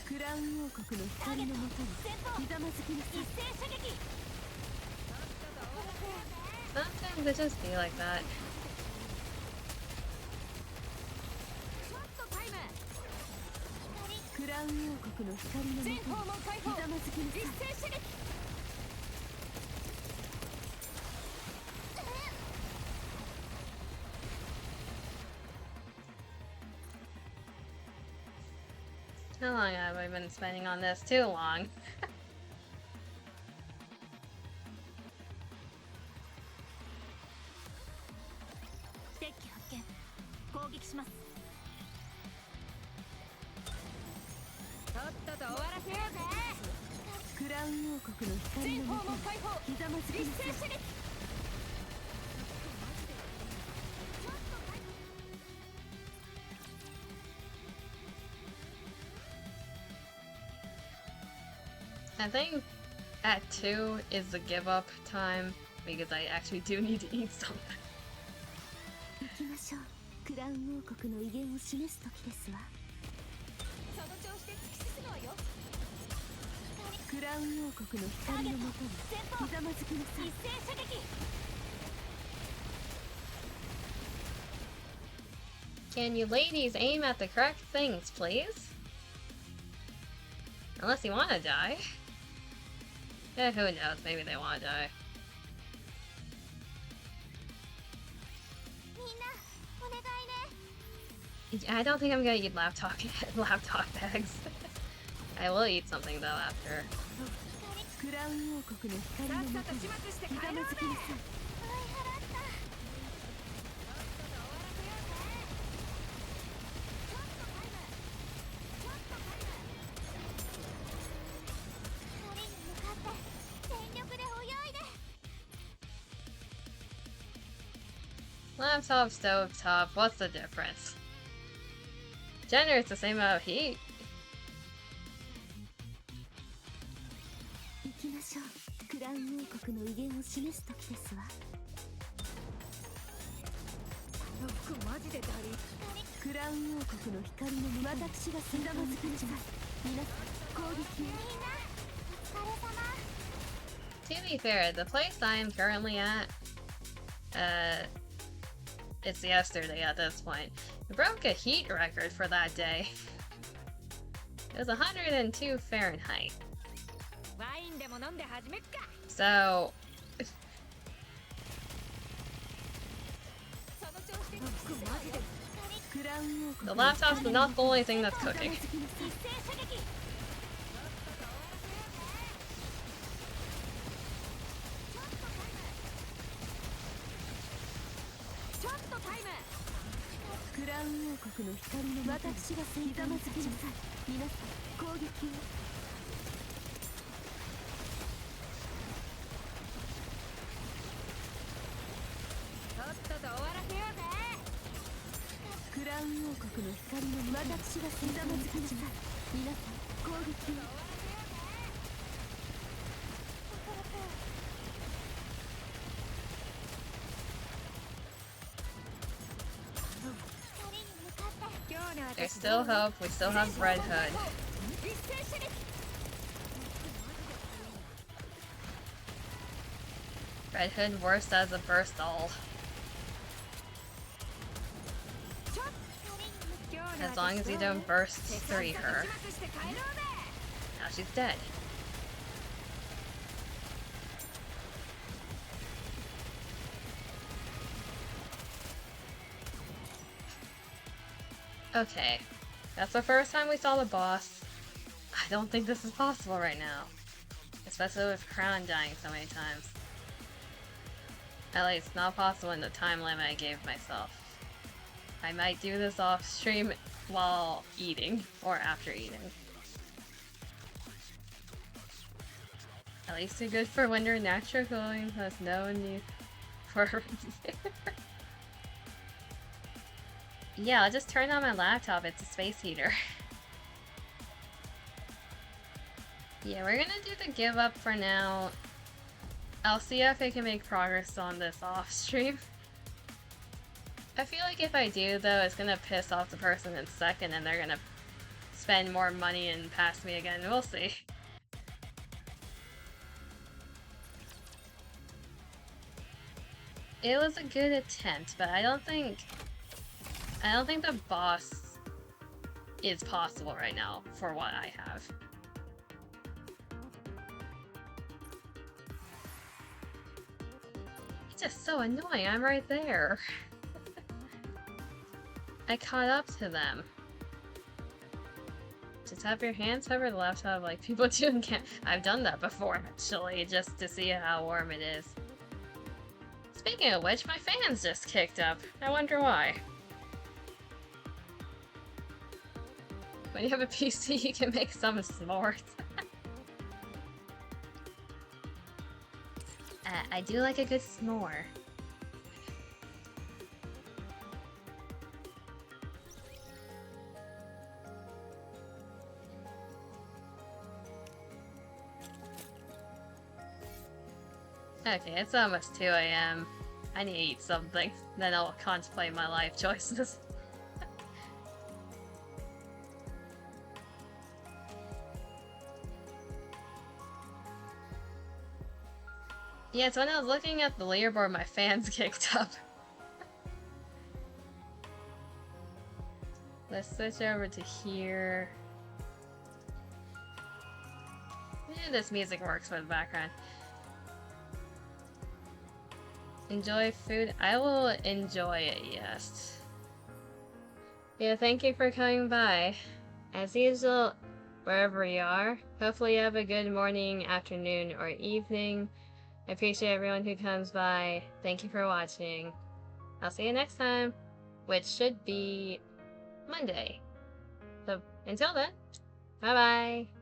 クラウン王国の光のもとにひざまずきなさい。一斉射撃。 Sometimes it just be like that. ちょっとタイム。クラウン王国の光のもとに全訪問開放。ひざまずきなさい。一斉射撃。 How long have I been spending on this? Too long. 敵機発見。攻撃します。とっとと終わらせようぜ。クラウン王国の光全訪のもとに問開放。ひざまずき一なさい。斉射撃。 I think at 2 is the give up time because I actually do need to eat something. 行きましょう。クラウン王国の威厳を示す時ですわ。その調子で突き進むわよ。クラウン王国の光のもとにひざまずきなさい。一斉射撃。 Can you ladies aim at the correct things, please? Unless you want to die. Eh, who knows? Maybe they want to die. みんなお願いね。 I don't think I'm gonna eat laptop bags. I will eat something though after. クラウン王国の光のもとにひざまずきなさい。Laptop, stove top, what's the difference? Generates the same amount of heat. 行きましょう。クラウン王国の威厳を示す時ですわ。この服マジでダリー。クラウン王国の光のもとに私がひざまずきなさい。皆さん攻撃を。 To be fair, the place I am currently at, it's yesterday at this point. We broke a heat record for that day. It was 102 Fahrenheit. ワインでも飲んで始めっか。 So, その調子で突き進むわよ。ク The laptop's not the only thing that's cooking. There's still hope. We still have Red Hood. Red Hood works as a burst all. As long as you don't burst 3 her. Now she's dead. Okay. That's the first time we saw the boss. I don't think this is possible right now. Especially with Crown dying so many times. At least not possible in the time limit I gave myself. I might do this off stream while eating, or after eating. At least it's good for when you're natural going, there's no need for... Yeah, I'll just turn on my laptop, it's a space heater. Yeah, we're gonna do the give up for now. I'll see if I can make progress on this off stream. I feel like if I do though, it's gonna piss off the person in second and they're gonna spend more money and pass me again. We'll see. It was a good attempt, but I don't think the boss is possible right now for what I have. It's just so annoying, I'm right there. I caught up to them. Just have your hands over the laptop like people do in camp. I've done that before actually, just to see how warm it is. Speaking of which, my fan's just kicked up. I wonder why. When you have a PC, you can make some s'mores. I do like a good s'more. Okay, it's almost 2 AM. I need to eat something, then I'll contemplate my life choices. Yeah, so when I was looking at the leaderboard, my fans kicked up. Let's switch over to here. Yeah, this music works for the background. Enjoy food? I will enjoy it, yes. Yeah, thank you for coming by. As usual, wherever you are, hopefully you have a good morning, afternoon, or evening. I appreciate everyone who comes by. Thank you for watching. I'll see you next time, which should be Monday. So, until then, bye-bye!